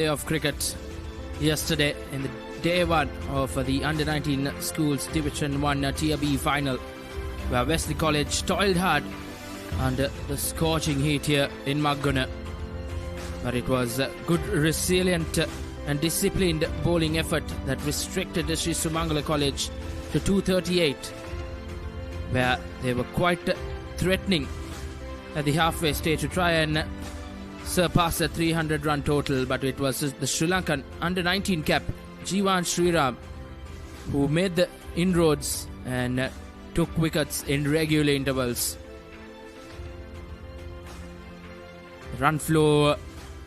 Day of cricket yesterday in the day one of the under-19 schools Division 1 Tier B final, where Wesley College toiled hard under the scorching heat here in Maggona. But it was a good, resilient and disciplined bowling effort that restricted the Sumangala College to 238, where they were quite threatening at the halfway stage to try and surpass the 300 run total, but it was the Sri Lankan under-19 cap Jiwan Sriram who made the inroads and took wickets in regular intervals. Run flow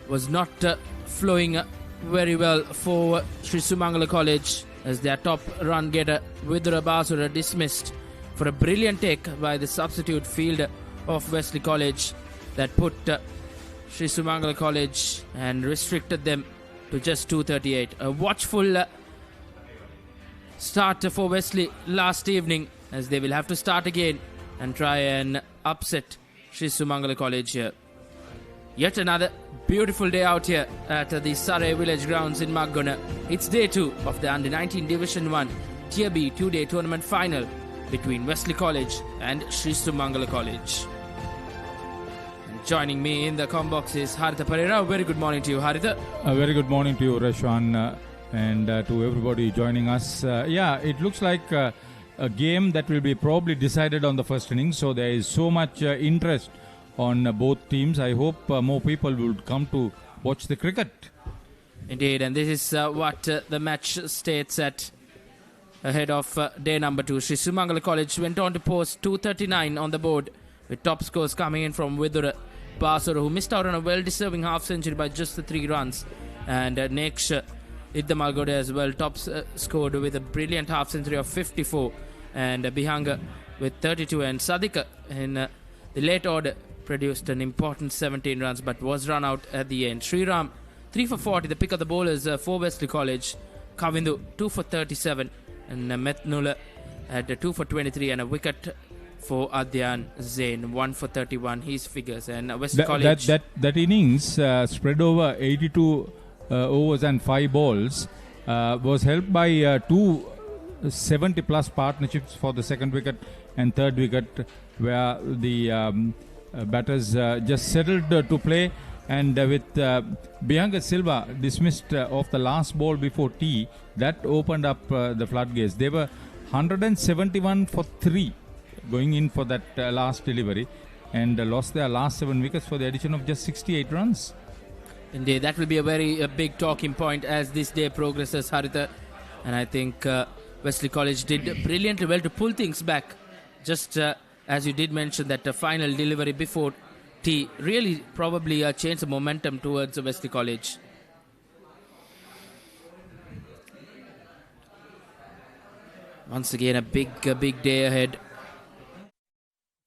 was not flowing very well for Sri Sumangala College, as their top run getter Vidura Basura dismissed for a brilliant take by the substitute fielder of Wesley College that put Sri Sumangala College and restricted them to just 238. A watchful start for Wesley last evening, as they will have to start again and try and upset Sri Sumangala College here. Yet another beautiful day out here at the Surrey village grounds in Maggona. It's day 2 of the Under-19 Division 1 Tier B 2-day tournament final between Wesley College and Sri Sumangala College. Joining me in the box is Haritha Pereira. Very good morning to you, Haritha. A very good morning to you, Rashwan, and to everybody joining us. It looks like a game that will be probably decided on the first inning. So there is so much interest on both teams. I hope more people will come to watch the cricket. Indeed, and this is what the match states at ahead of day number 2. Sri Sumangala College went on to post 239 on the board, with top scores coming in from Vidura Basura, who missed out on a well-deserving half-century by just the 3 runs. And Neksha Iddamalgode as well, scored with a brilliant half-century of 54. And Bihanga with 32. And Sadika in the late order produced an important 17 runs, but was run out at the end. Sriram, 3 for 40, the pick of the bowlers for Wesley College. Kavindu, 2 for 37. And Methnula had 2 for 23 and a wicket for Adyan Zain, 1 for 31, his figures. And Wesley College... That innings spread over 82 overs and 5 balls was helped by 2 70-plus partnerships for the second wicket and third wicket, where the batters just settled to play. And with Bihanga Silva dismissed off the last ball before tea, that opened up the floodgates. They were 171 for 3 going in for that last delivery, and lost their last 7 wickets for the addition of just 68 runs. Indeed, that will be a very big talking point as this day progresses, Haritha. And I think Wesley College did brilliantly well to pull things back. Just as you did mention, that the final delivery before tea really probably changed the momentum towards Wesley College. Once again, a big day ahead.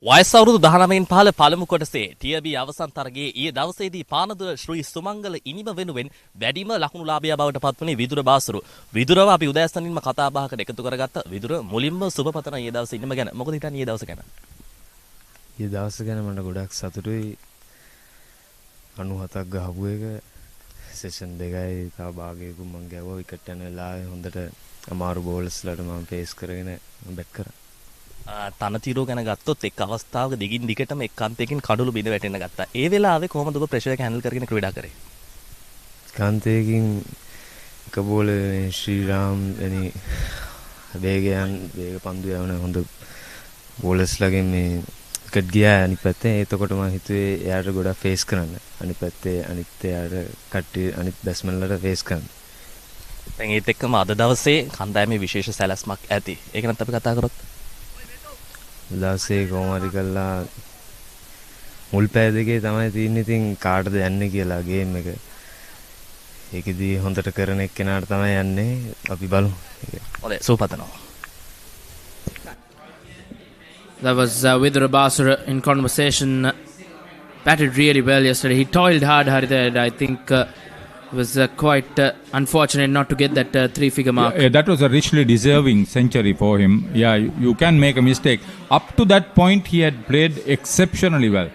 වයස අවුරුදු 19න් පහළ පළමු කොටසේ TB අවසන් තරගයේ ඊයේ දවසේදී පානදුර ශ්‍රී සුමංගල ඉනිම වෙනුවෙන් වැඩිම ලකුණුලාභියා බවට පත්වුණේ විදුර බාසුරු. විදුරව අපි උදෑසනින්ම කතා බහකට එකතු කරගත්ත. විදුර මුලින්ම සුබපතන ඊයේ දවසේ ඉනිම ගැන. මොකද හිතන්නේ ඊයේ දවස ගැන? ඊයේ දවස ගැන මට ගොඩක් සතුටුයි. 97ක් ගහපු එක සෙෂන් 2යි තව භාගයකුත් මම ගැවුවා. විකට් යන වෙලාවේ හොඳට අමාරු බෝලර්ස්ලාට මම පේස් කරගෙන බැට් කරා. තනතිරෝ ගැන ගත්තොත් එක් අවස්ථාවක දිගින් දිගටම එක් අන්තයකින් කඩළු බිඳ වැටෙන්න ගත්තා. ඒ වෙලාවේ කොහොමද ඔබ ප්‍රෙෂර් එක හැන්ඩල් කරගෙන ක්‍රීඩා කරේ? කාන්තයකින් එක බෝල ශ්‍රීරාම් එනි වේග පන්දු යවන හොඳ බෝලර්ස්ලාගෙන් මේ විකට් ගියා අනිත් පැත්තේ. එතකොට මම හිතුවේ එයාට ගොඩක් ෆේස් කරන්න. අනිත් පැත්තේ අනිත් බැට්ස්මන්ලට ෆේස් කරන්න. දැන් ඒත් එක්කම අද දවසේ කණ්ඩායමේ විශේෂ සැලැස්මක් ඇති. ඒක නැත් අපි කතා කරොත් දවසේ කොහොම හරි කළා මුල් පෑ දෙකේ තමයි තියෙන්නේ. ඉතින් කාටද යන්නේ කියලා ගේම් එක. ඒකෙදී හොඳට කරන එක්කෙනාට තමයි යන්නේ. අපි බලමු. හොඳයි, සුවපතනවා. That was Vidura Basura in conversation. Batted really well yesterday. He toiled hard, Haritha. I think it was quite unfortunate not to get that 3-figure mark. That was a richly deserving century for him. You can make a mistake. Up to that point, he had played exceptionally well.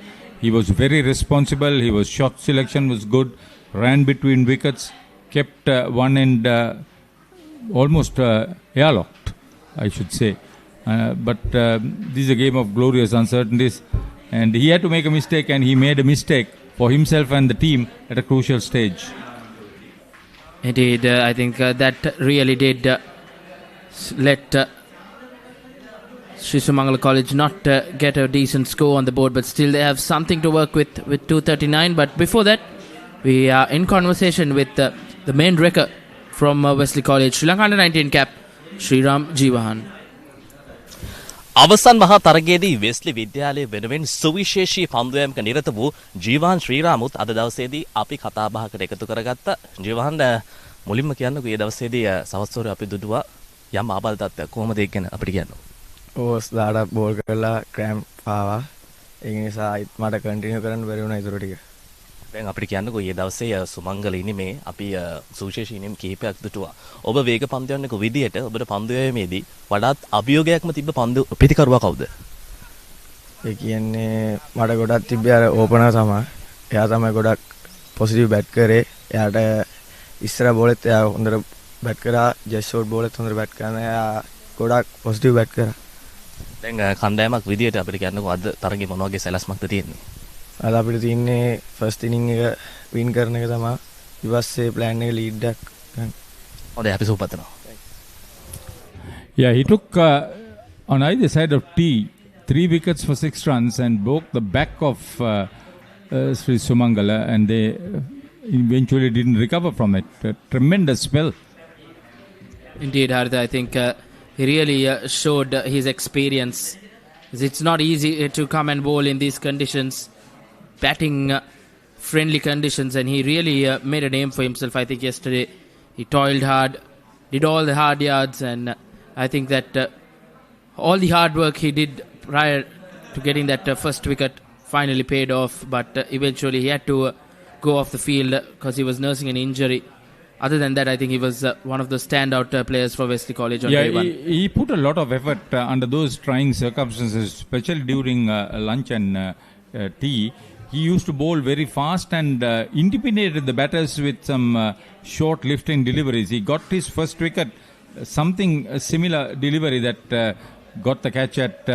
He was very responsible. His shot selection was good. Ran between wickets. kept one end almost airlocked, I should say. But this is a game of glorious uncertainties, and he had to make a mistake, and he made a mistake for himself and the team at a crucial stage. Indeed, I think that really did let Sri Sumangala College not get a decent score on the board, but still they have something to work with 239. But before that, we are in conversation with the main wrecker from Wesley College, Sri Lanka under-19 cap, Sriram Jeewahan. අවසන් මහා තරගයේදී Wesley විද්‍යාලය වෙනුවෙන් සුවිශේෂී පන්දුවයමක නිරත වූ ජීවාන් ශ්‍රීරාමුත් අද දවසේදී අපි කතා බහකට එකතු කරගත්තා. ජීවාන් මුලින්ම කියන්නකෝ මේ දවසේදී සවස්වරු අපි දුටුවා යම් ආබාධ තත්ත්වයක් කොහොමද ඒක ගැන අපිට කියන්න. ඕස් දාඩක් බෝල් කරලා ක්‍රෑම්ප් ආවා. ඒ නිසා මට කන්ටිනියු කරන්න බැරි වුණා ඊටු ටික. දැන් අපිට කියන්නකෝ මේ දවසේ සුමංගල ඉනිමේ අපි සුවිශේෂී ඉනිම් කිහිපයක් දුටුවා. ඔබ වේග පන්දුවන්නක විදියට ඔබට පන්දුවීමේදී වඩාත් අභියෝගයක්ම තිබ්බ පන්දු පිටිකරුවා කවුද? ඒ කියන්නේ මට ගොඩක් තිබ්බේ අර ඕපනර් තමයි. එයා තමයි ගොඩක් පොසිටිව් බැට් කරේ. එයාට ඉස්සර බෝලෙත් එයා හොඳට බැට් කරා. ජෙස් ෂෝට් බෝලෙත් හොඳට බැට් කරන. එයා ගොඩක් පොසිටිව් බැට් කරා. දැන් කණ්ඩායමක් විදියට අපිට කියන්නකෝ අද තරගේ මොන වගේ සැලැස්මක්ද තියෙන්නේ? අද අපිට තියෙන්නේ ෆස්ට් ඉනිං එක වින් කරන එක තමයි. ඊපස්සේ ප්ලෑන් එක ලීඩ් එකක් ගන්න. හොඳයි අපි සුවපත් වෙනවා. Yeah, he took on either side of T 3 wickets for 6 runs and broke the back of Sri Sumangala, and they eventually didn't recover from it. A tremendous spell. Indeed, Haritha, I think he really showed his experience. It's not easy to come and bowl in these conditions, batting friendly conditions, and he really made a name for himself. I think yesterday he toiled hard, did all the hard yards, and I think that all the hard work he did prior to getting that first wicket finally paid off, but eventually he had to go off the field because he was nursing an injury. Other than that, I think he was one of the standout players for Wesley College on day one. He put a lot of effort under those trying circumstances, especially during lunch and tea. He used to bowl very fast and intimidated the batters with some short lifting deliveries. He got his first wicket, something similar delivery that got the catch at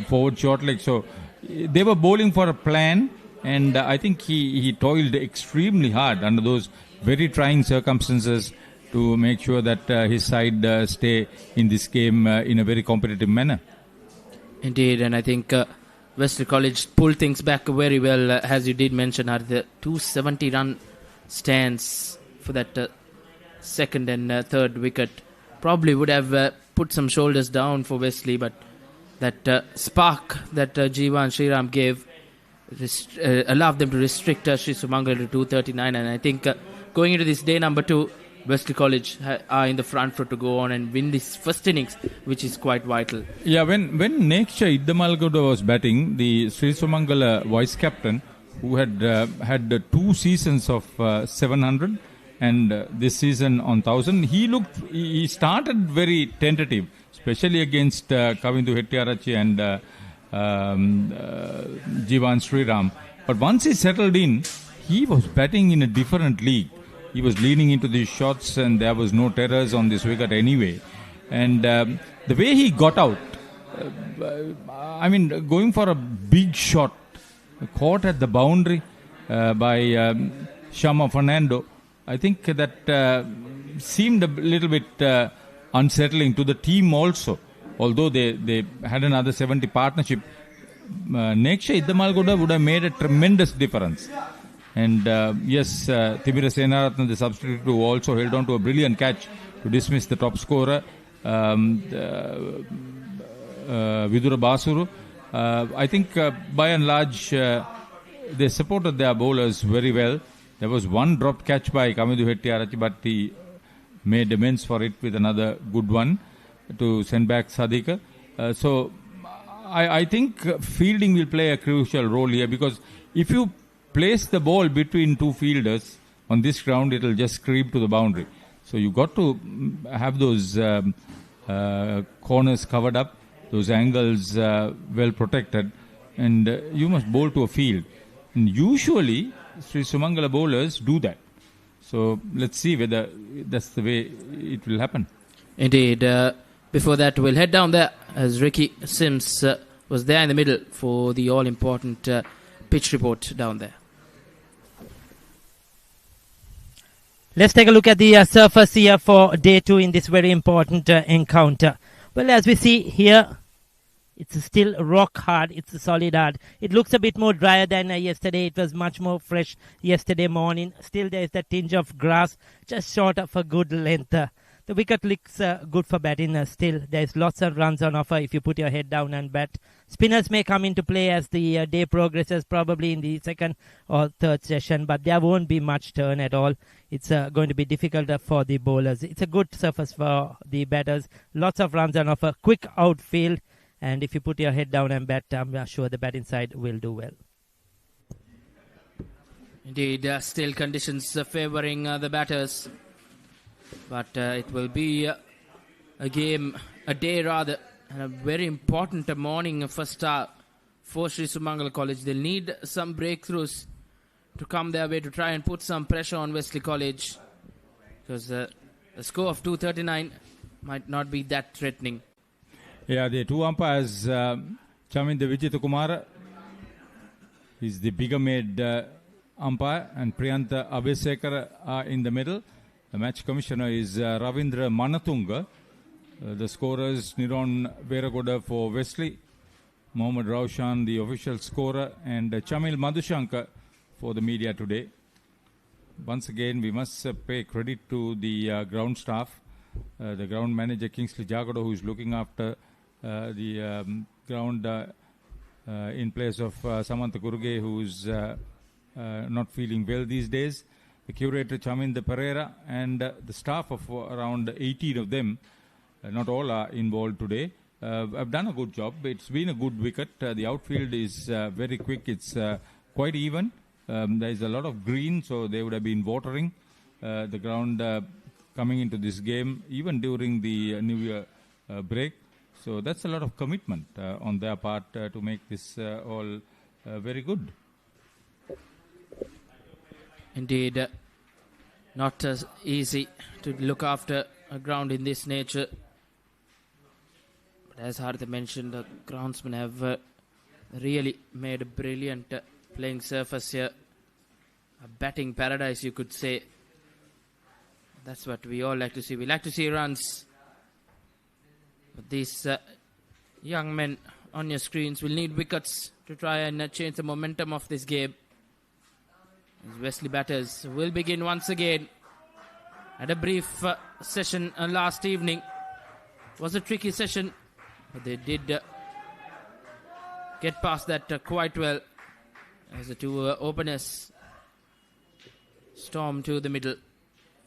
forward short leg. So they were bowling for a plan, and I think he toiled extremely hard under those very trying circumstances to make sure that his side stay in this game in a very competitive manner. Indeed, and I think Wesley College pulled things back very well, as you did mention, are the 270-run stands for that second and third wicket. Probably would have put some shoulders down for Wesley, but that spark that Jeevan Sriram gave allowed them to restrict Sri Sumangala to 239, and I think going into this day number 2, Wesley College are in the front foot to go on and win this first innings, which is quite vital. Yeah, when Neksha Iddamalgoda was batting, the Sri Sumangala vice captain, who had had 2 seasons of 700 and this season on 1000, he started very tentative, especially against Kavindu Hettiarachchi and Jeevan Sriram. But once he settled in, he was batting in a different league. He was leaning into these shots, and there was no terrors on this wicket anyway. And the way he got out, I mean, going for a big shot, caught at the boundary by Shama Fernando, I think that seemed a little bit unsettling to the team also. Although they had another 70 partnership, Neksha Iddamalgoda would have made a tremendous difference. And yes, Thimira Senaratne, the substitute, who also held on to a brilliant catch to dismiss the top scorer, Vidura Basuru. I think by and large they supported their bowlers very well. There was one dropped catch by Kavindu Hettiarachchi, but he made amends for it with another good one to send back Sadika. So I think fielding will play a crucial role here, because if you place the ball between 2 fielders on this ground, it will just creep to the boundary. So you got to have those corners covered up, those angles well protected, and you must bowl to a field. And usually Sri Sumangala bowlers do that. So let's see whether that's the way it will happen. Indeed. Before that, we'll head down there as Ricky Sims was there in the middle for the all-important pitch report down there. Let's take a look at the surface here for day 2 in this very important encounter. Well, as we see here, it's still rock hard. It's solid hard. It looks a bit more drier than yesterday. It was much more fresh yesterday morning. Still, there is that tinge of grass just short of a good length. The wicket looks good for batting still. There's lots of runs on offer if you put your head down and bat. Spinners may come into play as the day progresses, probably in the second or third session, but there won't be much turn at all. It's going to be difficult for the bowlers. It's a good surface for the batters. Lots of runs on offer. Quick outfield. And if you put your head down and bat, I'm sure the batting side will do well. Indeed, still conditions favouring the batters. But it will be a day rather, and a very important morning for Star for Sri Sumangala College. They'll need some breakthroughs to come their way to try and put some pressure on Wesley College. Because the score of 239 might not be that threatening. Yeah, the two umpires, Chaminda Vijithakumara, is the bigger made umpire, and Priyantha Abhisekara are in the middle. The match commissioner is Ravindra Manatunga. The scorers, Niron Veragoda for Wesley, Mohammad Raushan, the official scorer, and Chamil Madhushankar for the media today. Once again, we must pay credit to the ground staff, the ground manager Kingsley Jagado, who is looking after the ground in place of Samantha Kuruge, who is not feeling well these days. The curator Chaminda Pereira and the staff of around 18 of them, not all are involved today, have done a good job. It's been a good wicket. The outfield is very quick. It's quite even. There is a lot of green, so they would have been watering the ground coming into this game, even during the New Year break. So that's a lot of commitment on their part to make this all very good. Indeed, not as easy to look after a ground in this nature. But as Harith mentioned, the groundsmen have really made a brilliant playing surface here. A batting paradise, you could say. That's what we all like to see. We like to see runs. But these young men on your screens will need wickets to try and change the momentum of this game. As Wesley batters will begin once again. Had a brief session last evening. It was a tricky session, but they did get past that quite well. As the two openers storm to the middle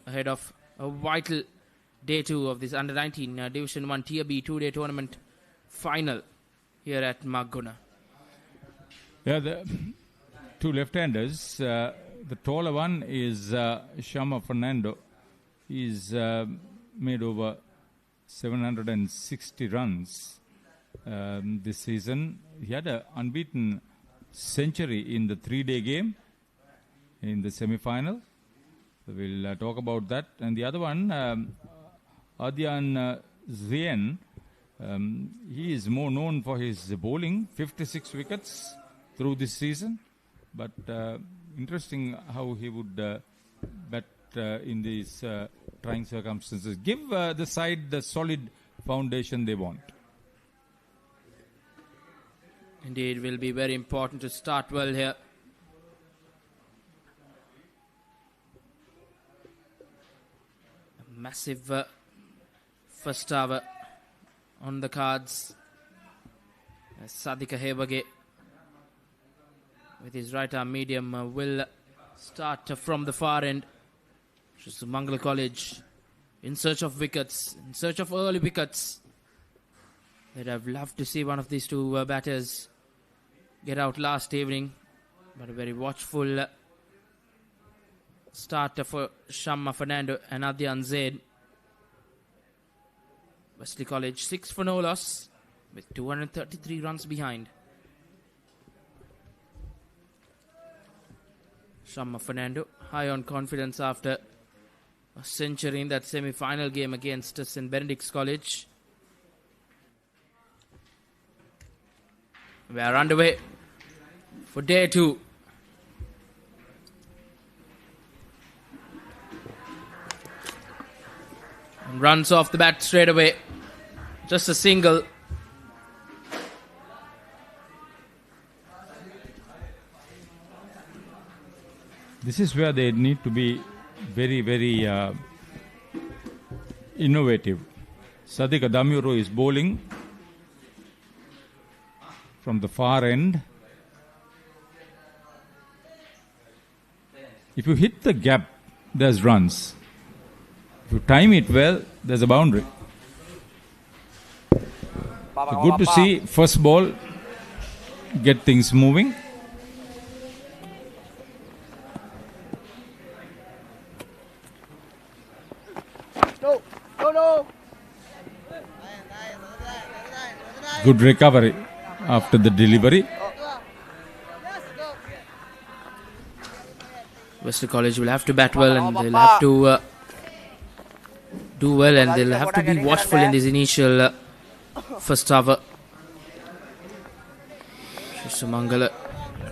ahead of a vital day 2 of this Under-19 Division 1 Tier B 2-day tournament final here at Maggona. Yeah, the two left-handers. The taller one is Shama Fernando. He's made over 760 runs this season. He had an unbeaten century in the 3-day game in the semi-final. We'll talk about that. And the other one, Adyan Zien, he is more known for his bowling, 56 wickets through this season. But interesting how he would bat in these trying circumstances. Give the side the solid foundation they want. Indeed, will be very important to start well here. A massive first over on the cards. Sadika Hebage with his right arm medium will start from the far end. Sumangala College in search of wickets, in search of early wickets. They'd have loved to see one of these two batters get out last evening, but a very watchful start for Shamma Fernando and Adyan Zaid. Wesley College 6 for no loss with 233 runs behind. Shamma Fernando high on confidence after a century in that semi-final game against St. Benedict's College. We are underway for day 2. And runs off the bat straight away. Just a single. This is where they need to be very, very innovative. Sadiq Adamuro is bowling from the far end. If you hit the gap, there's runs. If you time it well, there's a boundary. So good to see first ball get things moving. Good recovery after the delivery. Wesley College will have to bat well and they'll have to do well, and they'll have to be watchful in this initial first over. Sumangala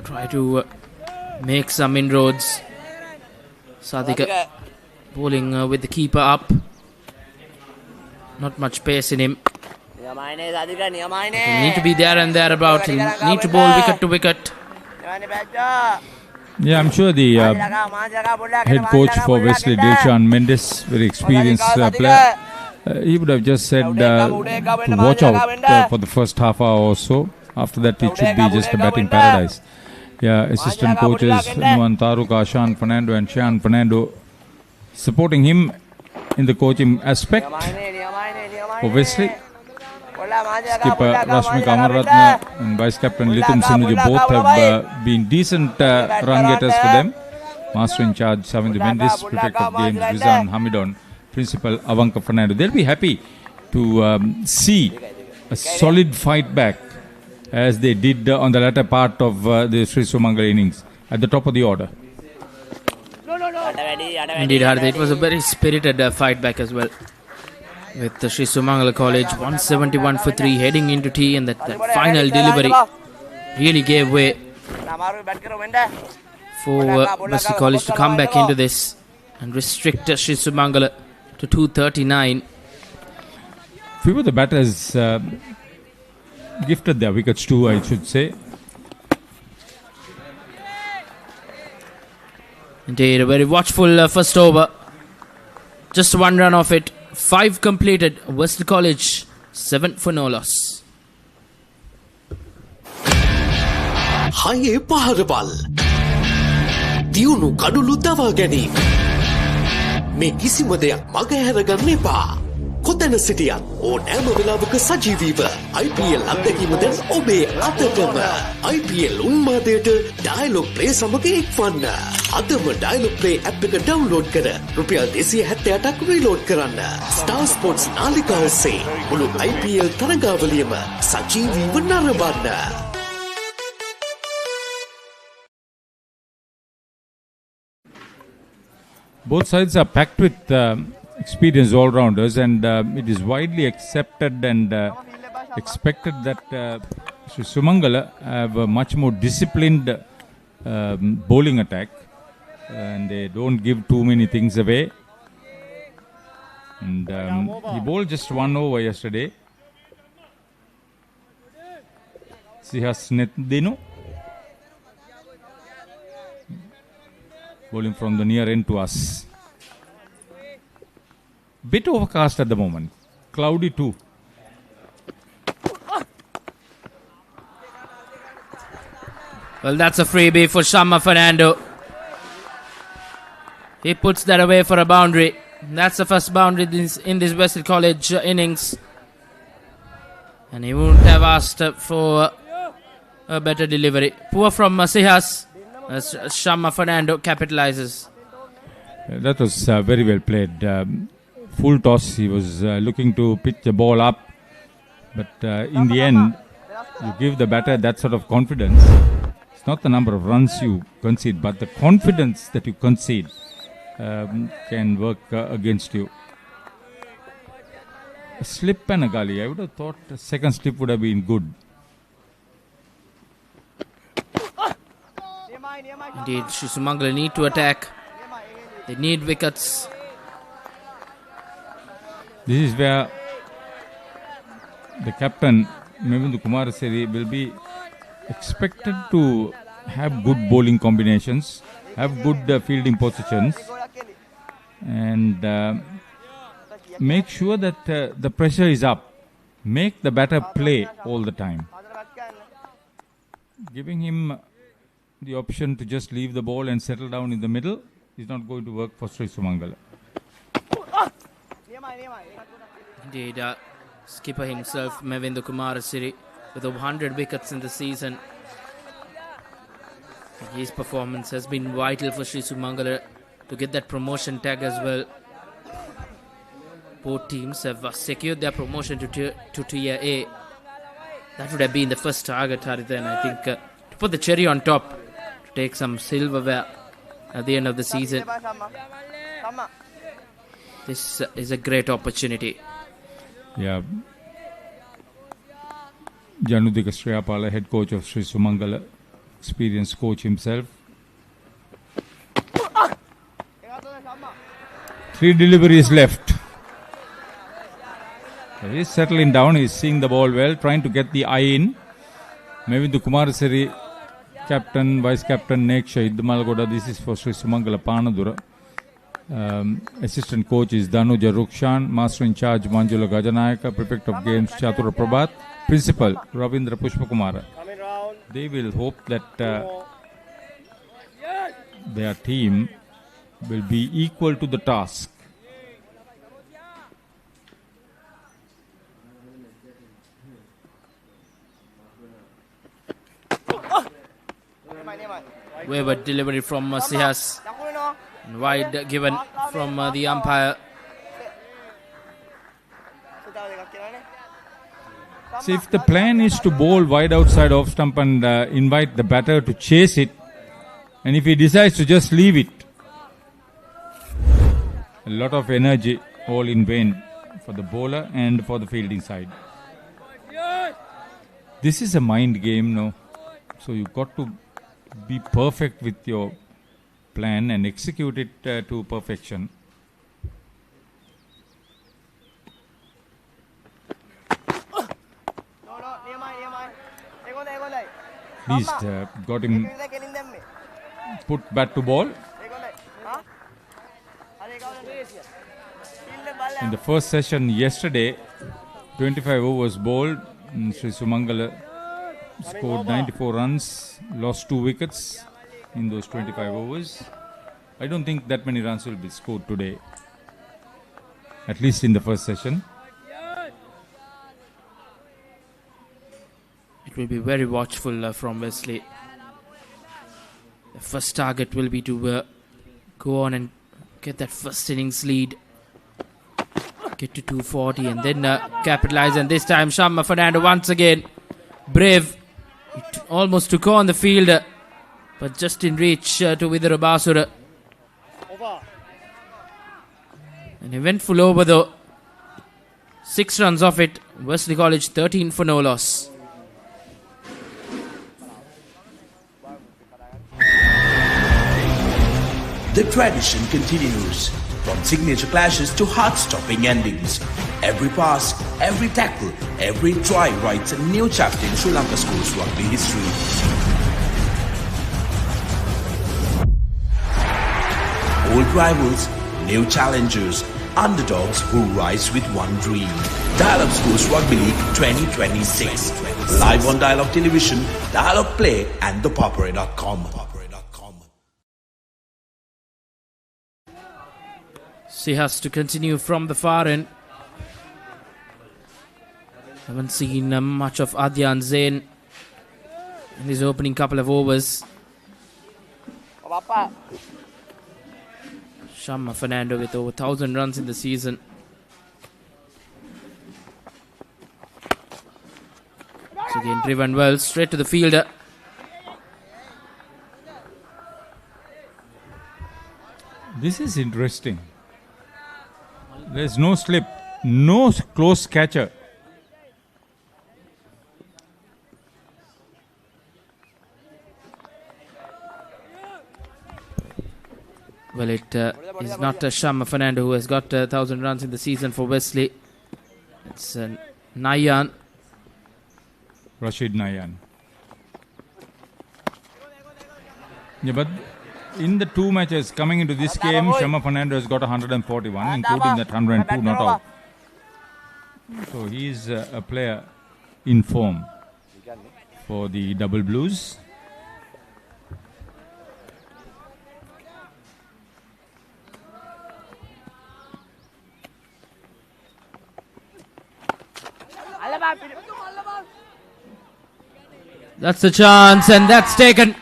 try to make some inroads. Sadika bowling with the keeper up. Not much pace in him. He'll need to be there and thereabout. He'll need to bowl wicket to wicket. Yeah, I'm sure the head coach for Wesley, Dilshan Mendes, very experienced player, he would have just said to watch out for the first half hour or so. After that, it should be just a batting paradise. Yeah, assistant coaches Nuan Taruk, Ashan Fernando and Shan Fernando supporting him in the coaching aspect for Wesley. Skipper Rashmik Amarratna and Vice Captain Litum Sinuju both have been decent run getters for them. Master in charge Savindra Mendes, Prefect of Games Vizan Hamidon, Principal Avanka Fernando. They'll be happy to see a solid fight back as they did on the latter part of the Sri Sumangala innings at the top of the order. Indeed, Hardik, it was a very spirited fight back as well. With the Sri Sumangala College 171 for 3 heading into tea, and that final delivery really gave way for Wesley College to come back into this and restrict Sri Sumangala to 239. Few of the batters gifted their wickets too, I should say. Indeed, a very watchful first over. Just one run off it. 5 completed. Wesley College 7 for no loss. Haye paharabal Diunu kadulu dawa ganeem Me kisima deyak maga haraganne epa. Kotana sitiyat ඕනෑම වෙලාවක සජීවීව IPL අත්දැකීම දැන් ඔබේ අතටම. IPL උන්මාදයට dialogue play සමග එක්වන්න. අදම dialogue play app එක download කර රුපියල් 278ක් රීලෝඩ් කරන්න. ස්ටාර් ස්පෝර්ට්ස් නාලිකාව ඔස්සේ මුළු IPL තරගාවලියම සජීවීව නරඹන්න. Both sides are packed with experienced all-rounders, and it is widely accepted and expected that Sri Sumangala have a much more disciplined bowling attack, and they don't give too many things away. And he bowled just one over yesterday. Sihas Netdino bowling from the near end to us. Bit overcast at the moment. Cloudy too. Well, that's a freebie for Shamma Fernando. He puts that away for a boundary. That's the first boundary in this Wesley College innings. And he wouldn't have asked for a better delivery. Poor from Sihas. As Shamma Fernando capitalizes. That was very well played. Full toss. He was looking to pitch the ball up. But in the end, you give the batter that sort of confidence. It's not the number of runs you concede, but the confidence that you concede can work against you. A slip and a gully. I would have thought the second slip would have been good. Indeed, Sumangala need to attack. They need wickets. This is where the captain, Maggona Kumaraseri, will be expected to have good bowling combinations, have good fielding positions, and make sure that the pressure is up. Make the batter play all the time. Giving him the option to just leave the ball and settle down in the middle is not going to work for Sri Sumangala. Indeed, skipper himself, Maggona Kumaraseri, with over 100 wickets in the season. His performance has been vital for Sri Sumangala to get that promotion tag as well. Both teams have secured their promotion to Tier A. That would have been the first target, Harithan, I think, to put the cherry on top, to take some silverware at the end of the season. This is a great opportunity. Yeah. Janudika Sriyapala, head coach of Sri Sumangala, experienced coach himself. 3 deliveries left. He's settling down, he's seeing the ball well, trying to get the eye in. Maggona Kumaraseri, captain, vice captain, Neksha Iddamalgoda. This is for Sri Sumangala Panadura. Assistant coach is Danuja Rukshan, master in charge Manjula Gajanayaka, prefect of games Chatura Prabhat, principal Ravindra Pushpakumara. They will hope that their team will be equal to the task. Wayward delivery from Sihas. Wide given from the umpire. See, if the plan is to bowl wide outside off stump and invite the batter to chase it, and if he decides to just leave it, a lot of energy all in vain for the bowler and for the fielding side. This is a mind game, no? So you've got to be perfect with your plan and execute it to perfection. At least got him put bat to ball. In the first session yesterday, 25 overs bowled, Sri Sumangala scored 94 runs, lost 2 wickets in those 25 overs. I don't think that many runs will be scored today, at least in the first session. It will be very watchful from Wesley. The first target will be to go on and get that first innings lead. Get to 240 and then capitalize. And this time Shamma Fernando once again brave. It almost took on the field, but just in reach to Vidura Basura. An eventful over though. 6 runs off it. Wesley College 13 for no loss. The tradition continues, from signature clashes to heart-stopping endings. Every pass, every tackle, every try writes a new chapter in Sri Lanka schools rugby history. Old rivals, new challengers, underdogs who rise with one dream. Dial-Up Schools Rugby League 2026. Live on Dial-Up Television, Dial-Up Play and thepoppery.com. She has to continue from the far end. Haven't seen much of Adyan Zain in his opening couple of overs. Shamma Fernando with over 1,000 runs in the season. It's again driven well, straight to the fielder. This is interesting. There's no slip, no close catcher. Well, it is not Shamma Fernando who has got 1,000 runs in the season for Wesley. It's Nayan. Rashid Nayan. Yeah, but in the two matches coming into this game, Shamma Fernando has got 141, including that 102 not out. So he is a player in form for the Double Blues. That's the chance, and that's taken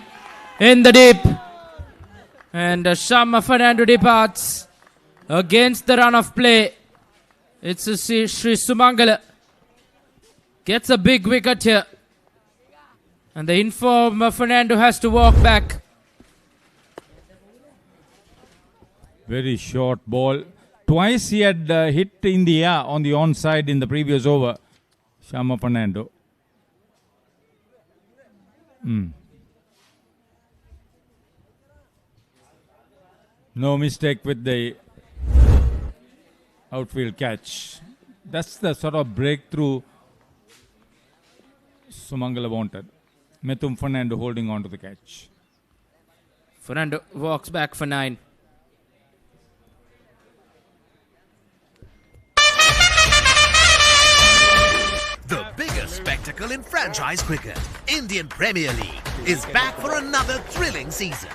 in the deep. And Shamma Fernando departs against the run of play. It's Sri Sumangala. Gets a big wicket here. And the informed Fernando has to walk back. Very short ball. Twice he had hit in the air on the onside in the previous over. Shamma Fernando. No mistake with the outfield catch. That's the sort of breakthrough Sumangala wanted. Methum Fernando holding on to the catch. Fernando walks back for 9. The biggest spectacle in franchise cricket, Indian Premier League, is back for another thrilling season.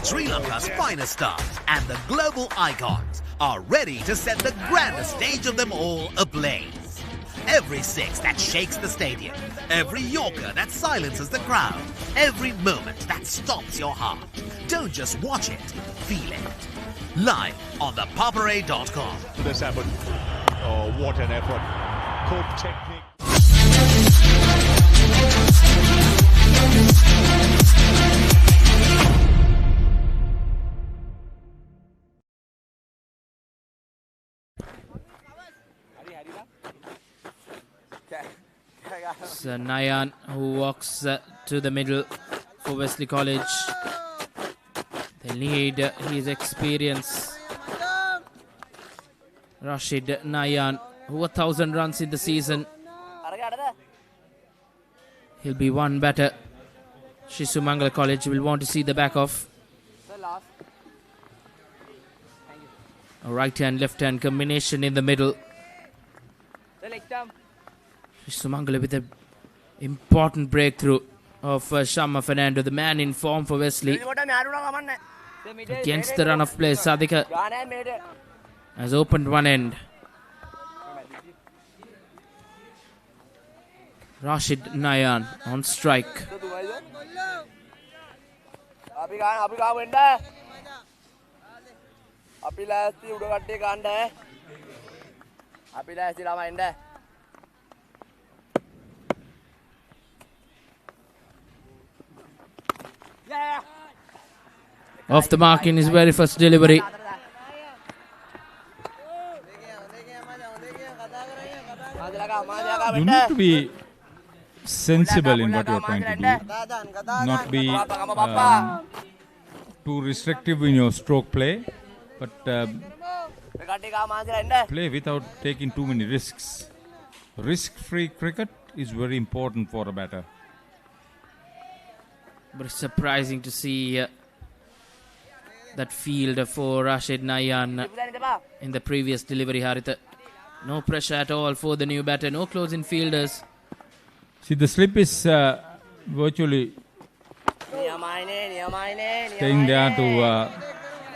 Sri Lanka's finest stars and the global icons are ready to set the grandest stage of them all ablaze. Every six that shakes the stadium, every yorker that silences the crowd, every moment that stops your heart. Don't just watch it, feel it. Live on the Papare.com. This happened. Oh, what an effort. Good technique. It's Nayan who walks to the middle for Wesley College. They need his experience. Rashid Nayan, who 1,000 runs in the season. He'll be one better. Sumangala College will want to see the back of. A right hand, left hand combination in the middle. Sumangala with an important breakthrough of Shamma Fernando, the man in form for Wesley. Against the run of play, Sadika has opened one end. Rashid Nayan on strike. Off the mark in his very first delivery. You need to be sensible in what you are trying to do. Not be too restrictive in your stroke play, but play without taking too many risks. Risk-free cricket is very important for a batter. But it's surprising to see that field for Rashid Nayan in the previous delivery, Haritha. No pressure at all for the new batter, no close-in fielders. See, the slip is virtually staying there to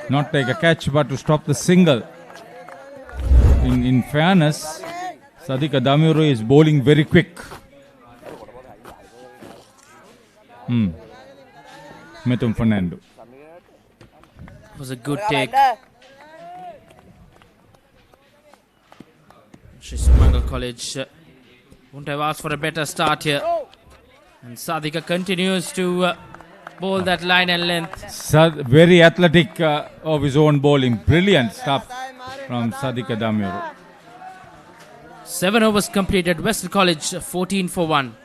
not take a catch but to stop the single. In fairness, Sadiq Adamuro is bowling very quick. Methum Fernando. It was a good take. Sumangala College wouldn't have asked for a better start here. And Sadika continues to bowl that line and length. Very athletic of his own bowling. Brilliant stuff from Sadiq Adamioro. 7 overs completed. Wesley College 14 for 1.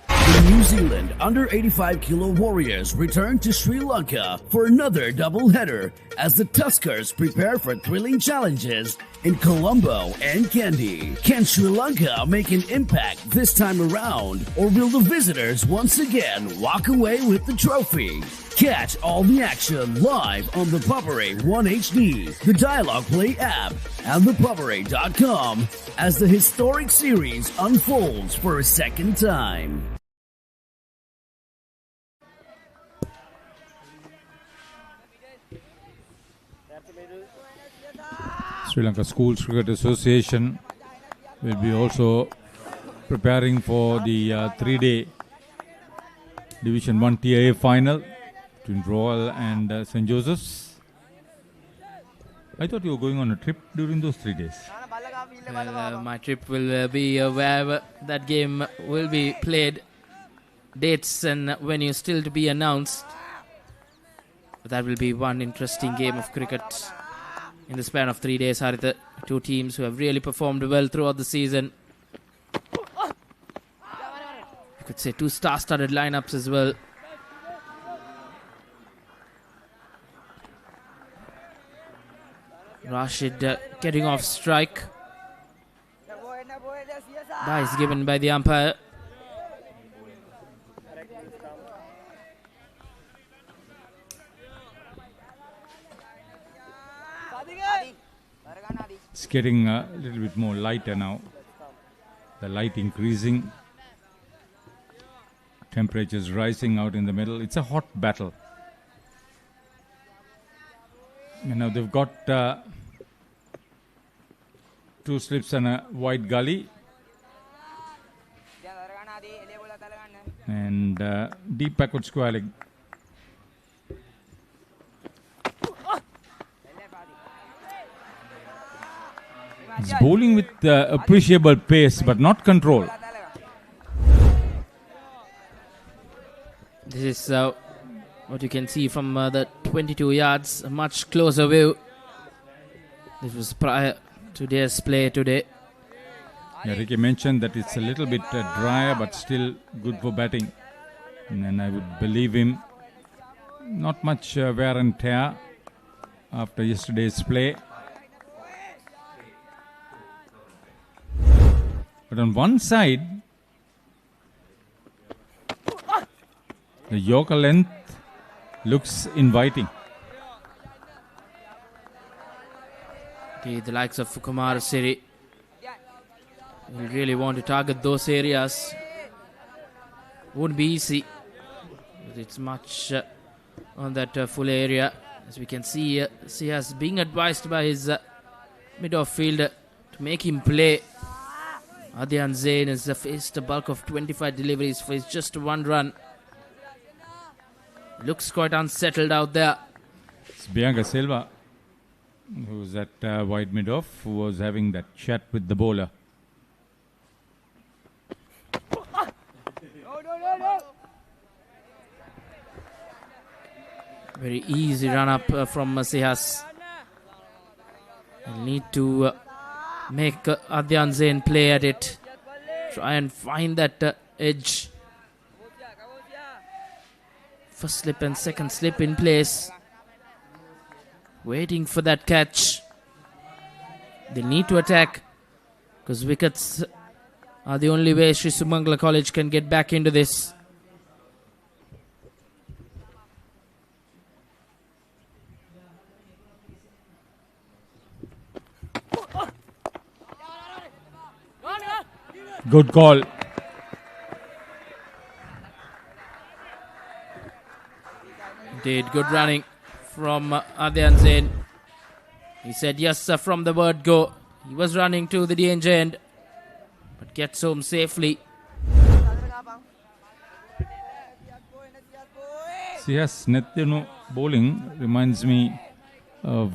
The New Zealand under-85 kilo Warriors return to Sri Lanka for another doubleheader as the Tuskers prepare for thrilling challenges in Colombo and Kandy. Can Sri Lanka make an impact this time around, or will the visitors once again walk away with the trophy? Catch all the action live on the Popperay 1 HD, the Dialogue Play app, and thepopperay.com as the historic series unfolds for a second time. Sri Lanka Schools Cricket Association will be also preparing for the 3-day Division 1 TIA final between Royal and St. Joseph's. I thought you were going on a trip during those 3 days. Well, my trip will be wherever that game will be played. Dates and venues still to be announced. But that will be one interesting game of cricket in the span of 3 days. Haritha, two teams who have really performed well throughout the season. You could say two star-studded lineups as well. Rashid getting off strike. Dice given by the umpire. It's getting a little bit more lighter now. The light increasing. Temperatures rising out in the middle. It's a hot battle. You know, they've got 2 slips and a wide gully. And deep backward square leg. It's bowling with appreciable pace, but not control. This is what you can see from the 22 yards, a much closer view. This was prior to today's play today. Yeah, Ricky mentioned that it's a little bit drier, but still good for batting. And I would believe him. Not much wear and tear after yesterday's play. But on one side, the Yorker length looks inviting. The likes of Kumar Siri will really want to target those areas. Won't be easy, but it's much on that full area. As we can see, Sias being advised by his mid-off fielder to make him play. Adyan Zain has faced a bulk of 25 deliveries for his just 1 run. Looks quite unsettled out there. It's Bianca Silva, who's at wide mid-off, who was having that chat with the bowler. Very easy run up from Masihas. He'll need to make Adyan Zain play at it. Try and find that edge. First slip and second slip in place. Waiting for that catch. They need to attack, because wickets are the only way Sri Sumangala College can get back into this. Good call. Indeed, good running from Adyan Zain. He said yes from the word go. He was running to the danger end, but gets home safely. Sias Netyanu bowling reminds me of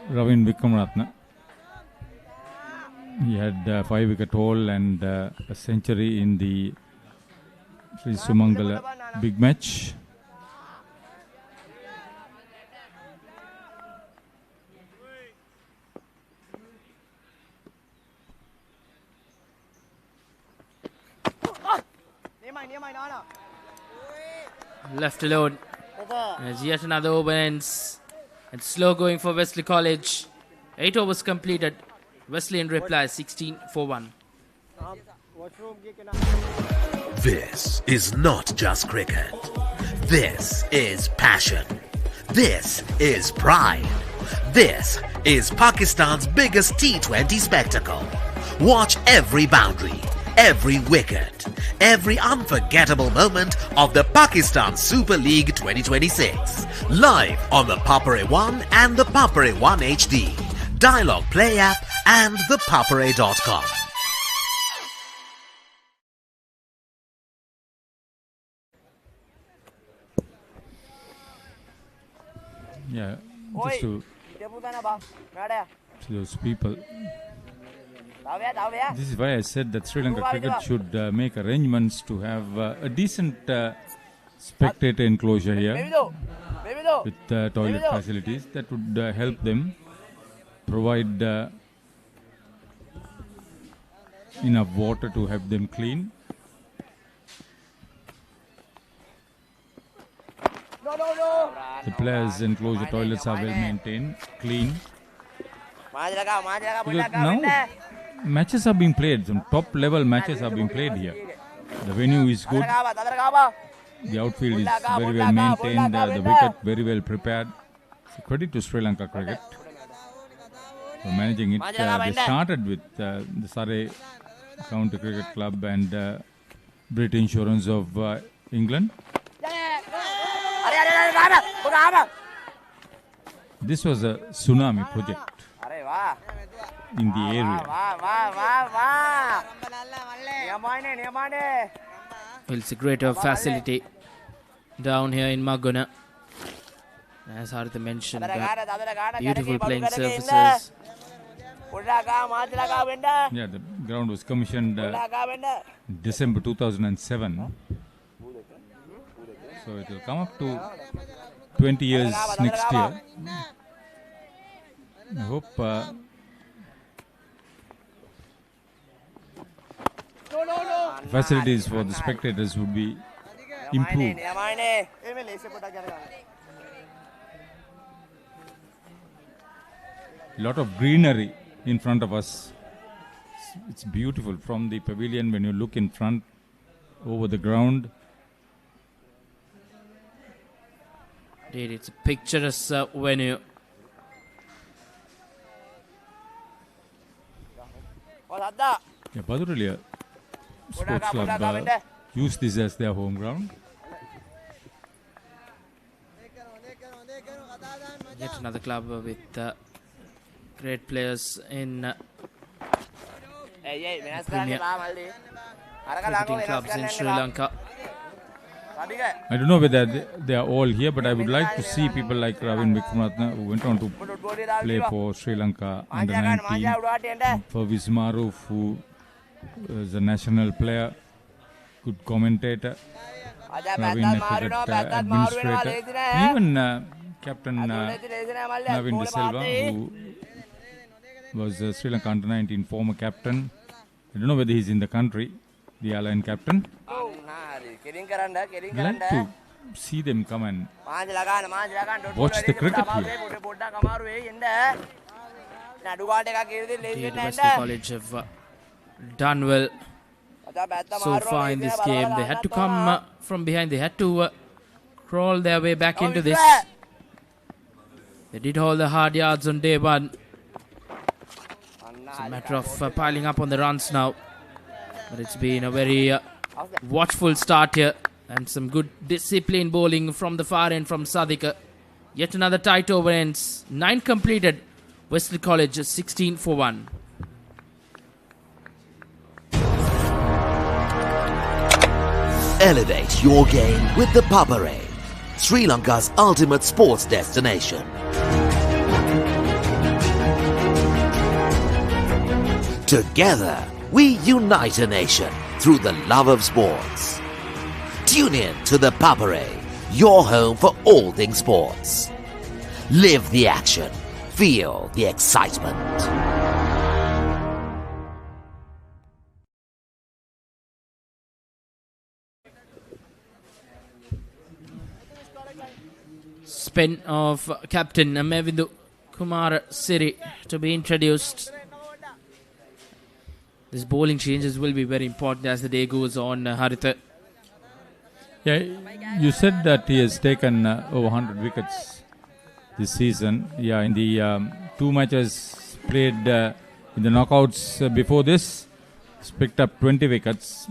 Ravin Vikramatne. He had 5-wicket haul and a century in the Sri Sumangala big match. Left alone. As yet another over ends. And slow going for Wesley College. 8 overs completed. Wesley in reply 16 for 1. This is not just cricket. This is passion. This is pride. This is Pakistan's biggest T20 spectacle. Watch every boundary, every wicket, every unforgettable moment of the Pakistan Super League 2026. Live on the Papare 1 and the Papare 1 HD, Dialogue Play app and the papare.com. Yeah, just to those people. This is why I said that Sri Lanka cricket should make arrangements to have a decent spectator enclosure here with toilet facilities that would help them provide enough water to have them clean. The players' enclosure toilets are well maintained, clean. Because now matches are being played, some top level matches are being played here. The venue is good, the outfield is very well maintained, the wicket very well prepared. So credit to Sri Lanka cricket for managing it. They started with the Surrey County Cricket Club and Brit Insurance of England. This was a tsunami project in the area. Well, it's a greater facility down here in Maggona. As Haritha mentioned, beautiful playing surfaces. Yeah, the ground was commissioned December 2007. So it will come up to 20 years next year. I hope facilities for the spectators would be improved. A lot of greenery in front of us. It's beautiful from the pavilion when you look in front over the ground. Indeed, it's a picturesque venue. Yeah, Paduralia Sports Club use this as their home ground. Yet another club with great players in Premier cricketing clubs in Sri Lanka. I don't know whether they are all here, but I would like to see people like Ravin Vikramatne, who went on to play for Sri Lanka under 19, Pervis Maruf, who is a national player, good commentator, Ravin, a cricket administrator, and even Captain Navin De Silva, who was Sri Lanka under 19 former captain. I don't know whether he's in the country, the airline captain. I'd like to see them come and watch the cricket here. The Wesley College have done well so far in this game. They had to come from behind. They had to crawl their way back into this. They did all the hard yards on day one. It's a matter of piling up on the runs now. But it's been a very watchful start here. And some good disciplined bowling from the far end from Sadika. Yet another tight over ends. 9 completed. Wesley College 16 for 1. Elevate your game with the Papare, Sri Lanka's ultimate sports destination. Together, we unite a nation through the love of sports. Tune in to the Papare, your home for all things sports. Live the action. Feel the excitement. Spin of captain Mevindu Kumar Siri to be introduced. This bowling changes will be very important as the day goes on, Haritha. Yeah, you said that he has taken over 100 wickets this season. Yeah, in the 2 matches played in the knockouts before this, he's picked up 20 wickets.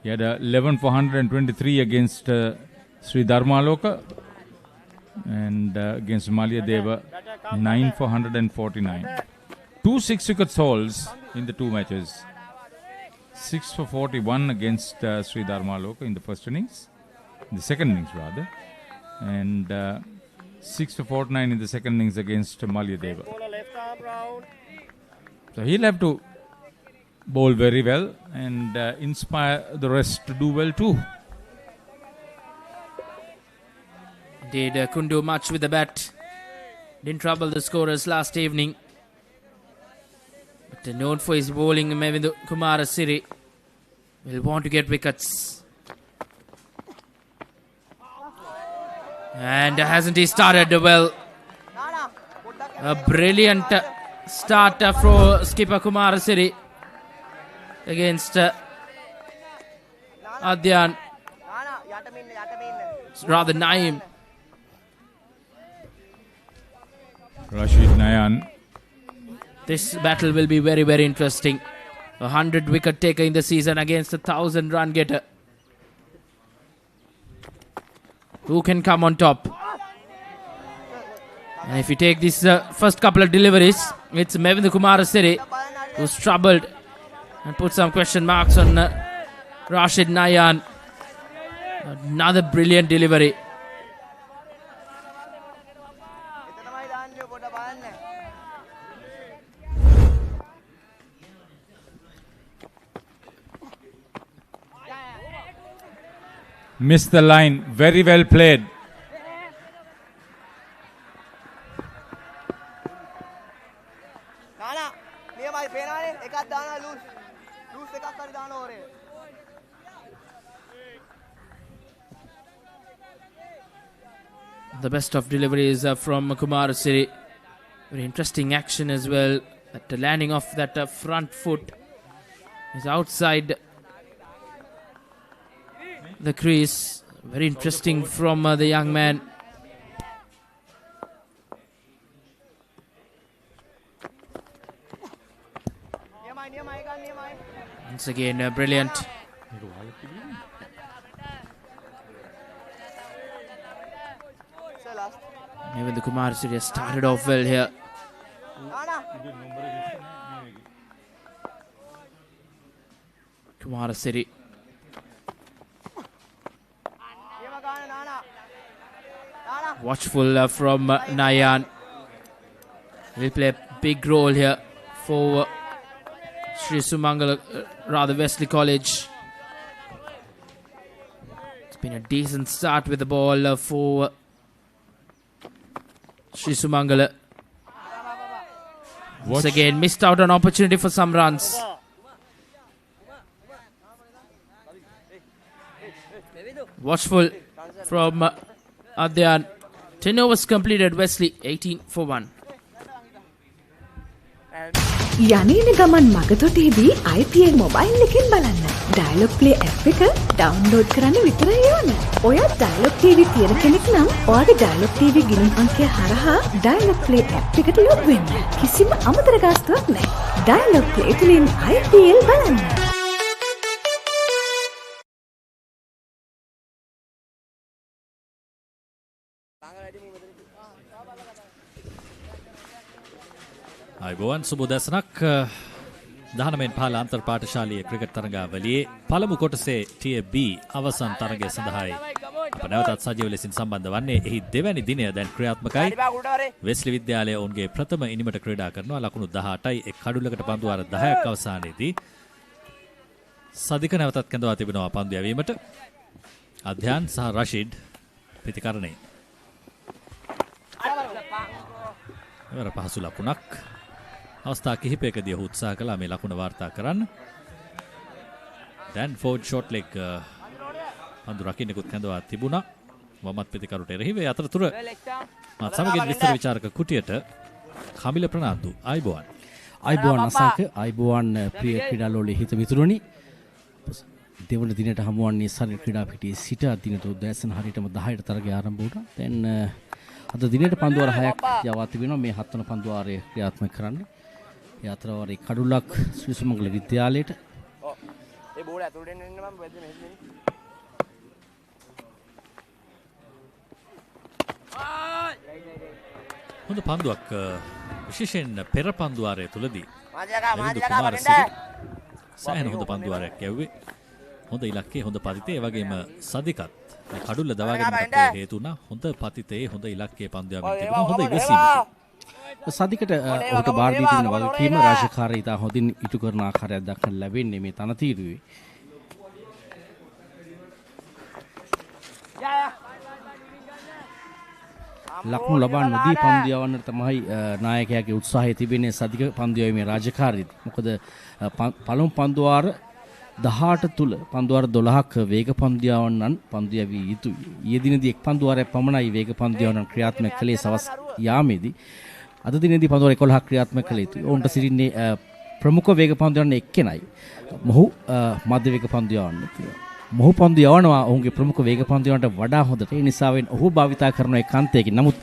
He had 11 for 123 against Sri Dharmaloka and against Malia Deva 9 for 149. 2 6-wicket hauls in the 2 matches. 6 for 41 against Sri Dharmaloka in the first innings, in the second innings rather, and 6 for 49 in the second innings against Malia Deva. So he'll have to bowl very well and inspire the rest to do well too. Indeed, couldn't do much with the bat. Didn't trouble the scorers last evening. But known for his bowling, Mevindu Kumar Siri will want to get wickets. And hasn't he started well? A brilliant start for skipper Kumar Siri against Adyan. Rather Naim. Rashid Nayan. This battle will be very, very interesting. 100 wicket taker in the season against a 1,000 run getter. Who can come on top? And if you take this first couple of deliveries, it's Mevindu Kumar Siri who's troubled and put some question marks on Rashid Nayan. Another brilliant delivery. Missed the line. Very well played. The best of deliveries from Kumar Siri. Very interesting action as well. That landing off that front foot is outside the crease. Very interesting from the young man. Once again, brilliant. Even the Kumar Siri started off well here. Kumar Siri. Watchful from Nayan. He'll play a big role here for Sri Sumangala, rather Wesley College. It's been a decent start with the ball for Sri Sumangala. Once again, missed out on opportunity for some runs. Watchful from Adyan. 10 overs completed, Wesley 18 for 1. යන්නේන ගමන් මගතොටේදී IPL mobile එකෙන් බලන්න. Dialogue play app එක download කරන්න විතරයි ඕන. ඔය dialogue TV තියෙන කෙනෙක් නම් ඔයාගේ ඩයලොග් TV ගිණුම් අංකය හරහා ඩයලොග් ප්ලේ ඇප් එකට ලොග් වෙන්න. කිසිම අමතර ගාස්තුවක් නැහැ. ඩයලොග් ප්ලේ තුලින් IPL බලන්න. අයිබෝවන් සුබ දැසනක් 19 පහළ අන්තර්පාඨශාලීය ක්‍රිකට් තරගාවලියේ පළමු කොටසේ tier B අවසන් තරගය සඳහායි අප නැවතත් සජීව ලෙසින් සම්බන්ධ වන්නේ. එහි දෙවැනි දිනය දැන් ක්‍රියාත්මකයි. වෙස්ලි විද්‍යාලය ඔවුන්ගේ ප්‍රථම ඉනිමට ක්‍රීඩා කරනවා. ලකුණු 18යි එක් කඩුලකට පන්දු වාර 10ක් අවසානයේදී සදික නැවතත් කැඳවා තිබෙනවා පන්දු යැවීමට. අධ්‍යාන් සහ රෂීඩ් ප්‍රතිකරණේ. එවර පහසු ලකුණක්. අවස්ථා කිහිපයකදී ඔහු උත්සාහ කළා මේ ලකුණ වාර්තා කරන්න. දැන් ෆෝඩ් ෂොට් ලෙග් පන්දු රකින්නෙකුත් කැඳවා තිබුණා. වමත් ප්‍රතිකරුට එරෙහිව අතරතුර මාත් සමගින් විස්තර විචාරක කුටියට කමිල ප්‍රනාන්දු ආයිබෝවන්. ආයිබෝවන් අසංක ආයිබෝවන් ප්‍රිය ක්‍රීඩාලෝලී හිත මිතුරුනි. දෙවන දිනට හමුවන්නේ සරි ක්‍රීඩා පිටියේ සිට දිනට උදෑසන හරියටම 10ට තරගය ආරම්භ වුණා. දැන් අද දිනේට පන්දුවාර 6ක් යවා තිබෙනවා මේ 7 වන පන්දුවාරය ක්‍රියාත්මක කරන්න. ඒ අතර වාරේ කඩුලක් ශ්‍රී සුමංගල විද්‍යාලයට. ඒ බෝල ඇතුළට එන්න මම මෙහෙම. හොඳ පන්දුවක් විශේෂයෙන් පෙර පන්දුවාරය තුලදී සෑහෙන හොඳ පන්දුවාරයක් යවුවේ. හොඳ ඉලක්කයේ හොඳ පතිතේ ඒ වගේම සදිකත් මේ කඩුල්ල දවා ගැනීමට හේතු වුණා. හොඳ පතිතේ හොඳ ඉලක්කයේ පන්දු යමින් තිබුණා. හොඳ ඉවසීමක්. සදිකට ඔහුට බාර දී තිබෙන වගකීම රාජකාරී ඉතා හොඳින් ඉටු කරන ආකාරයක් දක්වන්න ලැබෙන්නේ මේ තනතිරුවේ. ලකුණු ලබා නොදී පන්දු යවන්නට තමයි නායකයාගේ උත්සාහය තිබෙන්නේ සදික පන්දු යවීමේ රාජකාරියද. මොකද පළමු පන්දුවාර 18 තුල පන්දුවාර 12ක වේග පන්දු යවන්නන් පන්දු යවිය යුතුයි. ඊයේ දිනේදී එක් පන්දුවාරයක් පමණයි වේග පන්දු යවන්නන් ක්‍රියාත්මක කළේ සවස් යාමේදී. අද දිනේදී පන්දුවාර 11ක් ක්‍රියාත්මක කළ යුතුයි. ඔවුන්ට සිටින්නේ ප්‍රමුඛ වේග පන්දු යවන්න එක්කෙනයි. මොහු මධ්‍ය වේග පන්දු යවන්න තියෙනවා. මොහු පන්දු යවනවා ඔහුගේ ප්‍රමුඛ වේග පන්දු යවන්නට වඩා හොඳට. ඒ නිසාවෙන් ඔහු භාවිතා කරන ඒකාන්තයකින්. නමුත්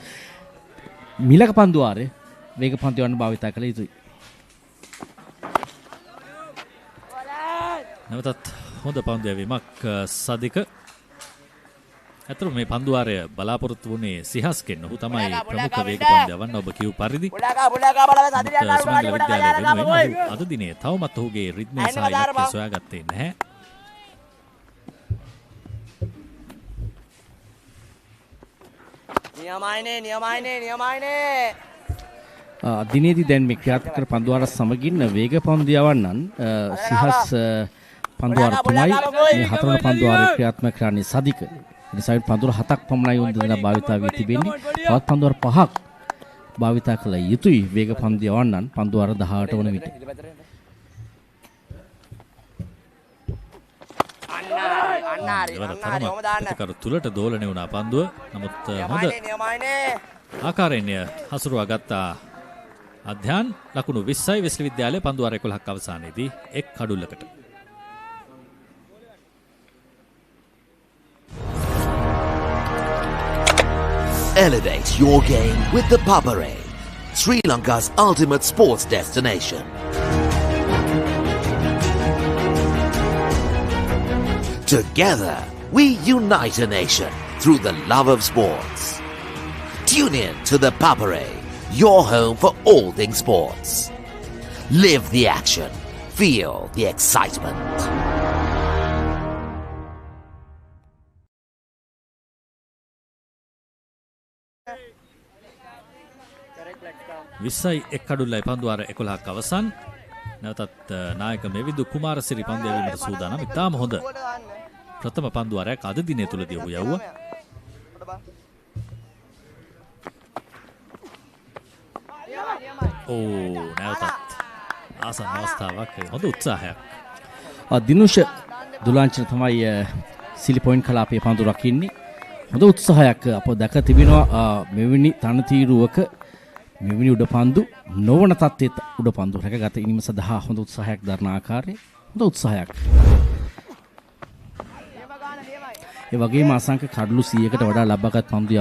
මිලක පන්දුවාරේ වේග පන්දු යවන්න භාවිතා කළ යුතුයි. නැවතත් හොඳ පන්දු යැවීමක් සදික. අතන මේ පන්දුවාරය බලාපොරොත්තු වුණේ සිහස්කෙන්. ඔහු තමයි ප්‍රමුඛ වේග පන්දු යවන්න ඔබ කියු පරිදි. සුමංගල විද්‍යාලය වෙනුවෙන් අද දිනේ තවමත් ඔහුගේ රිද්මය සහ ඉලක්කය සොයාගත්තේ නැහැ. නියමයිනේ. දිනේදී දැන් මේ ක්‍රියාත්මක කර පන්දුවාර සමගින් වේග පන්දු යවන්නන් සිහස් පන්දුවාර 3යි මේ 4 වන පන්දුවාරේ ක්‍රියාත්මක කරන්නේ සදික. එනිසා පන්දුවාර 7ක් පමණයි උන් දෙදෙනා භාවිතා වී තිබෙන්නේ. තවත් පන්දුවාර 5ක් භාවිතා කළ යුතුයි වේග පන්දු යවන්නන් පන්දුවාර 18 වන විට. ප්‍රතිකරු තුලට දෝලණය වුණා පන්දුව. නමුත් හොඳ ආකාරයෙන් හසුරුවා ගත්තා අධ්‍යාන්. ලකුණු 20යි වෙස්ලි විද්‍යාලයේ පන්දුවාර 11ක් අවසානයේදී එක් කඩුල්ලකට. Elevate your game with the Papare, Sri Lanka's ultimate sports destination. Together, we unite a nation through the love of sports. Tune in to the Papare, your home for all things sports. Live the action. Feel the excitement. විස්සයි එක් කඩුල්ලයි පන්දුවාර 11ක් අවසන්. නැවතත් නායක මෙවිදු කුමාරසිරි පන්දු යැවීමට සූදානම්. ඉතාම හොඳ ප්‍රථම පන්දුවාරයක් අද දිනේ තුලදී ඔහු යවුවා. නැවතත් ආසන්න අවස්ථාවක්. හොඳ උත්සාහයක්. දිනුෂ දුලාංචන තමයි සිලි පොයින්ට් කලාපයේ පන්දු රකින්නේ. හොඳ උත්සාහයක් අප දැක තිබෙනවා මෙවැනි තනතිරුවක මෙවැනි උඩ පන්දු නොවන තත්ත්වයේ උඩ පන්දු රැකගත ඉනිම සඳහා හොඳ උත්සාහයක් දරන ආකාරය හොඳ උත්සාහයක්. ඒ වගේම අසංක කඩලු 100කට වඩා ලබාගත් පන්දු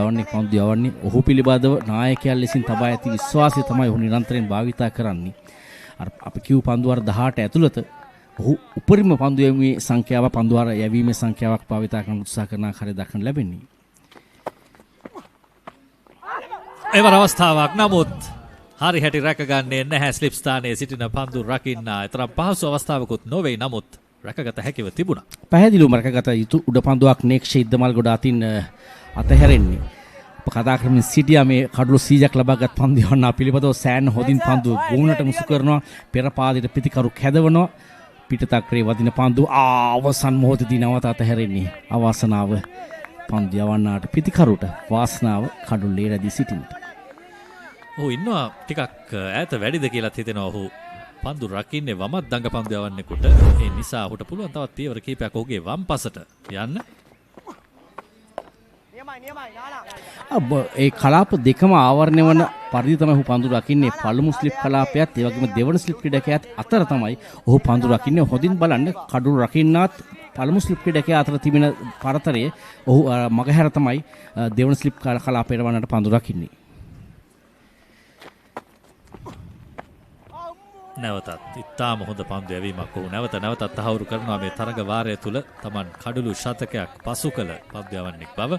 යවන්නේ ඔහු පිළිබඳව නායකයා ලෙසින් තබා ඇති විශ්වාසය තමයි ඔහු නිරන්තරයෙන් භාවිතා කරන්නේ. අර අපි කියු පන්දුවාර 18 ඇතුළත ඔහු උපරිම පන්දු යැවීමේ සංඛ්‍යාව පන්දුවාර යැවීමේ සංඛ්‍යාවක් භාවිතා කරන උත්සාහ කරන ආකාරය දක්වන්න ලැබෙන්නේ. එවර අවස්ථාවක්. නමුත් හරි හැටි රැකගන්නේ නැහැ ස්ලිප් ස්ථානයේ සිටින පන්දු රකින්න. තරම් පහසු අවස්ථාවකුත් නොවේ. නමුත් රැකගත හැකිව තිබුණා. පැහැදිලිවම රැකගත යුතු උඩ පන්දුවක් නෙක්ෂ ඉද්දමල් ගොඩ අතින් අතහැරෙන්නේ. අප කතා කරමින් සිටියා මේ කඩලු 100ක් ලබාගත් පන්දු යවන්න පිළිබඳව සෑන් හොදින් පන්දු ගෝනට මුසු කරනවා. පෙර පාදයට පිටිකරු කැදවනවා. පිටතක්‍රේ වදින පන්දු අවසන් මොහොතදී නැවත අතහැරෙන්නේ අවාසනාව පන්දු යවන්නාට පිතිකරුට වාසනාව කඩුල්ලේ රැඳී සිටින්නට. ඔහු ඉන්නවා ටිකක් ඈත වැඩිද කියලා හිතෙනවා. ඔහු පන්දු රකින්නේ වමත් දඟ පන්දු යවන්නෙකුට. ඒ නිසා ඔහුට පුළුවන් තවත් පියවර කීපයක් ඔහුගේ වම් පසට යන්න. ඒ කලාප දෙකම ආවරණය වන පරිදි තමයි ඔහු පන්දු රකින්නේ. පළමු ස්ලිප් කලාපයත් ඒ වගේම දෙවන ස්ලිප් ක්‍රීඩකයාත් අතර තමයි ඔහු පන්දු රකින්නේ. හොඳින් බලන්න කඩුළු රකින්නාත් පළමු ස්ලිප් ක්‍රීඩකයා අතර තිබෙන පරතරයේ ඔහු මගහැර තමයි දෙවන ස්ලිප් කලාපයට වන්නට පන්දු රකින්නේ. නැවතත් ඉතාම හොඳ පන්දු යැවීමක් ඔහු නැවතත් තහවුරු කරනවා මේ තරග වාරය තුල Taman කඩුළු ශතකයක් පසු කළ පන්දු යවන්නෙක් බව.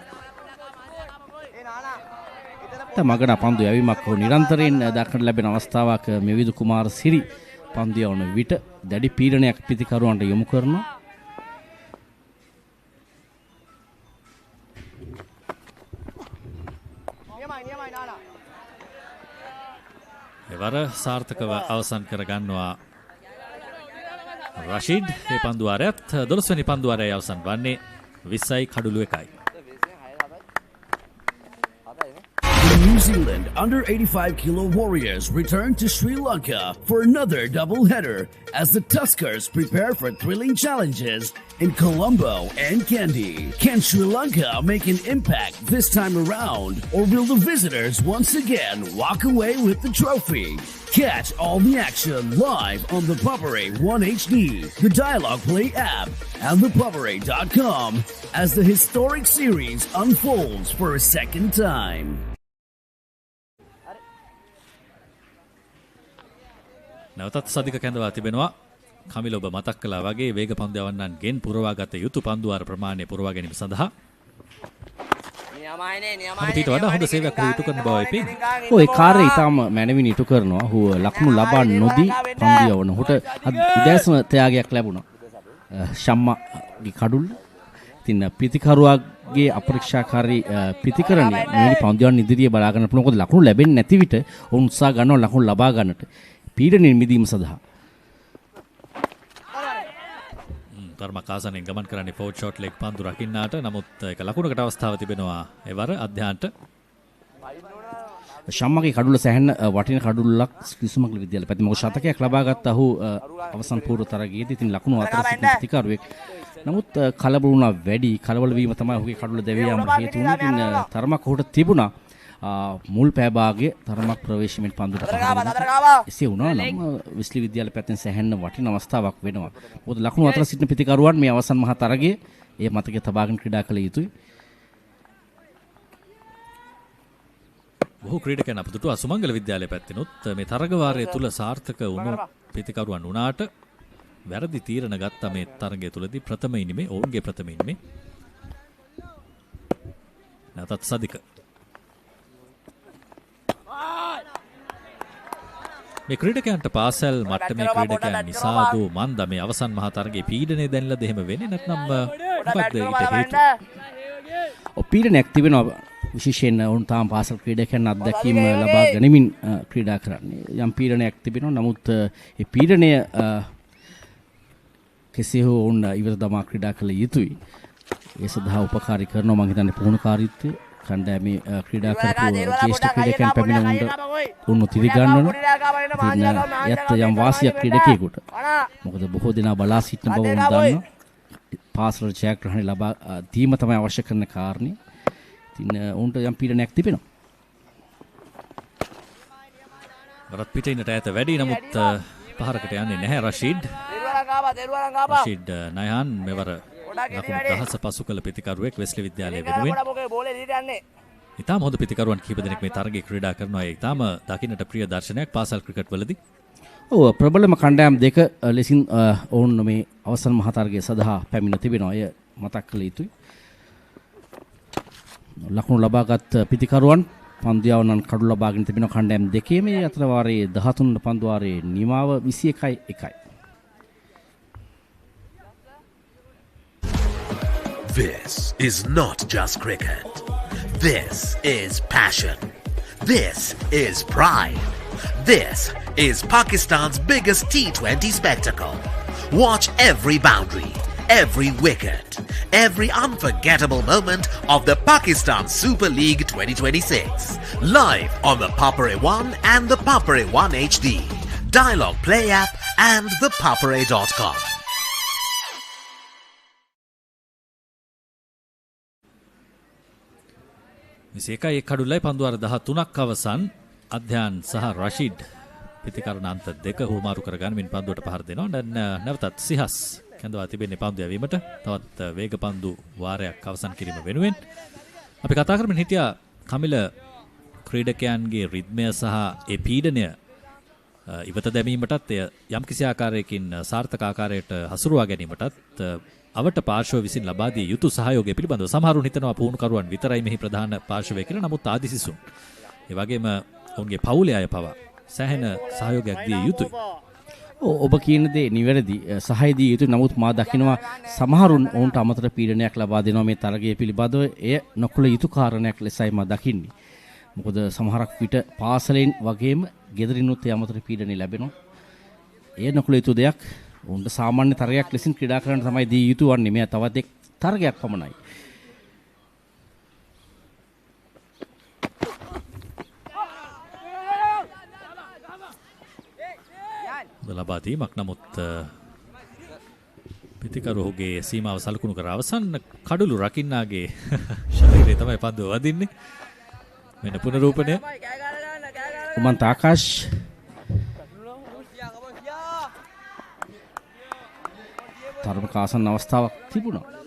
මගන පන්දු යැවීමක් ඔහු නිරන්තරයෙන් දක්නට ලැබෙන අවස්ථාවක්. මෙවිදු කුමාර සිරි පන්දු යවන විට දැඩි පීඩනයක් පිතිකරුවන්ට යොමු කරනවා. එවර සාර්ථකව අවසන් කරගන්නවා රෂීඩ්. මේ පන්දු වාරයත් 12 වෙනි පන්දු වාරයයි අවසන් වන්නේ 20යි කඩුළු 1යි. New Zealand under 85 kilo Warriors return to Sri Lanka for another doubleheader as the Tuskers prepare for thrilling challenges in Colombo and Kandy. Can Sri Lanka make an impact this time around, or will the visitors once again walk away with the trophy? Catch all the action live on the Poppery 1HD, the Dialogue Play app, and thepoppery.com as the historic series unfolds for a second time. නැවතත් සදික කැඳවා තිබෙනවා. කමිල ඔබ මතක් කළා වගේ වේග පන්දු යවන්නන්ගෙන් පුරවාගත යුතු පන්දු වාර ප්‍රමාණය පුරවා ගැනීම සඳහා ඊට වඩා හොඳ සේවයක් ඉටු කරන බවයි පේන්නේ. ඔය කාර්යය ඊටම මැනවින් ඉටු කරනවා. ඔහු ලකුණු ලබා නොදී පන්දු යවන. ඔහුට උදෑසන ත්‍යාගයක් ලැබුණා. ශම්මාගේ කඩුල්ල. ඉතින් පිතිකරුවාගේ අපරීක්ෂාකාරී පිතිකරණය මෙවැනි පන්දු යවන්න ඉදිරියේ බලා ගන්න පුළුවන්. මොකද ලකුණු ලැබෙන්නේ නැති විට ඔවුන් උත්සාහ ගන්නවා ලකුණු ලබා ගන්නට. පීඩනයෙන් මිදීම සඳහා. ධර්මකාසනෙන් ගමන් කරන්නේ ෆෝර් ෂොට් ලෙග් පන්දු රකින්නාට. නමුත් ඒක ලකුණකට අවස්ථාව තිබෙනවා එවර අධ්‍යාන්ට. ශම්මගේ කඩුල්ල සැහෙන්න වටින කඩුල්ලක් ශ්‍රීසුමංගල විද්‍යාලය පැත්තේ. මොකද ශතකයක් ලබා ගත්ත ඔහු අවසන් පූර්ව තරගයේදී. ඉතින් ලකුණු අතර සිටින ප්‍රතිකාරුවෙක්. නමුත් කලබල වුණා වැඩි. කලබල වීම තමයි ඔහුගේ කඩුල්ල දැවී යාමට හේතු වුණේ. ඉතින් තරමක් ඔහුට තිබුණා මුල් පෑභාගයේ තරමක් ප්‍රවේශමෙන් පන්දුට එසේ වුණා නම් වෙස්ලි විද්‍යාලය පැත්තෙන් සැහැන්න වටින අවස්ථාවක් වෙනවා. මොකද ලකුණු අතර සිටින පිතිකරුවන් මේ අවසන් මහ තරගයේ ඒ මතකයේ තබාගෙන ක්‍රීඩා කළ යුතුයි. බොහෝ ක්‍රීඩකයන් අප දුටුවා සුමංගල විද්‍යාලය පැත්තෙනුත් මේ තරග වාරය තුල සාර්ථක වුණු පිතිකරුවන් වුණාට වැරදි තීරණ ගත්ත මේ තරගය තුලදී ප්‍රථම ඉනිමේ ඔවුන්ගේ ප්‍රථම ඉනිමේ නැවතත් සදික මේ ක්‍රීඩකයන්ට පාසල් මට්ටමේ ක්‍රීඩකයන් නිසාද මන්ද මේ අවසන් මහා තරගයේ පීඩනය දැනලාද එහෙම වෙන්නේ නැත්නම් මොකක්ද ඊට හේතුව? පීඩනයක් තිබෙනවා. විශේෂයෙන් වුන් තාම පාසල් ක්‍රීඩකයන් අත්දැකීම් ලබා ගැනීමෙන් ක්‍රීඩා කරන්නේ. යම් පීඩනයක් තිබෙනවා. නමුත් ඒ පීඩනය කෙසේ හෝ වුන් ඉවත දමා ක්‍රීඩා කළ යුතුයි. ඒ සඳහා උපකාරී කරනවා මම හිතන්නේ පුහුණුකාරීත්වය. කණ්ඩායමේ ක්‍රීඩා කරපු ජ්‍යෙෂ්ඨ ක්‍රීඩකයන් පැමිණ උන්ව තිරිගන්නන. ඉතින් යත් යම් වාසියක් ක්‍රීඩකයෙකුට. මොකද බොහෝ දෙනා බලා සිටින බව උන් දන්නවා. පාසල ජයග්‍රහණය ලබා දීම තමයි අවශ්‍ය කරන කාරණේ. ඉතින් උන්ට යම් පීඩනයක් තිබෙනවා. වරත් පිටින්නට ඈත වැඩි නමුත් පහරකට යන්නේ නැහැ රෂීඩ්. රෂීඩ් නයහන් මෙවර ලකුණු 10 පසු කළ පිතිකරුවෙක් වෙස්ලි විද්‍යාලය වෙනුවෙන්. ඉතාම හොඳ පිතිකරුවන් කිහිප දෙනෙක් මේ තරගයේ ක්‍රීඩා කරනවා. ඒ ඉතාම දකින්නට ප්‍රිය දර්ශනයක් පාසල් ක්‍රිකට් වලදී. ඔව් ප්‍රබලම කණ්ඩායම් දෙක ලෙසින් ඔවුන් මේ අවසන් මහ තරගය සඳහා පැමිණ තිබෙනවා. එය මතක් කළ යුතුයි. ලකුණු ලබාගත් පිතිකරුවන් පන්දු යවන්නන් කඩු ලබාගෙන තිබෙන කණ්ඩායම් දෙකේ මේ අතර වාරයේ 13 වන පන්දු වාරයේ නිමාව 21-1. This is not just cricket. This is passion. This is pride. This is Pakistan's biggest T20 spectacle. Watch every boundary, every wicket, every unforgettable moment of the Pakistan Super League 2026. Live on the Papare 1 and the Papare 1 HD, Dialogue Play app and the papare.com. විසේකයි කඩුල්ලයි පන්දුවාර 13ක් අවසන් අධ්‍යාන් සහ රෂීඩ් පිතිකරණාන්ත දෙක හුමාරු කරගන්න මින් පන්දුවට පහර දෙනවා. දැන් නැවතත් සිහස් කැඳවා තිබෙන්නේ පන්දු යැවීමට. තවත් වේග පන්දු වාරයක් අවසන් කිරීම වෙනුවෙන් අපි කතා කරමින් හිටියා කමිල ක්‍රීඩකයන්ගේ රිද්මය සහ ඒ පීඩනය ඉවත දැමීමටත් එය යම්කිසි ආකාරයකින් සාර්ථක ආකාරයට හසුරුවා ගැනීමටත් අවට පාර්ශව විසින් ලබා දිය යුතු සහයෝගය පිළිබඳව සමහරුන් හිතනවා පුහුණුකරුවන් විතරයි මෙහි ප්‍රධාන පාර්ශවය කියලා. නමුත් ආදිසිසුන් ඒ වගේම ඔවුන්ගේ පවුලේ අය පවා සෑහෙන සහයෝගයක් දිය යුතුයි. ඔබ කියන දේ නිවැරදි සහාය දිය යුතුයි. නමුත් මා දකිනවා සමහරුන් ඔවුන්ට අමතර පීඩනයක් ලබා දෙනවා මේ තරගය පිළිබඳව. එය නොකළ යුතු කාරණයක් ලෙසයි මා දකින්නේ. මොකද සමහරක් විට පාසලෙන් වගේම ගෙදරිනුත් ඒ අමතර පීඩනය ලැබෙනවා. එය නොකළ යුතු දෙයක්. උන්ට සාමාන්‍ය තරගයක් ලෙසින් ක්‍රීඩා කරන්න තමයි දී යුතු වන්නේ. මෙයා තවත් එක් තරගයක් පමණයි. ලබා දීමක් නමුත් පිතිකරුගේ සීමාව සලකුණු කර අවසන් කඩුළු රකින්නාගේ ශරීරය තමයි පන්දුව වදින්නේ. මෙන්න පුනරූපණය. උමන්ත ආකාශ් තරමක ආසන්න අවස්ථාවක් තිබුණා.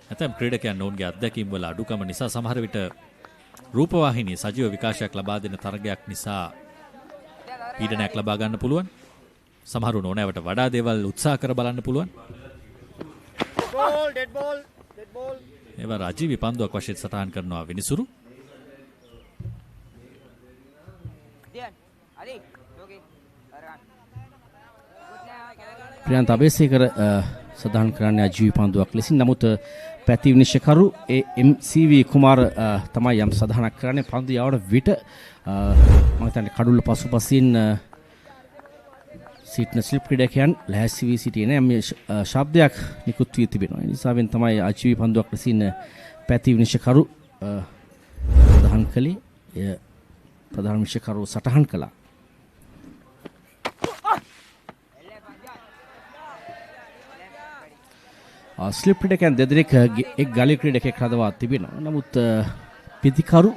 ඇතැම් ක්‍රීඩකයන් ඔවුන්ගේ අත්දැකීම් වල අඩුකම නිසා සමහර විට රූපවාහිනී සජීව විකාශයක් ලබා දෙන තරගයක් නිසා පීඩනයක් ලබා ගන්න පුළුවන්. සමහරුන් ඕනෑවට වඩා දේවල් උත්සාහ කර බලන්න පුළුවන්. ඒවා රජීවි පන්දුවක් වශයෙන් සටහන් කරනවා විනිසුරු. ප්‍රියන්ත අබේසේකර සටහන් කරන්නේ අජීවි පන්දුවක් ලෙසින්. නමුත් පැති විනිශ්චයකරු MCV කුමාර තමයි යම් සටහනක් කරන්නේ පන්දු යවන විට මම හිතන්නේ කඩුල්ල පසුපසින් සිටින ස්ලිප් ක්‍රීඩකයන් ලැහැස්සි වී සිටියේ නැහැ. මේ ශබ්දයක් නිකුත් වී තිබෙනවා. ඒ නිසාවෙන් තමයි අජීවි පන්දුවක් ලෙසින් පැති විනිශ්චයකරු සටහන් කළේ. එය ප්‍රධාන විනිශ්චයකරු සටහන් කළා. ස්ලිප් ක්‍රීඩකයන් දෙදෙනෙක් එක් ගලි ක්‍රීඩකයෙක් රඳවා තිබෙනවා. නමුත් පිතිකරු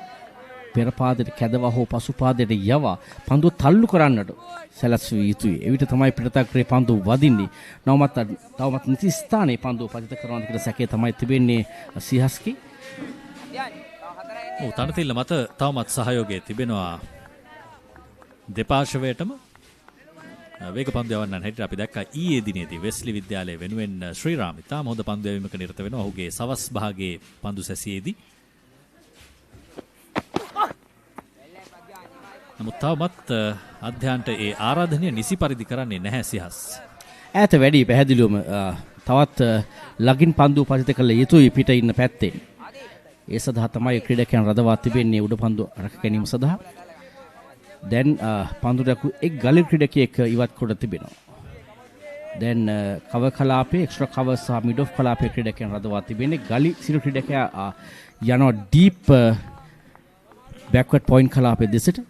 පෙර පාදයට කැදවා හෝ පසු පාදයට යවා පන්දුව තල්ලු කරන්නට සැලැස්විය යුතුයි. එවිට තමයි පිටතක්‍රේ පන්දුව වදින්නේ. තවමත් නිසි ස්ථානයේ පන්දුව පතිත කරනවා කියන සැකය තමයි තිබෙන්නේ සිහස්කි. ඔව් තනතිල්ල මත තවමත් සහයෝගය තිබෙනවා දෙපාර්ශවයටම. වේග පන්දු යවන්නන් හැටියට අපි දැක්කා ඊයේ දිනේදී වෙස්ලි විද්‍යාලය වෙනුවෙන් ශ්‍රීරාම් ඉතාම හොඳ පන්දු යැවීමක නිරත වෙනවා. ඔහුගේ සවස් භාගයේ පන්දු සැසියේදී. නමුත් තවමත් අධ්‍යාන්ට ඒ ආරාධනය නිසි පරිදි කරන්නේ නැහැ සිහස්. ඈත වැඩි පැහැදිලිවම තවත් ලගින් පන්දු පතිත කළ යුතුයි පිට ඉන්න පැත්තේ. ඒ සඳහා තමයි ක්‍රීඩකයන් රඳවා තිබෙන්නේ උඩ පන්දු රැක ගැනීම සඳහා. දැන් පන්දුරක එක් ගලි ක්‍රීඩකයෙක් ඉවත් කොට තිබෙනවා. දැන් කව කලාපයේ එක්ස්ට්‍රා කව සහ මිඩ් ඔෆ් කලාපයේ ක්‍රීඩකයන් රඳවා තිබෙන්නේ. ගලි සිරු ක්‍රීඩකයා යනවා ඩීප් බෑක්වර්ඩ් පොයින්ට් කලාපයේ දෙසට.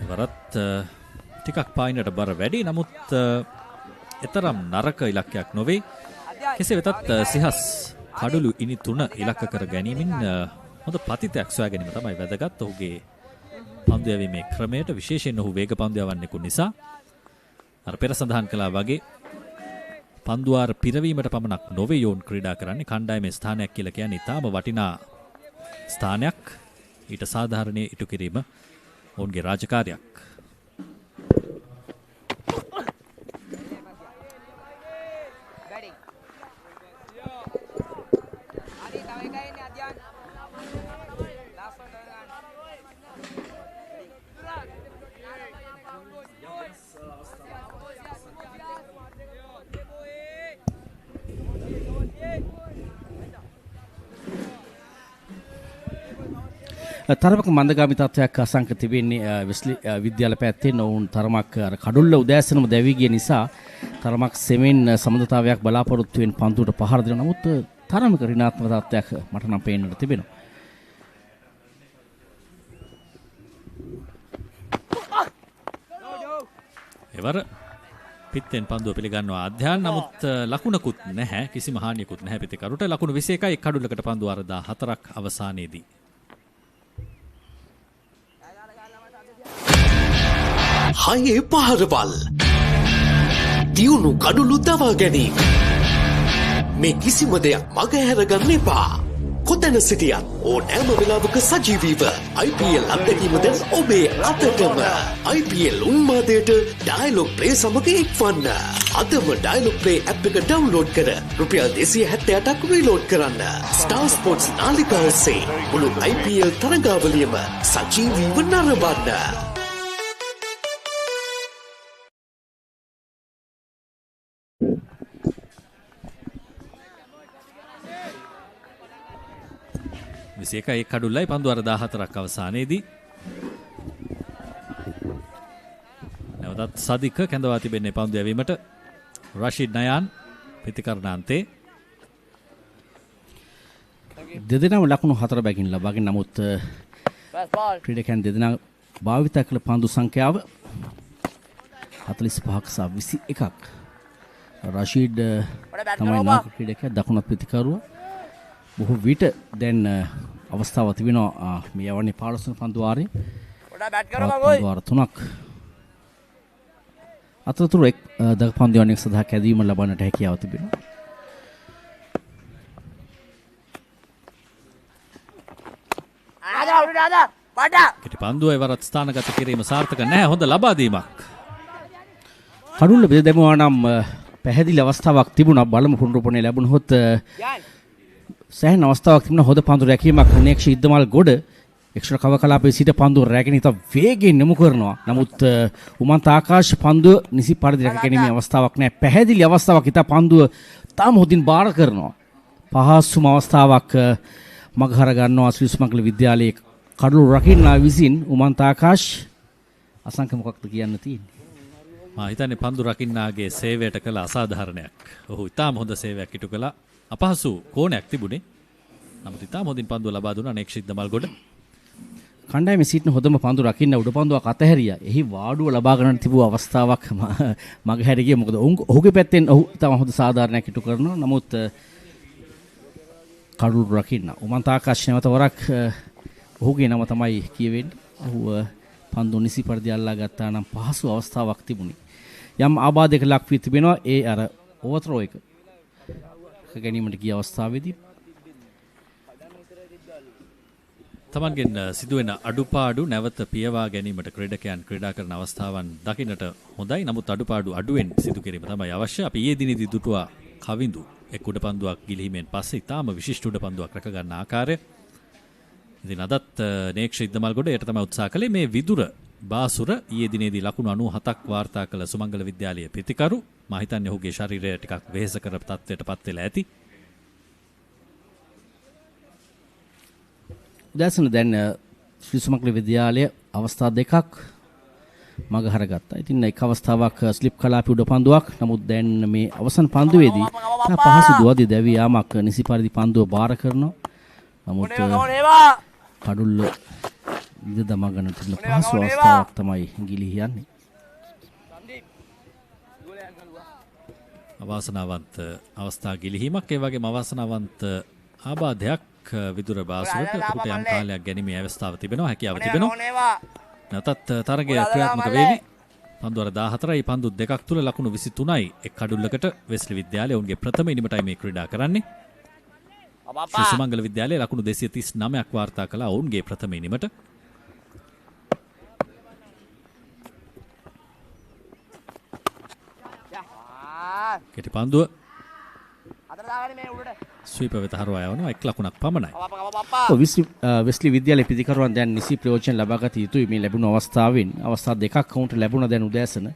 වරත් ටිකක් පායිනට බර වැඩි. නමුත් එතරම් නරක ඉලක්කයක් නොවේ. කෙසේ වෙතත් සිහස් කඩුළු ඉනි 3 ඉලක්ක කර ගැනීමෙන් හොඳ පතිතයක් සොයා ගැනීම තමයි වැදගත්. ඔහුගේ පන්දු යැවීමේ ක්‍රමයට විශේෂයෙන් ඔහු වේග පන්දු යවන්නෙකු නිසා අර පෙර සඳහන් කළා වගේ පන්දුවාර පිරවීමට පමණක් නොවේ යෝන් ක්‍රීඩා කරන්නේ. කණ්ඩායමේ ස්ථානයක් කියලා කියන්නේ ඉතාම වටිනා ස්ථානයක්. ඊට සාධාරණයේ ඉටු කිරීම ඔවුන්ගේ රාජකාරියක්. තරමක මන්දගාමී තත්ත්වයක් අසංක තිබෙන්නේ වෙස්ලි විද්‍යාල පැත්තේ නොවුන් තරමක් අර කඩුල්ල උදෑසනම දැවි ගිය නිසා තරමක් සෙමෙන් සමඳතාවයක් බලාපොරොත්තු වෙන පන්දුවට පහර දෙනවා. නමුත් තරමක ඍණාත්මක තත්ත්වයක් මට නම් පේන්නට තිබෙනවා. එවර පිත්තෙන් පන්දුව පිළිගන්නවා අධ්‍යාන. නමුත් ලකුණකුත් නැහැ, කිසිම හානියකුත් නැහැ පිටිකරුට. ලකුණු 21යි කඩුල්ලකට පන්දුව අර 14ක් අවසානයේදී. හයේ පහරවල් දියුණු කඩුළු දවා ගැනීම මේ කිසිම දෙයක් මගහැර ගන්න එපා. කොතැන සිටියත් ඕනෑම වෙලාවක සජීවීව IPL අත්දැකීම දැන් ඔබේ අතටම. IPL උන්මාදයට ඩයලොග් ප්ලේ සමග එක්වන්න. අදම ඩයලොග් ප්ලේ ඇප් එක ඩවුන්ලෝඩ් කර රුපියල් 278ක් රීලෝඩ් කරන්න. ස්ටාර් ස්පෝර්ට්ස් නාලිකාව ඔස්සේ මුළු IPL තරගාවලියම සජීවීව නරඹන්න. විසේකයි කඩුල්ලයි පන්දු අර 14ක් අවසානයේදී. නැවතත් සදික කැඳවා තිබෙන්නේ පන්දු යැවීමට. රෂීඩ් නයාන් පිටිකරණාන්තේ දෙදෙනාම ලකුණු 4 බැගින් ලබාගෙන නමුත් ක්‍රීඩකයන් දෙදෙනා භාවිත කළ පන්දු සංඛ්‍යාව 45ක් සහ 21ක්. රෂීඩ් තමයි නායක ක්‍රීඩකයා දකුණත් පිටිකරුවා. බොහෝ විට දැන් අවස්ථාව තිබෙනවා මේ යවන්නේ 15 වන පන්දු වාරයේ. පන්දු වාර 3ක්. අතරතුර එක් දක පන්දු යවන්නේක සඳහා කැදවීම ලබන්නට හැකියාව තිබෙනවා. කෙටි පන්දුව එවරත් ස්ථානගත කිරීම සාර්ථක නැහැ. හොඳ ලබා දීමක්. කඩුල්ල බෙද දැමුවා නම් පැහැදිලි අවස්ථාවක් තිබුණා. බලමු පුනරුපණය ලැබුණොත් සෑහෙන අවස්ථාවක් තිබුණා. හොඳ පන්දු රැකීමක් අනේක්ෂ ඉද්දමල් ගොඩ එක්ෂ්ට්‍රා කව කලාපයේ සිට පන්දුව රැගෙන ඉත වේගයෙන් නමු කරනවා. නමුත් උමන්ත ආකාශ පන්දුව නිසි පරිදි රැක ගැනීමේ අවස්ථාවක් නැහැ. පැහැදිලි අවස්ථාවක් ඉත පන්දුව තාම හොඳින් බාර කරනවා. පහසුම අවස්ථාවක් මගහර ගන්නවා ශ්‍රී සුමංගල විද්‍යාලයේ කඩළු රකින්නා විසින්. උමන්ත ආකාශ අසංක මොකක්ද කියන්න තියෙන්නේ? මා හිතන්නේ පන්දු රකින්නාගේ සේවයට කළ අසාධාරණයක්. ඔහු ඉතාම හොඳ සේවයක් ඉටු කළා. අපහසු කෝණයක් තිබුණේ. නමුත් ඉතාම හොඳින් පන්දුව ලබා දුන්නා නේක්ෂිත් දමල්ගොඩ. කණ්ඩායමේ සිටින හොඳම පන්දු රකින්න උඩ පන්දුවක් අතහැරියා. එහි වාඩුව ලබා ගන්නට තිබූ අවස්ථාවක් මගහැර ගියේ. මොකද ඔහුගේ පැත්තෙන් ඔහු ඉතාම හොඳ සාධාරණයක් ඉටු කරනවා. නමුත් කඩළු රකින්න උමන්ත ආකාශ නැවත වරක් ඔහුගේ නම තමයි කියවෙන්නේ. ඔහු පන්දු නිසි පරිදි අල්ලා ගත්තා නම් පහසු අවස්ථාවක් තිබුණේ. යම් ආබාධයක ලක් වී තිබෙනවා. ඒ අර ඕවර්ත්‍රෝ එක ගැනීමට ගිය අවස්ථාවේදී තමන්ගෙන් සිදුවෙන අඩුපාඩු නැවත පියවා ගැනීමට ක්‍රීඩකයන් ක්‍රීඩා කරන අවස්ථාවන් දකින්නට හොඳයි. නමුත් අඩුපාඩු අඩුවෙන් සිදු කිරීම තමයි අවශ්‍ය. අපි ඊයේ දිනේදී දුටුවා කවිඳු එක් උඩ පන්දුවක් ගිලීමෙන් පස්සේ ඉතාම විශිෂ්ට උඩ පන්දුවක් රැක ගන්න ආකාරය. ඉතින් අදත් නේක්ෂ ඉද්දමල්ගොඩ ඒට තමයි උත්සාහ කළේ. මේ විදුර බාසුර ඊයේ දිනේදී ලකුණු 97ක් වාර්තා කළ සුමංගල විද්‍යාලයේ පිටිකරු. මා හිතන්නේ ඔහුගේ ශරීරය ටිකක් වෙහෙස කර තත්ත්වයටපත් වෙලා ඇති. උදෑසන දැන් ශ්‍රී සුමංගල විද්‍යාලය අවස්ථා දෙකක් මගහර ගත්තා. ඉතින් එක් අවස්ථාවක් ස්ලිප් කලාපි උඩ පන්දුවක්. නමුත් දැන් මේ අවසන් පන්දුවේදී පහසු දුවදී දැවී යාමක් නිසි පරිදි පන්දුව බාර කරනවා. නමුත් කඩුල්ල ඉඳ දමා ගන්න තිබෙන පහසු අවස්ථාවක් තමයි ගිලිහි යන්නේ. අවාසනාවන්ත අවස්ථා ගිලිහීමක්. ඒ වගේම අවාසනාවන්ත ආබාධයක් විදුර බාසුරට පුට යම් කාලයක් ගැනීමේ අවස්ථාව තිබෙනවා. හැකියාව තිබෙනවා. නැවතත් තරගය ක්‍රියාත්මක වේවි. පන්දු වර 14යි පන්දු දෙකක් තුල ලකුණු 23යි එක් කඩුල්ලකට වෙස්ලි විද්‍යාලය ඔවුන්ගේ ප්‍රථම ඉනිමටයි මේ ක්‍රීඩා කරන්නේ. ශ්‍රී සුමංගල විද්‍යාලයේ ලකුණු 239ක් වාර්තා කළා ඔවුන්ගේ ප්‍රථම ඉනිමට. කෙටි පන්දුව ස්වීප වෙත හරවා යවනවා 1 ලකුණක් පමණයි. වෙස්ලි විද්‍යාලයේ පිළිකරුවන් දැන් නිසි ප්‍රයෝජන ලබාගත යුතුයි මේ ලැබුණු අවස්ථාවෙන්. අවස්ථා දෙකක් කවුන්ට ලැබුණා දැන් උදෑසන.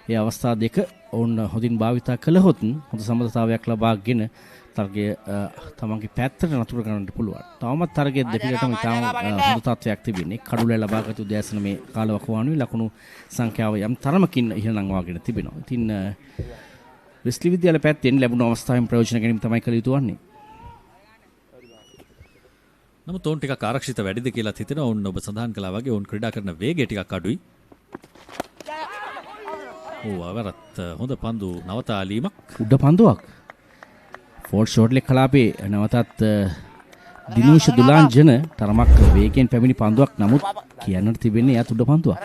ඒ අවස්ථා දෙක ඔවුන් හොඳින් භාවිතා කළහොත් හොඳ සමබරතාවයක් ලබාගෙන තරගය තමන්ගේ පැත්තට නතර කරන්නට පුළුවන්. තවමත් තරගයේ දෙපිටම ඉතාම හොඳ තත්ත්වයක් තිබෙන්නේ. කඩුලේ ලබාගත් උදෑසන මේ කාලවකවානුවේ ලකුණු සංඛ්‍යාව යම් තරමකින් ඉහළ නංවාගෙන තිබෙනවා. ඉතින් වෙස්ලි විද්‍යාලය පැත්තෙන් ලැබුණු අවස්ථාවෙන් ප්‍රයෝජන ගැනීම තමයි කළ යුතු වන්නේ. නමුත් ඔවුන් ටිකක් ආරක්ෂිත වැඩිද කියලා හිතෙනවා. ඔවුන් ඔබ සඳහන් කළා වගේ ඔවුන් ක්‍රීඩා කරන වේගය ටිකක් අඩුයි. අවරත් හොඳ පන්දු නවතාලීමක්. උඩ පන්දුවක්. ෆෝල් ෂෝට්ලේ කලාපේ නවතත් දිනූෂ දුලාංජන තරමක් වේගයෙන් පැමිණි පන්දුවක්. නමුත් කියන්නට තිබෙන්නේ එයාත් උඩ පන්දුවක්.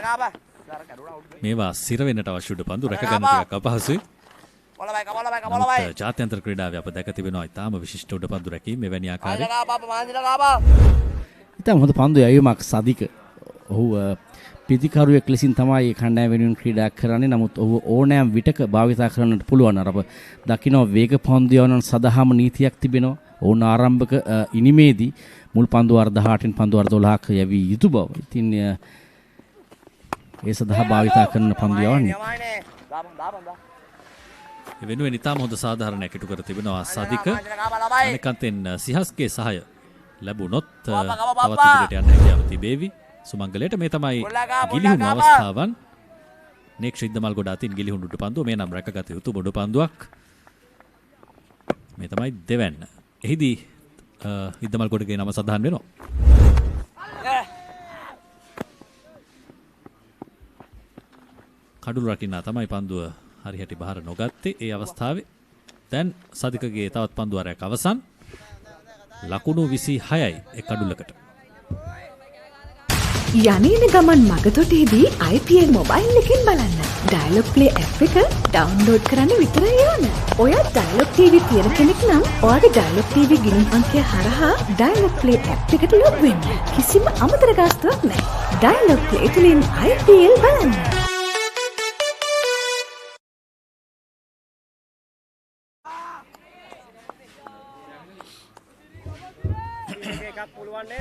මේවා සිර වෙන්නට අවශ්‍ය උඩ පන්දු රැක ගන්න ටිකක් අපහසුයි. ජාත්‍යන්තර ක්‍රීඩාවේ අප දැක තිබෙනවා ඉතාම විශිෂ්ට උඩ පන්දු රැකීම මෙවැනි ආකාරයේ. ඉතාම හොඳ පන්දු යැවීමක් සදික. ඔහු පිතිකරුවෙක් ලෙසින් තමයි කණ්ඩායම වෙනුවෙන් ක්‍රීඩා කරන්නේ. නමුත් ඔහු ඕනෑම විටක භාවිතා කරන්නට පුළුවන්. අර අප දකිනවා වේග පන්දු යවන සදහාම නීතියක් තිබෙනවා. ඔවුන් ආරම්භක ඉනිමේදී මුල් පන්දු වර 18න් පන්දු වර 12ක යවී යුතු බව. ඉතින් ඒ සඳහා භාවිතා කරන පන්දු යවන්නේ. වෙනුවෙන් ඉතාම හොඳ සාධාරණයක් ඉටු කර තිබෙනවා සදික. අනෙකන්තෙන් සිහස්ගේ සහාය ලැබුණොත් තවත් ඉදිරියට යන්න හැකියාව තිබේවි සුමංගලයට. මේ තමයි ගිලිහුණු අවස්ථාවන්. නෙක්ෂ ඉද්දමල් ගොඩ අතින් ගිලිහුණු උඩ පන්දුව. මේ නම් රැකගත යුතු බොඩ පන්දුවක්. මේ තමයි දෙවැන්න. එහිදී ඉද්දමල් ගොඩගේ නම සඳහන් වෙනවා. කඩුළු රකින්නා තමයි පන්දුව හරියට බහර නොගත්තේ ඒ අවස්ථාවේ. දැන් සදිකගේ තවත් පන්දුවරයක් අවසන්. ලකුණු 26යි එක් කඩුල්ලකට. යන්නේන ගමන් මගතොටේදී IPL මොබයිල් එකෙන් බලන්න. ඩයලොග් ප්ලේ ඇප් එක ඩවුන්ලෝඩ් කරන්න විතරයි ඕන. ඔයා ඩයලොග් TV තියෙන කෙනෙක් නම් ඔයාගේ ඩයලොග් TV ගිණුම් අංකය හරහා ඩයලොග් ප්ලේ ඇප් එකට ලොග් වෙන්න. කිසිම අමතර ගාස්තුවක් නැහැ. ඩයලොග් ප්ලේ තුලින් IPL බලන්න.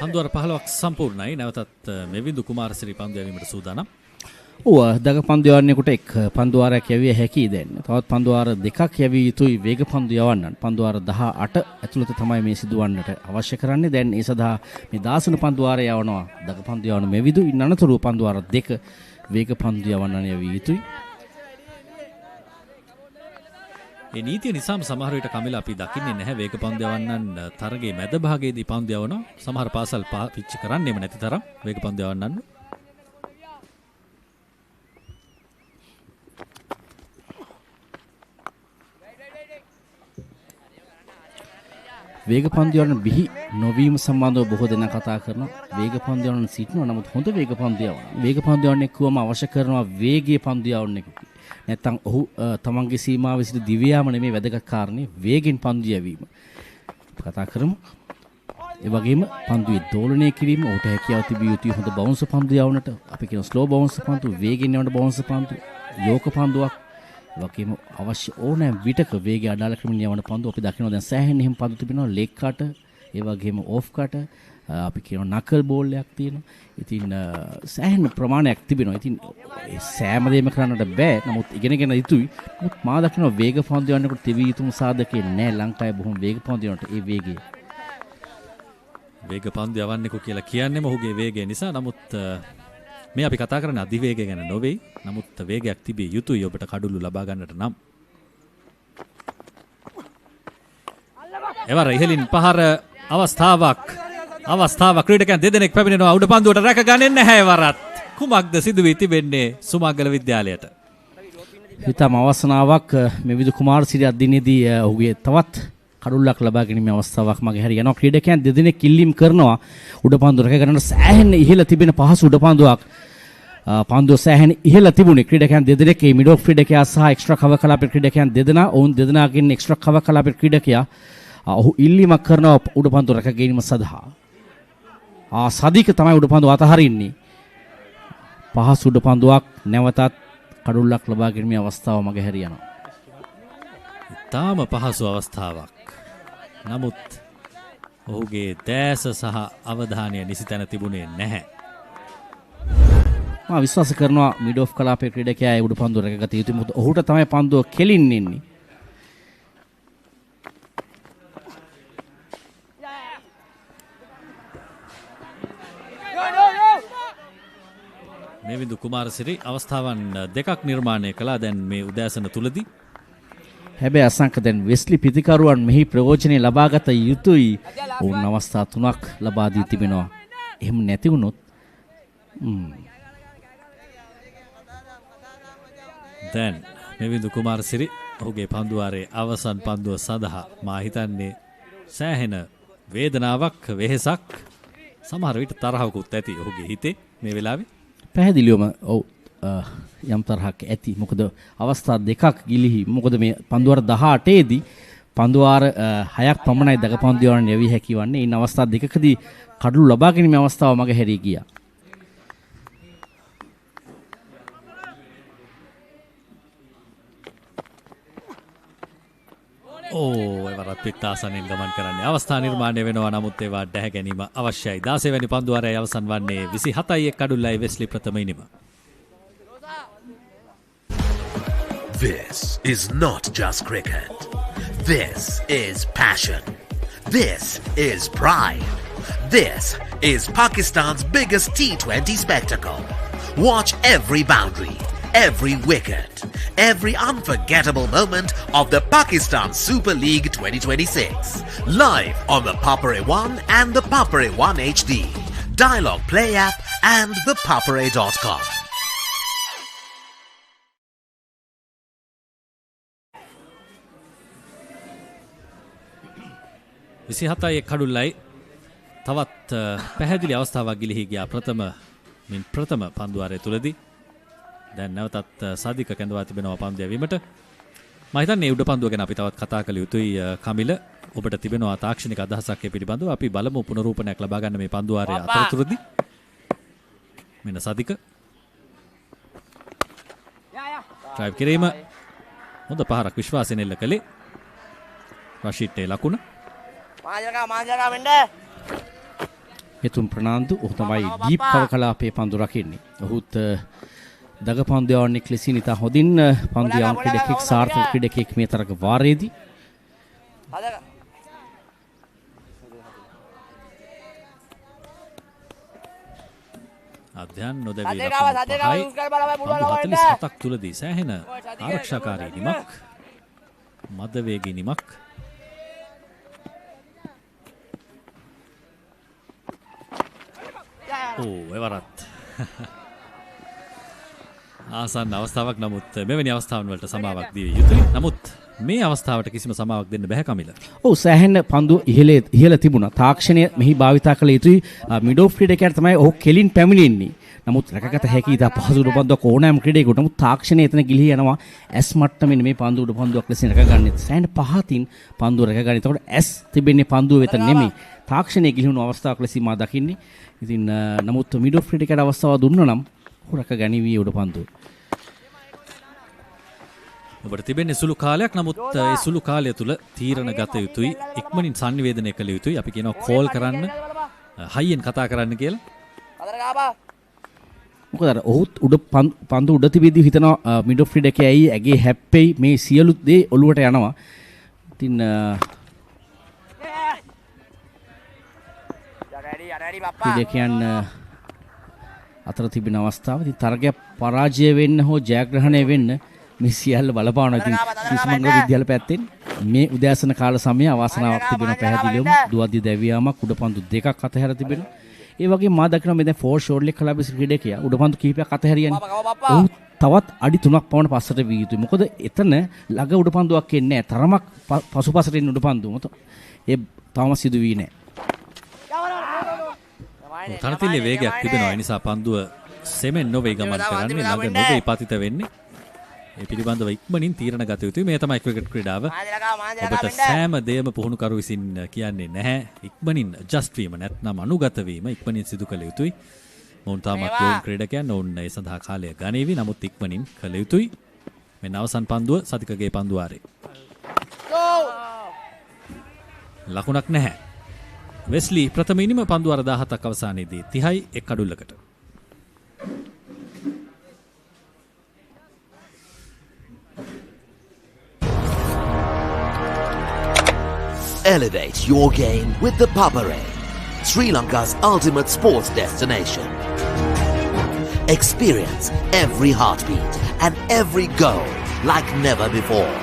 පන්දුවර 15ක් සම්පූර්ණයි. නැවතත් මෙවිඳු කුමාරසිරි පන්දු යැවීමට සූදානම්. දග පන්දු යවන්නෙකුට එක් පන්දුවාරයක් යැවිය හැකි දැන්. තවත් පන්දුවාර දෙකක් යැවිය යුතුයි වේග පන්දු යවන්නන්. පන්දුවාර 18 ඇතුළත තමයි මේ සිදුවන්නට අවශ්‍ය කරන්නේ. දැන් ඒ සඳහා මේ 16 පන්දුවාරය යවනවා දග පන්දු යවන මෙවිඳු. ඉන් අනතුරු පන්දුවාර දෙක වේග පන්දු යවන්නන් යැවිය යුතුයි. ඒ නීතිය නිසාම සමහර විට කමිලා අපි දකින්නේ නැහැ වේග පන්දු යවන්නන් තරගයේ මැද භාගයේදී පන්දු යවනවා. සමහර පාසල් පාවිච්චි කරන්නේම නැති තරම් වේග පන්දු යවන්නන්. වේග පන්දු යවන බිහි නොවීම සම්බන්ධව බොහෝ දෙනා කතා කරනවා. වේග පන්දු යවන සිටිනවා. නමුත් හොඳ වේග පන්දු යවන. වේග පන්දු යවන්නේ කිව්වම අවශ්‍ය කරනවා වේගයේ පන්දු යවන්නේ. නැත්තම් ඔහු තමන්ගේ සීමාව විසිට දිව්‍යාම නෙමේ වැදගත් කාරණේ වේගෙන් පන්දු යැවීම. කතා කරමු. ඒ වගේම පන්දුවේ දෝලනය කිරීම ඔහුට හැකියාව තිබිය යුතුයි හොඳ බවුන්ස් පන්දු යවන්නට. අපි කියන ස්ලෝ බවුන්ස් පන්දු, වේගෙන් යවන බවුන්ස් පන්දු, යෝක පන්දුවක්. ඒ වගේම අවශ්‍ය ඕනෑම විටක වේගය අඩාල ක්‍රමෙන් යවන පන්දු අපි දකිනවා දැන් සෑහෙන එහෙම පන්දු තිබෙනවා. ලෙග් කට, ඒ වගේම ඕෆ් කට, අපි කියන නකල් බෝල් එකක් තියෙනවා. ඉතින් සෑහෙන ප්‍රමාණයක් තිබෙනවා. ඉතින් සෑම දෙයක්ම කරන්නට බෑ. නමුත් ඉගෙනගෙන යුතුයි. නමුත් මා දකිනවා වේග පන්දු යනකොට තිබිය යුතුම සාධකේ නෑ ලංකාවේ බොහොම වේග පන්දු යනකොට ඒ වේගය. වේග පන්දු යවන්නේකෝ කියලා කියන්නේම ඔහුගේ වේගය නිසා. නමුත් මේ අපි කතා කරන්නේ අධිවේගය ගැන නොවේ. නමුත් වේගයක් තිබිය යුතුයි ඔබට කඩුළු ලබා ගන්නට නම්. එවර ඉහලින් පහර අවස්ථාවක් ක්‍රීඩකයන් දෙදෙනෙක් පැමිණෙනවා උඩ පන්දුවට රැකගන්නේ නැහැ වරත්. කුමක්ද සිදු වී තිබෙන්නේ සුමංගල විද්‍යාලයට? හිතම අවසනාවක් මෙවිදු කුමාරසිරි අදිනේදී ඔහුගේ තවත් කඩුල්ලක් ලබා ගැනීමේ අවස්ථාවක් මගේ හැරි යනවා. ක්‍රීඩකයන් දෙදෙනෙක් කිල්ලීම් කරනවා උඩ පන්දුව රැක ගන්නට සෑහෙන ඉහළ තිබෙන පහසු උඩ පන්දුවක්. පන්දුව සෑහෙන ඉහළ තිබුණේ. ක්‍රීඩකයන් දෙදෙනෙක් මේ මිඩ් ඔෆ් ක්‍රීඩකයා සහ එක්ස්ට්‍රා කවර් කලාපේ ක්‍රීඩකයන් දෙදෙනා ඔවුන් දෙදෙනාගෙන් එක්ස්ට්‍රා කවර් කලාපේ ක්‍රීඩකයා ඔහු ඉල්ලීමක් කරනවා උඩ පන්දුව රැක ගැනීම සඳහා. සදික තමයි උඩ පන්දුව අතහරින්නේ. පහසු උඩ පන්දුවක් නැවතත් කඩුල්ලක් ලබා ගැනීමේ අවස්ථාව මගේ හැරි යනවා. තාම පහසු අවස්ථාවක්. නමුත් ඔහුගේ දැස සහ අවධානය නිසි තැන තිබුණේ නැහැ. මම විශ්වාස කරනවා මිඩ් ඔෆ් කලාපයේ ක්‍රීඩකයා ඒ උඩ පන්දුව රැකගත යුතුයි. මොකද ඔහුට තමයි පන්දුව කෙලින්නේ. මේ විදු කුමාරසිරි අවස්ථාවන් දෙකක් නිර්මාණය කළා දැන් මේ උදෑසන තුලදී. හැබැයි අසංක දැන් වෙස්ලි පිතිකරුවන් මෙහි ප්‍රයෝජනෙ ලබාගත යුතුයි. ඔවුන් අවස්ථා 3ක් ලබා දී තිබෙනවා. එහෙම නැති වුණොත් දැන් මේ විදු කුමාරසිරි ඔහුගේ පන්දුවාරයේ අවසන් පන්දුව සඳහා මා හිතන්නේ සෑහෙන වේදනාවක් වෙහෙසක් සමහර විට තරහකුත් ඇති ඔහුගේ හිතේ මේ වෙලාවේ. පැහැදිලිවම ඔව් යම් තරහක් ඇති. මොකද අවස්ථා දෙකක් ගිලිහි. මොකද මේ පන්දුවාර 18 දී පන්දුවාර 6ක් පමණයි දක පන්දුවාරන් යවි හැකි වන්නේ. ඉන් අවස්ථා දෙකකදී කඩළු ලබා ගැනීමේ අවස්ථාව මග හැරී ගියා. එවරත් පිටාසනින් ගමන් කරන්නේ අවස්ථා නිර්මාණය වෙනවා. නමුත් ඒවා දැහැ ගැනීම අවශ්‍යයි. 16 වෙනි පන්දුවාරයේ අවසන් වන්නේ 27යි කඩුල්ලයි වෙස්ලි ප්‍රථම ඉනිම. This is not just cricket. This is passion. This is pride. This is Pakistan's biggest T20 spectacle. Watch every boundary, every wicket, every unforgettable moment of the Pakistan Super League 2026. Live on the Papare 1 and the Papare 1 HD, Dialogue Play app and the papare.com. විසිහතයි කඩුල්ලයි තවත් පැහැදිලි අවස්ථාවක් ගිලිහි ගියා ප්‍රථම පන්දුවාරය තුලදී. දැන් නැවතත් සාදික කැඳවා තිබෙනවා පන්දු යැවීමට. මම හිතන්නේ උඩ පන්දුව ගැන අපි තවත් කතා කළ යුතුයි. කමිල ඔබට තිබෙනවා තාක්ෂණික අදහසක් ඒ පිළිබඳව. අපි බලමු පුනරූපණයක් ලබා ගන්න මේ පන්දුවාරය අතරතුරදී. මෙන්න සාදික ඩ්‍රයිව් කිරීම හොඳ පහරක් විශ්වාසයෙන් එල්ල කළේ. රෂීඩ්ගේ ලකුණ. එතුම් ප්‍රනාන්දු ඔහු තමයි දීප් කව කලාපයේ පන්දු රකින්නේ. ඔහුත් දග පන්දු යවන්නේ ක්ලෙසින් ඉතා හොඳින් පන්දු යවන ක්‍රීඩකෙක් සාර්ථක ක්‍රීඩකෙක් මේ තරග වාරයේදී. අධ්‍යයන් නොදැවී ලකුණු 47ක් තුලදී සෑහෙන ආරක්ෂාකාරී නිමක් මද වේගී නිමක්. එවරත් ආසන්න අවස්ථාවක්. නමුත් මෙවැනි අවස්ථාවන් වලට සමාවක් දිය යුතුයි. නමුත් මේ අවස්ථාවට කිසිම සමාවක් දෙන්න බැහැ කමිල. සෑහෙන පන්දු ඉහළ තිබුණා. තාක්ෂණය මෙහි භාවිතා කළ යුතුයි. මිඩ් ඔෆ් ක්‍රීඩකයාට තමයි ඔහු කෙලින් පැමිණෙන්නේ. නමුත් රැකගත හැකි ඉතා පහසු උඩ පන්දුවක් ඕනෑම ක්‍රීඩකයෙකුට. නමුත් තාක්ෂණය එතන ගිලිහි යනවා. ඇස් මට්ටමින් මේ පන්දු උඩ පන්දුවක් ලෙසින් රැකගන්නේ. සෑහෙන පහතින් පන්දුව රැකගන්න. එතකොට ඇස් තිබෙන්නේ පන්දුව වෙත නෙමෙයි. තාක්ෂණය ගිලිහුණු අවස්ථාවක් ලෙසින් මා දකින්නේ. ඉතින් නමුත් මිඩ් ඔෆ් ක්‍රීඩකයාට අවස්ථාව දුන්නා නම් ඔහු රැකගනිවි උඩ පන්දුව. ඔබට තිබෙන්නේ සුළු කාලයක්. නමුත් ඒ සුළු කාලය තුල තීරණ ගත යුතුයි. ඉක්මනින් සංනිවේදනය කළ යුතුයි. අපි කියනවා කෝල් කරන්න, හයියෙන් කතා කරන්න කියලා. මොකද අර ඔහුත් උඩ පන්දු උඩ තිබෙද්දී හිතනවා මිඩ් ඔෆ් ක්‍රීඩකයා ඇයි ඇගේ හැප්පෙයි මේ සියලු දේ ඔලුවට යනවා. ඉතින් ක්‍රීඩකයන් අතර තිබෙන අවස්ථාව ඉතින් තරගය පරාජය වෙන්න හෝ ජයග්‍රහණය වෙන්න මේ සියල්ල බලපානවා. ඉතින් සුමංගල විද්‍යාල පැත්තෙන් මේ උදෑසන කාල සමය අවාසනාවක් තිබෙන පැහැදිලිවම දුවද්දි දැවියාමක් උඩපන්දු දෙකක් අතහැර තිබෙනවා. ඒ වගේ මා දකිනවා මේ දැන් ෆෝර් ෂෝට් ලෙක් කලාපේ ක්‍රීඩකයා උඩපන්දු කිහිපයක් අතහැරියන්නේ. ඔහු තවත් අඩි 3ක් පමණ පස්සට විය යුතුයි. මොකද එතන ළඟ උඩපන්දුවක් එන්නේ නැහැ. තරමක් පසුපසට එන උඩපන්දුව. මොකද ඒ තාම සිදු වී නැහැ. තනතිල්ලේ වේගයක් තිබෙනවා. ඒ නිසා පන්දුව සෙමෙන් නොවේ ගමන් කරන්නේ. ළඟ නොවේ පතිත වෙන්නේ. ඒ පිළිබඳව ඉක්මනින් තීරණ ගත යුතුයි. මේ තමයි ක්‍රිකට් ක්‍රීඩාව. ඔබට සෑම දෙයක්ම පුහුණු කරු විසින් කියන්නේ නැහැ. ඉක්මනින් ඇඩ්ජස්ට් වීම නැත්නම් අනුගත වීම ඉක්මනින් සිදු කළ යුතුයි. මොවුන් තාමත් යෝන් ක්‍රීඩකයන් ඔවුන් ඒ සඳහා කාලය ගනීවි. නමුත් ඉක්මනින් කළ යුතුයි. මෙන්න අවසන් පන්දුව සතිකගේ පන්දුවාරේ. ලකුණක් නැහැ. වෙස්ලි ප්‍රථම ඉනිම පන්දු අර 17ක් අවසානයේදී 30යි එක් අඩුල්ලකට. Elevate your game with the Papare, Sri Lanka's ultimate sports destination. Experience every heartbeat and every goal like never before.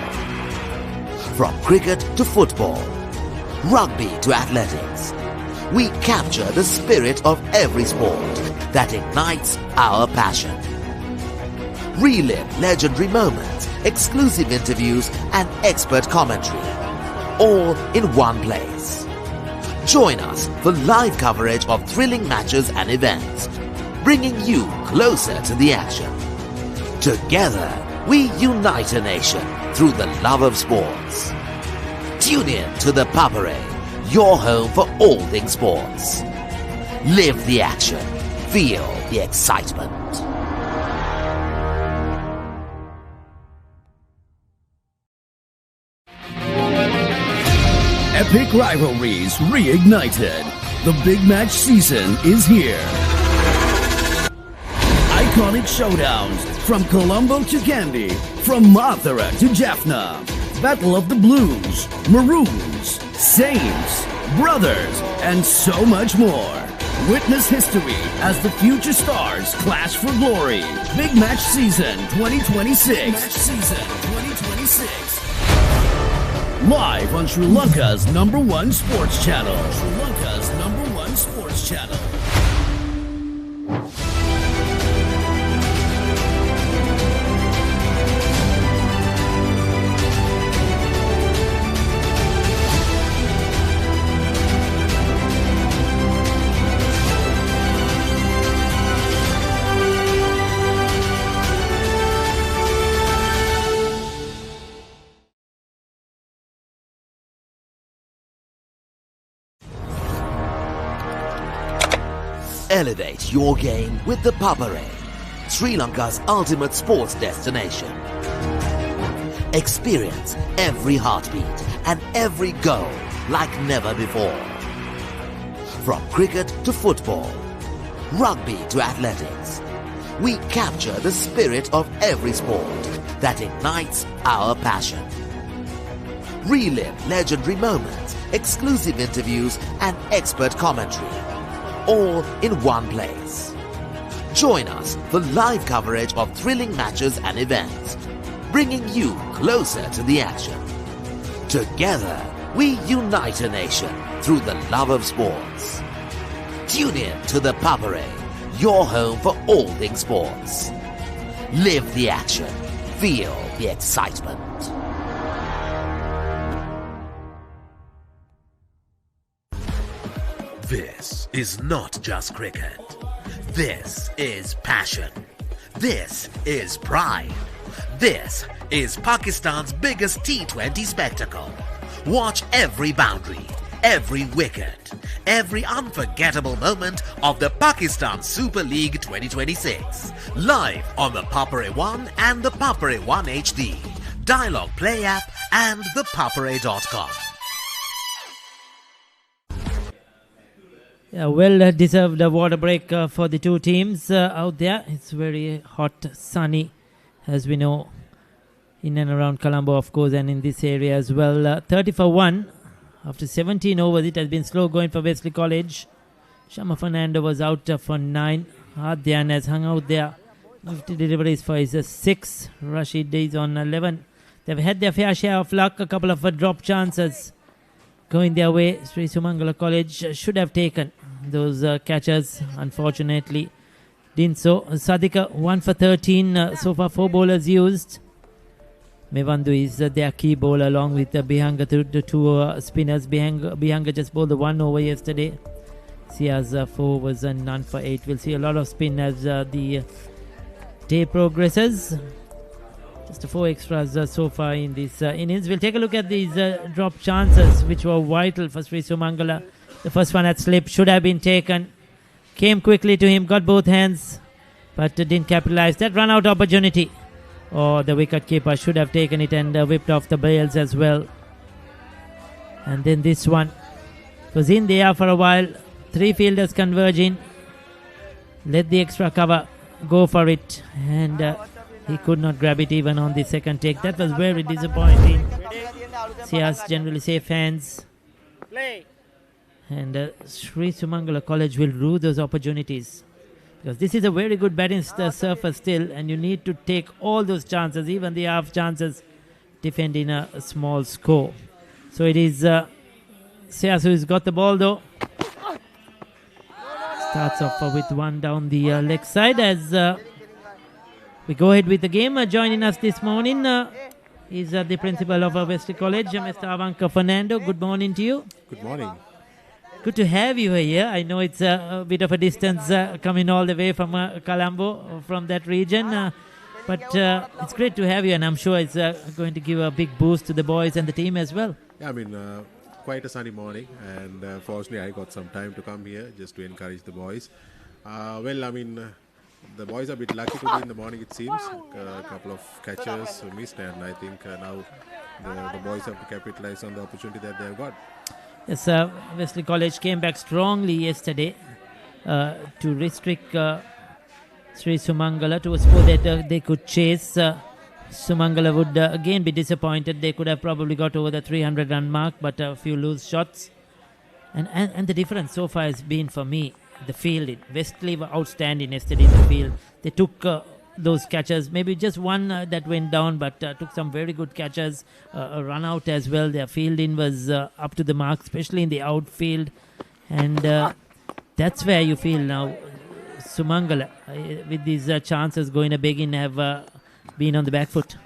From cricket to football, rugby to athletics, we capture the spirit of every sport that ignites our passion. Relive legendary moments, exclusive interviews and expert commentary, all in one place. Join us for live coverage of thrilling matches and events, bringing you closer to the action. Together, we unite a nation through the love of sports. Tune in to the Papare, your home for all things sports. Live the action. Feel the excitement. Epic rivalries reignited. The big match season is here. Iconic showdowns from Colombo to Kandy, from Mathura to Jaffna. Battle of the Blues, Maroons, Saints, Brothers, and so much more. Witness history as the future stars clash for glory. Big Match Season 2026. Match Season 2026. Live on Sri Lanka's #1 sports channel. Sri Lanka's #1 sports channel. Elevate your game with the Papare, Sri Lanka's ultimate sports destination. Experience every heartbeat and every goal like never before. From cricket to football, rugby to athletics, we capture the spirit of every sport that ignites our passion. Relive legendary moments, exclusive interviews and expert commentary, all in one place. Join us for live coverage of thrilling matches and events, bringing you closer to the action. Together, we unite a nation through the love of sports. Tune in to the Papare, your home for all things sports. Live the action. Feel the excitement. This is not just cricket. This is passion. This is pride. This is Pakistan's biggest T20 spectacle. Watch every boundary, every wicket, every unforgettable moment of the Pakistan Super League 2026. Live on the Papare 1 and the Papare 1 HD, Dialogue Play app and thepapare.com. Yeah, well deserved water break for the two teams out there. It's very hot, sunny, as we know, in and around Colombo, of course, and in this area as well. 30 for 1 after 17 overs. It has been slow going for Wesley College. Shama Fernando was out for 9. Adyan has hung out there. 50 deliveries for his 6. Rashid is on 11. They've had their fair share of luck. A couple of drop chances going their way. Sri Sumangala College should have taken those catches. Unfortunately, didn't so. Sadika 1 for 13. So far 4 bowlers used. Mevandu is their key bowler along with Bihanga, the two spinners. Bihanga just bowled the 1 over yesterday. Sia's 4 was none for 8. We'll see a lot of spin as the day progresses. Just 4 extras so far in this innings. We'll take a look at these drop chances, which were vital for Sri Sumangala. The first one had slipped, should have been taken. Came quickly to him, got both hands, but didn't capitalize. That run out opportunity. The wicket keeper should have taken it and whipped off the bails as well. And then this one was in the air for a while. 3 fielders converging. Let the extra cover go for it. And he could not grab it even on the second take. That was very disappointing. Sias generally safe hands. And Sri Sumangala College will rue those opportunities. Because this is a very good batting surface still. And you need to take all those chances, even the half chances, defending a small score. So it is Sias who's got the ball though. Starts off with one down the leg side as we go ahead with the game. Joining us this morning is the principal of Wesley College, Mr. Avanka Fernando. Good morning to you. Good morning. Good to have you here. I know it's a bit of a distance coming all the way from Colombo, from that region. But it's great to have you, and I'm sure it's going to give a big boost to the boys and the team as well. Yeah, I mean, quite a sunny morning, and fortunately I got some time to come here just to encourage the boys. Well, I mean, the boys are a bit lucky today in the morning, it seems. A couple of catches missed, and I think now the boys have to capitalize on the opportunity that they've got. Yes, Wesley College came back strongly yesterday to restrict Sri Sumangala to a score that they could chase. Sumangala would again be disappointed. They could have probably got over the 300 run mark, but a few loose shots. And the difference so far has been, for me, the fielding. Wesley were outstanding yesterday in the field. They took those catches, maybe just one that went down, but took some very good catches, a run out as well. Their fielding was up to the mark, especially in the outfield. And that's where you feel now Sumangala, with these chances going a begging, have been on the back foot.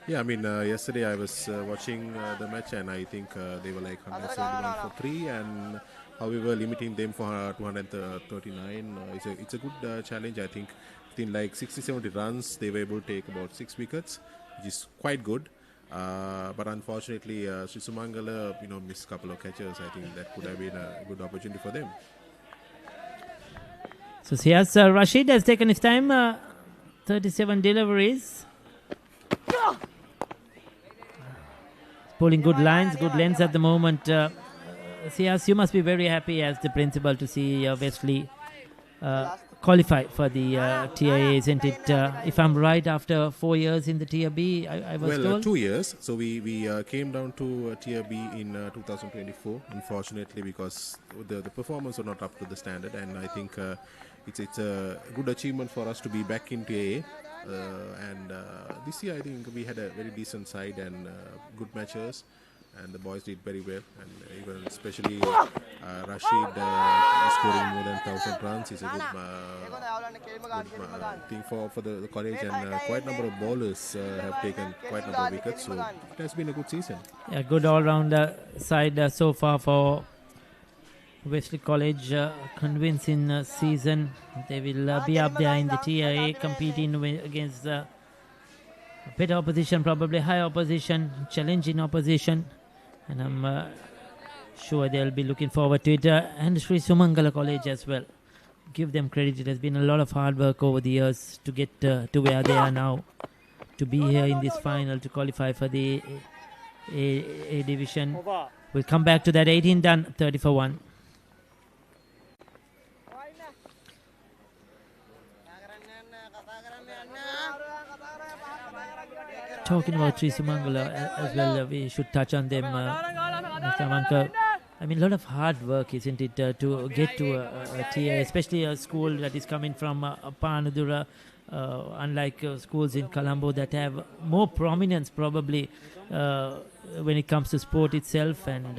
Yeah, I mean, yesterday I was watching the match, and I think they were like 171 for 3, and however limiting them for 239. It's a good challenge. I think within like 60-70 runs they were able to take about 6 wickets, which is quite good. But unfortunately, Sri Sumangala, missed a couple of catches. I think that could have been a good opportunity for them. So Sias Rashid has taken his time, 37 deliveries. Pulling good lines, good lengths at the moment. Sias, you must be very happy as the principal to see Wesley qualify for the TIA, isn't it? If I'm right, after 4 years in the Tier B, I was told? Well, 2 years. So we came down to Tier B in 2024, unfortunately, because the performance was not up to the standard, and I think it's a good achievement for us to be back in TIA. And this year I think we had a very decent side and good matches, and the boys did very well, and even especially Rashid scoring more than 1,000 runs is a good thing for the college, and quite a number of bowlers have taken quite a number of wickets, so it has been a good season. Yeah, good all-round side so far for Wesley College. Convincing season. They will be up there in the TIA competing against better opposition, probably high opposition, challenging opposition, and I'm sure they'll be looking forward to it. And Sri Sumangala College as well. Give them credit. It has been a lot of hard work over the years to get to where they are now, to be here in this final, to qualify for the A division. We'll come back to that. 18 done, 30 for 1. Talking about Sri Sumangala as well, we should touch on them, Mr. Avanka. I mean, a lot of hard work, isn't it, to get to a TA, especially a school that is coming from Panadura, unlike schools in Colombo that have more prominence probably when it comes to sport itself. And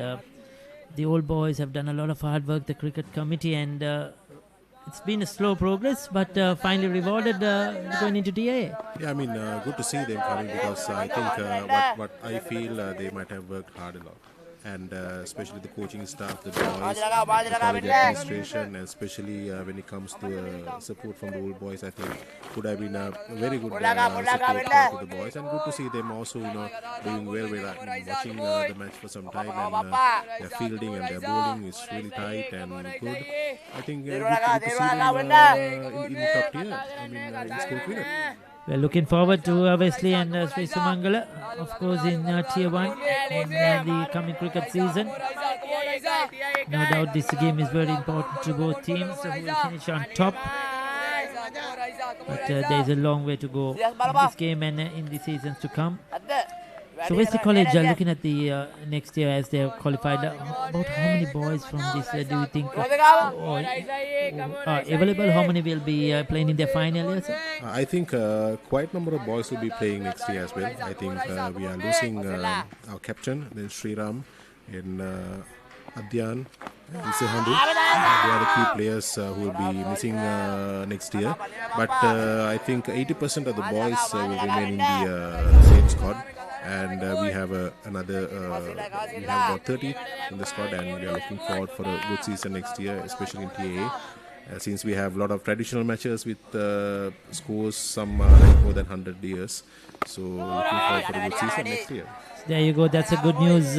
the old boys have done a lot of hard work, the cricket committee, and it's been a slow progress, but finally rewarded going into TA. Yeah, I mean, good to see them coming, because I think what I feel they might have worked hard a lot. And especially the coaching staff, the boys, the college administration, and especially when it comes to support from the old boys, I think could have been a very good support to the boys. And good to see them also, doing well. We're watching the match for some time, and their fielding and their bowling is really tight and good. I think good to see them in the top tier. I mean, in school cricket. We're looking forward to Wesley and Sri Sumangala, of course, in Tier 1 in the coming cricket season. No doubt this game is very important to both teams who will finish on top. But there is a long way to go in this game and in the seasons to come. So Wesley College are looking at the next year as they have qualified. About how many boys from this do you think are available? How many will be playing in their final year, sir? I think quite a number of boys will be playing next year as well. I think we are losing our captain, then Sriram, and Adyan, and Sehandu. They are the key players who will be missing next year. But I think 80% of the boys will remain in the same squad. And we have we have about 30 in the squad, and we are looking forward for a good season next year, especially in TAA. Since we have a lot of traditional matches with scores, some like more than 100 years. So looking forward for a good season next year. There you go. That's a good news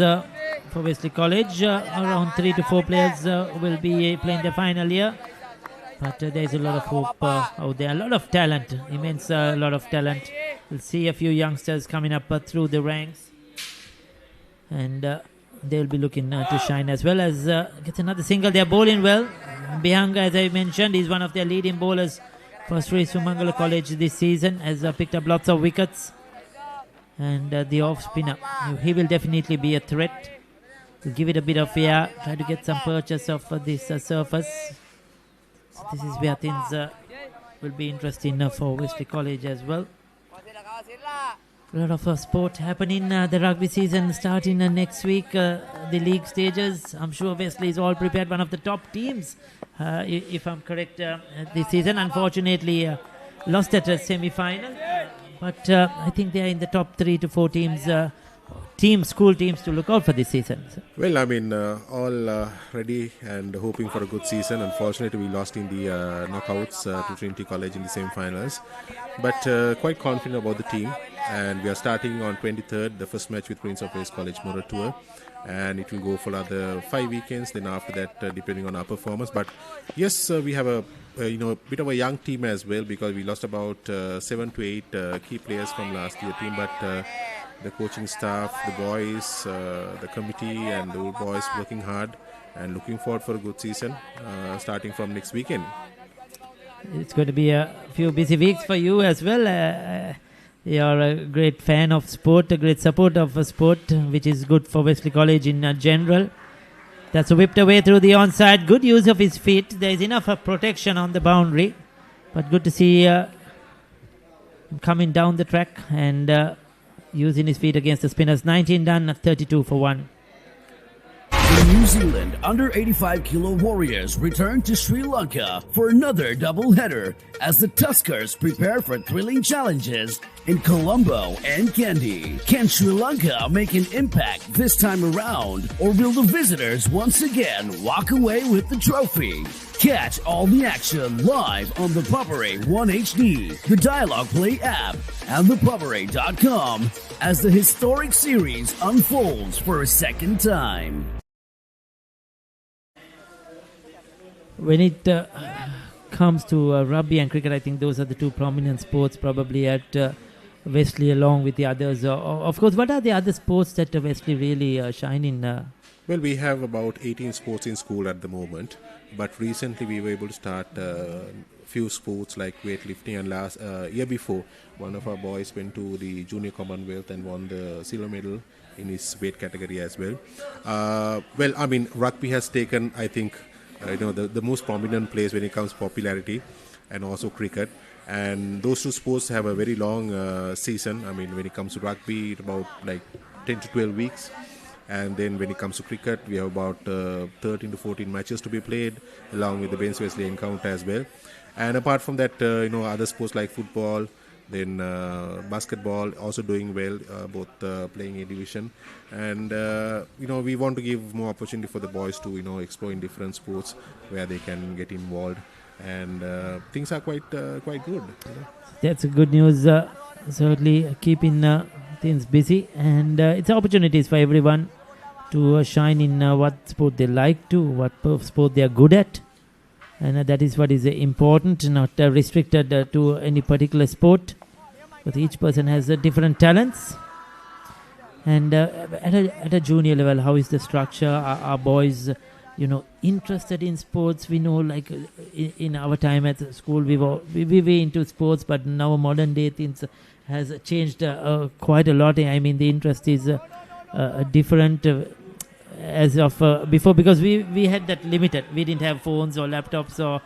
for Wesley College. Around 3 to 4 players will be playing the final year. But there's a lot of hope out there. A lot of talent. Immense lot of talent. We'll see a few youngsters coming up through the ranks. And they'll be looking to shine as well as get another single. They're bowling well. Bihanga, as I mentioned, is one of their leading bowlers for Sri Sumangala College this season. Has picked up lots of wickets. And the off spinner, he will definitely be a threat. We'll give it a bit of air. Try to get some purchase of this surface. So this is where things will be interesting for Wesley College as well. A lot of sport happening. The rugby season starting next week. The league stages. I'm sure Wesley is all prepared. One of the top teams, if I'm correct, this season. Unfortunately, lost at a semi-final. But I think they are in the top 3 to 4 teams. School teams to look out for this season. Well, I mean, all ready and hoping for a good season. Unfortunately, we lost in the knockouts to Trinity College in the semi-finals. But quite confident about the team. And we are starting on 23rd, the first match with Prince of Wales College Mora Tour. And it will go for another 5 weekends. Then after that, depending on our performance. But yes, we have a bit of a young team as well, because we lost about 7 to 8 key players from last year team. But the coaching staff, the boys, the committee and the old boys working hard and looking forward for a good season starting from next weekend. It's going to be a few busy weeks for you as well. You're a great fan of sport, a great supporter of sport, which is good for Wesley College in general. That's whipped away through the onside. Good use of his feet. There is enough protection on the boundary. But good to see him coming down the track and using his feet against the spinners. 19 done, 32 for 1. The New Zealand under 85 kilo Warriors return to Sri Lanka for another doubleheader as the Tuskers prepare for thrilling challenges in Colombo and Kandy. Can Sri Lanka make an impact this time around, or will the visitors once again walk away with the trophy? Catch all the action live on the Puppery 1 HD, the Dialogue Play app, and thepuppery.com as the historic series unfolds for a second time. When it comes to rugby and cricket, I think those are the two prominent sports probably at Wesley, along with the others. Of course, what are the other sports that Wesley really shine in? Well, we have about 18 sports in school at the moment, but recently we were able to start few sports like weightlifting, and last year before, one of our boys went to the Junior Commonwealth and won the silver medal in his weight category as well. Well, I mean, rugby has taken, I think, the most prominent place when it comes to popularity, and also cricket. And those two sports have a very long season. I mean, when it comes to rugby, it's about like 10 to 12 weeks. And then when it comes to cricket, we have about 13 to 14 matches to be played, along with the Ben's Wesley encounter as well. And apart from that, other sports like football, then basketball also doing well, both playing A division. And we want to give more opportunity for the boys to explore in different sports where they can get involved, and things are quite good. That's a good news. Certainly keeping things busy, and it's opportunities for everyone to shine in what sport they like to, what sport they are good at, and that is what is important, not restricted to any particular sport. But each person has different talents. And at a junior level, how is the structure? Are boys, interested in sports? We know, like in our time at school, we were into sports, but now modern day things has changed quite a lot. I mean, the interest is different as of before, because we had that limited. We didn't have phones or laptops or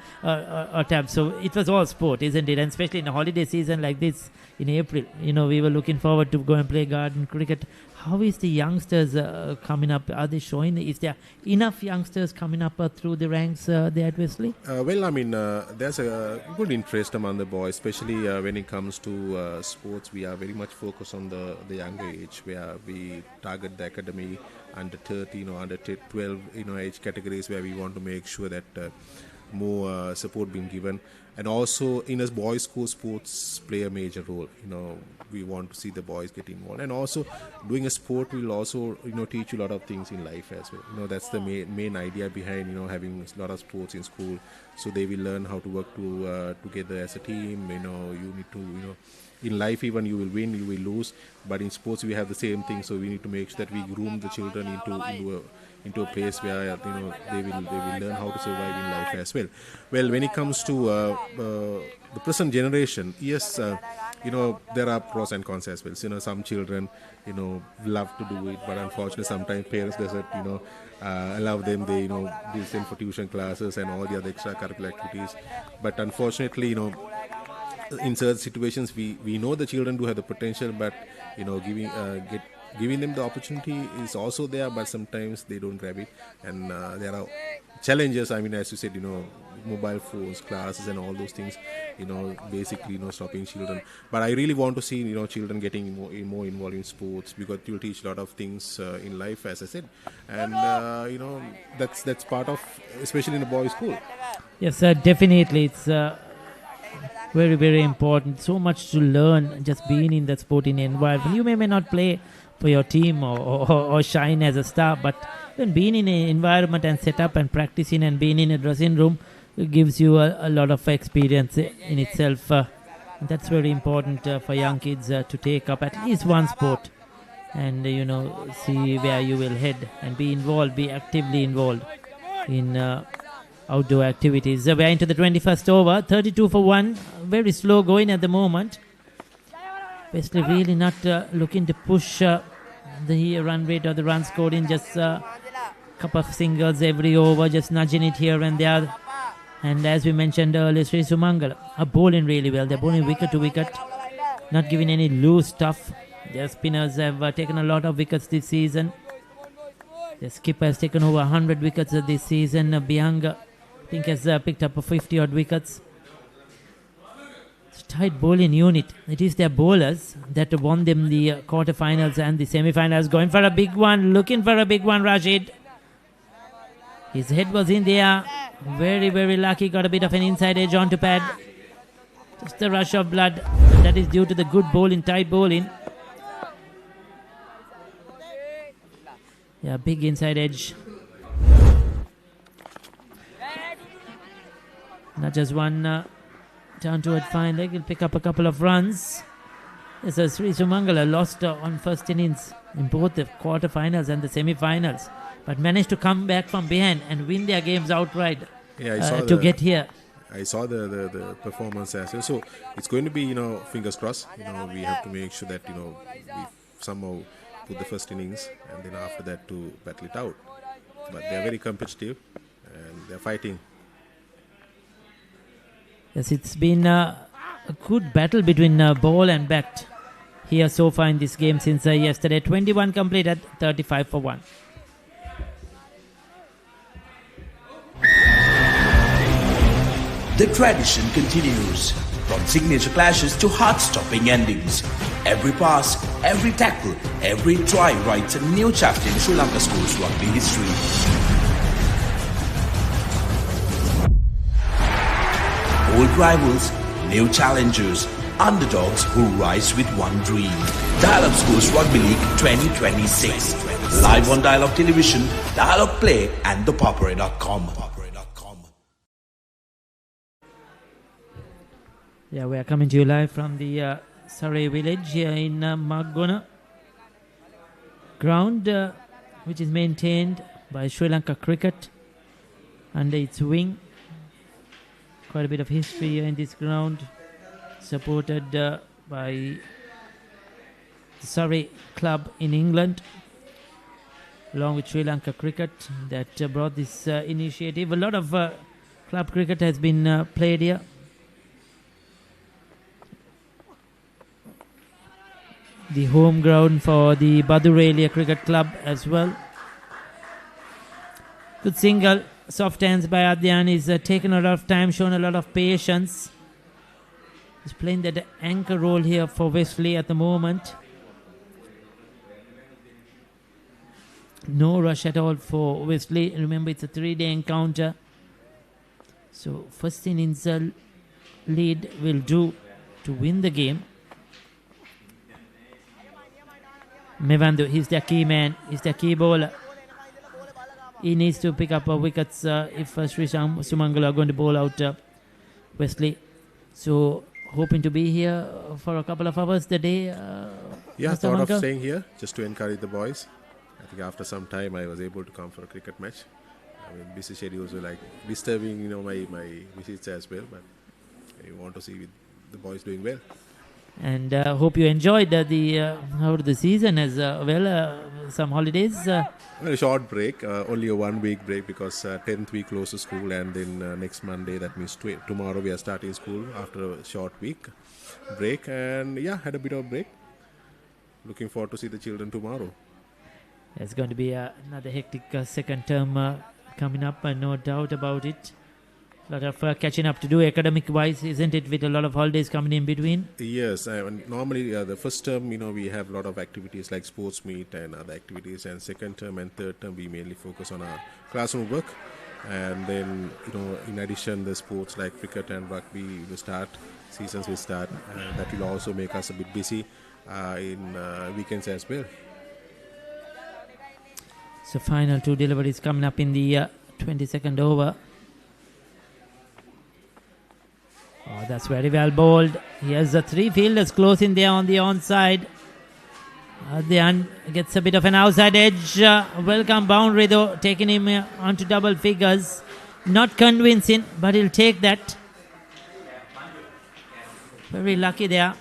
tabs, so it was all sport, isn't it? And especially in a holiday season like this in April, we were looking forward to go and play garden cricket. How is the youngsters coming up? Are they showing? Is there enough youngsters coming up through the ranks there at Wesley? There's a good interest among the boys, especially when it comes to sports. We are very much focused on the younger age, where we target the academy under 13 or under 12, age categories, where we want to make sure that more support being given. And also in a boys' school, sports play a major role. We want to see the boys get involved. And also doing a sport will also, teach you a lot of things in life as well. That's the main idea behind, having a lot of sports in school. So they will learn how to work together as a team. You need to, in life even you will win, you will lose. But in sports we have the same thing. So we need to make sure that we groom the children into a place where they will learn how to survive in life as well. Well, when it comes to the present generation, yes, there are pros and cons as well. Some children love to do it, but unfortunately sometimes parents doesn't allow them. They they send for tuition classes and all the other extracurricular activities. But unfortunately, in certain situations we know the children do have the potential, but giving them the opportunity is also there, but sometimes they don't grab it, and there are challenges. I mean, as you said, mobile phones, classes, and all those things, basically, stopping children. But I really want to see, children getting more involved in sports, because it will teach a lot of things in life, as I said, and that's part of, especially in a boys' school. Yes, definitely, it's very, very important. So much to learn just being in that sporting environment. You may not play for your team or shine as a star, but then being in an environment and set up and practicing and being in a dressing room gives you a lot of experience in itself. That's very important for young kids to take up at least one sport and see where you will head and be involved, be actively involved in outdoor activities. We're into the 21st over, 32 for 1, very slow going at the moment. Wesley really not looking to push the run rate or the run scored in, just a couple of singles every over, just nudging it here and there. And as we mentioned earlier, Sri Sumangala are bowling really well. They're bowling wicket to wicket, not giving any loose stuff. Their spinners have taken a lot of wickets this season. The skipper has taken over 100 wickets this season. Bihanga, I think, has picked up 50 odd wickets. It's a tight bowling unit. It is their bowlers that won them the quarterfinals and the semi-finals. Going for a big one, looking for a big one, Rashid. His head was in there. Very, very lucky. Got a bit of an inside edge onto pad. Just a rush of blood. That is due to the good bowling, tight bowling. Yeah, big inside edge. Not just one down to it fine leg. He'll pick up a couple of runs. Yes, Sri Sumangala lost on first innings in both the quarterfinals and the semi-finals, but managed to come back from behind and win their games outright to get here. I saw the performance as well. So it's going to be, fingers crossed. We have to make sure that, we somehow put the first innings and then after that to battle it out. But they're very competitive and they're fighting. Yes, it's been a good battle between ball and bat here so far in this game since yesterday. 21 complete at 35 for 1. The tradition continues, from signature clashes to heart-stopping endings. Every pass, every tackle, every try writes a new chapter in Sri Lanka schools rugby history. Old rivals, new challengers, underdogs who rise with one dream. Dial-Up Schools Rugby League 2026. Live on Dial-Up Television, Dial-Up Play and thepopper.com. Yeah, we are coming to you live from the Surrey village here in Maggona. Ground which is maintained by Sri Lanka Cricket under its wing. Quite a bit of history here in this ground, supported by the Surrey club in England, along with Sri Lanka Cricket, that brought this initiative. A lot of club cricket has been played here. The home ground for the Badurelia Cricket Club as well. Good single, soft hands by Adyan. He's taken a lot of time, shown a lot of patience. He's playing that anchor role here for Wesley at the moment. No rush at all for Wesley. Remember, it's a 3-day encounter. So first innings lead will do to win the game. Mevandu, he's their key man, he's their key bowler. He needs to pick up wickets if Sri Sumangala are going to bowl out Wesley. So hoping to be here for a couple of hours the day. Yeah, thought of staying here just to encourage the boys. I think after some time I was able to come for a cricket match. I mean, busy schedules were like disturbing, my visits as well. But I want to see the boys doing well. And hope you enjoyed the season as well. Some holidays. A short break, only a 1-week break because 10th we close the school, and then next Monday, that means tomorrow we are starting school after a short week break. And yeah, had a bit of break. Looking forward to see the children tomorrow. It's going to be another hectic second term coming up, no doubt about it. A lot of catching up to do academic-wise, isn't it, with a lot of holidays coming in between? Yes, normally the first term, we have a lot of activities like sports meet and other activities, and second term and third term we mainly focus on our classroom work. And then, in addition, the sports like cricket and rugby will start, seasons will start. That will also make us a bit busy in weekends as well. So final 2 deliveries coming up in the 22nd over. Oh, that's very well bowled. He has 3 fielders close in there on the onside. Adyan gets a bit of an outside edge. Welcome boundary though, taking him onto double figures. Not convincing, but he'll take that. Very lucky there.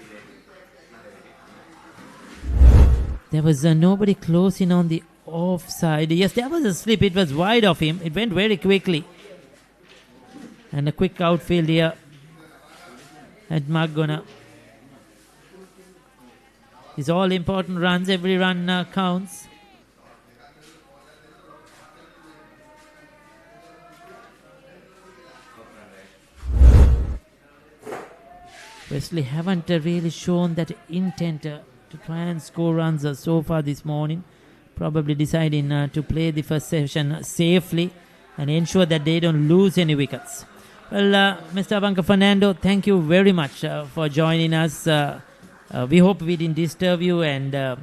There was nobody close in on the offside. Yes, there was a slip. It was wide of him. It went very quickly. And a quick outfield here at Maggona. These all important runs. Every run counts. Wesley haven't really shown that intent to try and score runs so far this morning. Probably deciding to play the first session safely and ensure that they don't lose any wickets. Well, Mr. Abanka Fernando, thank you very much for joining us. We hope we didn't disturb you and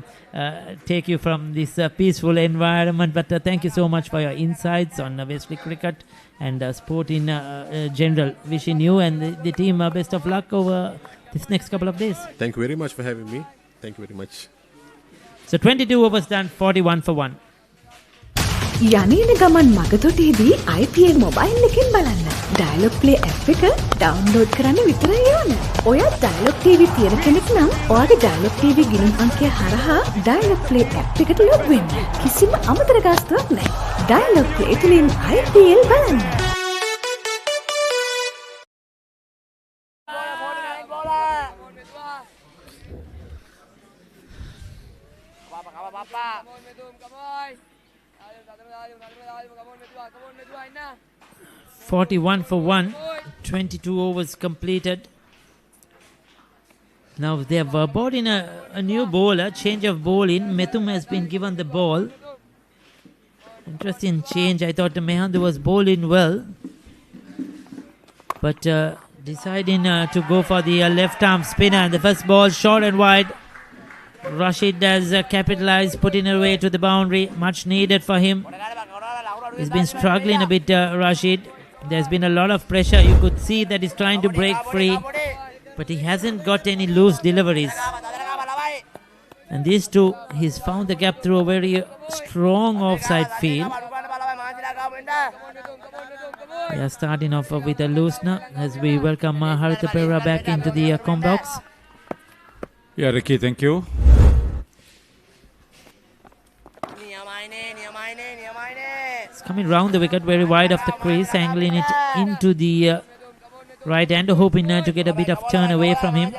take you from this peaceful environment. But thank you so much for your insights on Wesley cricket and sport in general. Wishing you and the team best of luck over this next couple of days. Thank you very much for having me. Thank you very much. So 22 overs done, 41 for 1. යන්නේන ගමන් මගතොටේදී IPL mobile එකෙන් බලන්න. Dialogue play app එක download කරන්න විතරයි ඕන. ඔයා dialogue TV තියෙන කෙනෙක් නම් ඔයාගේ ඩයලොග් TV ගිණුම් අංකය හරහා ඩයලොග් ප්ලේ ඇප් එකට ලොග් වෙන්න. කිසිම අමතර ගාස්තුවක් නැහැ. ඩයලොග් ප්ලේ තුලින් IPL බලන්න. .41 for 1, 22 overs completed. Now they have brought in a new bowler, change of bowling. Methum has been given the ball. Interesting change. I thought Mehandu was bowling well, but deciding to go for the left arm spinner. And the first ball short and wide. Rashid has capitalized, putting it away to the boundary. Much needed for him. He's been struggling a bit, Rashid. There's been a lot of pressure. You could see that he's trying to break free. but he hasn't got any loose deliveries. And these two, he's found the gap through a very strong offside field. We are starting off with a loosener as we welcome Harita Pera back into the com box. Yeah, Ricky, thank you. It's coming round the wicket, very wide of the crease, angling it into the right hand, hoping to get a bit of turn away from him.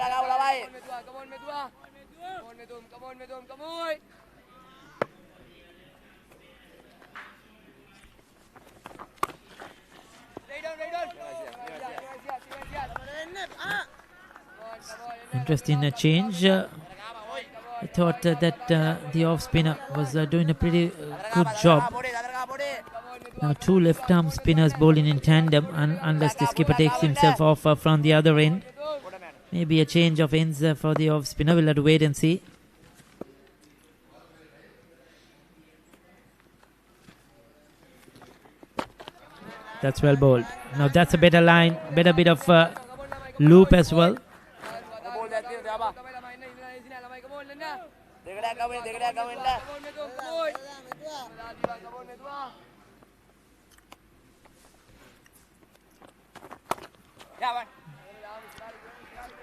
Interesting change. I thought that the off spinner was doing a pretty good job. Now two left arm spinners bowling in tandem, unless the skipper takes himself off from the other end. Maybe a change of ends for the off spinner. We'll have to wait and see. That's well bowled. Now that's a better line, better bit of loop as well.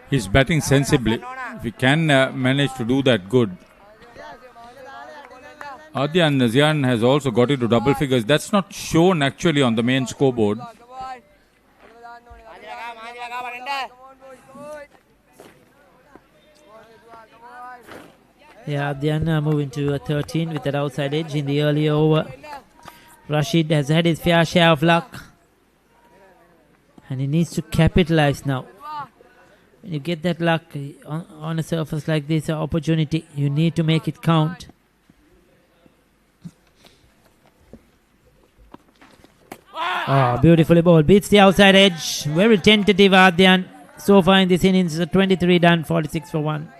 He's batting sensibly. If he can manage to do that, good. Adyan Nazian has also got into double figures. That's not shown actually on the main scoreboard. Yeah, Adyan moving to 13 with that outside edge in the early over. Rashid has had his fair share of luck, and he needs to capitalize now. When you get that luck on a surface like this, an opportunity, you need to make it count. Oh, beautifully bowled. Beats the outside edge. Very tentative, Adyan. So far in this innings, 23 done, 46 for 1.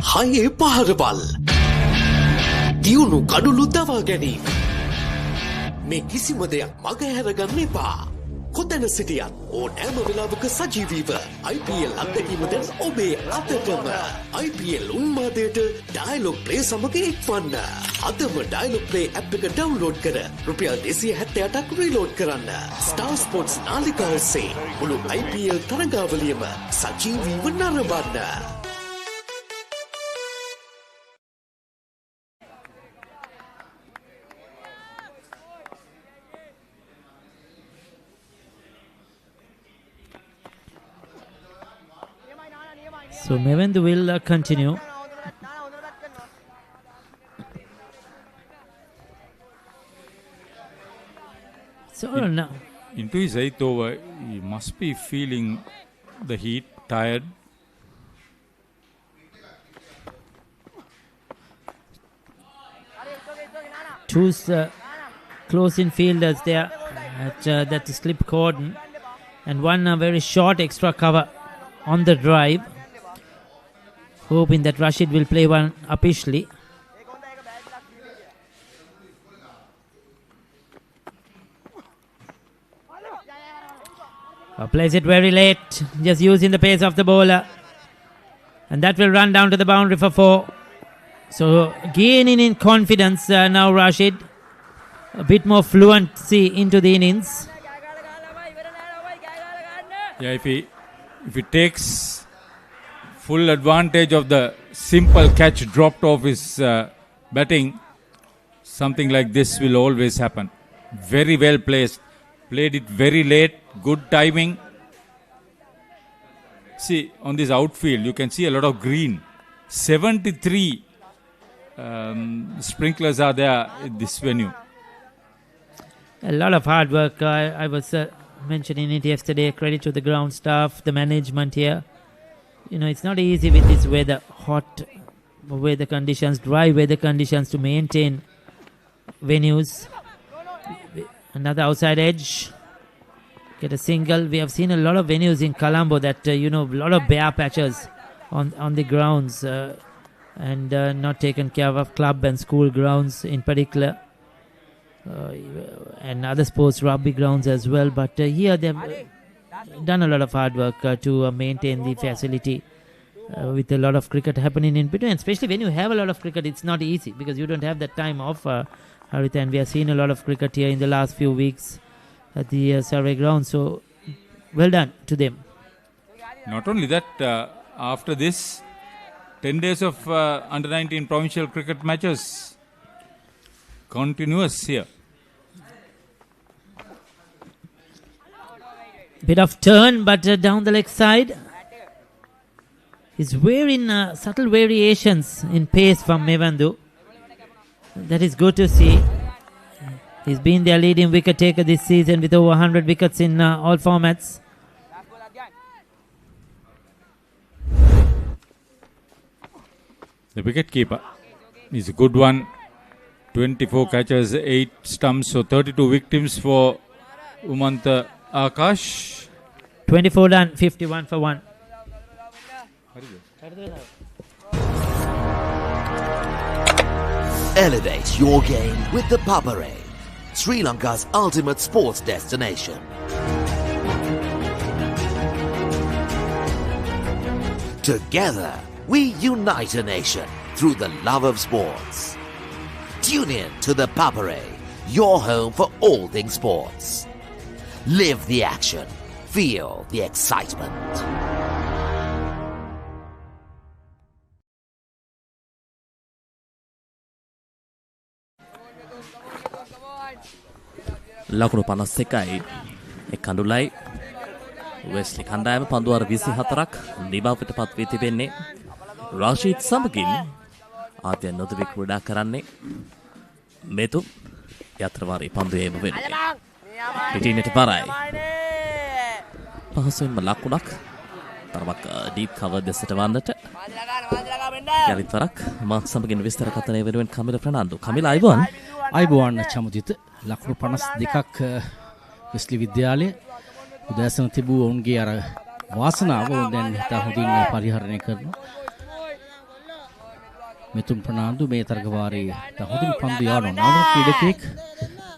හයේ පහරවල් දියුණු කඩුළු දවා ගැනීම මේ කිසිම දෙයක් මගහැරගන්න එපා කොතැන සිටියත් ඕනෑම වෙලාවක සජීවීව IPL අත්දැකීම දැන් ඔබේ අතටම IPL උන්මාදයට ඩයලොග් ප්ලේ සමග එක්වන්න අදම ඩයලොග් ප්ලේ ඇප් එක ඩවුන්ලෝඩ් කර රුපියල් 278ක් රීලෝඩ් කරන්න ස්ටාර් ස්පෝර්ට්ස් නාලිකාව ඔස්සේ මුළු IPL තරගාවලියම සජීවීව නරඹන්න. So Mevendu will continue. So now into his 8th over, he must be feeling the heat, tired. Two close-in fielders there at that slip cordon, and one very short extra cover on the drive, hoping that Rashid will play one uppishly. Plays it very late, just using the pace of the bowler, and that will run down to the boundary for 4. So gaining in confidence now Rashid, a bit more fluency into the innings. Yeah, if he takes full advantage of the simple catch dropped off his batting, something like this will always happen. Very well placed. Played it very late. Good timing. See, on this outfield, you can see a lot of green. 73 sprinklers are there in this venue. A lot of hard work. I was mentioning it yesterday. Credit to the ground staff, the management here. You know, it's not easy with this weather, hot weather conditions, dry weather conditions, to maintain venues. Another outside edge. Get a single. We have seen a lot of venues in Colombo that, a lot of bare patches on the grounds and not taken care of club and school grounds in particular. and other sports, rugby grounds as well. But here they've done a lot of hard work to maintain the facility with a lot of cricket happening in between. Especially when you have a lot of cricket, it's not easy because you don't have that time off, Harith, and we have seen a lot of cricket here in the last few weeks at the Surrey ground. So well done to them. Not only that, after this, 10 days of under-19 provincial cricket matches continuous here. Bit of turn, but down the leg side. He's wearing subtle variations in pace from Mevandu. That is good to see. He's been their leading wicket taker this season with over 100 wickets in all formats. The wicket keeper is a good one. 24 catches, 8 stumps, so 32 victims for Umanta Akash. 24 done, 51 for 1. Elevate your game with the Papare, Sri Lanka's ultimate sports destination. Together, we unite a nation through the love of sports. Tune in to the Papare, your home for all things sports. Live the action. Feel the excitement. ලකුණු 51යි එක් කඳුලයි Wesley කණ්ඩායම පන්දුවර 24ක් නිබවට පත් වී තිබෙන්නේ රාෂීද් සමගින් ආද්‍ය නොදවි ක්‍රීඩා කරන්නේ මෙතු යත්‍රවාරී පන්දුවේම වෙන්නේ පිටිනට පරයි පහසුවෙන්ම ලකුණක් තරමක් ඩීප් කවර් දෙසට වන්නට යලිත් වරක් මා සමගින් විස්තර කතනය වෙනුවෙන් කමිල ප්‍රනාන්දු කමිල අයිබෝන් චමුදිත ලකුණු 52ක් වෙස්ලි විද්‍යාලය උදෑසන තිබූ ඔවුන්ගේ අර වාසනාව දැන් හිතා හොඳින් පරිහරණය කරනවා මෙතුන් ප්‍රනාන්දු මේ තරගවාරයේ හොඳින් පන්දු යවනවා නව ක්‍රීඩකෙක්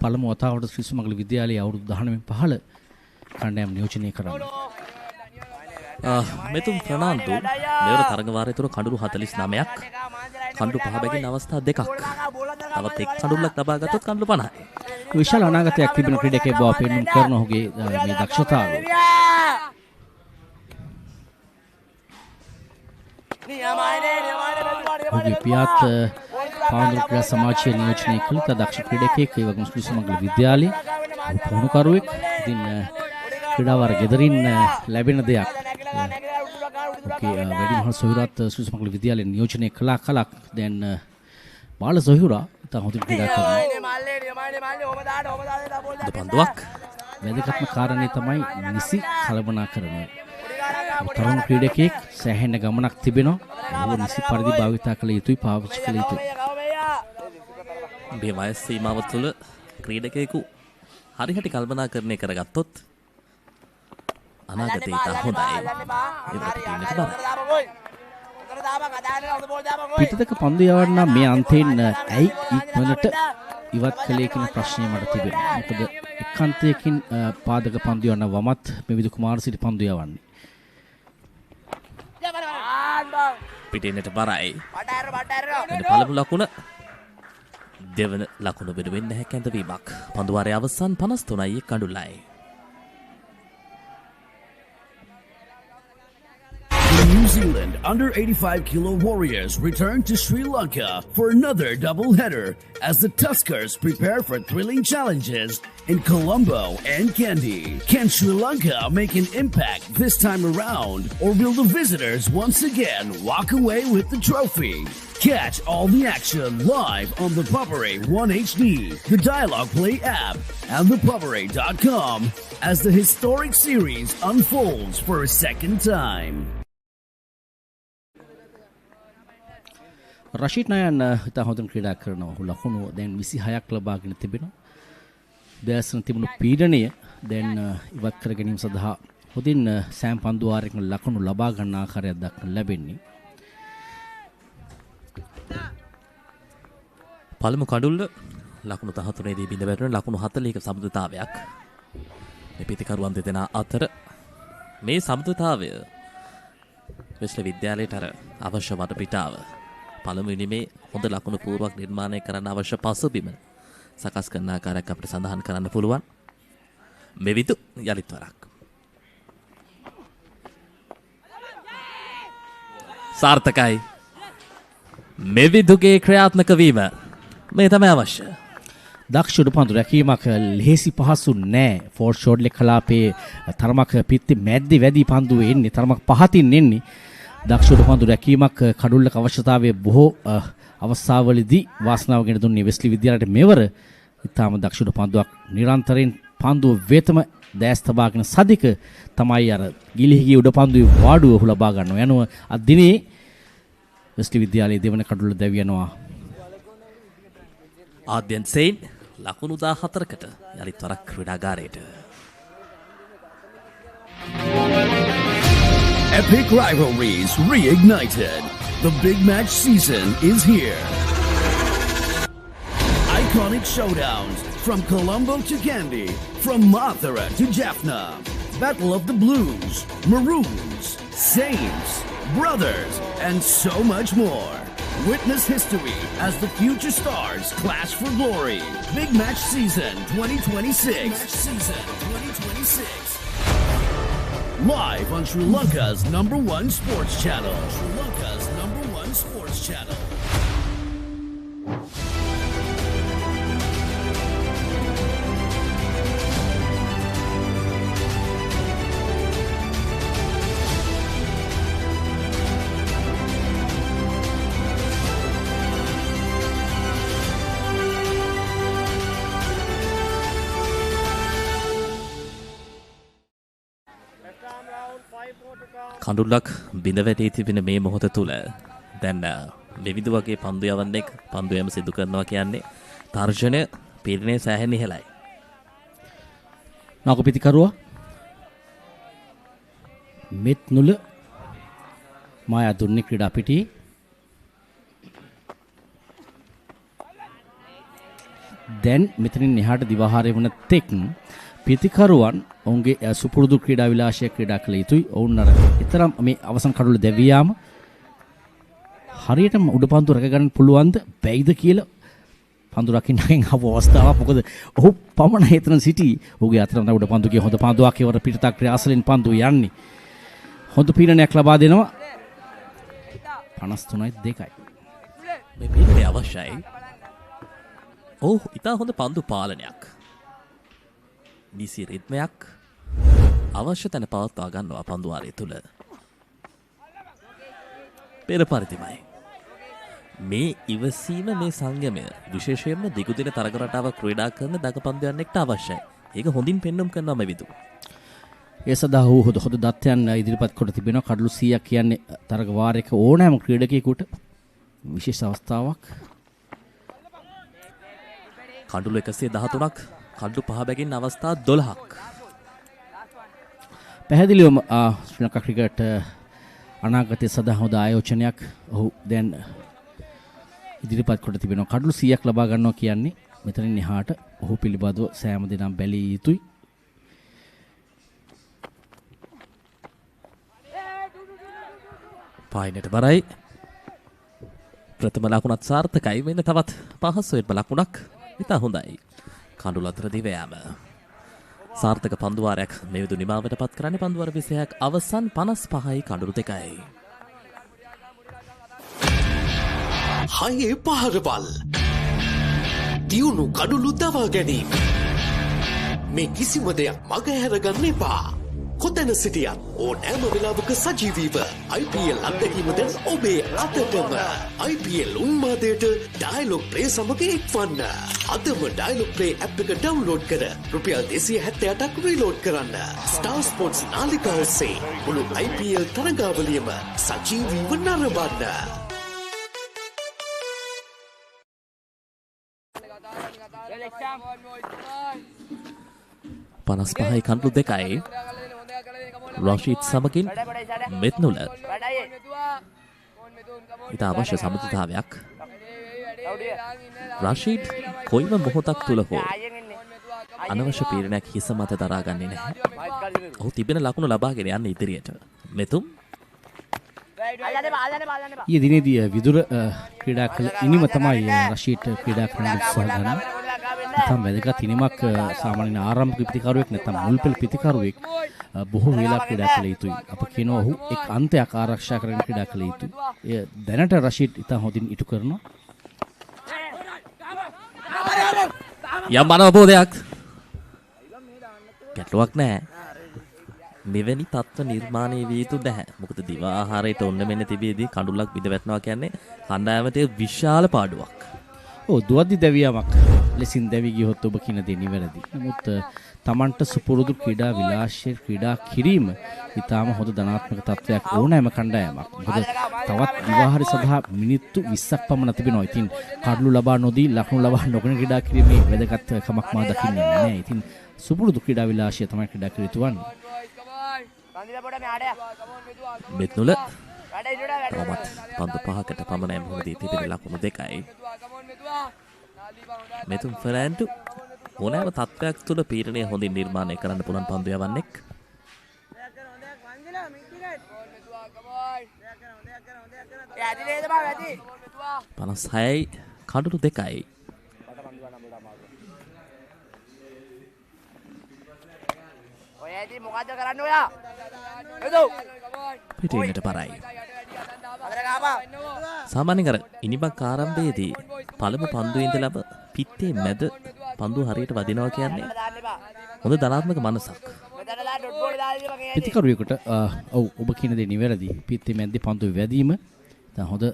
පළමු වතාවට ශ්‍රී සුමංගල විද්‍යාලයේ අවුරුදු 19 පහළ කණ්ඩායම නියෝජනය කරන්නේ මෙතුන් ප්‍රනාන්දු මෙවර තරගවාරය තුර කඳුළු 49ක් කඳුළු 5 බැගින් අවස්ථා දෙකක් තවත් එක් කඳුල්ලක් ලබා ගත්තොත් කඳුළු 50යි විශාල අනාගතයක් තිබෙන ක්‍රීඩකයෙක් බව පෙන්වන්න කරන ඔහුගේ මේ දක්ෂතාවය ඔහුගේ පියාත් පාන්දුර ක්‍රීඩා සමාජයේ නියෝජනය කළ දක්ෂ ක්‍රීඩකයෙක් ඒ වගේම ශ්‍රී සුමංගල විද්‍යාලයේ පුහුණුකරුවෙක් ඉතින් ක්‍රීඩාවාර ගෙදරින් ලැබෙන දෙයක් ඔකේ වැඩිමහල් සොයුරත් ශ්‍රී සුමංගල විද්‍යාලයේ නියෝජනය කළක් දැන් බාල සොයුරා තා හොඳින් ක්‍රීඩා කරනවා දෙපන්දුවක් වැදගත්ම කාරණේ තමයි නිසි කළමනාකරණය තරුණ ක්‍රීඩකයෙක් සෑහෙන ගමනක් තිබෙනවා ඔහු නිසි පරිදි භාවිතා කළ යුතුයි පාවිච්චි කළ යුතුයි මේ වයස් සීමාව තුළ ක්‍රීඩකයෙකු හරියට කල්පනාකරණය කරගත්තොත් අනාගතේ ඉතා හොඳයි පිටතක පන්දු යවන්න මේ අන්තයෙන් ඇයි ඉක්මනට ඉවත් කළේ කියන ප්‍රශ්නය මට තිබෙනවා. මොකද එක් අන්තයකින් පාදක පන්දු යවන්න වමත් මෙවිදු කුමාරසිරි පන්දු යවන්නේ. පිටිනට බරයි. පළමු ලකුණ දෙවන ලකුණ වෙනුවෙන් නැහැ කැඳවීමක්. පන්දුවාරයේ අවසන් 53යි කඳුලයි. New Zealand under-85 kilo Warriors return to Sri Lanka for another doubleheader as the Tuskers prepare for thrilling challenges in Colombo and Kandy. Can Sri Lanka make an impact this time around, or will the visitors once again walk away with the trophy? Catch all the action live on the Papare 1HD, the Dialogue Play app, and thepapare.com as the historic series unfolds for a second time. Rasheed නයන් ඉතා හොඳින් ක්‍රීඩා කරනවා. ඔහු ලකුණු දැන් 26ක් ලබාගෙන තිබෙනවා. දැසන තිබුණු පීඩනය දැන් ඉවත් කර ගැනීම සඳහා හොඳින් සෑම් පන්දුවාරයකින් ලකුණු ලබා ගන්න ආකාරයක් දක්වන්න ලැබෙන්නේ. පළමු කඩුල්ල ලකුණු 13 දී බිඳ වැටෙන ලකුණු 40ක සමතුලිතතාවයක් මේ පිටිකරුවන් දෙදෙනා අතර මේ සමතුලිතතාවය වෙස්ලි විද්‍යාලයට අර අවශ්‍ය වටපිටාව පළමුවෙනි මේ හොඳ ලකුණු පූර්වක් නිර්මාණය කරන්න අවශ්‍ය පසුබිම සකස් කරන ආකාරයක් අපිට සඳහන් කරන්න පුළුවන්. මෙවිතු යලිත් වරක් සාර්ථකයි. මෙවිදුගේ ක්‍රියාත්මක වීම මේ තමයි අවශ්‍ය. දක්ෂ උඩුපන්දු රැකීමක් ලෙහෙසි පහසු නෑ. ෆෝර් ෂෝට් ලේ කලාපේ තරමක් පිටි මැද්දේ වැඩි පන්දුවේ එන්නේ තරමක් පහතින් එන්නේ. දක්ෂ උඩුපන්දු රැකීමක් කඩුල්ලක අවශ්‍යතාවයේ බොහෝ අවස්ථාවලදී වාසනාව ගෙන දුන්නේ වෙස්ලි විද්‍යාලයට මෙවර ඉතාම දක්ෂ උඩුපන්දුවක් නිරන්තරයෙන් පන්දුව වෙතම දැස් තබාගෙන සදික තමයි අර ගිලිහිගේ උඩපන්දුවේ වාඩුව ඔහු ලබා ගන්නවා. යනුව අද දිනේ වෙස්ලි විද්‍යාලයේ දෙවන කඩුල්ල දැවියනවා. ආද්‍යන්සෙන් ලකුණු 14කට යලිත් වරක් ක්‍රීඩාගාරයට. Epic rivalries reignited. The big match season is here. Iconic showdowns from Colombo to Kandy, from Mathura to Jaffna. Battle of the Blues, Maroons, Saints, Brothers, and so much more. Witness history as the future stars clash for glory. Big Match Season 2026. Big Match Season 2026. Live on Sri Lanka's #1 sports channel. Sri Lanka's #1 sports channel. කඳුල්ලක් බිඳ වැටී තිබෙන මේ මොහොත තුල දැන් මෙවිදු වගේ පන්දු යවන්නෙක් පන්දු යම සිදු කරනවා කියන්නේ තර්ජනය පීඩනය සෑහෙන ඉහළයි. නාක පිටිකරුවා මෙත් නුල මායා දුන්නේ ක්‍රීඩා පිටියේ දැන් මෙතනින් එහාට දිවාහාරය වන තෙක් පිතිකරුවන් ඔවුන්ගේ සුපුරුදු ක්‍රීඩා විලාසය ක්‍රීඩා කළ යුතුයි. ඔවුන් අර ඊතරම් මේ අවසන් කඩුල දැවියාම හරියටම උඩපන්තු රැක ගන්න පුළුවන්ද බැයිද කියලා පන්දු රකින්නගෙන් ආව අවස්ථාවක්. මොකද ඔහු පමණ හේතන සිටි ඔහුගේ අතරම උඩපන්දුගේ හොඳ පන්දුවක් ඒවර පිටතක් ක්‍රියාසලෙන් පන්දු යන්නේ. හොඳ පීඩනයක් ලබා දෙනවා 53.2. මේ පීඩනය අවශ්‍යයි. ඔව් ඉතා හොඳ පන්දු පාලනයක්. නිසි රිද්මයක් අවශ්‍ය තැන පවත්වා ගන්නවා පන්දුවාරය තුල. පෙර පරිදිමයි. මේ ඉවසීම මේ සංයමය විශේෂයෙන්ම දිගුදින තරග රටාව ක්‍රීඩා කරන දගපන්දුයන්ෙක්ට අවශ්‍යයි. ඒක හොඳින් පෙන්වුම් කරනවා මෙවිදු. ඒ සඳහා ඔහු හොඳ දත්තයන් ඉදිරිපත් කොට තිබෙනවා. කඩලු 100ක් කියන්නේ තරග වාරයක ඕනෑම ක්‍රීඩකයෙකුට විශේෂ අවස්ථාවක්. කඩලු 113ක් කඩලු 5 බැගින් අවස්ථා 12ක්. පැහැදිලිවම ශ්‍රී ලංකා ක්‍රිකට් අනාගතය සඳහා හොඳ ආයෝජනයක් ඔහු දැන් ඉදිරිපත් කොට තිබෙනවා. කඩලු 100ක් ලබා ගන්නවා කියන්නේ මෙතනින් එහාට ඔහු පිළිබඳව සෑම දිනක් බැලිය යුතුයි. පායිනට බරයි. ප්‍රථම ලකුණත් සාර්ථකයි. වෙන තවත් පහසුවෙන්ම ලකුණක් ඉතා හොඳයි. කඳුළු අතර දිව යාම. සාර්ථක පන්දුවාරයක් මෙවිදු නිමාවට පත් කරන්නේ පන්දුවාර 26ක් අවසන් 55යි කඳුළු 2යි. හයේ පහරවල්. දියුණු කඩුළු දවා ගැනීම. මේ කිසිම දෙයක් මග හැරගන්න එපා. කොතැන සිටියත් ඕනෑම වෙලාවක සජීවීව IPL අත්දැකීම දැන් ඔබේ අතටම. IPL උන්මාදයට ඩයලොග් ප්ලේ සමග එක්වන්න. අදම ඩයලොග් ප්ලේ ඇප් එක ඩවුන්ලෝඩ් කර රුපියල් 278ක් රීලෝඩ් කරන්න. ස්ටාර් ස්පෝර්ට්ස් නාලිකාව ඔස්සේ මුළු IPL තරගාවලියම සජීවීව නරඹන්න. 55යි කඳුළු 2යි. රෂීද් සමගින් මෙත්නුල ඉතා අවශ්‍ය සමතුලිතතාවයක් රෂීඩ් කොයිම මොහොතක් තුල හෝ අනවශ්‍ය පීඩනයක් හිස මත දරාගන්නේ නැහැ. ඔහු තිබෙන ලකුණු ලබාගෙන යන්න ඉදිරියට. මෙතුම් ඊයේ දිනේදී විදුර ක්‍රීඩා කළ ඉනිම තමයි රෂීඩ් ක්‍රීඩා කරන්න උත්සාහ ගන්න. තම වැදගත් ඉනිමක් සාමාන්‍යයෙන් ආරම්භක පිටිකරුවෙක් නැත්නම් මුල්පෙළ පිටිකරුවෙක් බොහෝ වේලා ක්‍රීඩා කළ යුතුයි. අප කියනවා ඔහු එක් අන්තයක් ආරක්ෂා කරගෙන ක්‍රීඩා කළ යුතුයි. එය දැනට රෂීඩ් ඉතා හොඳින් ඉටු කරනවා. යම් මනෝබෝධයක් ගැටලුවක් නැහැ. මෙවැනි තත්ත්ව නිර්මාණය විය යුතු නැහැ. මොකද දිව ආහාරයට ඔන්න මෙන්න තිබියදී කඳුලක් බිඳ වැටෙනවා කියන්නේ කණ්ඩායමට විශාල පාඩුවක්. ඔව් දුවද්දි දැවියාවක් ලෙසින් දැවි ගියොත් ඔබ කියන දේ නිවැරදි. නමුත් තමන්ට සුපුරුදු ක්‍රීඩා විලාසයේ ක්‍රීඩා කිරීම ඊටාම හොඳ ධනාත්මක තත්වයක් ඕනෑම කණ්ඩායමක්. මොකද තවත් විවාහරි සඳහා මිනිත්තු 20ක් පමණ තිබෙනවා. ඉතින් කඩලු ලබා නොදී ලකුණු ලබා නොගෙන ක්‍රීඩා කිරීමේ වැදගත් කමක් මා දකින්නේ නැහැ. ඉතින් සුපුරුදු ක්‍රීඩා විලාසය තමයි ක්‍රීඩා කළ යුතු වන්නේ. මෙත්නුල තවමත් පන්දු 5කට පමණ එමුණදී තිබෙන ලකුණු 2යි. මෙතුම් ෆර්නැන්ඩෝ ඕනෑම තත්ත්වයක් තුළ පීඩනය හොඳින් නිර්මාණය කරන්න පුළුවන් පන්දු යවන්නෙක්. 56යි කඩලු 2යි. පිටින්නට පරයි. සාමාන්‍යයෙන් අර ඉනිමක් ආරම්භයේදී පළමු පන්දුවේ ඉඳලම පිටේ මැද පන්දුව හරියට වදිනවා කියන්නේ හොඳ ධනාත්මක මනසක්. පිටිකරුවෙකුට ඔව් ඔබ කියන දේ නිවැරදි. පිටේ මැද්දේ පන්දුව වැදීම දැන් හොඳ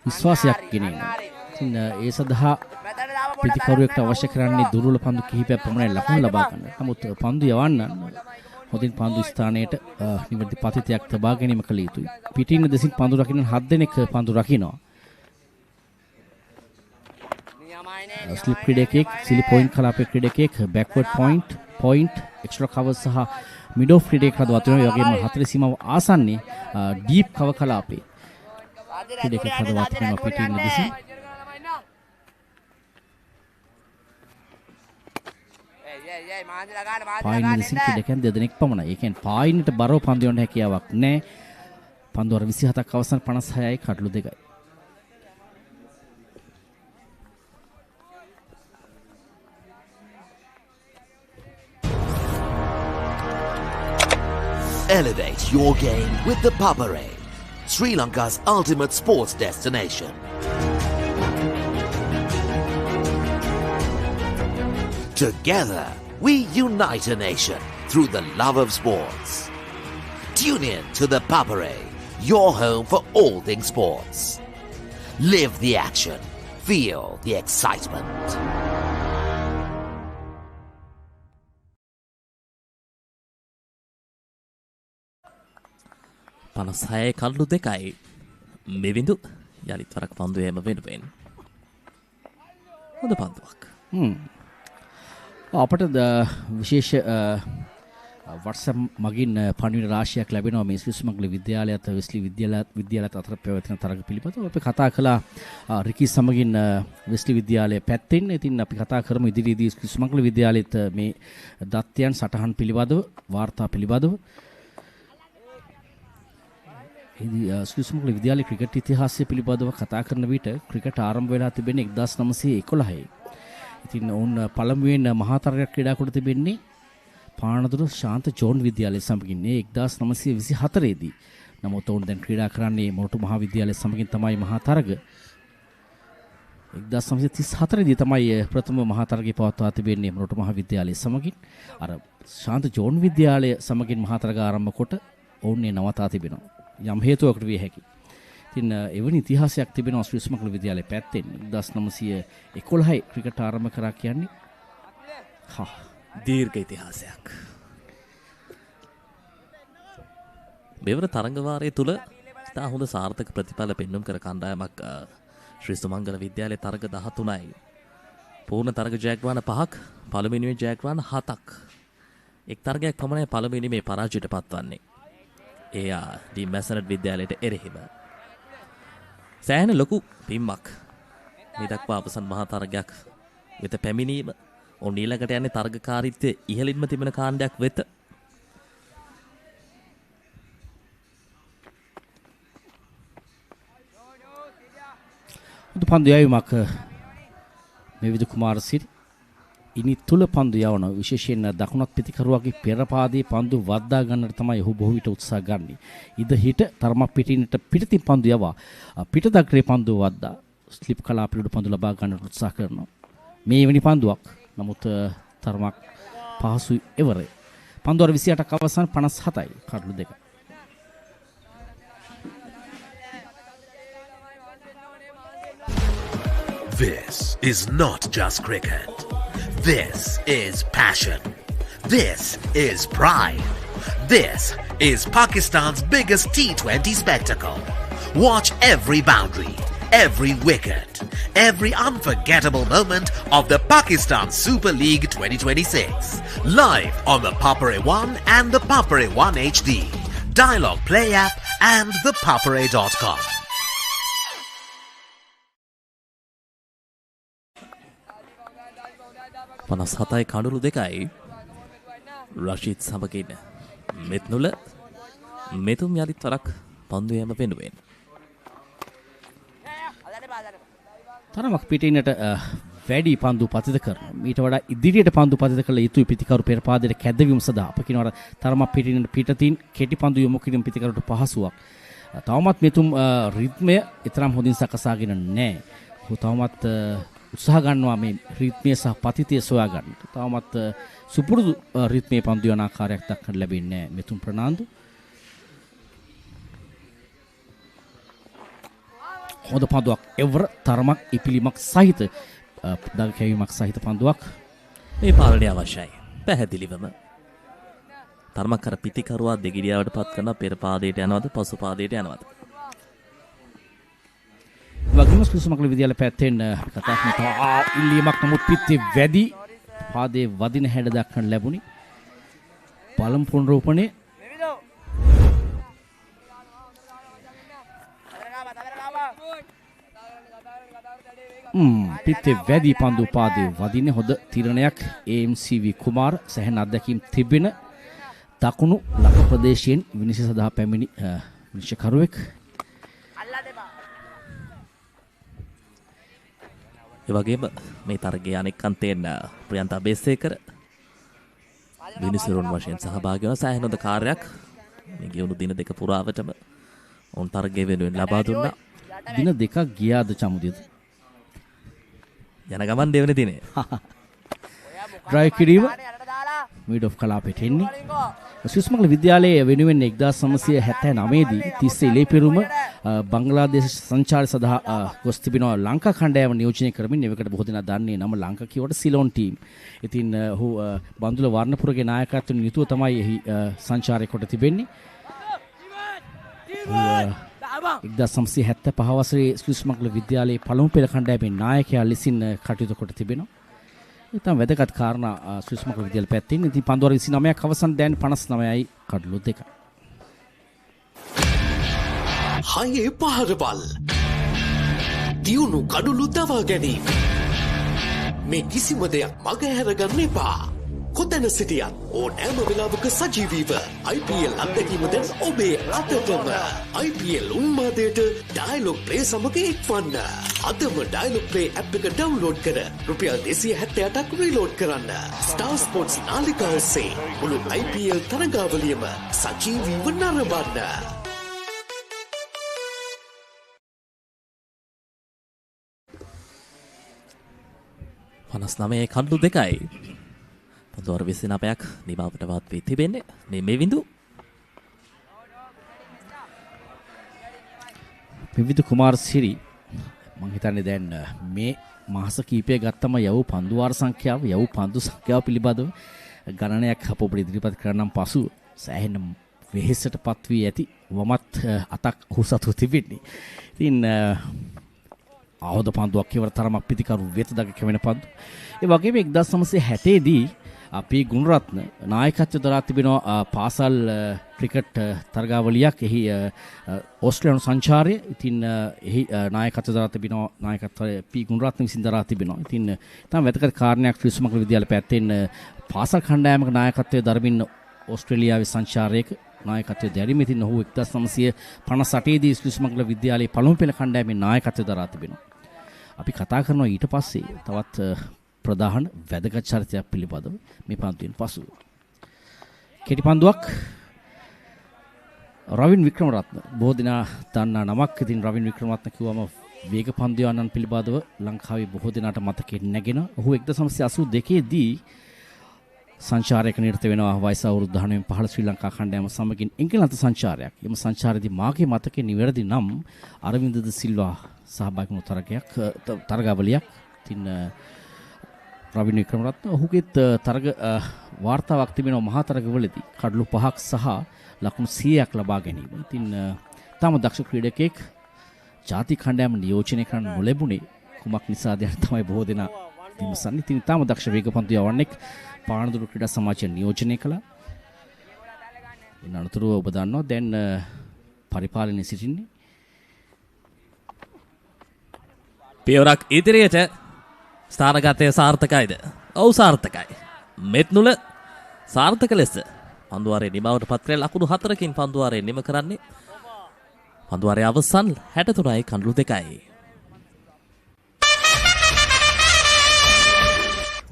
විශ්වාසයක් ගෙනෙනවා. ඉතින් ඒ සඳහා පිටිකරුවෙකුට අවශ්‍ය කරන්නේ දුර්වල පන්දු කිහිපයක් පමණයි ලකුණු ලබා ගන්න. නමුත් පන්දු යවන්න හොඳින් පන්දු ස්ථානයට නිවැරදි පතිතයක් තබා ගැනීම කළ යුතුයි. පිටින් දෙසින් පන්දු රකින්න 7 දෙනෙක් පන්දු රකින්නවා. ස්ලිප් ක්‍රීඩකයෙක්, සිලි පොයින්ට් කලාපයේ ක්‍රීඩකයෙක්, බෑක්වර්ඩ් පොයින්ට්, එක්ස්ට්‍රා කවර් සහ මිඩ් ඔෆ් ක්‍රීඩකයෙක් හදවා තිනවා. ඒ වගේම 4 සීමාව ආසන්නයේ ඩීප් කවර් කලාපයේ ක්‍රීඩකයෙක් හදවා තිනවා පිටින් දෙසින්. පායින් දෙසින් ක්‍රීඩකයන් දෙදෙනෙක් පමණයි. ඒ කියන්නේ පායින්ට බරව පන්දු යවන්න හැකියාවක් නැහැ. පන්දු වර 27ක් අවසන් 56යි කඩලු 2යි. Elevate your game with the Papare, Sri Lanka's ultimate sports destination. Together, we unite a nation through the love of sports. Tune in to the Papare, your home for all things sports. Live the action, feel the excitement. පනසය කල්ලු 2යි. මෙවිඳු යළිත් වරක් පන්දු යෑම වෙනුවෙන් හොඳ පන්දුවක්. අපට විශේෂ WhatsApp මගින් පණිවිඩ රාශියක් ලැබෙනවා මේ සුමංගල විද්‍යාලයත් වෙස්ලි විද්‍යාලයත් අතර පැවැත්වෙන තරග පිළිබඳව. අපි කතා කළා රිකි සමගින් වෙස්ලි විද්‍යාලය පැත්තෙන්. ඉතින් අපි කතා කරමු ඉදිරියේදී සුමංගල විද්‍යාලයේත් මේ දත්තයන් සටහන් පිළිබඳව වාර්තා පිළිබඳව. සුමංගල විද්‍යාලයේ ක්‍රිකට් ඉතිහාසය පිළිබඳව කතා කරන විට ක්‍රිකට් ආරම්භ වෙලා තිබෙන්නේ 1911. ඉතින් ඔවුන් පළමුවෙන් මහා තරගයක් ක්‍රීඩා කොට තිබෙන්නේ පානදුර ශාන්ත ජෝන් විද්‍යාලය සමගින් 1924 දී. නමුත් ඔවුන් දැන් ක්‍රීඩා කරන්නේ මොරටු මහා විද්‍යාලය සමගින් තමයි මහා තරග. 1934 දී තමයි ප්‍රථම මහා තරගය පවත්වා තිබෙන්නේ මොරටු මහා විද්‍යාලය සමගින්. අර ශාන්ත ජෝන් විද්‍යාලය සමගින් මහා තරග ආරම්භ කොට ඔවුන් නවතා තිබෙනවා. යම් හේතුවකට විය හැකියි. ඉතින් එවැනි ඉතිහාසයක් තිබෙනවා ශ්‍රී සුමංගල විද්‍යාලයේ පැත්තෙන් 1911 ක්‍රිකට් ආරම්භ කරා කියන්නේ දීර්ඝ ඉතිහාසයක්. මෙවර තරඟ වාරය තුල ඉතා හොඳ සාර්ථක ප්‍රතිඵල පෙන්වුම් කර කණ්ඩායමක් ශ්‍රී සුමංගල විද්‍යාලයේ තරඟ 13යි. පූර්ණ තරඟ ජයග්‍රහණ 5ක්, පළමුවෙනිමේ ජයග්‍රහණ 7ක්. එක් තරගයක් පමණයි පළමුවෙනිමේ පරාජයට පත්වන්නේ. ඒ ඩී මැසනට් විද්‍යාලයට එරෙහිව. සෑහෙන ලොකු පිම්මක් මේ දක්වා අවසන් මහා තරගයක් වෙත පැමිණීම ඔන්න ඊළඟට යන්නේ තරගකාරීත්වයේ ඉහළින්ම තිබෙන කාණ්ඩයක් වෙත. පන්දු යැවීමක් මේ විදු කුමාරසිරි ඉනි තුල පන්දු යවන විශේෂයෙන් දකුණත් පිටිකරුවාගේ පෙරපාදයේ පන්දු වද්දා ගන්නට තමයි ඔහු බොහෝ විට උත්සාහ ගන්නේ. ඉද හිට තරමක් පිටිනට පිටින් පන්දු යවා පිට දක්රේ පන්දු වද්දා ස්ලිප් කලා පිළිඩු පන්දු ලබා ගන්නට උත්සාහ කරනවා. මේ වෙනි පන්දුවක් නමුත් තරමක් පහසුයි එවරේ. පන්දුවර 28ක් අවසන් 57යි කඩලු දෙක. This is not just cricket. This is passion. This is pride. This is Pakistan's biggest T20 spectacle. Watch every boundary, every wicket, every unforgettable moment of the Pakistan Super League 2026. Live on the Papare 1 and the Papare 1 HD, Dialogue Play app and the papare.com. පනස් හතයි කඩුළු දෙකයි රශීද් සමගින් මෙත්නුල මෙතුම් යළිත් වරක් පන්දු යෑම වෙනුවෙන් තරමක් පිටිනට වැඩි පන්දු පතිත කරනවා. ඊට වඩා ඉදිරියට පන්දු පතිත කළ යුතුයි පිටිකරු පෙරපාදයට කැදවීම සඳහා. අප කියනවා තරමක් පිටිනට පිටතින් කෙටි පන්දු යොමු කිරීම පිටිකරුට පහසුවක්. තවමත් මෙතුම් රිද්මය ඊතරම් හොඳින් සකසාගෙන නැහැ. ඔහු තවමත් උත්සාහ ගන්නවා මේ රිද්මය සහ පතිතය සොයා ගන්නට. තවමත් සුපුරුදු රිද්මයේ පන්දු යන ආකාරයක් දක්වන්න ලැබෙන්නේ නැහැ මෙතුම් ප්‍රනාන්දු. හොඳ පන්දුවක් එවර තරමක් ඉපිලිමක් සහිත දග කැවීමක් සහිත පන්දුවක් මේ පාලනය අවශ්‍යයි. පැහැදිලිවම තරමක් කර පිටිකරුවා දෙගිඩියාවට පත් කරන පෙර පාදයට යනවද පසු පාදයට යනවද? වගේම සුසුමකල විද්‍යාල පැත්තෙන් කතා කරනවා ඉල්ලීමක් නමුත් පිටේ වැඩි පාදයේ වදින හැඩ දක්වන්න ලැබුණි. පළමු පුනරූපණේ පිටේ වැඩි පන්දු පාදයේ වදින හොඳ තිරණයක් AMCV කුමාර සැහැණ අත්දැකීම් තිබෙන දකුණු ලක ප්‍රදේශයෙන් විනිශ්චය සඳහා පැමිණි විනිශ්චයකරුවෙක්. ඒ වගේම මේ තරගයේ අනෙක් අන්තයෙන් ප්‍රියන්ත අබේසේකර විනිසුරුන් වශයෙන් සහභාගී වන සෑහෙන හොඳ කාර්යයක් මේ ගෙවුණු දින දෙක පුරාවටම උන් තරගයේ වෙනුවෙන් ලබා දුන්නා. දින දෙකක් ගියාද චමුදියද? යන ගමන් දෙවෙනි දිනේ. ඩ්‍රයිව් කිරීම මීඩ් ඔෆ් කලාපෙට එන්නේ. සුසුමකල විද්‍යාලයේ වෙනුවෙන් 1979 දී තිස්සේ ඉලේපෙරුම බංග්ලාදේශ සංචාරය සඳහා ගොස් තිබෙනවා ලංකා කණ්ඩායම නියෝජනය කරමින් එවකට බොහෝ දෙනා දන්නේ නම ලංකා කියවට සිලෝන් ටීම්. ඉතින් ඔහු බන්දුල වර්ණපුරගේ නායකත්වයෙන් යුතුව තමයි එහි සංචාරය කොට තිබෙන්නේ. 1975 වසරේ සුසුමකල විද්‍යාලයේ පළමු පෙළ කණ්ඩායමේ නායකයා ලෙසින් කටයුතු කොට තිබෙනවා. ඉතින් වැදගත් කාරණා සුසුමකල විද්‍යාල පැත්තෙන්. ඉතින් පන්දුවර 29ක් අවසන් දැන් 59යි කඩලු දෙක. හයේ පහරවල් දියුණු කඩුළු දවා ගැනීම මේ කිසිම දෙයක් මග හැරගන්න එපා. කොතැන සිටියත් ඕනෑම වෙලාවක සජීවීව IPL අත්දැකීම දැන් ඔබේ අතටම. IPL උන්මාදයට ඩයලොග් ප්ලේ සමග එක්වන්න. අදම ඩයලොග් ප්ලේ ඇප් එක ඩවුන්ලෝඩ් කර රුපියල් 278ක් රීලෝඩ් කරන්න. ස්ටාර් ස්පෝර්ට්ස් නාලිකාව ඔස්සේ මුළු IPL තරගාවලියම සජීවීව නරඹන්න. පනස්නමේ කඩලු දෙකයි පන්දුවර 29ක් නිමාවටවත් වී තිබෙන්නේ මේ විඳු විවිධ කුමාරසිරි මම හිතන්නේ දැන් මේ මාස කීපය ගත්තම යව් පන්දු වාර සංඛ්‍යාව යව් පන්දු සංඛ්‍යාව පිළිබඳව ගණනයක් අප ඔබට ඉදිරිපත් කරනම් පසු සෑහෙන වෙහෙසටපත් වී ඇති වමත් අතක් උසතු තිබෙන්නේ. ඉතින් ආහොද පන්දුවක් කියවර තරමක් පිටිකරු වෙත දග කැවෙන පන්දු. ඒ වගේම 1960 දී අපි ගුණරත්න නායකත්වය දරා තිබෙනවා පාසල් ක්‍රිකට් තරගාවලියක්. එහි ඕස්ට්‍රේලියානු සංචාරය. ඉතින් එහි නායකත්වය දරා තිබෙනවා නායකත්වය පී ගුණරත්න විසින් දරා තිබෙනවා. ඉතින් තම වැදගත් කාරණයක් ශ්‍රී සුමංගල විද්‍යාලය පැත්තෙන් පාසල් කණ්ඩායමක නායකත්වය දරමින් ඕස්ට්‍රේලියාවේ සංචාරයක නායකත්වය දැරීම. ඉතින් ඔහු 1958 දී ශ්‍රී සුමංගල විද්‍යාලයේ පළමු පෙළ කණ්ඩායමේ නායකත්වය දරා තිබෙනවා. අපි කතා කරනවා ඊට පස්සේ තවත් ප්‍රධාන වැදගත් චරිතයක් පිළිබඳව මේ පන්දුවෙන් පසුව. කෙටි පන්දුවක් රවින් වික්‍රමරත්න බොහෝ දෙනා දන්නා නමක්. ඉතින් රවින් වික්‍රමරත්න කිව්වම වේග පන්දු යන්නන් පිළිබඳව ලංකාවේ බොහෝ දෙනාට මතකෙ නැගෙන. ඔහු 1982 දී සංචාරයක නිරත වෙනවා. වයස අවුරුදු 19 15 ශ්‍රී ලංකා කණ්ඩායම සමගින් එංගලන්ත සංචාරයක්. එම සංචාරයේදී මාගේ මතකෙ නිවැරදි නම් අරවින්ද ද සිල්වා සහභාගී වුණු තරගාවලියක්. ඉතින් රවින් වික්‍රමරත්න ඔහුගේත් තරග වාර්තාවක් තිබෙනවා මහා තරගවලදී කඩලු 5ක් සහ ලකුණු 100ක් ලබා ගැනීම. ඉතින් තාම දක්ෂ ක්‍රීඩකයෙක් ජාතික කණ්ඩායම නියෝජනය කරන්න නොලැබුණේ කුමක් නිසාද යන තමයි බොහෝ දෙනා විමසන්නේ. ඉතින් තාම දක්ෂ වේගපන්දු යවන්නෙක් පානදුර ක්‍රීඩා සමාජය නියෝජනය කළා. ඉන් අනතුරුව ඔබ දන්නවා දැන් පරිපාලනයේ සිටින්නේ පියවරක් ඉදිරියට ස්ථානගතය සාර්ථකයිද? ඔව් සාර්ථකයි. මෙත්නුල සාර්ථක ලෙස පන්දුවාරයේ නිමවට පත් කරලා ලකුණු 4කින් පන්දුවාරයේ නිම කරන්නේ. පන්දුවාරයේ අවසන් 63යි කඳුළු 2යි.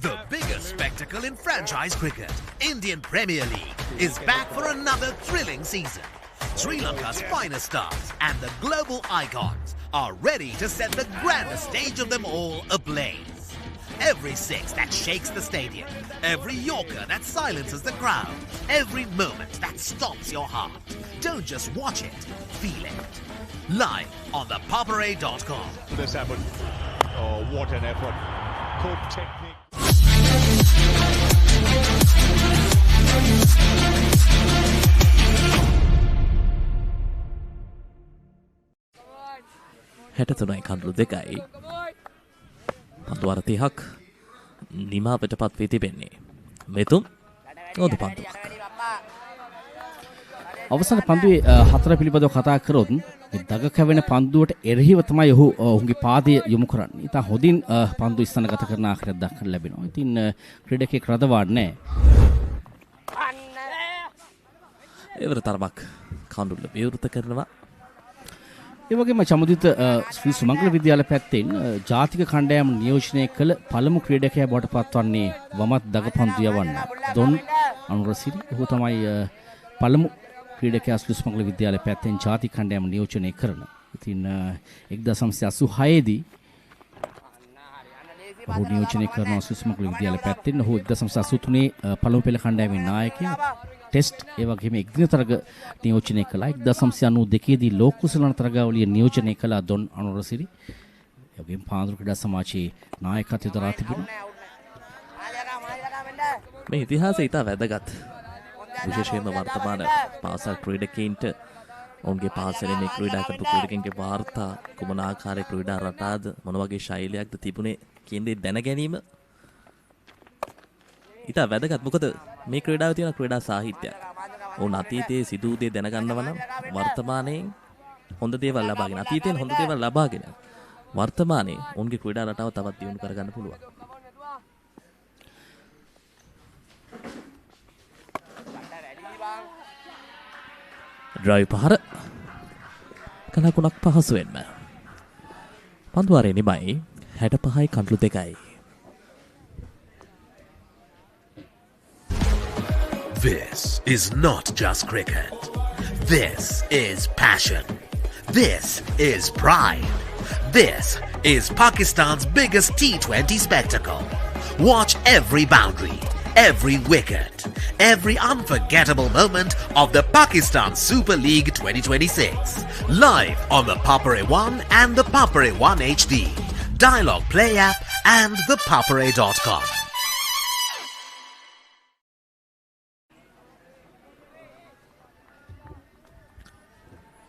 The biggest spectacle in franchise cricket, Indian Premier League, is back for another thrilling season. Sri Lanka's finest stars and the global icons are ready to set the grandest stage of them all ablaze. Every six that shakes the stadium, every yorker that silences the crowd, every moment that stops your heart. Don't just watch it, feel it. Live on the papare.com. This happened. Oh, what an effort. Good technique. හැටතුනයි කඳුළු 2යි. පන්දුවාර 30ක් නිමාවට පත් වී තිබෙන්නේ. මෙතුම් ඕද පන්දුවක්. අවසන් පන්දුවේ 4 පිළිබඳව කතා කරොත් දග කැවෙන පන්දුවට එරෙහිව තමයි ඔහුගේ පාදය යොමු කරන්නේ. ඉතින් හොඳින් පන්දු ස්ථානගත කරන ආකාරයක් දක්වන්න ලැබෙනවා. ඉතින් ක්‍රීඩකයෙක් රඳවන්නේ එවර තරමක් කඳුළු විවෘත කරනවා. ඒ වගේම චමුදිත ශ්‍රී සුමංගල විද්‍යාලය පැත්තෙන් ජාතික කණ්ඩායම නියෝජනය කළ පළමු ක්‍රීඩකයා බවට පත්වන්නේ වමත් දගපන්දු යවන්න දොන් අනුරසිරි. ඔහු තමයි පළමු ක්‍රීඩකයා ශ්‍රී සුමංගල විද්‍යාලය පැත්තෙන් ජාතික කණ්ඩායම නියෝජනය කරන. ඉතින් 1986 දී ඔහු නියෝජනය කරන ශ්‍රී සුමංගල විද්‍යාලය පැත්තෙන් ඔහු 1983 පළමු පෙළ කණ්ඩායමේ නායකයා. ටෙස්ට් ඒ වගේම එක්දින තරග නියෝජනය කළා. 1992 දී ලෝක කුසලන තරගාවලිය නියෝජනය කළ දොන් අනුරසිරි. ඒ වගේම පානදුර ක්‍රීඩා සමාජයේ නායකත්වය දරා තිබුණා. මේ ඉතිහාසය ඉතා වැදගත්. විශේෂයෙන්ම වර්තමාන පාසල් ක්‍රීඩකයින්ට ඔවුන්ගේ පාසලේ මේ ක්‍රීඩා කරපු ක්‍රීඩකයින්ගේ වාර්තා කුමන ආකාරයේ ක්‍රීඩා රටාද මොන වගේ ශෛලියක්ද තිබුණේ කියන දේ දැන ගැනීම ඉතා වැදගත්. මොකද මේ ක්‍රීඩාවේ තියෙන ක්‍රීඩා සාහිත්‍යයක්. ඔවුන් අතීතයේ සිදු වූ දේ දැනගන්නව නම් වර්තමානයේ හොඳ දේවල් ලබාගෙන අතීතයෙන් හොඳ දේවල් ලබාගෙන වර්තමානයේ ඔවුන්ගේ ක්‍රීඩා රටාව තවත් දියුණු කරගන්න පුළුවන්. ඩ්‍රයිව් පහර කලකුණක් පහසුවෙන්ම පන්දුවාරේ නිමයි 65යි කඳුළු 2යි. This is not just cricket. This is passion. This is pride. This is Pakistan's biggest T20 spectacle. Watch every boundary, every wicket, every unforgettable moment of the Pakistan Super League 2026. Live on the Papare 1 and the Papare 1 HD, Dialogue Play app and the papare.com.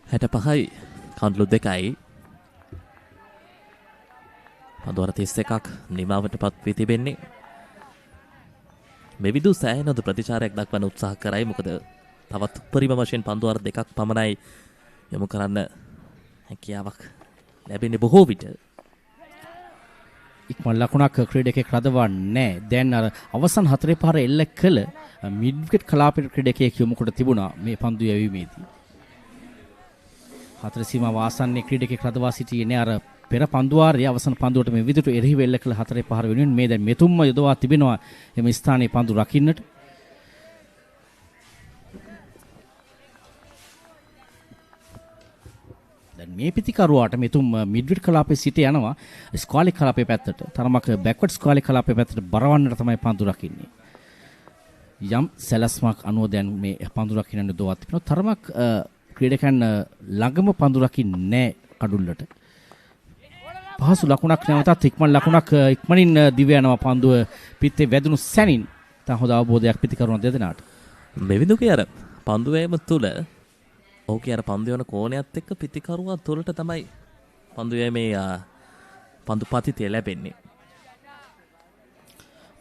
හැට පහයි කඳුළු 2යි. පන්දුවාර 31ක් නිමාවට පත් වී තිබෙන්නේ. මෙවිදු සෑහෙනද ප්‍රතිචාරයක් දක්වන්න උත්සාහ කරයි. මොකද තවත් උපරිම වශයෙන් පන්දු අර දෙකක් පමණයි යොමු කරන්න හැකියාවක් ලැබෙන්නේ බොහෝ විට. ඉක්මන් ලකුණක් ක්‍රීඩකයෙක් රඳවන්නේ. දැන් අර අවසන් 4-5 එල්ල කළ මිඩ් විකට් කලාපයේ ක්‍රීඩකයෙක් යොමු කොට තිබුණා මේ පන්දු යැවීමේදී. 4 සීමාව ආසන්නයේ ක්‍රීඩකයෙක් රඳවා සිටියේ අර පෙර පන්දුවාරයේ අවසන් පන්දුවට මේ විදිහට එරෙහි වෙල්ල කළ 4-5 වෙනුවෙන් මේ දැන් මෙතුම්ම යොදවා තිබෙනවා එම ස්ථානයේ පන්දු රකින්නට. දැන් මේ පිටිකරුවාට මෙතුම් මිඩ්විඩ් කලාපයේ සිට යනවා ස්ක්වාලික් කලාපයේ පැත්තට. තරමක බෑක්වර්ඩ් ස්ක්වාලික් කලාපයේ පැත්තට බරවන්නට තමයි පන්දු රකින්නේ. යම් සැලැස්මක් අනුව දැන් මේ පන්දු රකින්න යොදවා තිබෙනවා. තරමක් ක්‍රීඩකයන් ළඟම පන්දු රකින්නේ නැහැ කඩුල්ලට. පහසු ලකුණක් නැවතත් ඉක්මන් ලකුණක් ඉක්මනින් දිව යනවා පන්දුව පිටේ වැදුණු සැනින්. තා හොඳ අවබෝධයක් පිටිකරුවන් දෙදෙනාට. මෙවිදුකේ අර පන්දු වෑම තුළ ඕකේ අර පන්දු යන කෝණයත් එක්ක පිටිකරුවා තුළට තමයි පන්දු වෑමේ පන්දු පතිතය ලැබෙන්නේ.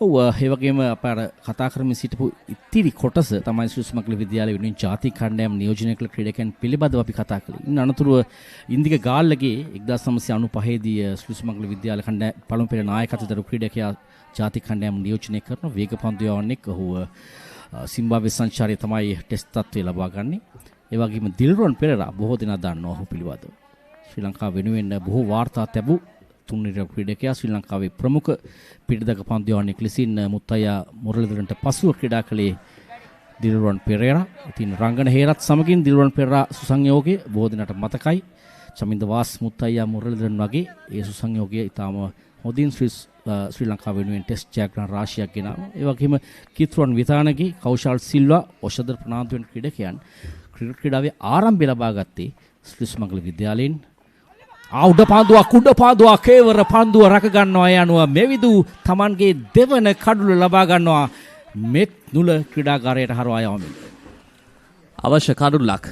ඔව් ඒ වගේම අප අර කතා කරමින් සිටපු ඉතිරි කොටස තමයි සුමංගල විද්‍යාලය වෙනුවෙන් ජාතික කණ්ඩායම නියෝජනය කළ ක්‍රීඩකයන් පිළිබඳව අපි කතා කළේ. ඉන් අනතුරුව ඉන්දික ගාල්ලගේ 1995 දී සුමංගල විද්‍යාල කණ්ඩායම පළමු පෙර නායකත්වයට ක්‍රීඩකයා ජාතික කණ්ඩායම නියෝජනය කරන වේග පන්දු යවන්නෙක් ඔහුව සිම්බාබ්වේ සංචාරය තමයි ටෙස්ට් තත්ත්වය ලබා ගන්නේ. ඒ වගේම දිල්රොන් පෙරේරා බොහෝ දෙනා දන්නවා ඔහු පිළිබඳව. ශ්‍රී ලංකාව වෙනුවෙන් බොහෝ වාර්තා ලැබු තුන්නිර ක්‍රීඩකයා ශ්‍රී ලංකාවේ ප්‍රමුඛ පිටදක පන්දු යවන්නෙක් ලෙසින් මුත්තයියා මුරලිදරන්ට පසුව ක්‍රීඩා කළේ දිල්රොන් පෙරේරා. ඉතින් රංගන හේරත් සමගින් දිල්රොන් පෙරේරා සුසංයෝගයේ බොහෝ දෙනාට මතකයි. චමින්ද වාස් මුත්තයියා මුරලිදරන් වගේ ඒ සුසංයෝගය ඊටාම හොඳින් ශ්‍රී ලංකාව වෙනුවෙන් ටෙස්ට් ජයග්‍රහණ රාශියක් ගෙනාවා. ඒ වගේම කිත්රුවන් විතානගේ කෞශල් සිල්වා ඔෂදර් ප්‍රනාන්දු වෙන ක්‍රීඩකයන් ක්‍රීඩාවේ ආරම්භය ලබා ගත්තේ ශ්‍රී සුමංගල විද්‍යාලයෙන්. උඩ පාන්දුවක් කේවර පන්දුව රැක ගන්නවා යනුව මෙවිදු Tamanගේ දෙවන කඩුල ලබා ගන්නවා මෙත් නුල ක්‍රීඩාගාරයට හරවා යවමින්. අවශ්‍ය කඩුල්ලක්.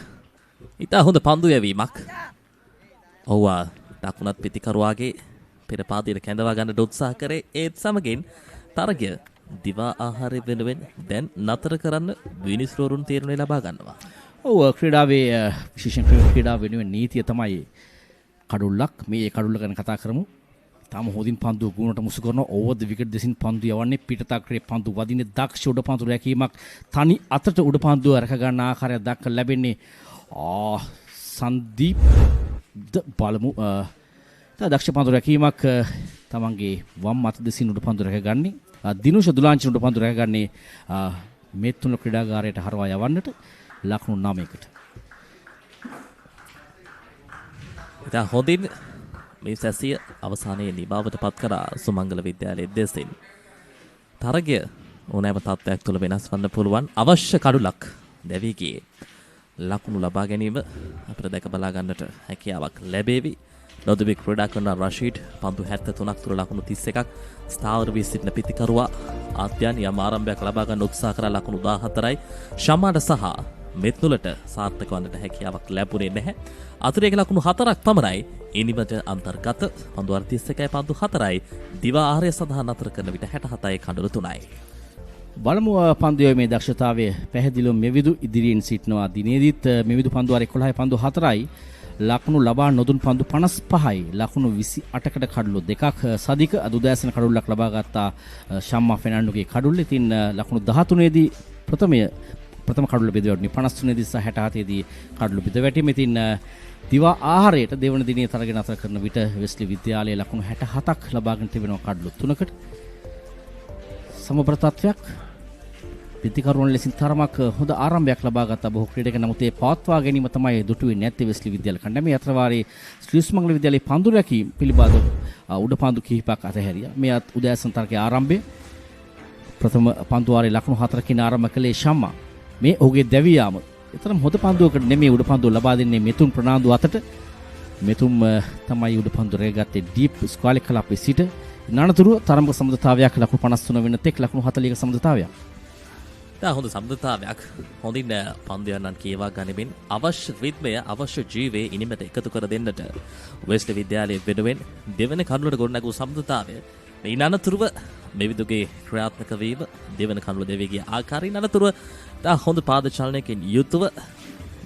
ඉතා හොඳ පන්දු යැවීමක්. ඔව් දකුණත් පිටිකරුවාගේ පෙර පාදයට කැඳවා ගන්නට උත්සාහ කරේ. ඒත් සමගින් තරගය දිවා ආහාරය වෙනුවෙන් දැන් නතර කරන්න විනිශ්‍රවරුන් තීරණය ලබා ගන්නවා. ඔව් ක්‍රීඩාවේ විශේෂයෙන් ක්‍රීඩාව වෙනුවෙන් නීතිය තමයි කඩුල්ලක්. මේ කඩුල්ල ගැන කතා කරමු. තාම හොඳින් පන්දුව ගුණට මුසු කරනවා. ඕවර් ද විකට් දෙසින් පන්දු යවන්නේ පිටතක්‍රේ පන්දු වදින්නේ දක්ෂ උඩ පන්දු රැකීමක්. තනි අතට උඩ පන්දුව රැක ගන්න ආකාරය දක්වලා ලැබෙන්නේ සංදීප් බලමු. දක්ෂ පන්දු රැකීමක් තමන්ගේ වම් අත දෙසින් උඩ පන්දු රැකගන්නේ. දිනුෂ දුලාංචි උඩ පන්දු රැකගන්නේ මෙත්තුන ක්‍රීඩාගාරයට හරවා යවන්නට ලකුණු 9කට. ඉතින් හොඳින් මේ සැසිය අවසානයේ නිමාවට පත් කරා සුමංගල විද්‍යාලයේ දෙසින්. තරගය ඕනෑම තත්ත්වයක් තුළ වෙනස් වන්න පුළුවන්. අවශ්‍ය කඩුලක් දැවී ගියේ. ලකුණු ලබා ගැනීම අපිට දැක බලා ගන්නට හැකියාවක් ලැබේවි. නොදෙවි ක්‍රීඩා කරන රෂීඩ් පන්දු 73ක් තුර ලකුණු 31ක් ස්ථාවර වී සිටින පිටිකරුවා ආද්‍යයන් යම් ආරම්භයක් ලබා ගන්න උත්සාහ කරලා ලකුණු 14යි. ශමාඩ සහ මෙත්නුලට සාර්ථක වන්නට හැකියාවක් ලැබුණේ නැහැ. අතිරේක ලකුණු 4ක් පමණයි ඉනිමට අන්තර්ගත. පන්දු 31යි පන්දු 4යි දිවා ආහාරය සඳහා නතර කරන විට 67යි කඩලු 3යි. බලමු පන්දුවේ මේ දක්ෂතාවය පැහැදිලිව මෙවිදු ඉදිරියෙන් සිටිනවා. දිනේදීත් මෙවිදු පන්දු 11යි පන්දු 4යි ලකුණු ලබා නොදුන් පන්දු 55යි ලකුණු 28කට කඩලු දෙකක් සදික අදුදෑසන කඩුල්ලක් ලබා ගත්තා ශම්මා ෆෙනන්ඩුගේ කඩුල්ල. ඉතින් ලකුණු 13 දී ප්‍රථම කඩුල්ල බෙද වැටුනේ 53 දී සහ 67 දී කඩුල්ල බෙද වැටීම. ඉතින් දිවා ආහාරයට දෙවන දිනේ තරගය නතර කරන විට වෙස්ලි විද්‍යාලයේ ලකුණු 67ක් ලබාගෙන තිබෙනවා කඩුල්ල 3කට. සමබර තත්වයක් පිටිකරුවන් ලෙසින් තරමක් හොඳ ආරම්භයක් ලබා ගත්ත බොහෝ ක්‍රීඩකයන් නමුත් ඒ පවත්වා ගැනීම තමයි දුටුවේ නැත්තේ වෙස්ලි විද්‍යාල කණ්ඩායම. මේ අතරවාරයේ ශ්‍රී සුමංගල විද්‍යාලයේ පන්දු රැකීම පිළිබඳව උඩ පන්දු කිහිපයක් අතහැරියා. මේ උදෑසන තරගයේ ආරම්භය ප්‍රථම පන්දු වාරයේ ලකුණු 4කින් ආරම්භ කළේ ශම්මා. මේ ඔහුගේ දැවියාම ඊතරම් හොඳ පන්දුවකට නෙමෙයි උඩ පන්දුව ලබා දෙන්නේ මෙතුම් ප්‍රනාන්දු අතට. මෙතුම් තමයි උඩ පන්දුව රැගත්තේ ඩීප් ස්ක්වාලික් කලාපයේ සිට. නානතුරු තරම්ක සම්බන්ධතාවයක් ලකුණු 53 වෙන තෙක් ලකුණු 40ක සම්බන්ධතාවයක්. හොඳ සම්බන්ධතාවයක්. හොඳින් පන්දුයන්නන් කියවා ගනිමින් අවශ්‍ය රිද්මය අවශ්‍ය ජීවයේ ඉනිමට එකතු කර දෙන්නට වෙස්ලි විද්‍යාලයේ වෙනුවෙන් දෙවන කඩුලට ගොඩනැගූ සම්බන්ධතාවය මේ අනතුරුව මෙවිදුගේ ක්‍රියාත්මක වීම දෙවන කනුල දෙවියගේ ආකාරයෙන් අනතුරුව හොඳ පාද චලනයකින් යුතුව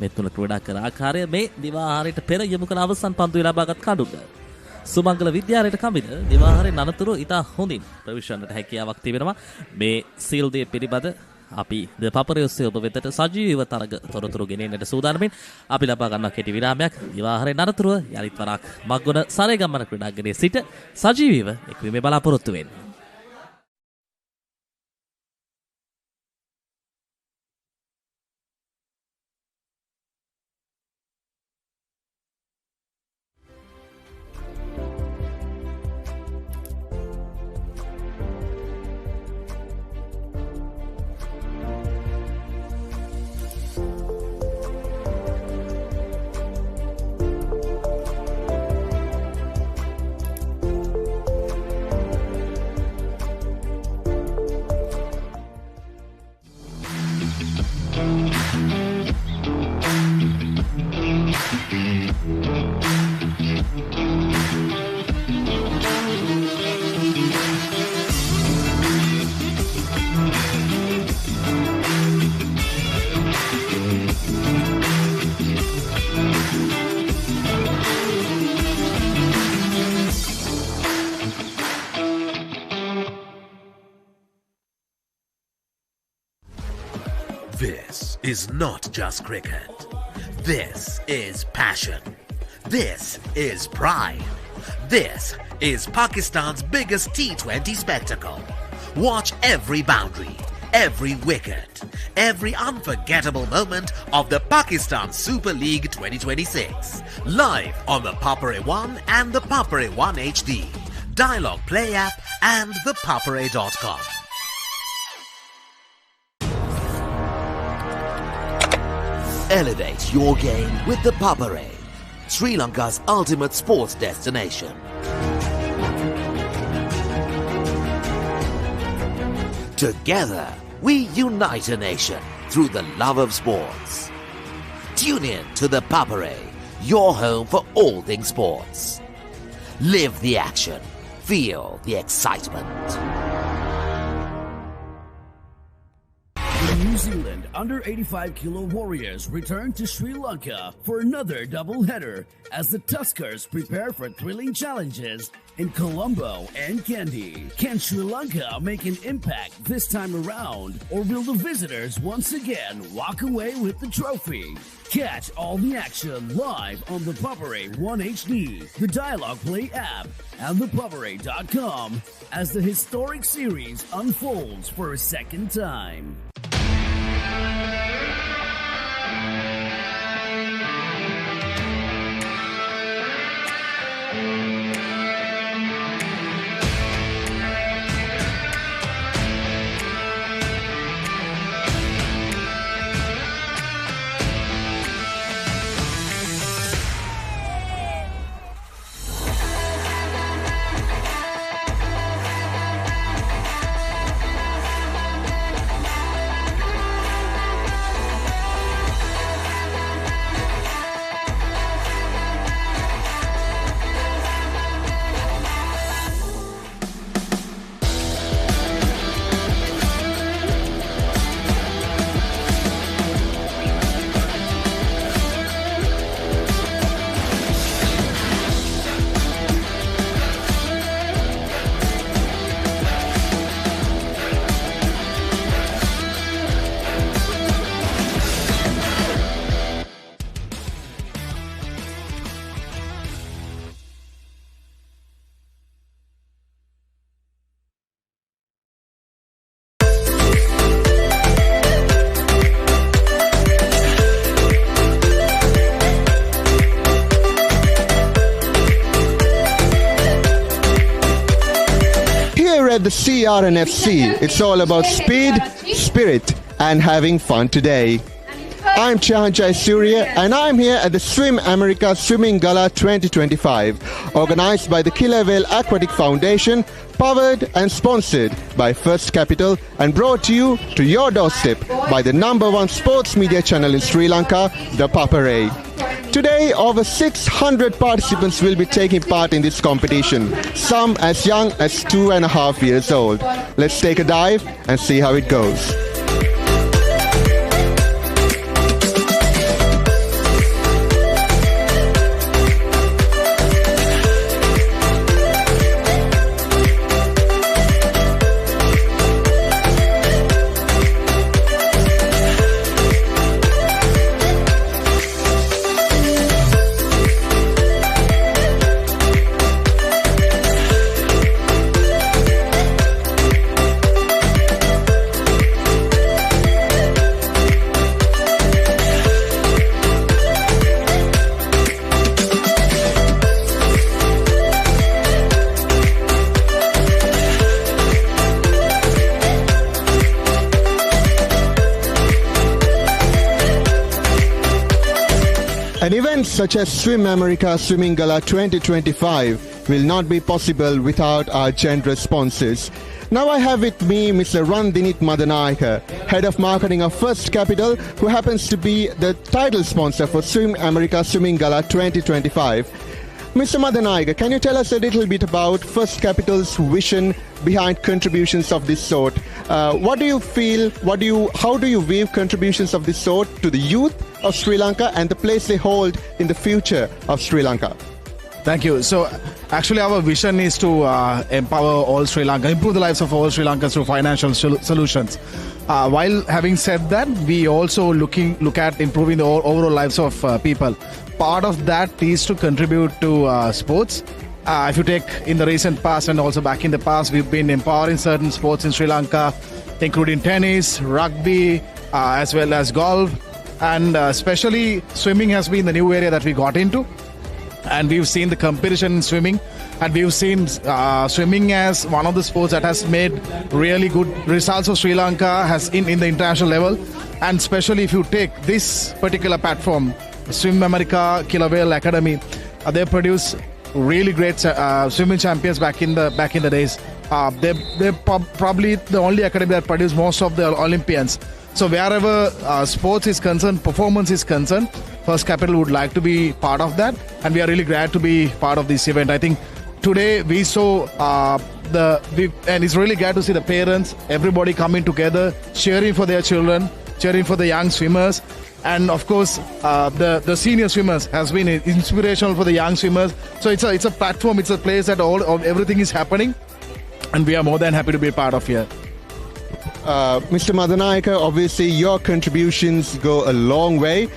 මේ තුන ක්‍රීඩා කර ආකාරය මේ දිවාහාරයට පෙර යොමු කළ අවසන් පන්දුවේ ලබාගත් කඩුක සුමංගල විද්‍යාලයට කමින දිවාහාරයෙන් අනතුරු ඉතා හොඳින් ප්‍රවිෂණයට හැකියාවක් තිබෙනවා මේ සීල් දේ පිළිබඳ අපි ද පපරයොස්සේ ඔබ වෙතට සජීවීව තරග තොරතුරු ගෙනෙන්නට සූදානමින් අපි ලබා ගන්නවා කෙටි විරාමයක් දිවාහාරයෙන් අනතුරුව යලිත් වරක් මග්ගොන සරේ ගම්මන ක්‍රීඩාංගණයේ සිට සජීවීව එක්වීමේ බලාපොරොත්තු වෙන්නේ. This is not just cricket. This is passion. This is pride. This is Pakistan's biggest T20 spectacle. Watch every boundary, every wicket, every unforgettable moment of the Pakistan Super League 2026. Live on the Papare 1 and the Papare 1 HD, Dialogue Play app and thepapare.com. Elevate your game with the Papare, Sri Lanka's ultimate sports destination. Together, we unite a nation through the love of sports. Tune in to the Papare, your home for all things sports. Live the action, feel the excitement. New Zealand under 85 kilo Warriors return to Sri Lanka for another doubleheader as the Tuskers prepare for thrilling challenges in Colombo and Kandy. Can Sri Lanka make an impact this time around, or will the visitors once again walk away with the trophy? Catch all the action live on the Papare 1 HD, the Dialogue Play app, and thepapare.com as the historic series unfolds for a second time. At the CRNFC, it's all about speed, spirit, and having fun today. I'm Chahanchai Surya, and I'm here at the Swim America Sumangala 2025, organized by the Killer Whale Aquatic Foundation, powered and sponsored by First Capital, and brought to you to your doorstep by the #1 sports media channel in Sri Lanka, the Papare. Today, over 600 participants will be taking part in this competition, some as young as 2.5 years old. Let's take a dive and see how it goes. An event such as Swim America Sumangala 2025 will not be possible without our generous sponsors. Now I have with me Mr. Randinit Madanayaka, Head of Marketing of First Capital, who happens to be the title sponsor for Swim America Sumangala 2025. Mr. Madanayaka, can you tell us a little bit about First Capital's vision behind contributions of this sort? What do you feel, how do you view contributions of this sort to the youth of Sri Lanka and the place they hold in the future of Sri Lanka? Thank you. So actually our vision is to empower all Sri Lanka, improve the lives of all Sri Lankans through financial solutions. While having said that, we also look at improving the overall lives of people. Part of that is to contribute to sports. If you take in the recent past and also back in the past, we've been empowering certain sports in Sri Lanka, including tennis, rugby, as well as golf. And especially swimming has been the new area that we got into. And we've seen the competition in swimming. And we've seen swimming as one of the sports that has made really good results for Sri Lanka has in the international level. And especially if you take this particular platform, Swim America Killer Whale Academy, they produce really great swimming champions back in the days. They're probably the only academy that produce most of the Olympians. So wherever sports is concerned, performance is concerned, First Capital would like to be part of that, and we are really glad to be part of this event. I think today we saw and it's really glad to see the parents, everybody coming together, cheering for their children, cheering for the young swimmers. And of course, the senior swimmers has been inspirational for the young swimmers. So it's a platform, it's a place that everything is happening, and we are more than happy to be a part of here. Mr. Madanayaka, obviously your contributions go a long way.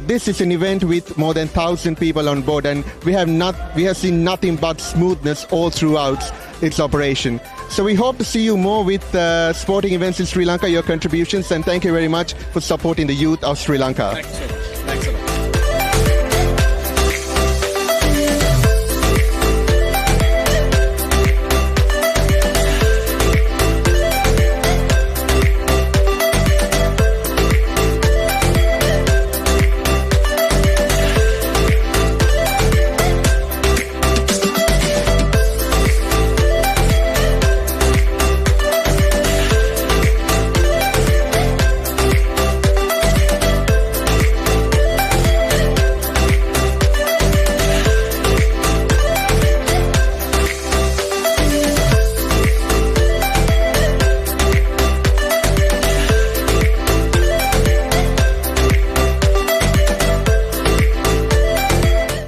This is an event with more than 1,000 people on board, and we have seen nothing but smoothness all throughout its operation. So we hope to see you more with sporting events in Sri Lanka, your contributions, and thank you very much for supporting the youth of Sri Lanka. Thanks so much. Thanks a lot.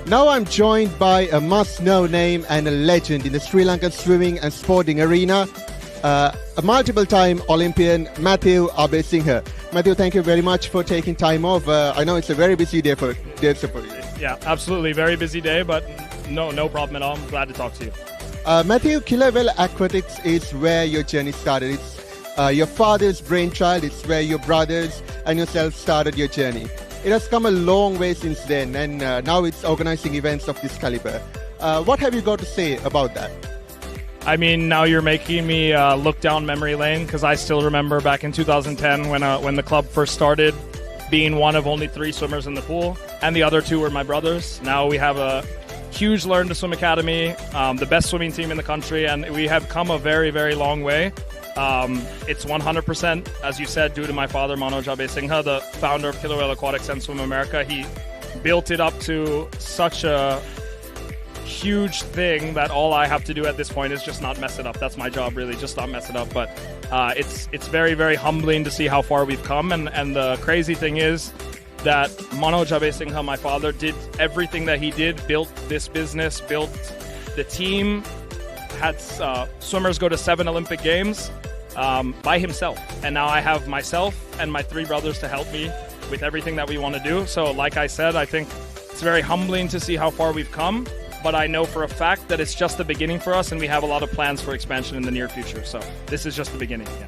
Now I'm joined by a must-know name and a legend in the Sri Lankan swimming and sporting arena, a multiple-time Olympian, Matthew Abesinghe. Matthew, thank you very much for taking time off. I know it's a very busy day for you. Yeah, absolutely. Very busy day, but no problem at all. I'm glad to talk to you. Matthew, Killer Whale Aquatics is where your journey started. It's your father's brainchild. It's where your brothers and yourself started your journey. It has come a long way since then, and now it's organizing events of this caliber. What have you got to say about that? I mean, now you're making me look down memory lane, because I still remember back in 2010 when the club first started, being one of only 3 swimmers in the pool, and the other 2 were my brothers. Now we have a huge Learn to Swim Academy, the best swimming team in the country, and we have come a very, very long way. It's 100%, as you said, due to my father, Manoj Abesinghe, the founder of Killer Whale Aquatics and Swim America. built it up to such a huge thing that all I have to do at this point is just not mess it up. That's my job, really, just not mess it up. But it's very, very humbling to see how far we've come. And the crazy thing is that Mano Jabe Singha, my father, did everything that he did, built this business, built the team, had swimmers go to 7 Olympic Games by himself. And now I have myself and my 3 brothers to help me with everything that we want to do. So like I said, I think it's very humbling to see how far we've come. But I know for a fact that it's just the beginning for us, and we have a lot of plans for expansion in the near future. So this is just the beginning. Yeah.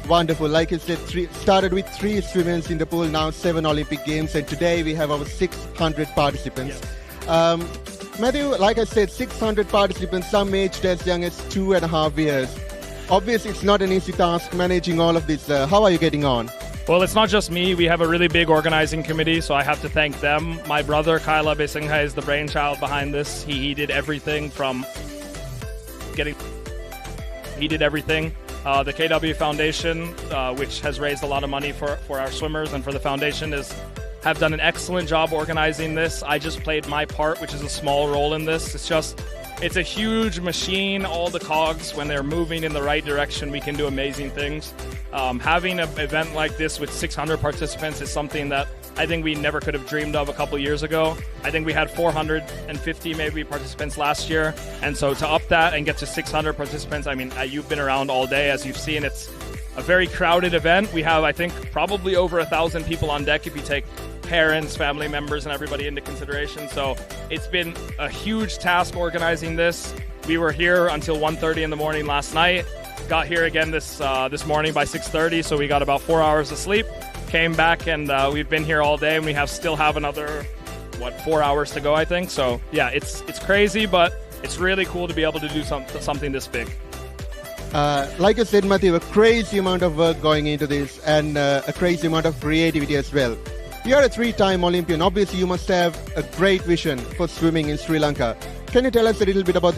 Wonderful. Like you said, started with 3 swimmers in the pool, now 7 Olympic Games, and today we have over 600 participants. Matthew, like I said, 600 participants, some aged as young as 2.5 years. Obviously, it's not an easy task managing all of this. How are you getting on? Well, it's not just me. We have a really big organizing committee, so I have to thank them. My brother, Kaila Besingha, is the brainchild behind this. He did everything from getting... He did everything. The KW Foundation, which has raised a lot of money for our swimmers and for the foundation, have done an excellent job organizing this. I just played my part, which is a small role in this. It's a huge machine. All the cogs, when they're moving in the right direction, we can do amazing things. Having an event like this with 600 participants is something that I think we never could have dreamed of a couple years ago. I think we had 450 maybe participants last year. And so to up that and get to 600 participants, I mean, you've been around all day. As you've seen, it's a very crowded event. We have, I think, probably over 1,000 people on deck if you take parents, family members, and everybody into consideration. So it's been a huge task organizing this. We were here until 1:30 in the morning last night. Got here again this morning by 6:30, so we got about 4 hours of sleep. Came back, and we've been here all day, and we still have another 4 hours to go, I think. So yeah, it's crazy, but it's really cool to be able to do something this big. Like I said, Matthew, a crazy amount of work going into this, and a crazy amount of creativity as well. You're a 3-time Olympian. Obviously, you must have a great vision for swimming in Sri Lanka. Can you tell us a little bit about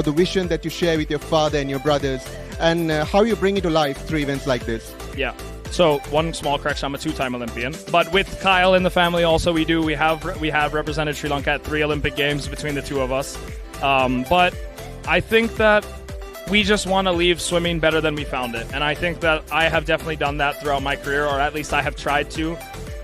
the vision that you share with your father and your brothers, and how you bring it to life through events like this? Yeah. So one small correction: I'm a 2-time Olympian. But with Kyle in the family, also we have represented Sri Lanka at 3 Olympic Games between the 2 of us. But I think that we just want to leave swimming better than we found it, and I think that I have definitely done that throughout my career, or at least I have tried to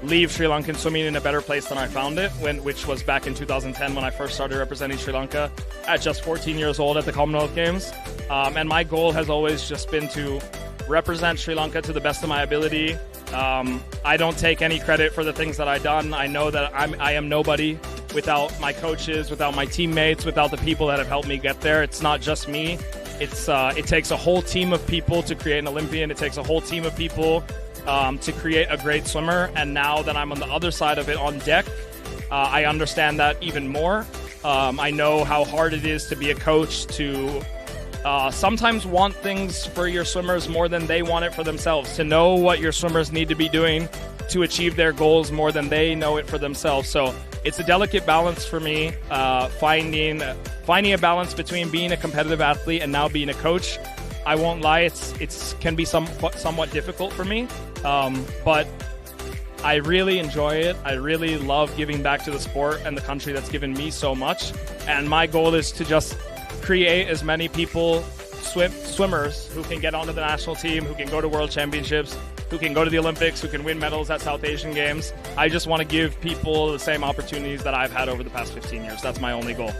leave Sri Lankan swimming in a better place than I found it, which was back in 2010 when I first started representing Sri Lanka at just 14 years old at the Commonwealth Games. And my goal has always just been to represent Sri Lanka to the best of my ability. I don't take any credit for the things that I've done. I know that I am nobody without my coaches, without my teammates, without the people that have helped me get there. It's not just me. It takes a whole team of people to create an Olympian. It takes a whole team of people to create a great swimmer. And now that I'm on the other side of it on deck, I understand that even more. I know how hard it is to be a coach, to sometimes want things for your swimmers more than they want it for themselves, to know what your swimmers need to be doing to achieve their goals more than they know it for themselves. So it's a delicate balance for me, finding a balance between being a competitive athlete and now being a coach. I won't lie, it can be somewhat difficult for me, but I really enjoy it. I really love giving back to the sport and the country that's given me so much. And my goal is to just create as many people, swimmers, who can get onto the national team, who can go to World Championships, who can go to the Olympics, who can win medals at South Asian Games. I just want to give people the same opportunities that I've had over the past 15 years. That's my only goal.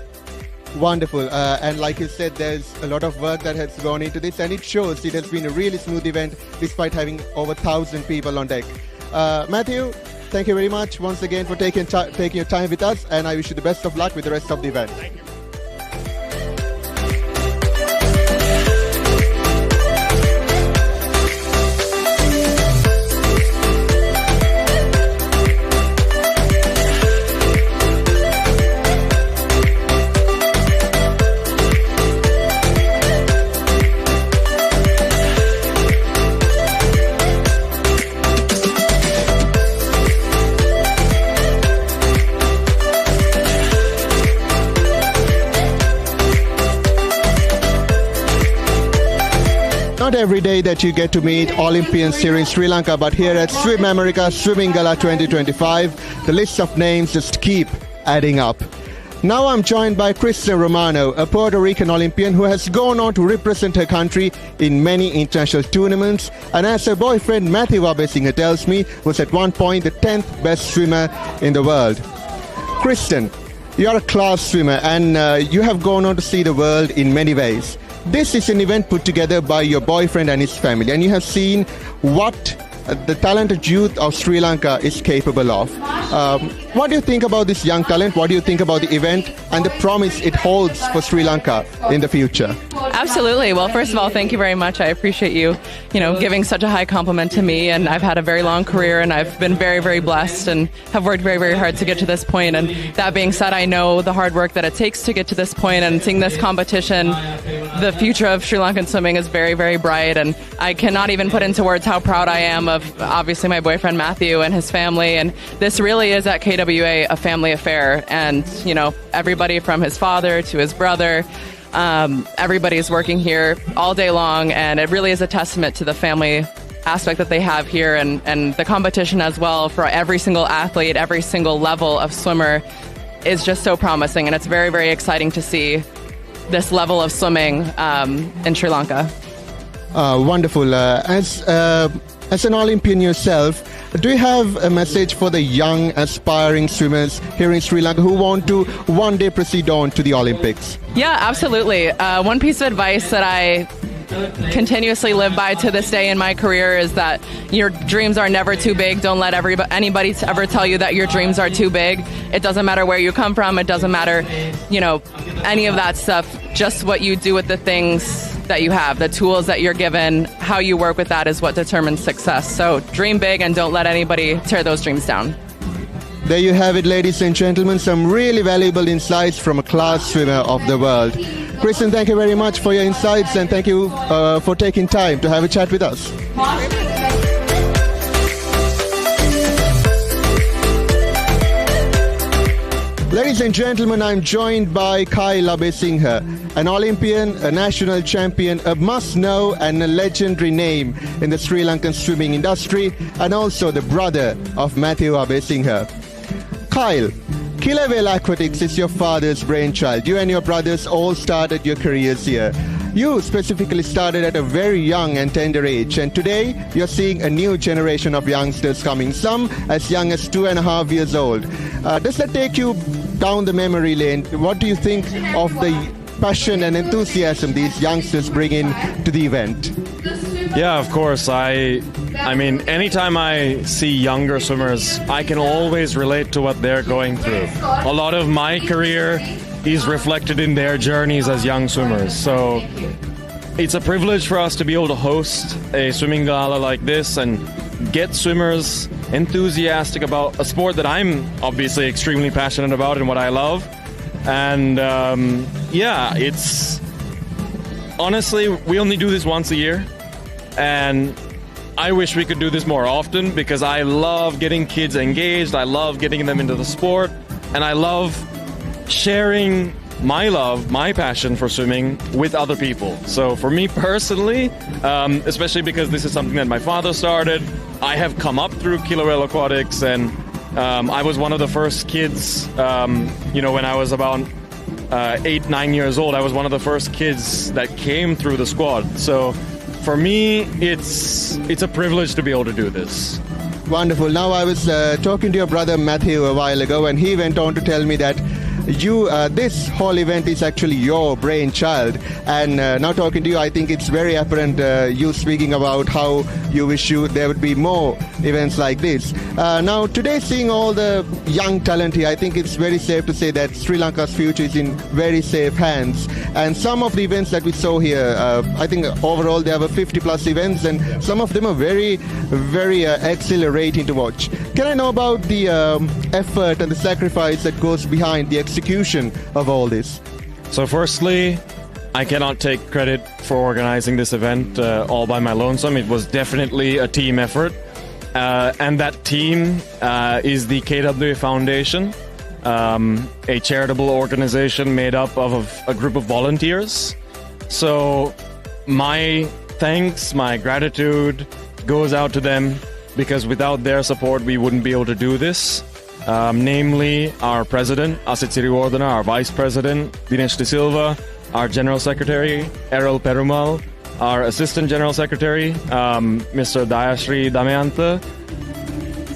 Wonderful. And like you said, there's a lot of work that has gone into this, and it shows it has been a really smooth event despite having over 1,000 people on deck. Matthew, thank you very much once again for taking your time with us, and I wish you the best of luck with the rest of the event. Thank you. not every day that you get to meet Olympians here in Sri Lanka, but here at Swim America Sumangala 2025, the list of names just keep adding up. Now I'm joined by Kristen Romano, a Puerto Rican Olympian who has gone on to represent her country in many international tournaments, and as her boyfriend Matthew Abesinger tells me, was at one point the 10th best swimmer in the world. Kristen, you are a class swimmer and you have gone on to see the world in many ways. This is an event put together by your boyfriend and his family, and you have seen what the talented youth of Sri Lanka is capable of. What do you think about this young talent? What do you think about the event and the promise it holds for Sri Lanka in the future? Absolutely. Well, first of all, thank you very much. I appreciate you, giving such a high compliment to me. And I've had a very long career, and I've been very, very blessed and have worked very, very hard to get to this point. And that being said, I know the hard work that it takes to get to this point. And seeing this competition, the future of Sri Lankan swimming is very, very bright. And I cannot even put into words how proud I am of obviously my boyfriend Matthew and his family. And this really is at KWA a family affair. And, everybody from his father to his brother, everybody's working here all day long, and it really is a testament to the family aspect that they have here, and the competition as well for every single athlete, every single level of swimmer is just so promising, and it's very, very exciting to see this level of swimming in Sri Lanka. Wonderful. As an Olympian yourself, do you have a message for the young aspiring swimmers here in Sri Lanka who want to one day proceed on to the Olympics? Yeah, absolutely. One piece of advice that I continuously live by to this day in my career is that your dreams are never too big. Don't let anybody ever tell you that your dreams are too big. It doesn't matter where you come from. It doesn't matter, any of that stuff. Just what you do with the things that you have, the tools that you're given, how you work with that is what determines success. So dream big and don't let anybody tear those dreams down. There you have it, ladies and gentlemen, some really valuable insights from a class swimmer of the world. Kristen, thank you very much for your insights, and thank you for taking time to have a chat with us. Ladies and gentlemen, I'm joined by Kyle Abesinger, an Olympian, a national champion, a must-know and a legendary name in the Sri Lankan swimming industry, and also the brother of Matthew Abesinger. Kyle, Killavale Aquatics is your father's brainchild. You and your brothers all started your careers here. You specifically started at a very young and tender age, and today you're seeing a new generation of youngsters coming, some as young as 2.5 years old. Does that take you down the memory lane? What do you think of the passion and enthusiasm these youngsters bring in to the event? Yeah, of course. I mean, anytime I see younger swimmers, I can always relate to what they're going through. A lot of my career is reflected in their journeys as young swimmers. So it's a privilege for us to be able to host a swimming gala like this and get swimmers enthusiastic about a sport that I'm obviously extremely passionate about and what I love. And it's honestly, we only do this once a year, and I wish we could do this more often because I love getting kids engaged, I love getting them into the sport, and I love sharing my love, my passion for swimming with other people. So for me personally, especially because this is something that my father started, I have come up through Killavale Aquatics, and I was one of the first kids, when I was about 8-9 years old, I was one of the first kids that came through the squad. So for me, it's a privilege to be able to do this. Wonderful. Now I was talking to your brother Matthew a while ago, and he went on to tell me that this whole event is actually your brainchild. And now talking to you, I think it's very apparent you speaking about how you wish there would be more events like this. Now today, seeing all the young talent here, I think it's very safe to say that Sri Lanka's future is in very safe hands. And some of the events that we saw here, I think overall there were 50 plus events, and some of them are very, very exhilarating to watch. Can I know about the effort and the sacrifice that goes behind the execution of all this? So firstly, I cannot take credit for organizing this event all by my lonesome. It was definitely a team effort. And that team is the KWA Foundation, a charitable organization made up of a group of volunteers. So my thanks, my gratitude goes out to them, because without their support, we wouldn't be able to do this. Namely, our president, Asit Siriwardana, our vice president, Dinesh De Silva, our general secretary, Errol Perumal, our assistant general secretary, Mr. Dayashri Damayantha,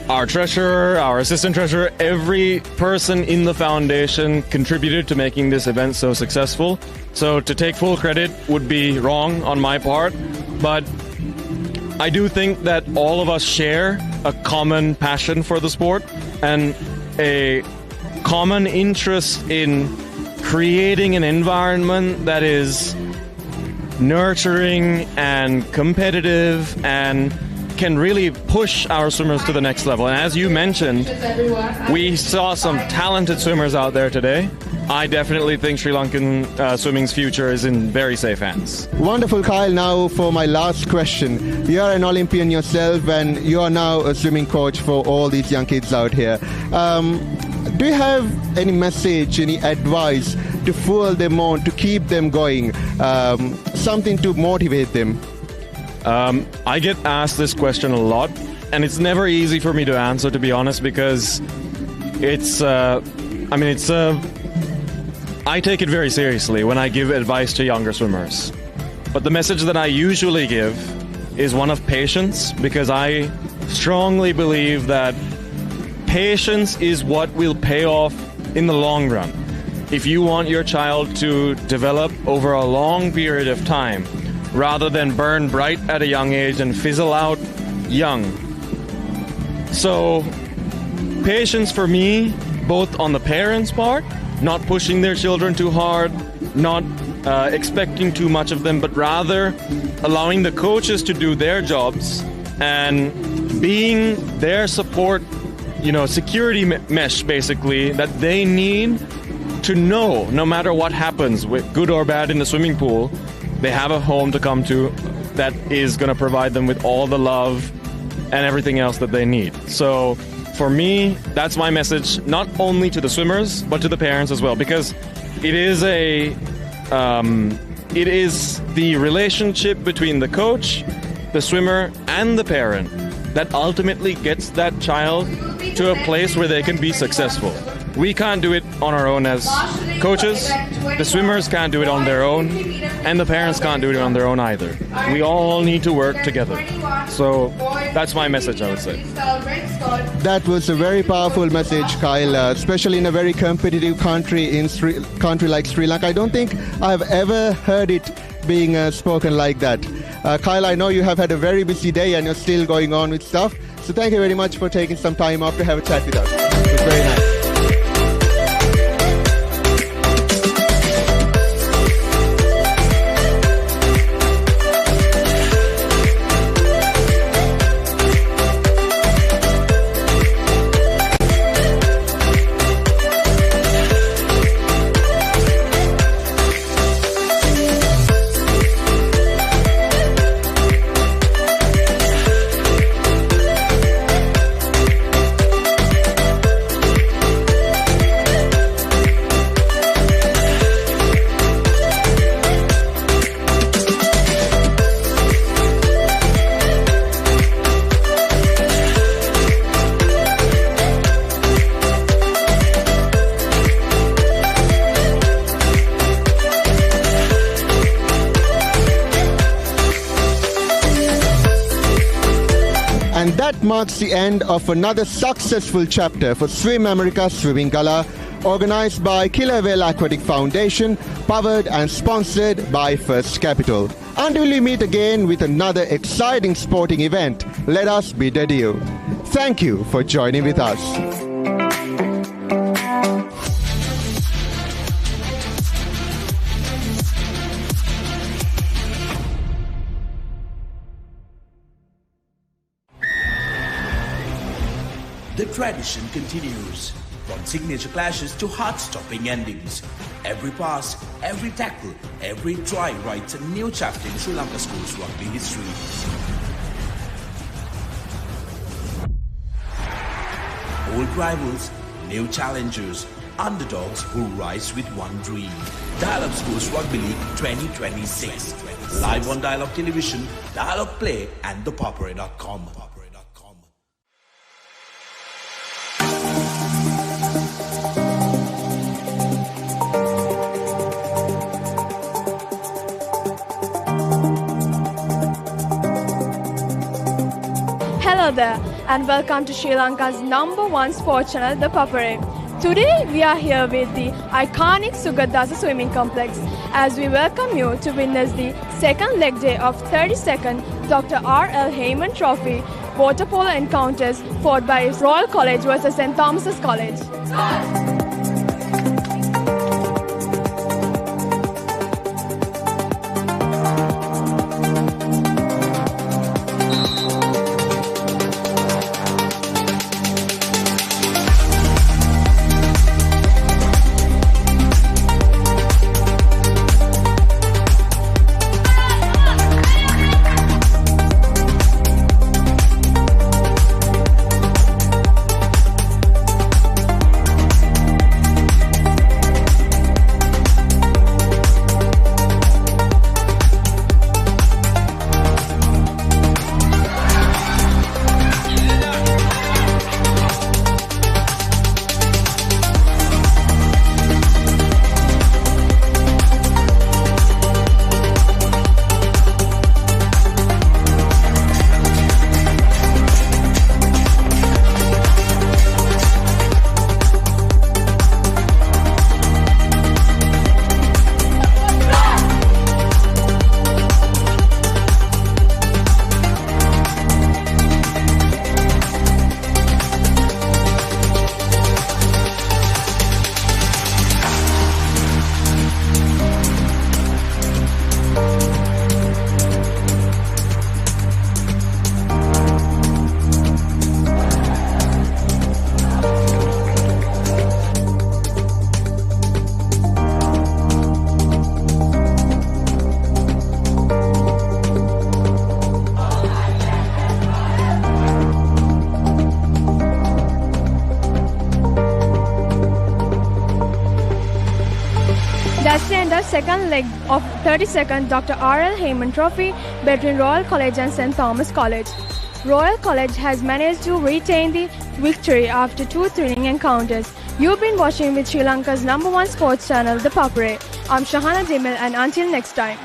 our treasurer, our assistant treasurer, every person in the foundation contributed to making this event so successful. So to take full credit would be wrong on my part, but I do think that all of us share a common passion for the sport and a common interest in creating an environment that is nurturing and competitive and can really push our swimmers to the next level. And as you mentioned, we saw some talented swimmers out there today. I definitely think Sri Lankan swimming's future is in very safe hands. Wonderful, Kyle. Now for my last question. You're an Olympian yourself and you're now a swimming coach for all these young kids out here. Do you have any message, any advice to fuel them on, to keep them going, something to motivate them? I get asked this question a lot, and it's never easy for me to answer, to be honest, because I take it very seriously when I give advice to younger swimmers. But the message that I usually give is one of patience, because I strongly believe that patience is what will pay off in the long run. If you want your child to develop over a long period of time, rather than burn bright at a young age and fizzle out young. So, patience for me, both on the parents' part, not pushing their children too hard, not expecting too much of them, but rather allowing the coaches to do their jobs and being their support, security mesh, basically, that they need to know, no matter what happens, good or bad in the swimming pool, they have a home to come to that is going to provide them with all the love and everything else that they need. So for me, that's my message, not only to the swimmers, but to the parents as well, because it is the relationship between the coach, the swimmer, and the parent that ultimately gets that child to a place where they can be successful. We can't do it on our own as coaches, the swimmers can't do it on their own, and the parents can't do it on their own either. We all need to work together. So that's my message, I would say. That was a very powerful message, Kyle, especially in a very competitive country like Sri Lanka. I don't think I've ever heard it being spoken like that. Kyle, I know you have had a very busy day and you're still going on with stuff. So thank you very much for taking some time off to have a chat with us. It was very nice. That marks the end of another successful chapter for Swim America Sumangala, organized by Killer Whale Aquatic Foundation, powered and sponsored by First Capital. Until we meet again with another exciting sporting event, let us bid adieu. Thank you for joining with us. The tradition continues. From signature clashes to heart-stopping endings. Every pass, every tackle, every try writes a new chapter in Sri Lanka schools rugby history. Old rivals, new challengers, underdogs who rise with one dream. Dial-Up Schools Rugby League 2026. Live on Dialogue Television, Dialogue Play and thepoppery.com. Hello there and welcome to Sri Lanka's #1 sports channel, The Papare. Today we are here with the iconic Sugadasa swimming complex as we welcome you to witness the second leg day of 32nd Dr. R.L. Heyman Trophy water polo encounters fought by Royal College versus St. Thomas's College. That's the end of second leg of 32nd Dr. R.L. Heyman Trophy between Royal College and St. Thomas College. Royal College has managed to retain the victory after two thrilling encounters. You've been watching with Sri Lanka's #1 sports channel, The Papare. I'm Shahana Dimel and until next time.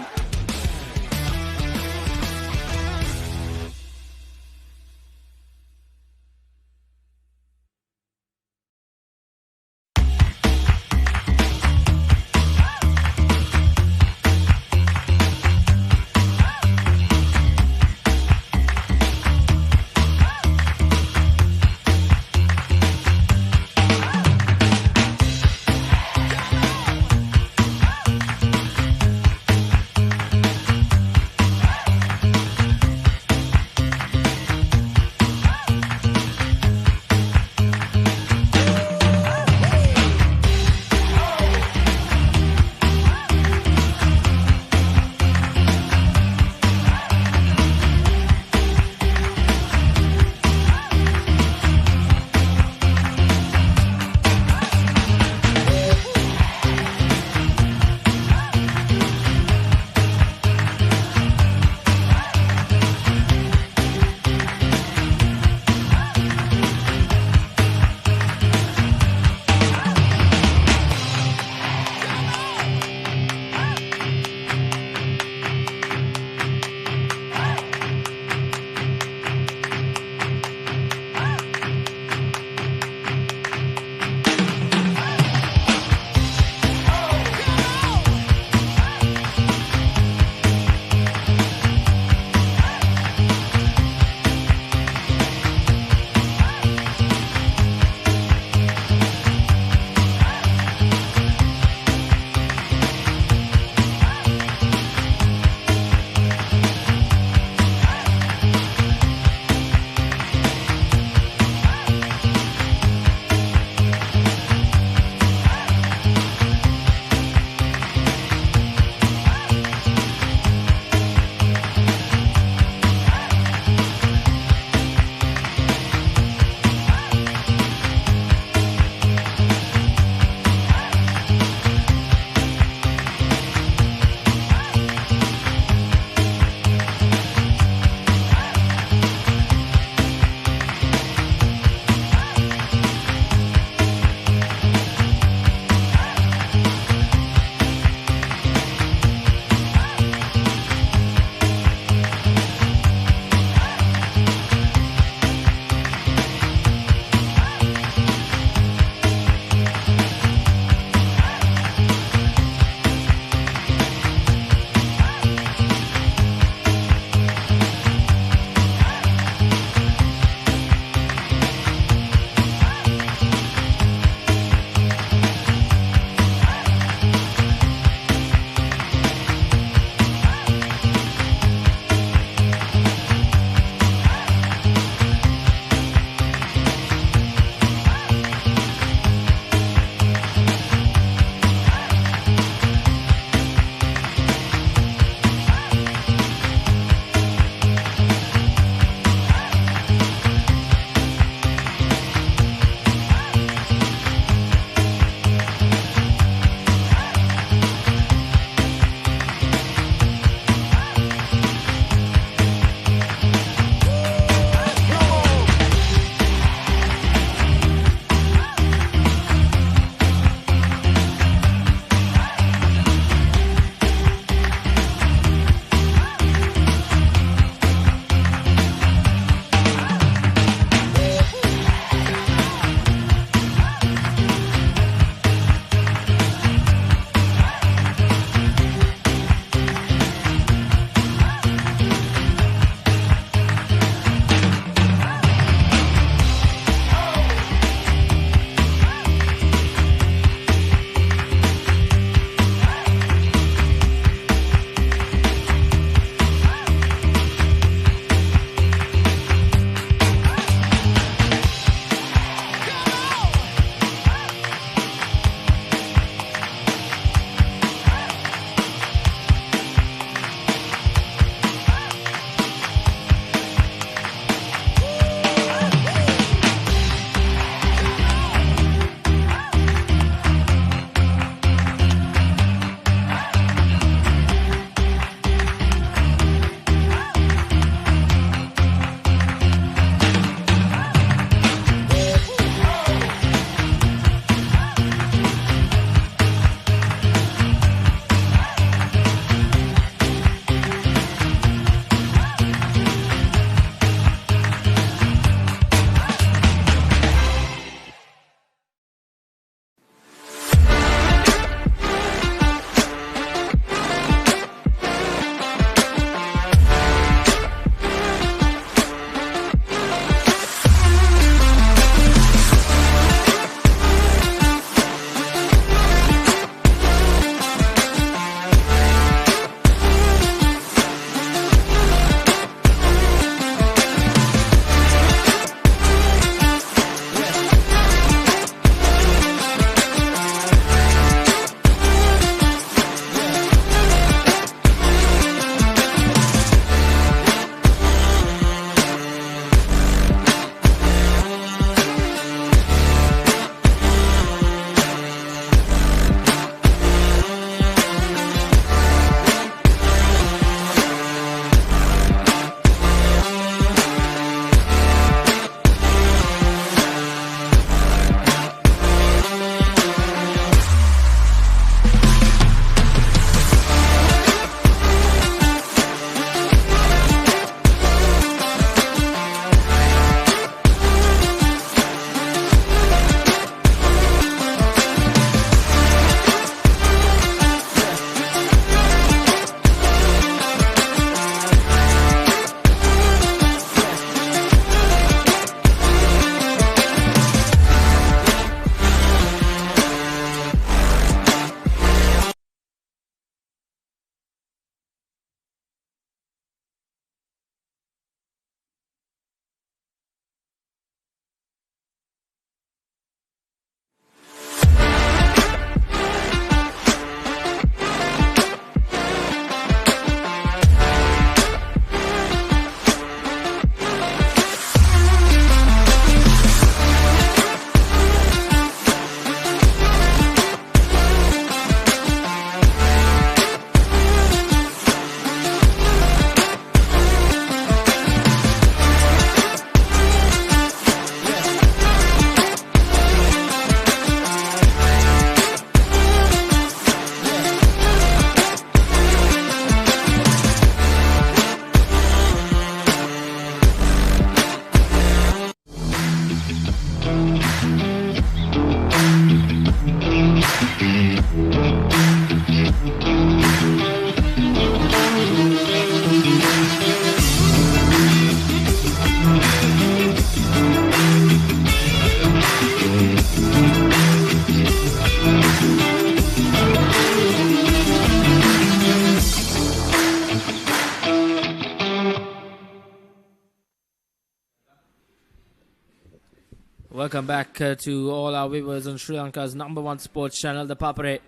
Welcome back to all our viewers on Sri Lanka's #1 sports channel, the Papare.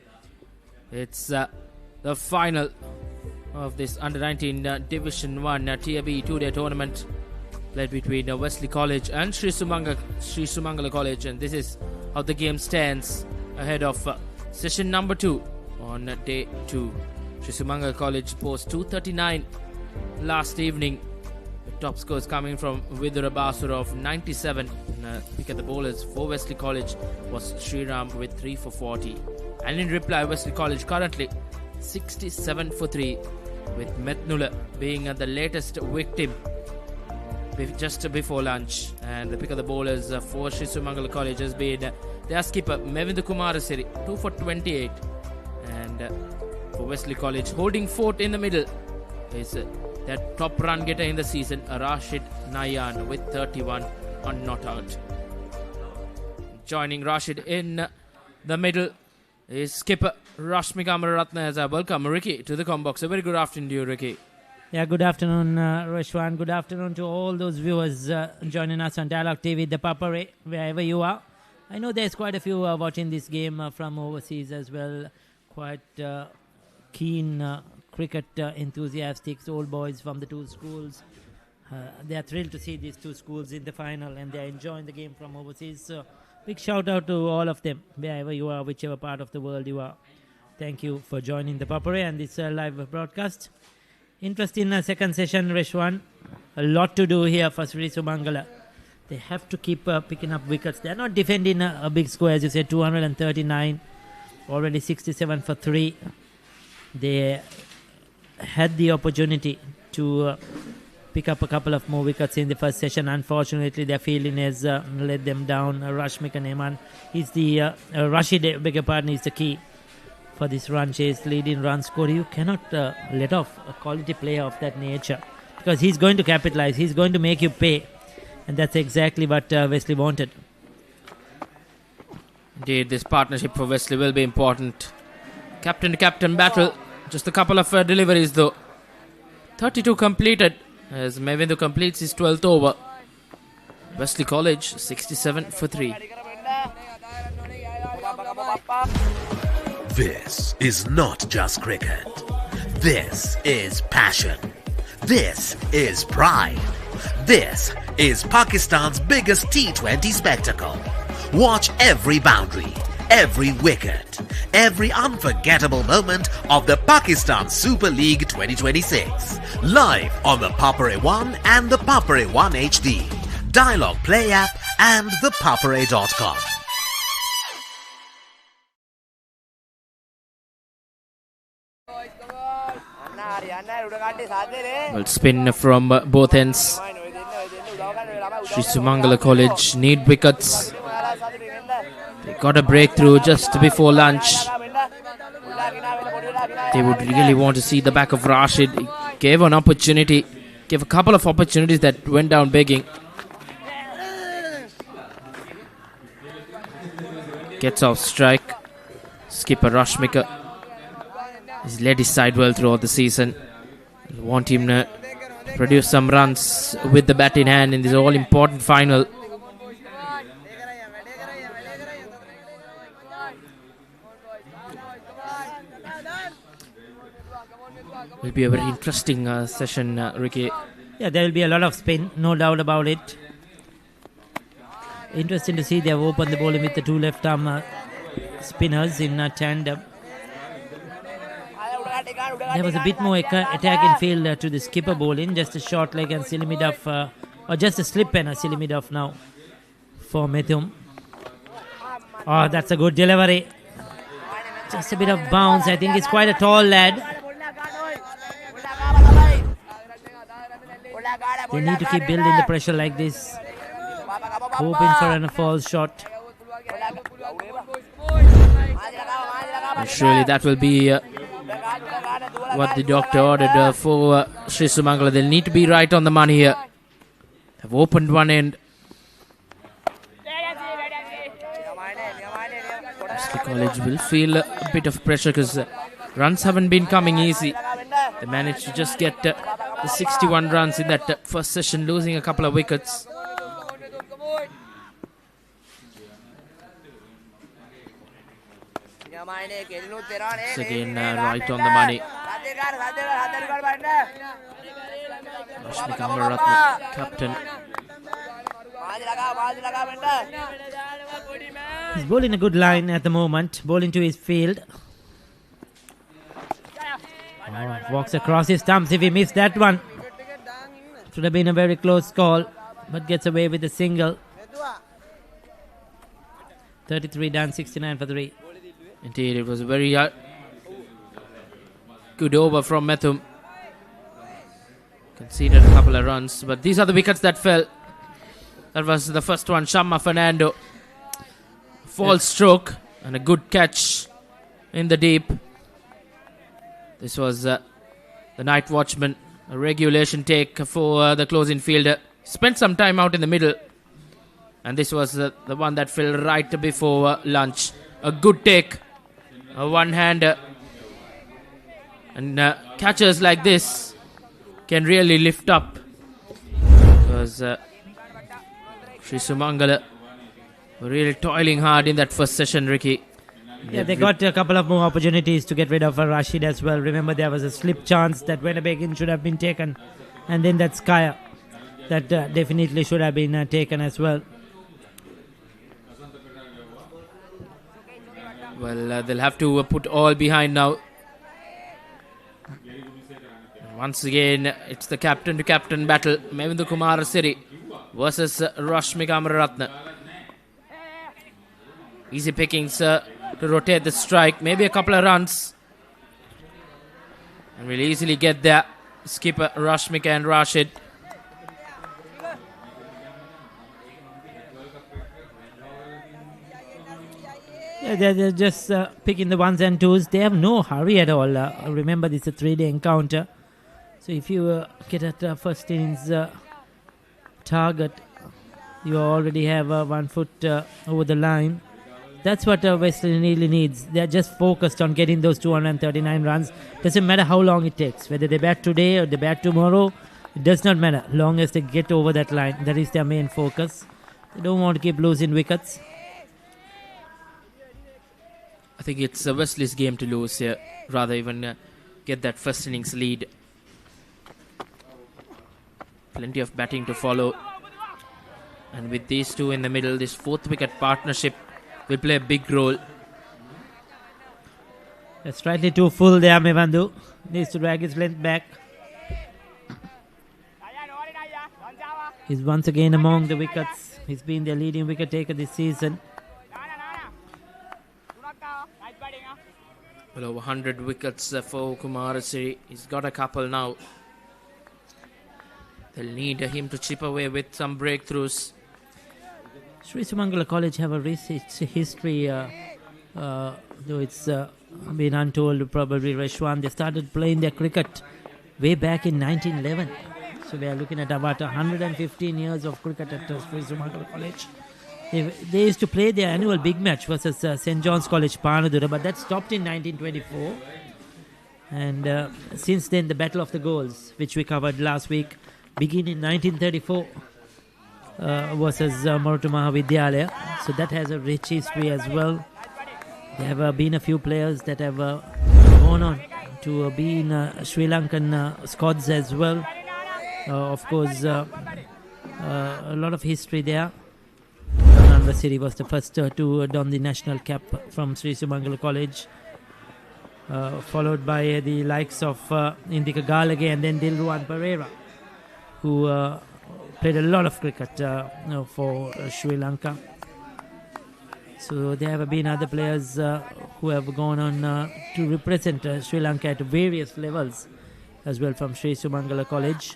It's the final of this Under-19 Division 1 Tier B 2-day tournament played between Wesley College and Sri Sumangala College, and this is how the game stands ahead of session number 2 on day 2. Sri Sumangala College post 239 last evening. The top scores coming from Vidura Basura of 97. Pick at the bowlers for Wesley College was Sriram with 3 for 40. And in reply, Wesley College currently 67 for 3, with Metnula being the latest victim just before lunch. And the pick of the bowlers for Sri Sumangala College has been their skipper Mevindu Kumarasiri, 2 for 28. And for Wesley College, holding fort in the middle is that top run getter in the season, Rashid Nayan, with 31 on not out. Joining Rashid in the middle is skipper Rashmika Amararatne as I welcome Ricky to the combox. A very good afternoon to you, Ricky. Yeah, good afternoon, Rashwan. Good afternoon to all those viewers joining us on Dialogue TV, the Papare, wherever you are. I know there's quite a few watching this game from overseas as well. Quite keen cricket enthusiasts, old boys from the two schools. They are thrilled to see these two schools in the final, and they are enjoying the game from overseas. So big shout out to all of them, wherever you are, whichever part of the world you are. Thank you for joining the Papare and this live broadcast. Interesting second session, Reshwan. A lot to do here for Sri Sumangala. They have to keep picking up wickets. They are not defending a big score, as you said, 239, already 67 for 3. They had the opportunity to pick up a couple of more wickets in the first session. Unfortunately, their fielding has let them down. Rashmika Neman is the Rashid, beg your pardon, is the key for this run chase, leading run score. You cannot let off a quality player of that nature, because he's going to capitalize. He's going to make you pay, and that's exactly what Wesley wanted. Indeed, this partnership for Wesley will be important. Captain to captain battle. Just a couple of deliveries though. 32 completed as Mevindu completes his 12th over. Wesley College 67 for 3. This is not just cricket. This is passion. This is pride. This is Pakistan's biggest T20 spectacle. Watch every boundary, every wicket, every unforgettable moment of the Pakistan Super League 2026. Live on the Papare 1 and the Papare 1 HD, Dialogue Play app and thepapare.com. Well, spin from both ends. Sri Sumangala College need wickets. They got a breakthrough just before lunch. They would really want to see the back of Rashid. He gave an opportunity, gave a couple of opportunities that went down begging. Gets off strike. Skipper Rashmika has led his side well throughout the season. We want him to produce some runs with the bat in hand in this all-important final. Will be a very interesting session, Ricky. Yeah, there will be a lot of spin, no doubt about it. Interesting to see they have opened the bowling with the two left-arm spinners in tandem. There was a bit more attacking field to the skipper bowling, just a short leg and silly mid-off, or just a slip and a silly mid-off now for Methum. Oh, that's a good delivery. Just a bit of bounce. I think he's quite a tall lad. They need to keep building the pressure like this, hoping for a false shot. And surely that will be what the doctor ordered for Sri Sumangala. They'll need to be right on the money here. Have opened one end. Wesley College will feel a bit of pressure because runs haven't been coming easy. They managed to just get the 61 runs in that first session, losing a couple of wickets. It's again right on the money. Rashmi Kamaratna, captain. He's bowling a good line at the moment, bowling to his field. Walks across his stumps. If he missed that one, should have been a very close call, but gets away with a single. 33 done, 69 for 3. Indeed, it was a very good over from Methum. Conceded a couple of runs, but these are the wickets that fell. That was the first one, Shamma Fernando. False stroke and a good catch in the deep. This was the night watchman, a regulation take for the closing fielder. Spent some time out in the middle, and this was the one that fell right before lunch. A good take, a one-hander, and catchers like this can really lift up, because Sri Sumangala were really toiling hard in that first session, Ricky. Yeah, they got a couple of more opportunities to get rid of Rashid as well. Remember, there was a slip chance that Wenabegin should have been taken, and then that Skyer that definitely should have been taken as well. Well, they'll have to put all behind now. Once again, it's the captain-to-captain battle. Mevindu Kumar Siri versus Rashmi Kamaratna. Easy pickings to rotate the strike. Maybe a couple of runs. And we'll easily get there. Skipper Rashmika and Rashid. Yeah, they're just picking the ones and twos. They have no hurry at all. Remember, this is a 3-day encounter. So if you get at first innings target, you already have 1 foot over the line. That's what Wesley really needs. They're just focused on getting those 239 runs. Doesn't matter how long it takes. Whether they bat today or they bat tomorrow, it does not matter. Long as they get over that line. That is their main focus. They don't want to keep losing wickets. I think it's Wesley's game to lose here. Rather even get that first innings lead. Plenty of batting to follow. And with these two in the middle, this 4th wicket partnership will play a big role. It's slightly too full there, Mevandu. Needs to drag his length back. He's once again among the wickets. He's been their leading wicket taker this season. Well, over 100 wickets for Kumarasiri. He's got a couple now. They'll need him to chip away with some breakthroughs. Sri Sumangala College have a rich history, though it's been untold, probably, Reshwan. They started playing their cricket way back in 1911. So we are looking at about 115 years of cricket at Sri Sumangala College. They used to play their annual big match versus St. John's College, Panadura, but that stopped in 1924. And since then, the Battle of the Goals, which we covered last week, began in 1934 versus Marutu Mahavidyalaya. So that has a rich history as well. There have been a few players that have gone on to be in Sri Lankan squads as well. Of course, a lot of history there. Vasiri was the first to don the national cap from Sri Sumangala College, followed by the likes of Indika Galage and then Dilruwan Pereira, who played a lot of cricket for Sri Lanka. So there have been other players who have gone on to represent Sri Lanka at various levels as well from Sri Sumangala College.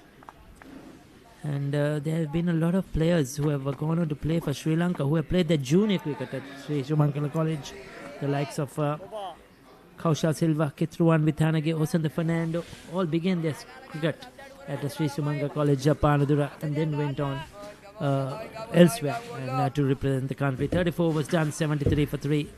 And there have been a lot of players who have gone on to play for Sri Lanka, who have played their junior cricket at Sri Sumangala College. The likes of Kaushal Silva, Kitruwan Vithanage, Osanda Fernando, all began their cricket at the Sri Sumangala College, Panadura, and then went on elsewhere and to represent the country. 34 was done, 73 for 3.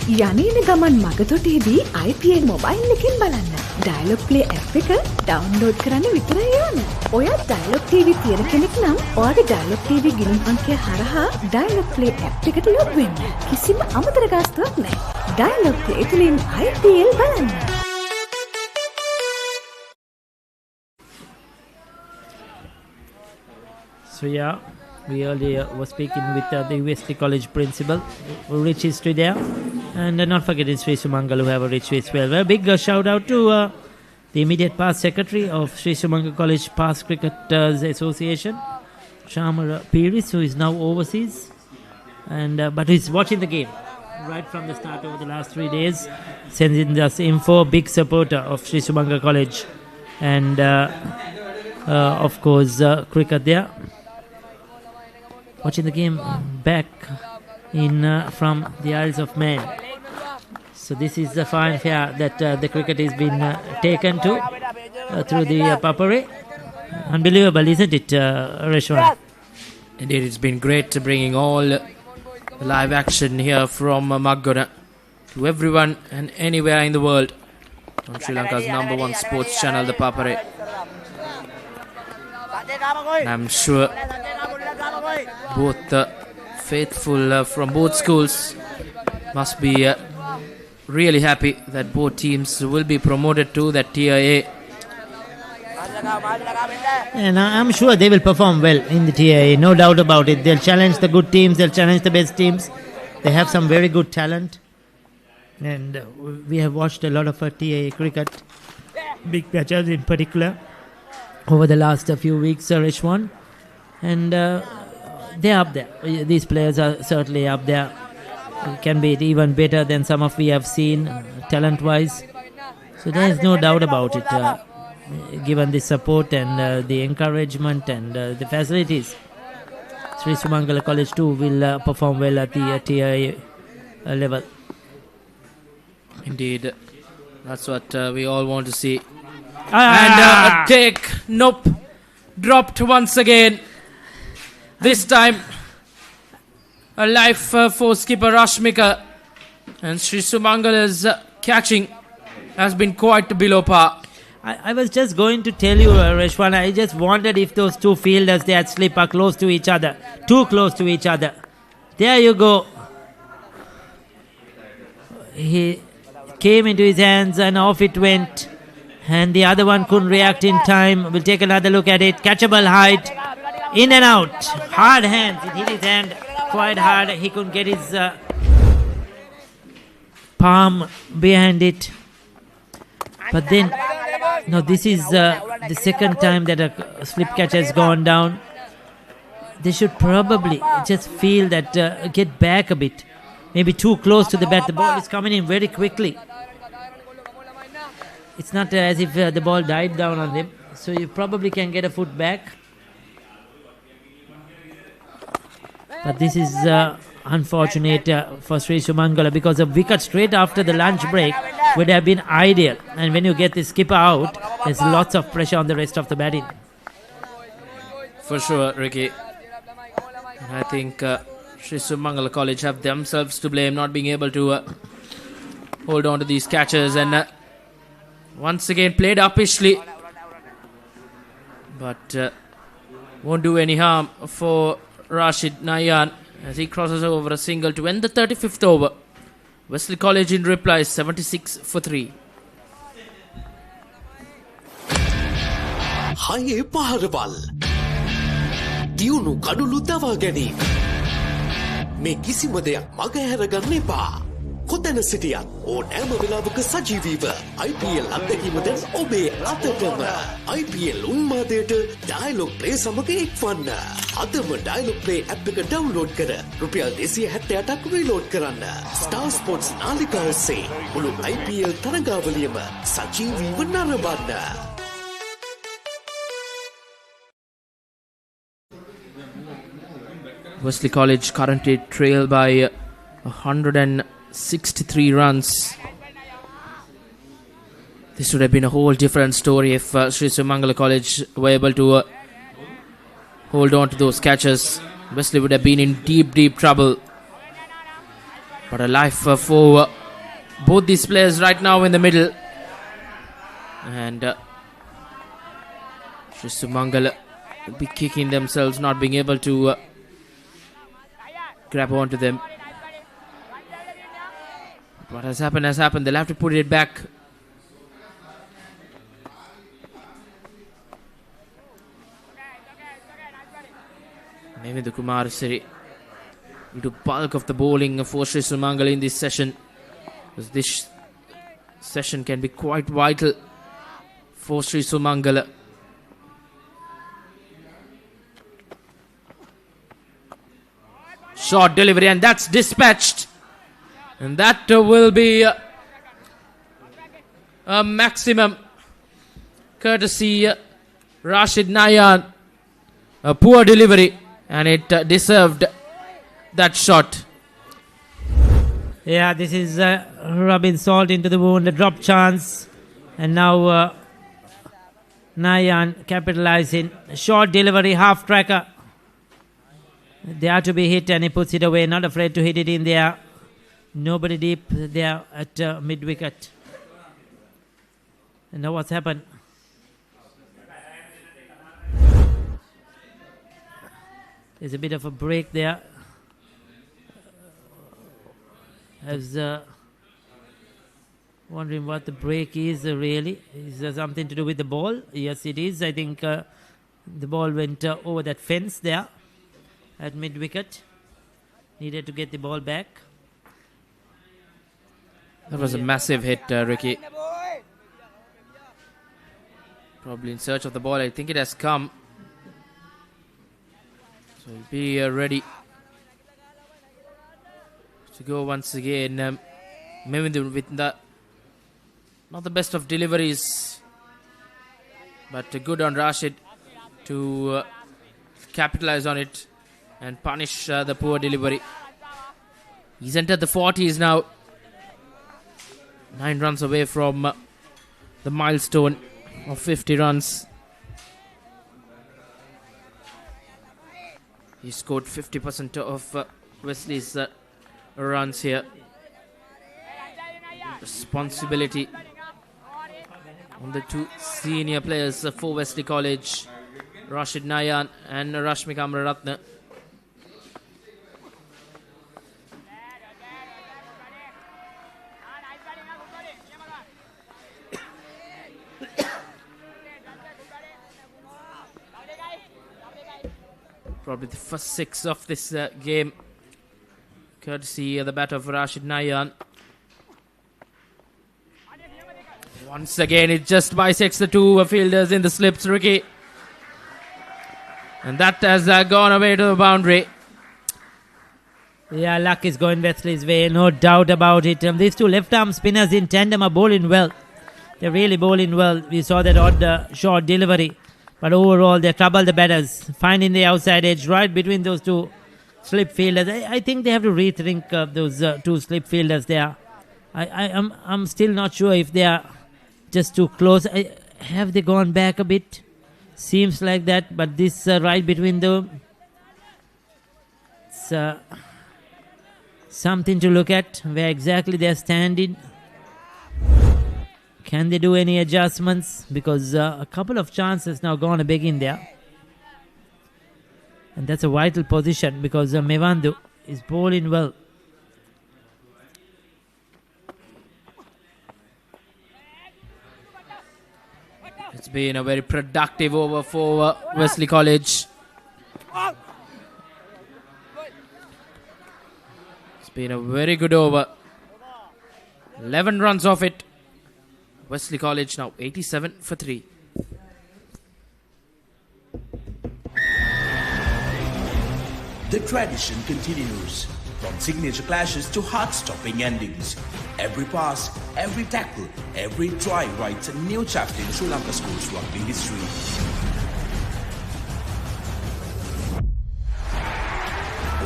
යනේන ගමන් මගතොටේදී IPL mobile එකෙන් බලන්න. Dialogue play app එක download කරන්න විතරයි ඕන. ඔයා dialogue TV තියෙන කෙනෙක් නම් ඔයාගේ ඩයලොග් TV ගිණුම් අංකය හරහා ඩයලොග් ප්ලේ ඇප් එකට ලොග් වෙන්න. කිසිම අමතර ගාස්තුවක් නැහැ. ඩයලොග් ප්ලේ තුලින් IPL බලන්න. So yeah, we earlier were speaking with the Wesley College principal, rich history there, and not forgetting Sri Sumangala, who have a rich history as well. A big shout out to the immediate past secretary of Sri Sumangala College Past Cricketers Association, Shamara Piris, who is now overseas, and but who is watching the game right from the start over the last 3 days, sending us info. Big supporter of Sri Sumangala College, and of course cricket there. Watching the game back in from the Isles of Man. So this is the fine fare that the cricket has been taken to through the Papare. Unbelievable, isn't it, Reshwan? Indeed, it's been great bringing all live action here from Maggona to everyone and anywhere in the world on Sri Lanka's #1 sports channel, the Papare. I'm sure both faithful from both schools must be really happy that both teams will be promoted to that Tier A. And I'm sure they will perform well in the Tier A, no doubt about it. They'll challenge the good teams, they'll challenge the best teams. They have some very good talent. And we have watched a lot of Tier A cricket, big matches in particular, over the last few weeks, Rishwan. And they're up there. These players are certainly up there. It can be even better than some of we have seen talent-wise. So there is no doubt about it. Given the support and the encouragement and the facilities, Sri Sumangala College too will perform well at the Tier A level. Indeed, that's what we all want to see. And a take, nope, dropped once again. This time, a life for skipper Rashmika, and Sri Sumangala's catching has been quite below par. I was just going to tell you, Reshwan, I just wondered if those two fielders they had slip are close to each other, too close to each other. There you go. He came into his hands and off it went. And the other one couldn't react in time. We'll take another look at it. Catchable height. In and out. Hard hands. It hit his hand quite hard. He couldn't get his palm behind it. But then, no, this is the second time that a slip catch has gone down. They should probably just feel that, get back a bit. Maybe too close to the bat. The ball is coming in very quickly. It's not as if the ball died down on them. So you probably can get a foot back. But this is unfortunate for Sri Sumangala because a wicket straight after the lunch break would have been ideal. And when you get the skipper out, there's lots of pressure on the rest of the batting. For sure, Ricky. I think Sri Sumangala College have themselves to blame not being able to hold on to these catches and once again played uppishly, but won't do any harm for Rashid Nayan as he crosses over a single to end the 35th over. Wesley College in reply 76 for 3. Haye paharwal Diyunu kadulu dawa ganeen මේ කිසිම දෙයක් මගහැර ගන්න එපා. කොතැන සිටියත් ඕනෑම වෙලාවක සජීවීව IPL අත්දැකීම දැන් ඔබේ අතටම. IPL උන්මාදයට ඩයලොග් ප්ලේ සමග එක්වන්න. අදම ඩයලොග් ප්ලේ ඇප් එක ඩවුන්ලෝඩ් කර රුපියල් 278ක් රීලෝඩ් කරන්න. ස්ටාර් ස්පෝර්ට්ස් නාලිකාව ඔස්සේ මුළු IPL තරගාවලියම සජීවීව නරඹන්න. Wesley College currently trail by 163 runs. This would have been a whole different story if Sri Sumangala College were able to hold on to those catches. Wesley would have been in deep trouble. But a life for both these players right now in the middle. And Sumangala will be kicking themselves, not being able to grab onto them. What has happened has happened. They'll have to put it back. Maybe the Kumar Siri will do bulk of the bowling for Sri Sumangala in this session, because this session can be quite vital for Sri Sumangala. Short delivery, and that's dispatched. And that will be a maximum courtesy Rashid Nayan. A poor delivery, and it deserved that shot. Yeah, this is rubbing salt into the wound, a drop chance. And now Nayan capitalizing. Short delivery, half tracker. They are to be hit, and he puts it away, not afraid to hit it in there. Nobody deep there at mid wicket. And now what's happened? There's a bit of a break there. I was wondering what the break is really. Is there something to do with the ball? Yes, it is. I think the ball went over that fence there at mid wicket. Needed to get the ball back. That was a massive hit, Ricky. Probably in search of the ball. I think it has come. So he'll be ready to go once again. Maybe with the not the best of deliveries, but good on Rashid to capitalize on it and punish the poor delivery. He's entered the 40s now. 9 runs away from the milestone of 50 runs. He scored 50% of Wesley's runs here. Responsibility on the two senior players for Wesley College, Rashid Nayan and Rashmika Amraratne. Probably the first 6 of this game, courtesy of the bat of Rashid Nayan. Once again, it just bisects the two fielders in the slips, Ricky. And that has gone away to the boundary. Yeah, luck is going Wesley's way, no doubt about it. These two left-arm spinners in tandem are bowling well. They're really bowling well. We saw that odd short delivery. But overall, they trouble the batters, finding the outside edge right between those two slip fielders. I think they have to rethink those two slip fielders there. I'm still not sure if they are just too close. Have they gone back a bit? Seems like that, but this right between them, it's something to look at, where exactly they're standing. Can they do any adjustments? Because a couple of chances now gone a big in there. And that's a vital position because Mevandu is bowling well. It's been a very productive over for Wesley College. It's been a very good over. 11 runs off it. Wesley College now 87 for 3. The tradition continues. From signature clashes to heart-stopping endings. Every pass, every tackle, every try writes a new chapter in Sri Lanka schools rugby history.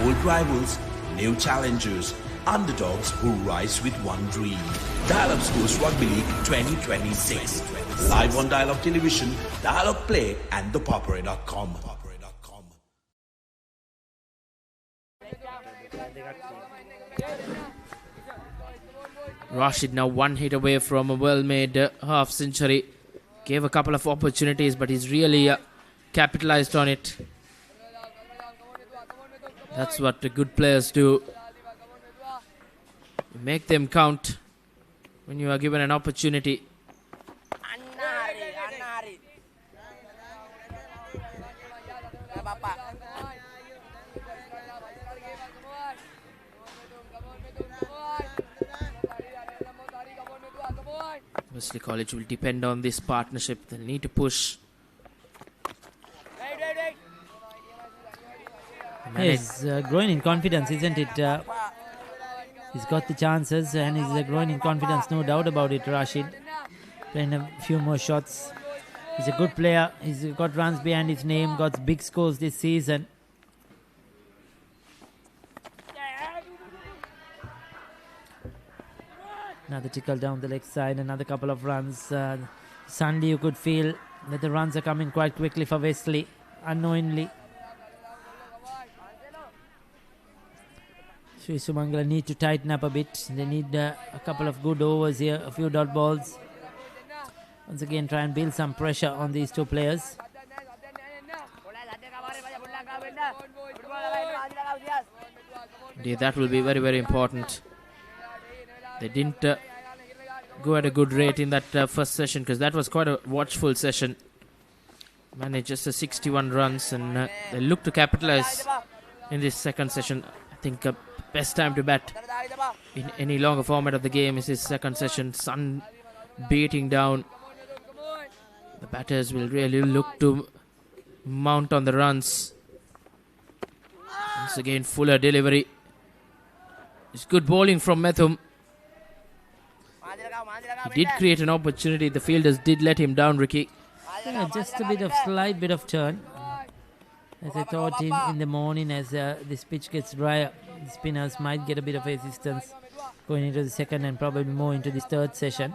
Old rivals, new challengers, underdogs who rise with one dream. Dial-Up Schools Rugby League 2026. Live on Dial-Up Television, Dial-Up Play and thepoppery.com. Rashid now one hit away from a well-made half century. Gave a couple of opportunities, but he's really capitalized on it. That's what the good players do. You make them count when you are given an opportunity. Wesley College will depend on this partnership. They'll need to push. He's growing in confidence, isn't it? He's got the chances and he's growing in confidence, no doubt about it, Rashid. Playing a few more shots. He's a good player. He's got runs behind his name, got big scores this season. Another tickle down the leg side, another couple of runs. Suddenly you could feel that the runs are coming quite quickly for Wesley, unknowingly. Sri Sumangala need to tighten up a bit. They need a couple of good overs here, a few dot balls. Once again, try and build some pressure on these two players. Yeah, that will be very, very important. They didn't go at a good rate in that first session because that was quite a watchful session. Managed just 61 runs and they look to capitalize in this second session. I think best time to bat in any longer format of the game is this second session. Sun beating down. The batters will really look to mount on the runs. Once again, fuller delivery. It's good bowling from Methum. He did create an opportunity. The fielders did let him down, Ricky. Yeah, just a bit of slight bit of turn. As I thought in the morning, as this pitch gets drier, the spinners might get a bit of assistance going into the second and probably more into this third session.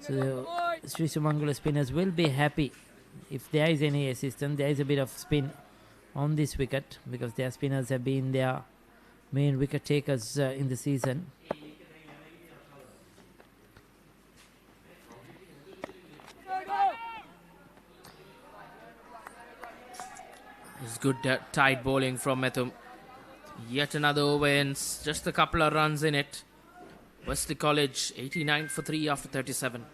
So the Sri Sumangala spinners will be happy if there is any assistance. There is a bit of spin on this wicket because their spinners have been their main wicket takers in the season. It's good tight bowling from Methum. Yet another over ends. Just a couple of runs in it. Wesley College 89 for 3 after 37.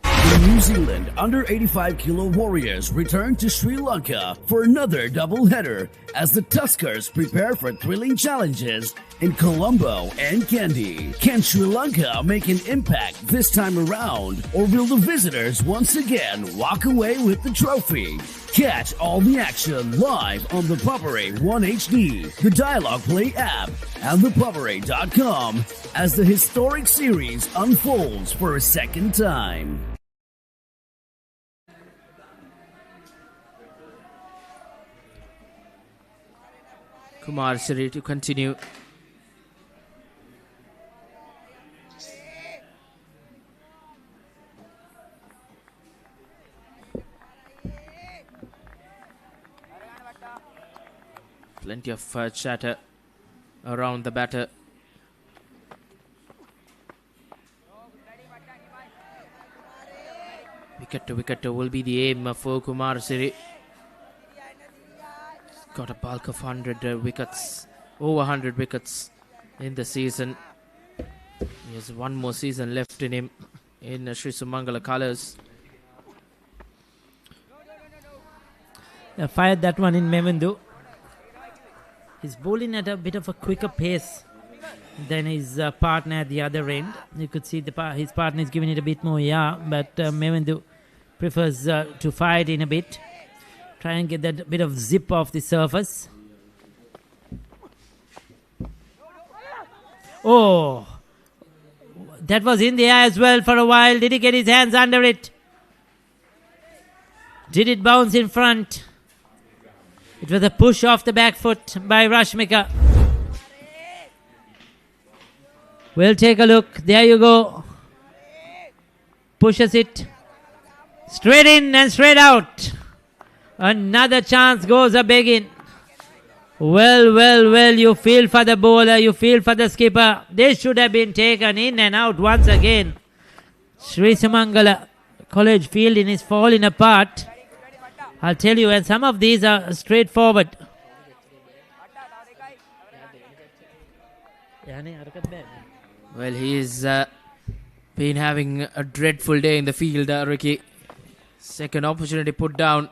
The New Zealand under 85 kilo Warriors return to Sri Lanka for another doubleheader as the Tuskers prepare for thrilling challenges in Colombo and Kandy. Can Sri Lanka make an impact this time around, or will the visitors once again walk away with the trophy? Catch all the action live on the Papare 1 HD, the Dialogue Play app, and thepapare.com as the historic series unfolds for a second time. Kumar Surrey to continue. Plenty of chatter around the batter. Wicket to wicket will be the aim for Kumar Surrey. Got a bulk of 100 wickets, over 100 wickets in the season. He has one more season left in him in Sri Sumangala colours. Fired that one in Mevindu. He's bowling at a bit of a quicker pace than his partner at the other end. You could see his partner is giving it a bit more but Mevindu prefers to fire it in a bit. Try and get that bit of zip off the surface. Oh, that was in the air as well for a while. Did he get his hands under it? Did it bounce in front? It was a push off the back foot by Rashmika. We'll take a look. There you go. Pushes it straight in and straight out. Another chance goes a begging. Well, you feel for the bowler, you feel for the skipper. This should have been taken in and out once again. Sri Sumangala College fielding is falling apart. I'll tell you, and some of these are straightforward. Well, he's been having a dreadful day in the field, Ricky. Second opportunity put down.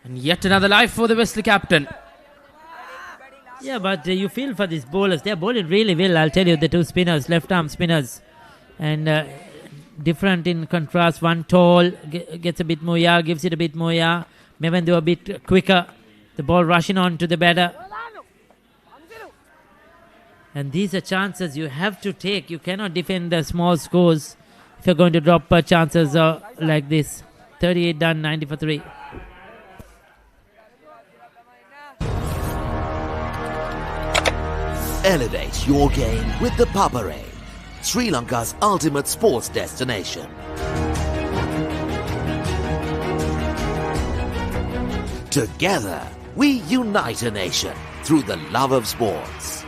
And yet another life for the Wesley captain. Yeah, but you feel for these bowlers. They're bowling really well, I'll tell you. The two spinners, left-arm spinners. And different in contrast. One tall, gets a bit more yaw, gives it a bit more yaw. Maybe a bit quicker. The ball rushing on to the batter. And these are chances you have to take. You cannot defend the small scores if you're going to drop chances like this. 38 done, 90 for 3. Elevate your game with the Papare, Sri Lanka's ultimate sports destination. Together, we unite a nation through the love of sports.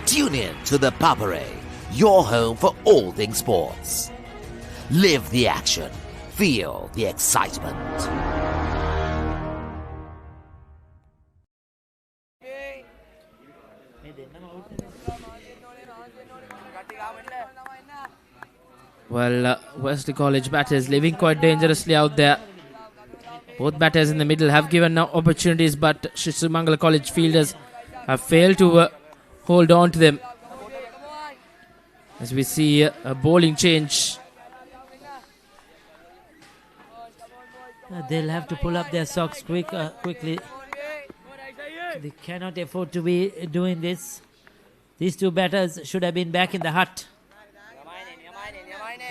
Tune in to the Papare, your home for all things sports. Live the action. Feel the excitement. Well, Wesley College batters living quite dangerously out there. Both batters in the middle have given opportunities, but Sumangala College fielders have failed to hold on to them. As we see a bowling change. They'll have to pull up their socks quickly. They cannot afford to be doing this. These two batters should have been back in the hut.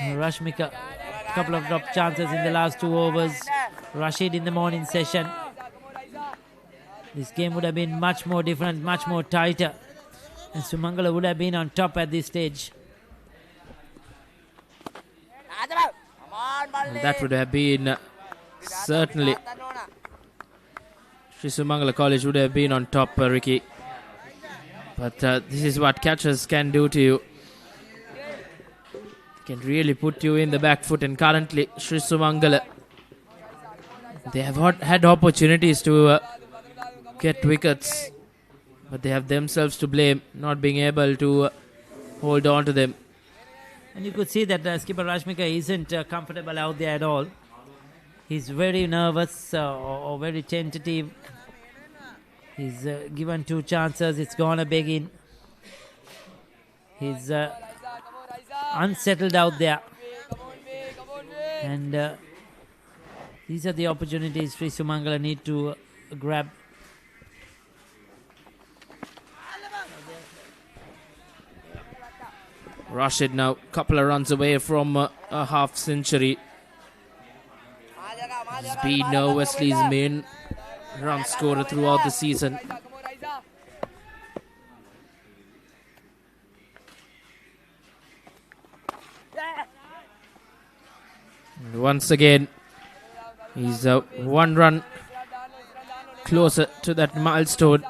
Rashmika, a couple of drop chances in the last 2 overs. Rashid in the morning session. This game would have been much more different, much more tighter. And Sumangala would have been on top at this stage. That would have been certainly. Sri Sumangala College would have been on top, Ricky. But this is what catchers can do to you. Can really put you in the back foot, and currently Sri Sumangala, they have had opportunities to get wickets, but they have themselves to blame, not being able to hold on to them. And you could see that skipper Rashmika isn't comfortable out there at all. He's very nervous or very tentative. He's given 2 chances, it's gone a big in. He's unsettled out there, and these are the opportunities Sri Sumangala need to grab. Rashid now a couple of runs away from a half century. He's been Wesley's main run scorer throughout the season. And once again, he's 1 run closer to that milestone.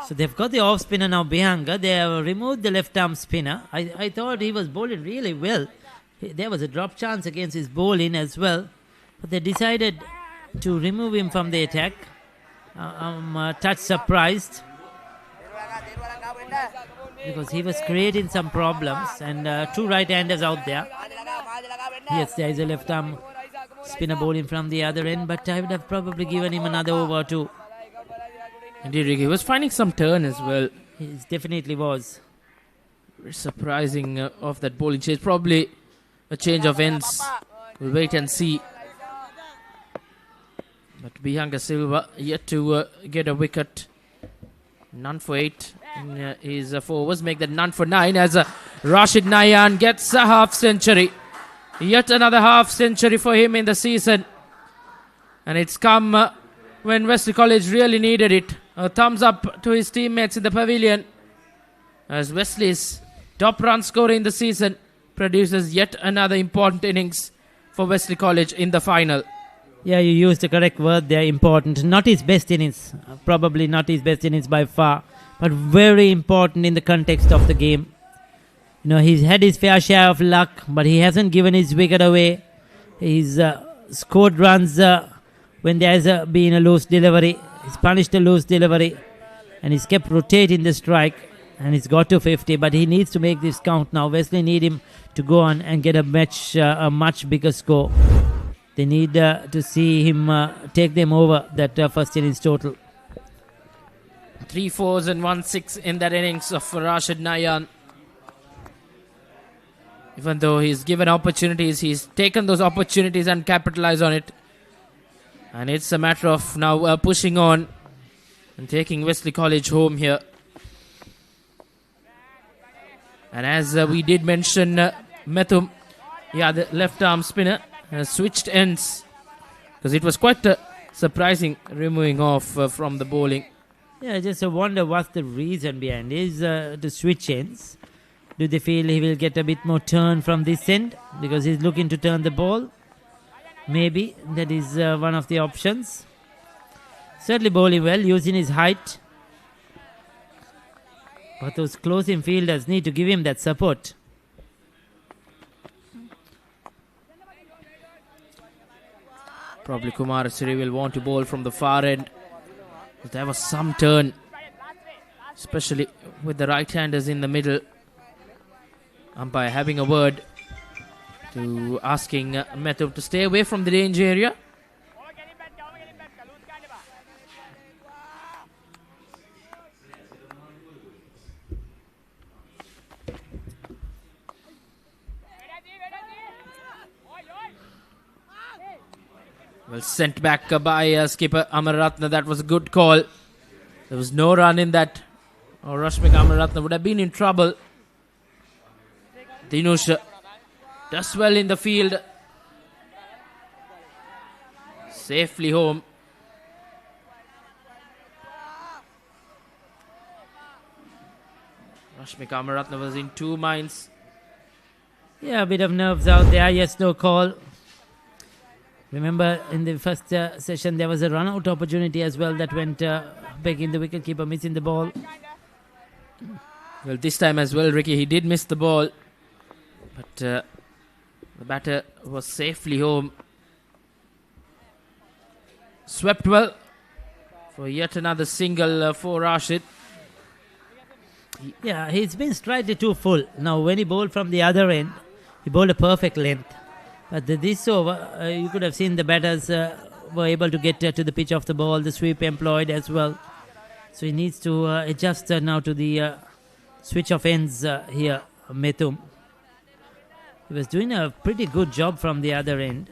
So they've got the off spinner now, Bihanga. They have removed the left arm spinner. I thought he was bowling really well. There was a drop chance against his bowling as well, but they decided to remove him from the attack. I'm a touch surprised, because he was creating some problems, and 2 right-handers out there. Yes, there is a left arm spinner bowling from the other end, but I would have probably given him another over or 2. Indeed, he was finding some turn as well. He definitely was. Very surprising of that bowling change. Probably a change of ends. We'll wait and see. But Bihanga Silva yet to get a wicket. None for 8. And his 4 overs make that none for 9 as Rashid Nayan gets a half century. Yet another half century for him in the season. And it's come when Wesley College really needed it. A thumbs up to his teammates in the pavilion, as Wesley's top run scorer in the season produces yet another important innings for Wesley College in the final. Yeah, you used the correct word there, important. Not his best innings, probably not his best innings by far, but very important in the context of the game. You know, he's had his fair share of luck, but he hasn't given his wicket away. He's scored runs when there's been a loose delivery. He's punished a loose delivery, and he's kept rotating the strike, and he's got to 50, but he needs to make this count now. Wesley need him to go on and get a much bigger score. They need to see him take them over that first innings total. 3 4s and 1 6 in that innings of Rashid Nayan. Even though he's given opportunities, he's taken those opportunities and capitalized on it. And it's a matter of now pushing on and taking Wesley College home here. And as we did mention, Methum, the left arm spinner, switched ends, because it was quite surprising removing off from the bowling. Yeah, I just wonder what's the reason behind is the switch ends. Do they feel he will get a bit more turn from this end because he's looking to turn the ball? Maybe that is one of the options. Certainly bowling well, using his height. But those closing fielders need to give him that support. Probably Kumar Surrey will want to bowl from the far end. But there was some turn, especially with the right-handers in the middle. Umpire having a word to asking Methub to stay away from the danger area. Well, sent back by skipper Amaratna. That was a good call. There was no run in that, or Rashmik Amaratna would have been in trouble. Dinush does well in the field. Safely home. Rashmik Amaratna was in 2 minds. Yeah, a bit of nerves out there. Yes, no call. Remember, in the first session, there was a run-out opportunity as well that went begging the wicketkeeper, missing the ball. Well, this time as well, Ricky, he did miss the ball. But the batter was safely home. Swept well for yet another single for Rashid. Yeah, he's been slightly too full. Now, when he bowled from the other end, he bowled a perfect length. But this over, you could have seen the batters were able to get to the pitch of the ball, the sweep employed as well. So he needs to adjust now to the switch of ends here, Methum. He was doing a pretty good job from the other end.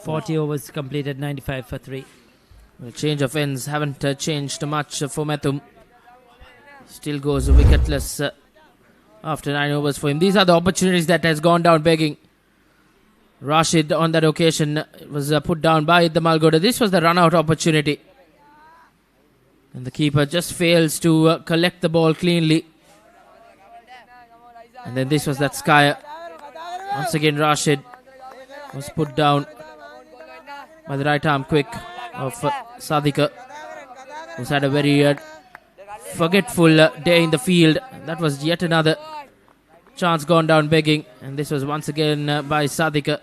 "40 overs completed, 95 for 3. The change of ends haven't changed much for Methum. Still goes wicketless after 9 overs for him. These are the opportunities that has gone down begging. Rashid on that occasion was put down by the Maggona. This was the run-out opportunity. And the keeper just fails to collect the ball cleanly. And then this was that Skyer. Once again Rashid was put down by the right arm quick of Sadika, who's had a very forgetful day in the field. That was yet another chance gone down begging, and this was once again by Sadika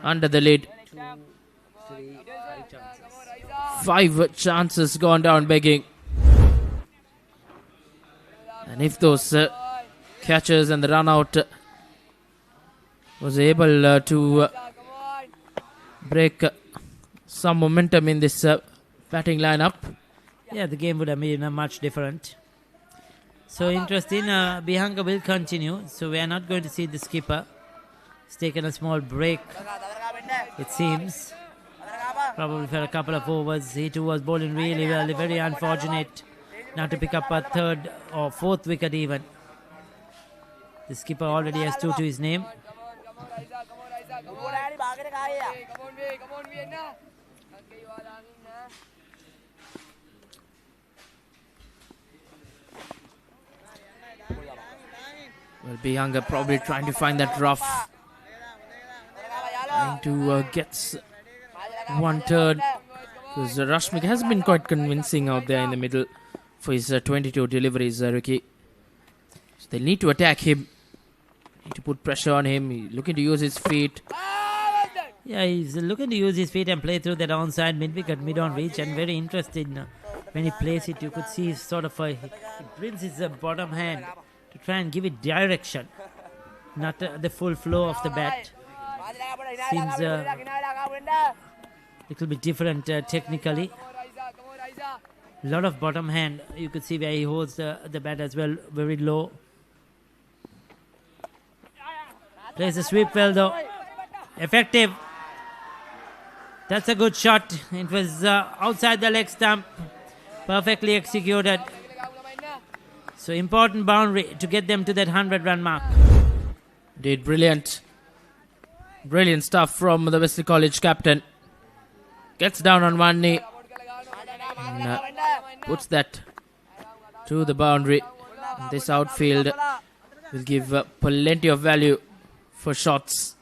under the lid. 5 chances gone down begging, and if those catchers and the run out was able to break some momentum in this batting lineup, yeah, the game would have been much different. So interesting. Bihanga will continue. So we are not going to see the skipper. He's taken a small break, it seems. Probably for a couple of overs. He too was bowling really well. Very unfortunate not to pick up a 3rd or 4th wicket even. The skipper already has 2 to his name. Well, Bihanga probably trying to find that rough. Trying to get one turn. Because Rashmik has been quite convincing out there in the middle for his 22 deliveries, Ricky. So they need to attack him. Need to put pressure on him. He's looking to use his feet. Yeah, he's looking to use his feet and play through that onside mid-wicket, mid-on reach, and very interested when he plays it. You could see sort of he brings his bottom hand to try and give it direction, not the full flow of the bat. Seems a little bit different technically. A lot of bottom hand. You could see where he holds the bat as well, very low. Plays the sweep well though. Effective. That's a good shot. It was outside the leg stump. Perfectly executed. So important boundary to get them to that 100-run mark. Did brilliant. Brilliant stuff from the Wesley College captain. Gets down on one knee. And puts that to the boundary. This outfield will give plenty of value for shots.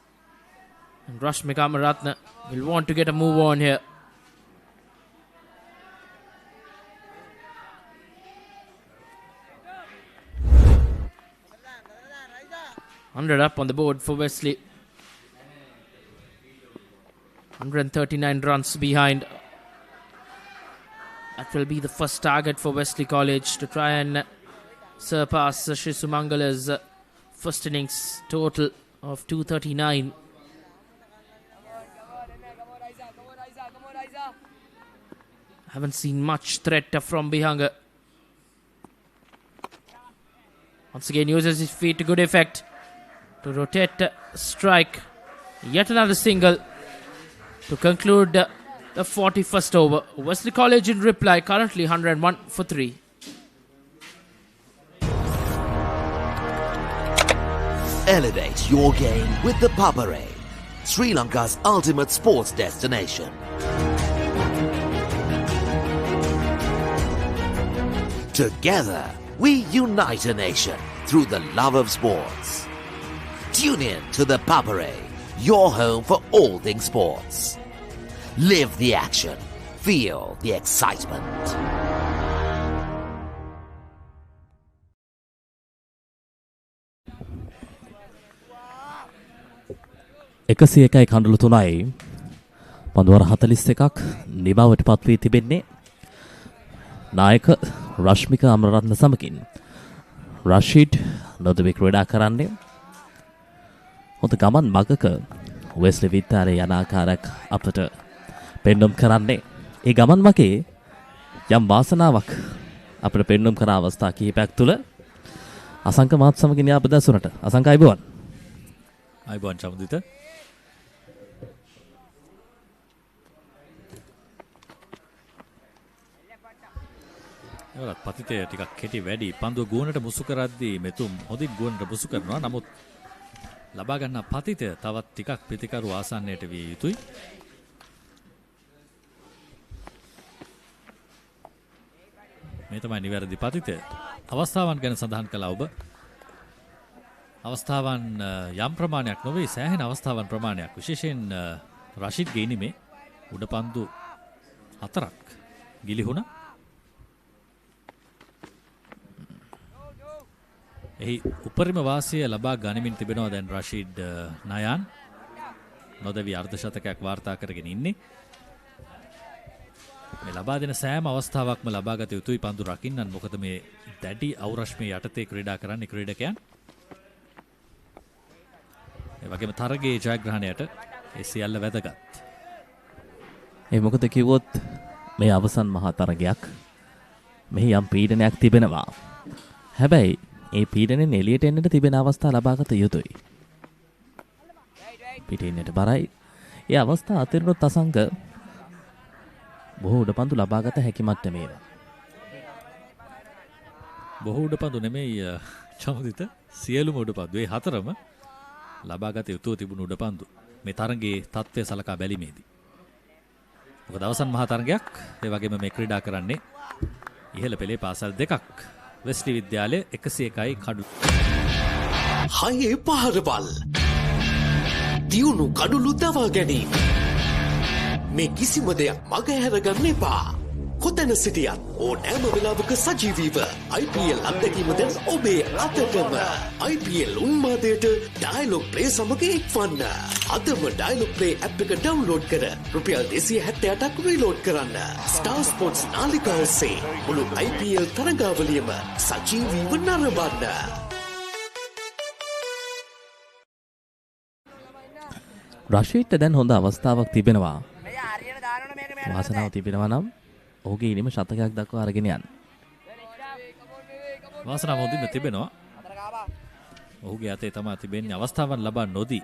And Rashmik Amaratne will want to get a move on here. $100 up on the board for Wesley. 139 runs behind. That will be the first target for Wesley College to try and surpass Sri Sumangala's first innings total of 239. Haven't seen much threat from Bihanga. Once again uses his feet to good effect to rotate, strike. Yet another single to conclude the 41st over. Wesley College in reply, currently 101 for 3. Elevate your game with the Papare, Sri Lanka's ultimate sports destination. Together, we unite a nation through the love of sports. Tune in to the Papare, your home for all things sports. Live the action. Feel the excitement. එකසිය එකයි කඳුළු තුනයි පන්දුවර 41ක් නිබවට පත්වී තිබෙන්නේ නායක රශ්මික අමරරත්න සමගින් රෂීඩ් නොදවි ක්‍රීඩා කරන්නේ හොඳ ගමන් මගක වෙස්ලි විත්තාරේ යන ආකාරයක් අපට පෙන්වුම් කරන්නේ ඒ ගමන් මගේ යම් වාසනාවක් අපිට පෙන්වුම් කරන අවස්ථා කිහිපයක් තුල අසංක මාත් සමගින් යාප දැසුනට අසංක අයබෝන් චමුදිත ඒවත් පතිතය ටිකක් කෙටි වැඩි පන්දුව ගුවනට මුසු කරද්දී මෙතුම් හොඳින් ගුවනට මුසු කරනවා නමුත් ලබා ගන්න පතිතය තවත් ටිකක් ප්‍රතිකරු ආසන්නයට විය යුතුයි මේ තමයි නිවැරදි පතිතය අවස්ථාවන් ගැන සඳහන් කළා ඔබ අවස්ථාවන් යම් ප්‍රමාණයක් නොවේ සෑහෙන අවස්ථාවන් ප්‍රමාණයක් විශේෂයෙන් රෂීඩ් ගේනිමේ උඩ පන්දු 4ක් ගිලිහුණා එහි උපරිම වාසිය ලබා ගනිමින් තිබෙනවා දැන් රෂීඩ් නයාන් නොදවි අර්ධශතකයක් වාර්තා කරගෙන ඉන්නේ මේ ලබා දෙන සෑම අවස්ථාවක්ම ලබා ගත යුතුයි පන්දු රකින්නන් මොකද මේ දැඩි අවරශ්මී යටතේ ක්‍රීඩා කරන්නේ ක්‍රීඩකයන් ඒ වගේම තරගයේ ජයග්‍රහණයට ඒ සියල්ල වැදගත් ඒ මොකද කිව්වොත් මේ අවසන් මහා තරගයක් මෙහි යම් පීඩනයක් තිබෙනවා හැබැයි ඒ පීඩනෙන් එළියට එන්නට තිබෙන අවස්ථා ලබාගත යුතුයි. පිටින්නට බරයි. ඒ අවස්ථා අතිරිනුත් අසංක බොහෝ උඩපන්දු ලබාගත හැකි මට්ටමේව. බොහෝ උඩපන්දු නෙමෙයි චමුදිත සියලුම උඩපන්දු ඒ හතරම ලබාගත යුතුව තිබුණු උඩපන්දු. මේ තරගයේ තත්ත්වය සලකා බැලීමේදී. මොකද අවසන් මහා තරගයක් ඒ වගේම මේ ක්‍රීඩා කරන්නේ ඉහළ පෙළේ පාසල් දෙකක්. වෙස්ලි විද්‍යාලය 101යි කඩු හයේ පහරවල් දියුණු කඩුළු දවා ගැනීම මේ කිසිම දෙයක් මගහැර ගන්න එපා. කොතැන සිටියත් ඕනෑම වෙලාවක සජීවීව IPL අත්දැකීම දැන් ඔබේ අතටම. IPL උන්මාදයට ඩයලොග් ප්ලේ සමග එක්වන්න. අදම ඩයලොග් ප්ලේ ඇප් එක ඩවුන්ලෝඩ් කර රුපියල් 278ක් රීලෝඩ් කරන්න. ස්ටාර් ස්පෝර්ට්ස් නාලිකා ඔස්සේ මුළු IPL තරගාවලියම සජීවීව නරඹන්න. රශීද්ට දැන් හොඳ අවස්ථාවක් තිබෙනවා. වාසනාව තිබෙනවා නම් ඔහුගේ ඉනිම ශතකයක් දක්වා අරගෙන යන්න. වාසනාව හොඳින්ම තිබෙනවා. ඔහුගේ අතේ තමයි තිබෙන්නේ අවස්ථාවන් ලබා නොදී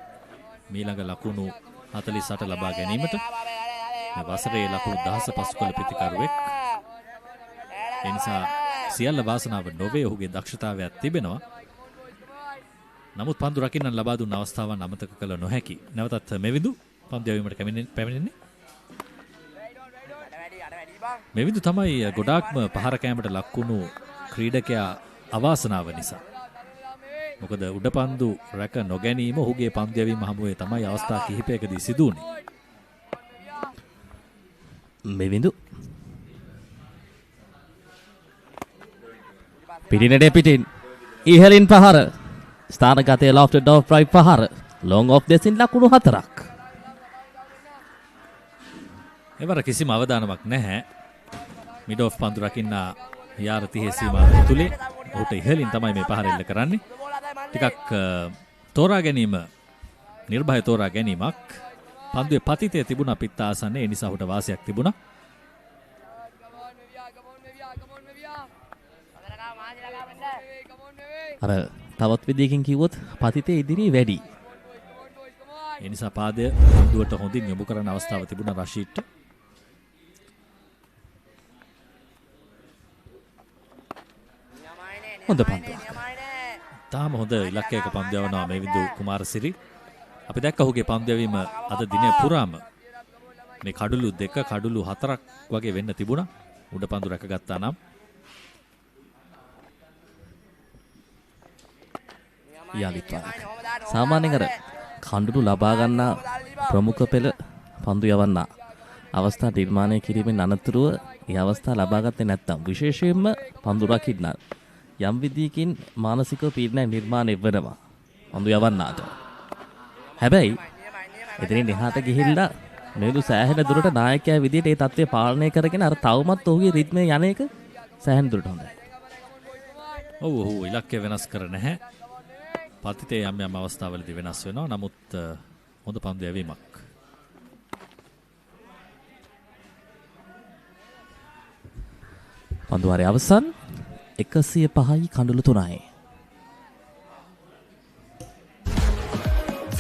මීළඟ ලකුණු 48 ලබා ගැනීමට. මේ වසරේ ලකුණු 10 පසු කළ ප්‍රතිකරුවෙක්. ඒ නිසා සියල්ල වාසනාව නොවේ ඔහුගේ දක්ෂතාවයක් තිබෙනවා. නමුත් පන්දු රකින්න ලබා දුන්න අවස්ථාවන් අමතක කළ නොහැකි. නැවතත් මෙවිදු පන්දු යවීමට පැමිණෙන්නේ. මෙවිදු තමයි ගොඩාක්ම පහර කෑමට ලක්වුණු ක්‍රීඩකයා අවාසනාව නිසා. මොකද උඩ පන්දු රැක නොගැනීම ඔහුගේ පන්දු යැවීම හමුවේ තමයි අවස්ථා කිහිපයකදී සිදු වුණේ. මෙවිදු පිටිනට පිටින් ඉහලින් පහර ස්ථානගතයේ ලොෆ්ට් ඩොෆ් රයිට් පහර ලොං ඔෆ් දෙසින් ලකුණු 4ක්. එවර කිසිම අවදානමක් නැහැ. මිඩ් ඔෆ් පන්දු රකින්න යාර 30 සීමාව තුලේ ඔහුට ඉහලින් තමයි මේ පහර එල්ල කරන්නේ. ටිකක් තෝරා ගැනීම නිර්භය තෝරා ගැනීමක්. පන්දුවේ පතිතේ තිබුණා පිට ආසන්නේ. ඒ නිසා ඔහුට වාසියක් තිබුණා. අර තවත් විදියකින් කිව්වොත් පතිතේ ඉදිරියේ වැඩි. ඒ නිසා පාදය පන්දුවට හොඳින් යොමු කරන අවස්ථාව තිබුණා රශීද්ට. හොඳ පන්දු. තාම හොඳ ඉලක්කයක පන්දු යවනවා මේ විදු කුමාරසිරි. අපි දැක්ක ඔහුගේ පන්දු යැවීම අද දිනය පුරාම මේ කඩුළු 2 කඩුළු 4ක් වගේ වෙන්න තිබුණා. උඩ පන්දු රැකගත්තා නම් යාලිත්වාක්. සාමාන්‍යයෙන් අර කඳුළු ලබා ගන්නා ප්‍රමුඛ පෙළ පන්දු යවන්නා අවස්ථා නිර්මාණය කිරීමෙන් අනතුරුව ඒ අවස්ථා ලබා ගත්තේ නැත්නම් විශේෂයෙන්ම පන්දු රකින්න යම් විදියකින් මානසික පීඩනයක් නිර්මාණය වෙනවා පන්දු යවන්නාට. හැබැයි එතනින් එහාට ගිහිල්ලා මේදු සෑහෙන දුරට නායකයා විදියට ඒ තත්ත්වය පාලනය කරගෙන අර තවමත් ඔහුගේ රිද්මේ යන එක සෑහෙන දුරට හොඳයි. ඔව් ඔහු ඉලක්කය වෙනස් කර නැහැ. පතිතේ යම් යම් අවස්ථාවලදී වෙනස් වෙනවා. නමුත් හොඳ පන්දු යැවීමක්. පන්දු වාරයේ අවසන් 105යි කඳුළු 3යි.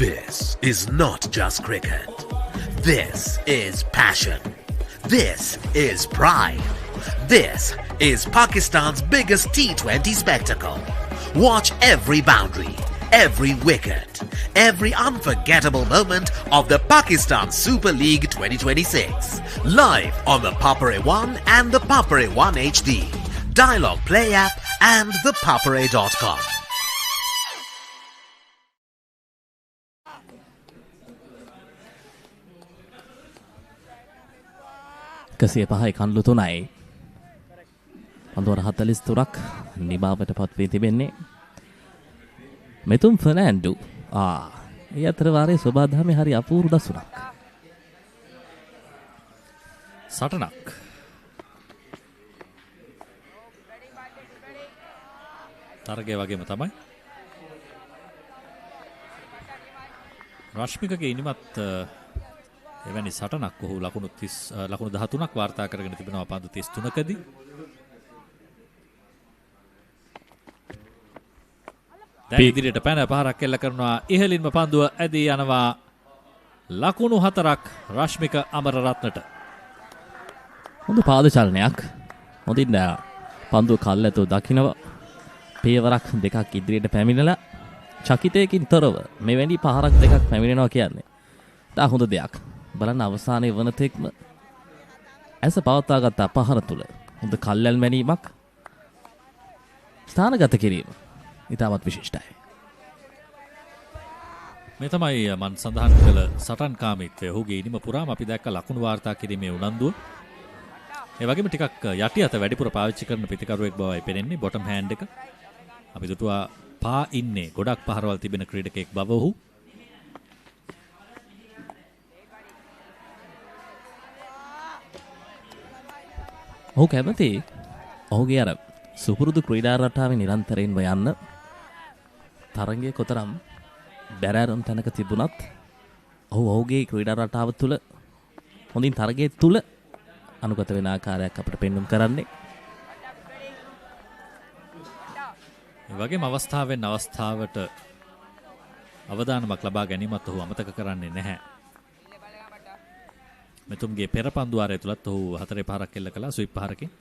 This is not just cricket. This is passion. This is pride. This is Pakistan's biggest T20 spectacle. Watch every boundary, every wicket, every unforgettable moment of the Pakistan Super League 2026. Live on the Papare 1 and the Papare 1 HD, Dialogue Play app and the papare.com. කසිය පහයි කන්ලු 3යි. පන්දුවර 43ක් නිමාවට පත් වී තිබෙන්නේ. මෙතුම් ෆර්නෑන්ඩු ඒ අතර වාරයේ සබාධාමේ හරි අපූර්ව දසුණක්. සටනක්. තරගය වගේම තමයි. රශ්මිකගේ ඉනිමත් එවැනි සටනක් ඔහු ලකුණු 13ක් වාර්තා කරගෙන තිබෙනවා පන්දු 33කදී. දැන් ඉදිරියට පැන පහරක් එල්ල කරනවා. ඉහළින්ම පන්දුව ඇදී යනවා. ලකුණු 4ක් රශ්මික අමරරත්නට. හොඳ පාද චලනයක්. හොඳින් පන්දුව කල්ැතු දකින්නව. පියවරක් දෙකක් ඉදිරියට පැමිණලා චකිතයකින් තොරව මෙවැනි පහරක් දෙකක් පැමිණෙනවා කියන්නේ. තා හොඳ දෙයක්. බලන්න අවසානයේ වන තෙක්ම ඇස පවත්වාගත් පහර තුල හොඳ කල්ැල් මැනීමක් ස්ථානගත කිරීම ඉතාමත් විශිෂ්ටයි. මේ තමයි මන් සඳහන් කළ සටන් කාමීත්වය. ඔහුගේ ඉනිම පුරාම අපි දැක්ක ලකුණු වාර්තා කිරීමේ උනන්දුව. ඒ වගේම ටිකක් යටි අත වැඩිපුර පාවිච්චි කරන පිතිකරුවෙක් බවයි පෙනෙන්නේ. බොටම් හෑන්ඩ් එක. අපි දුටුවා පා ඉන්නේ ගොඩක් පහරවල් තිබෙන ක්‍රීඩකයෙක් බව ඔහු. ඔහු කැමති ඔහුගේ අර සුපුරුදු ක්‍රීඩා රටාවේ නිරන්තරයෙන්ම යන්න. තරගයේ කොතරම් බැරෑරුම් තැනක තිබුණත් ඔහුගේ ක්‍රීඩා රටාව තුළ හොඳින් තරගයේ තුළ අනුගත වෙන ආකාරයක් අපිට පෙන්වුම් කරන්නේ. ඒ වගේම අවස්ථාවෙන් අවස්ථාවට අවධානමක් ලබා ගැනීමත් ඔහු අමතක කරන්නේ නැහැ. මෙතුම්ගේ පෙර පන්දුවාරය තුලත් ඔහු 4 පහරක් එල්ල කළා ස්විප් පහරකින්.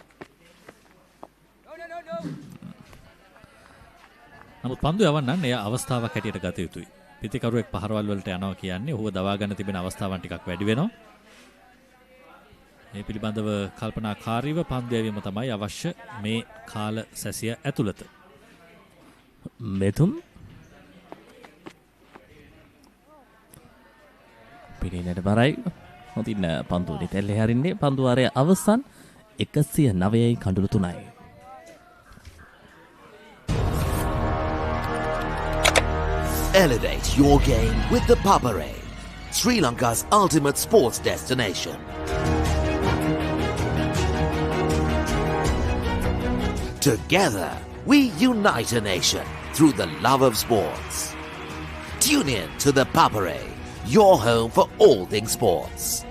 නමුත් පන්දු යවන්නන් එය අවස්ථාවක් හැටියට ගත යුතුයි. පිතිකරුවෙක් පහරවල් වලට යනවා කියන්නේ ඔහුව දවා ගන්න තිබෙන අවස්ථාවන් ටිකක් වැඩි වෙනවා. මේ පිළිබඳව කල්පනාකාරීව පන්දු යැවීම තමයි අවශ්‍ය මේ කාල සැසිය ඇතුළත. මෙතුම් පිළිනට බරයි. හොඳින් පන්දු දෙතැල්ලේ හරින්නේ. පන්දුවාරය අවසන් 109යි කඳුළු 3යි. Elevate your game with the Papare, Sri Lanka's ultimate sports destination. Together, we unite a nation through the love of sports. Tune in to the Papare, your home for all things sports.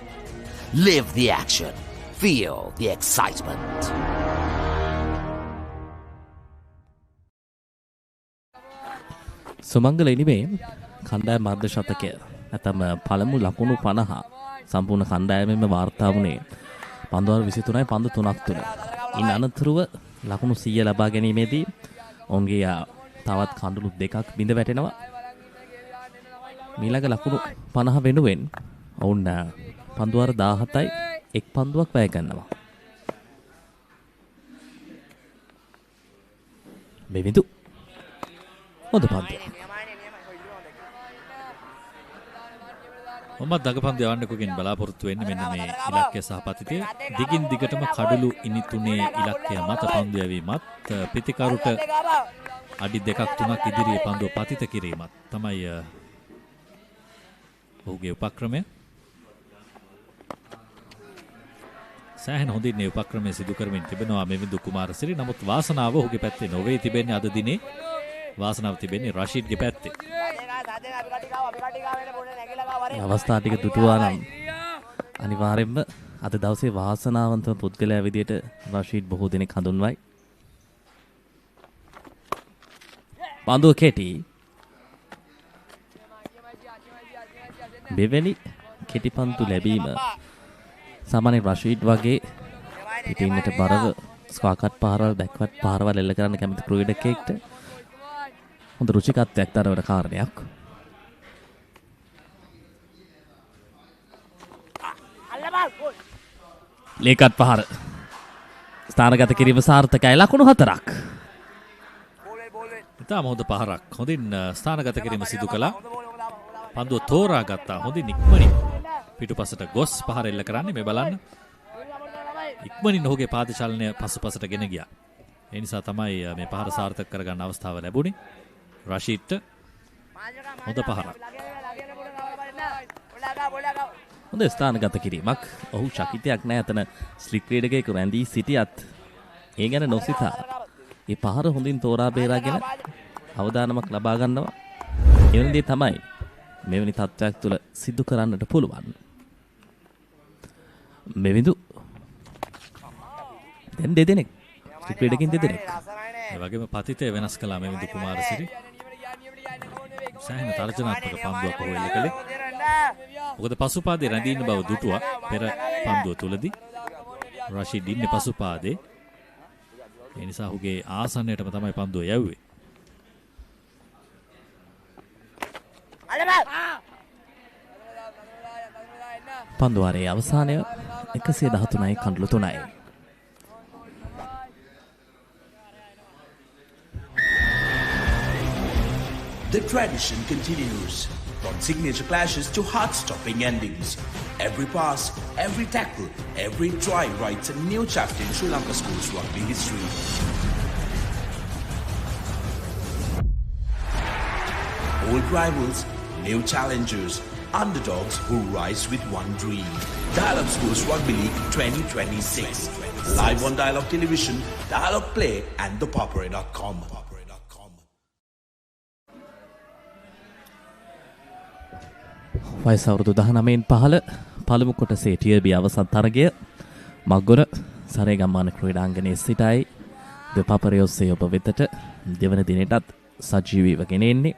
Live the action. Feel the excitement. Sumangala ඉනිමේ කණ්ඩායම අර්ධ ශතකය නැත්නම් පළමු ලකුණු 50 සම්පූර්ණ කණ්ඩායමෙන්ම වාර්තා වුණේ පන්දුවර 23යි පන්දු 3ක් තුන. ඉන් අනතුරුව ලකුණු 100 ලබා ගැනීමේදී ඔවුන්ගේ තවත් කඳුළු 2ක් බිඳ වැටෙනවා. මීළඟ ලකුණු 50 වෙනුවෙන් ඔවුන් පන්දුවර 17යි එක් පන්දුවක් වැය කරනවා. මෙවිදු හොඳ පන්දුවක්. මොහොමඩ් දගපන්දු යවන්නකගෙන් බලාපොරොත්තු වෙන්නේ මෙන්න මේ ඉලක්කය සහ පතිතය. දිගින් දිගටම කඩලු ඉනි තුනේ ඉලක්කය මත පන්දු යැවීමත් පිතිකරුට අඩි 2ක් 3ක් ඉදිරියේ පන්දුව පතිත කිරීමත් තමයි ඔහුගේ උපක්‍රමය. සෑහෙන හොඳින් මේ උපක්‍රමය සිදු කරමින් තිබෙනවා මෙවිදු කුමාරසිරි. නමුත් වාසනාව ඔහුගේ පැත්තේ නොවේ තිබෙන්නේ අද දිනේ. වාසනාව තිබෙන්නේ රෂීඩ්ගේ පැත්තේ. අවස්ථා ටික දුටුවා නම් අනිවාර්යෙන්ම අද දවසේ වාසනාවන්තම පුද්ගලයා විදියට රෂීඩ් බොහෝ දෙනෙක් හඳුන්වයි. පන්දුව කෙටි. මෙවැනි කෙටි පන්දු ලැබීම සාමාන්‍ය රෂීඩ් වගේ පිටින්නට බරව ස්ක්වාකට් පහරවල් බැක්වට් පහරවල් එල්ල කරන්න කැමති ක්‍රීඩකයෙක්ට හොඳ රුචිකත්වයක් දරවන කාරණයක්. ලේකත් පහර ස්ථානගත කිරීම සාර්ථකයි. ලකුණු 4ක්. ඉතාම හොඳ පහරක්. හොඳින් ස්ථානගත කිරීම සිදු කළා. පන්දුව තෝරා ගත්තා. හොඳින් ඉක්මනින් පිටුපසට ගොස් පහර එල්ල කරන්නේ. මේ බලන්න. ඉක්මනින් ඔහුගේ පාද චලනය පසුපසට ගෙන ගියා. ඒ නිසා තමයි මේ පහර සාර්ථක කරගන්න අවස්ථාව ලැබුණේ. රෂීඩ්ට හොඳ පහරක්. හොඳ ස්ථානගත කිරීමක්. ඔහු චකිතයක් නැහැ. අතන ස්ලික් ක්‍රීඩකයෙකු රැඳී සිටියත් ඒ ගැන නොසිතා ඒ පහර හොඳින් තෝරා බේරාගෙන අවදානමක් ලබා ගන්නවා. එවැනි දේ තමයි මෙවැනි තත්ත්වයක් තුළ සිදු කරන්නට පුළුවන්. මෙවිදු දැන් දෙදෙනෙක් ස්ලික් ක්‍රීඩකින් දෙදෙනෙක්. ඒ වගේම පතිතය වෙනස් කළා මෙවිදු කුමාරසිරි. සෑහෙන තර්ජනාත්මක පන්දුවක් ඔහු එල්ල කළේ. මොකද පසුපාදේ රැඳී ඉන්න බව දුටුවා පෙර පන්දුව තුලදී. රෂීඩ් ඉන්නේ පසුපාදේ. ඒ නිසා ඔහුගේ ආසන්නයටම තමයි පන්දුව යවුවේ. පන්දුවාරයේ අවසානය 113යි කඳුළු 3යි. The tradition continues. From signature clashes to heart-stopping endings. Every pass, every tackle, every try writes a new chapter in Sri Lanka schools rugby history. Old rivals, new challengers, underdogs who rise with one dream. Dial-Up Schools Rugby League 2026. Live on Dial-Up Television, Dial-Up Play and thepopper.com. වයස අවුරුදු 19න් පහළ පළමු කොටසේ ටියබී අවසන් තරගය මග්ගොන සරේ ගම්මාන ක්‍රීඩාංගණයේ සිටයි දෙපපරේ ඔස්සේ ඔබ වෙතට දෙවන දිනටත් සජීවීව ගෙන එන්නේ.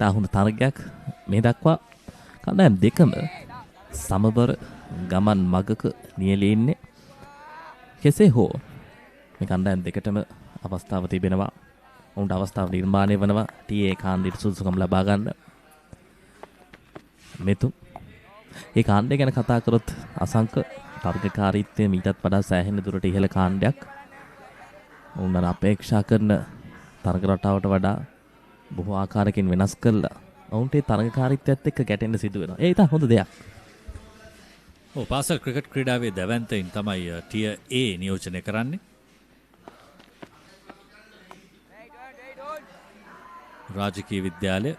තාහුණු තරගයක් මේ දක්වා කණ්ඩායම් දෙකම සමබර ගමන් මගක නියැලී ඉන්නේ. කෙසේ හෝ මේ කණ්ඩායම් දෙකටම අවස්ථාව තිබෙනවා. උන්ට අවස්ථාව නිර්මාණය වෙනවා ටීඒ කාණ්ඩයට සුදුසුකම් ලබා ගන්න. මෙතුම් ඒ කාණ්ඩය ගැන කතා කරොත් අසංක තර්කකාරීත්වය මීටත් වඩා සෑහෙන දුරට ඉහළ කාණ්ඩයක්. උන්වන අපේක්ෂා කරන තරග රටාවට වඩා බොහෝ ආකාරයකින් වෙනස් කළා. ඔවුන්ට ඒ තරගකාරීත්වයත් එක්ක ගැටෙන්න සිදු වෙනවා. ඒ ඉතින් හොඳ දෙයක්. ඔව් පාසල් ක්‍රිකට් ක්‍රීඩාවේ දැවැන්තයින් තමයි ටියර් A නියෝජනය කරන්නේ. රාජකීය විද්‍යාලය,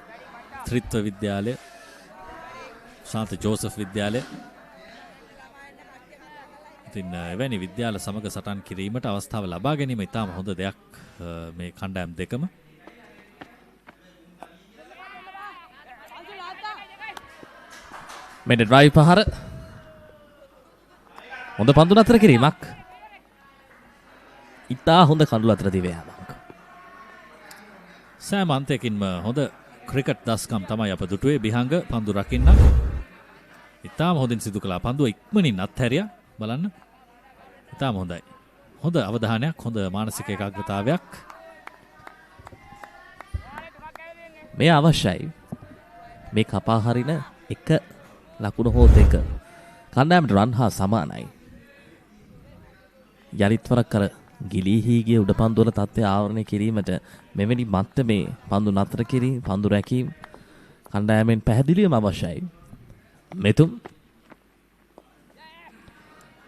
ත්‍රිත්ව විද්‍යාලය, ශාන්ත ජෝසප් විද්‍යාලය. ඉතින් එවැනි විද්‍යාල සමග සටන් කිරීමට අවස්ථාව ලබා ගැනීම ඉතාම හොඳ දෙයක් මේ කණ්ඩායම් දෙකම. මෙන්න ඩ්‍රයිව් පහර. හොඳ පන්දු නතර කිරීමක්. ඉතා හොඳ කඳුළු අතර දිව යාමක්. සෑම අන්තයකින්ම හොඳ ක්‍රිකට් දස්කම් තමයි අප දුටුවේ. බිහංග පන්දු රකින්න ඉතාම හොඳින් සිදු කළා. පන්දුව ඉක්මනින් අත්හැරියා. බලන්න. ඉතාම හොඳයි. හොඳ අවධානයක්, හොඳ මානසික ඒකාග්‍රතාවයක්. මේ අවශ්‍යයි. මේ කපා හරින එක ලකුණු හෝ දෙක කණ්ඩායමට රන් හා සමානයි. යලිත්වරක් කර ගිලීහිගේ උඩ පන්දුවල තත්ත්වය ආවරණය කිරීමට මෙවැනි මට්ටමේ පන්දු නතර කිරීම, පන්දු රැකීම කණ්ඩායමෙන් පැහැදිලිවම අවශ්‍යයි. මෙතුම්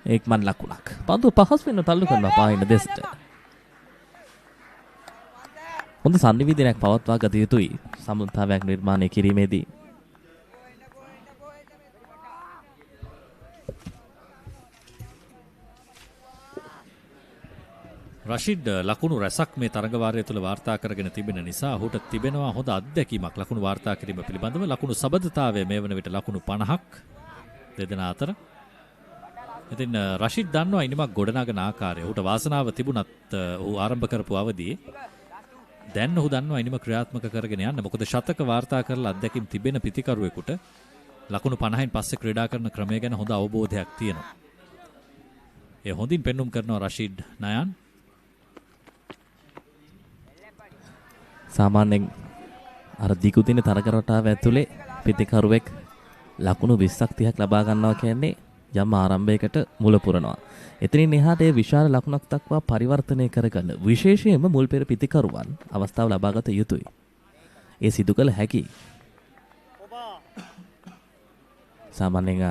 එක්මන් ලකුණක්. පන්දුව පහස් වෙන තල්ලු කරනවා පායින දෙසට. හොඳ සංනිවේදනයක් පවත්වා ගත යුතුයි සම්බන්ධතාවයක් නිර්මාණය කිරීමේදී. රෂිඩ් ලකුණු රැසක් මේ තරගවාරය තුළ වාර්තා කරගෙන තිබෙන නිසා ඔහුට තිබෙනවා හොඳ අත්දැකීමක් ලකුණු වාර්තා කිරීම පිළිබඳව. ලකුණු සබඳතාවය මේ වන විට ලකුණු 50ක් දෙදෙනා අතර. ඉතින් රෂිඩ් දන්නවා ඉනිමක් ගොඩනගන ආකාරය. ඔහුට වාසනාව තිබුණත් ඔහු ආරම්භ කරපු අවදියේ දැන් ඔහු දන්නවා ඉනිම ක්‍රියාත්මක කරගෙන යන්න. මොකද ශතක වාර්තා කරලා අත්දැකීම් තිබෙන පිතිකරුවෙකුට ලකුණු 50න් පස්සේ ක්‍රීඩා කරන ක්‍රමය ගැන හොඳ අවබෝධයක් තියෙනවා. ඒ හොඳින් පෙන්눔 කරනවා රෂිඩ් නයන්. සාමාන්‍යයෙන් අර දිගු දින තරග රටාව ඇතුලේ පිටිකරුවෙක් ලකුණු 20ක් 30ක් ලබා ගන්නවා කියන්නේ යම් ආරම්භයකට මුල පුරනවා. එතනින් එහාට ඒ විශාල ලකුණක් දක්වා පරිවර්තනය කරගන්න විශේෂයෙන්ම මුල් පෙර පිටිකරුවන් අවස්ථාව ලබා ගත යුතුයි. ඒ සිදු කළ හැකි. සාමාන්‍යයෙන්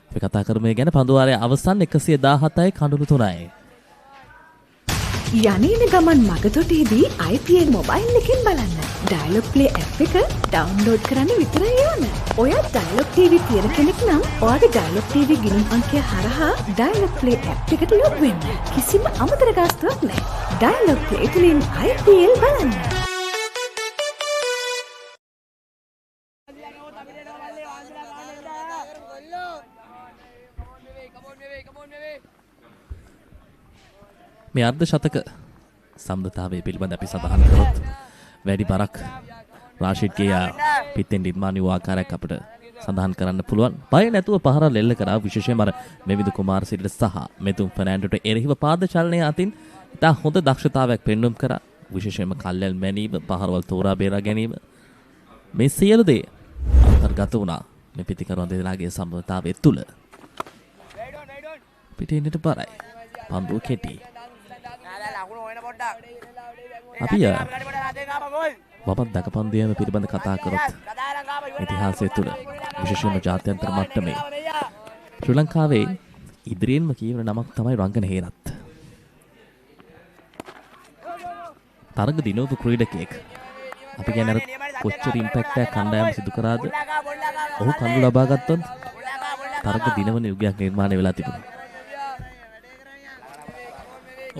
අපි කතා කරමු ගැන පන්දුවාරයේ අවසන් 117යි කඳුළු 3යි. යන්නේන ගමන් මගතොටේදී IPL මොබයිල් එකෙන් බලන්න. ඩයලොග් ප්ලේ ඇප් එක ඩවුන්ලෝඩ් කරන්න විතරයි ඕන. ඔයත් ඩයලොග් TV තියෙන කෙනෙක් නම් ඔයාගේ ඩයලොග් TV ගිණුම් අංකය හරහා ඩයලොග් ප්ලේ ඇප් එකට ලොග් වෙන්න. කිසිම අමතර ගාස්තුවක් නැහැ. ඩයලොග් ප්ලේ තුලින් IPL බලන්න. මේ අර්ධ ශතක සම්බන්ධතාවය පිළිබඳ අපි සඳහන් කරොත් වැඩි බරක් රාෂිඩ්ගේ පිටෙන් නිර්මාණය වූ ආකාරයක් අපිට සඳහන් කරන්න පුළුවන්. බය නැතුව පහරල් එල්ල කරා විශේෂයෙන්ම අර මෙවිදු කුමාරසිරිට සහ මෙතුම් ෆර්නැන්ඩෝට එරෙහිව පාද චලනය අතින් ඉතා හොඳ දක්ෂතාවයක් පෙන්눔 කරා. විශේෂයෙන්ම කල්යල් මැනීම, පහරවල් තෝරා බේරා ගැනීම මේ සියලු දේ අන්තර්ගත වුණා මේ පිටිකරුවන් දෙදෙනාගේ සම්බන්ධතාවය තුළ. පිටින්නට බරයි. පන්දුව කෙටි. අපි වමත් දකපන්දියම පිළිබඳ කතා කරොත් ඉතිහාසය තුළ විශේෂයෙන්ම ජාත්‍යන්තර මට්ටමේ ශ්‍රී ලංකාවේ ඉදිරියෙන්ම කියවන නමක් තමයි රංගන හේරත්. තරග දිනවපු ක්‍රීඩකයෙක්. අපි කියන්නේ කොච්චර ඉම්පැක්ට් එකක් කණ්ඩායම සිදු කරාද? ඔහු කඳු ලබා ගත්තොත් තරග දිනවන යුගයක් නිර්මාණය වෙලා තිබුණා.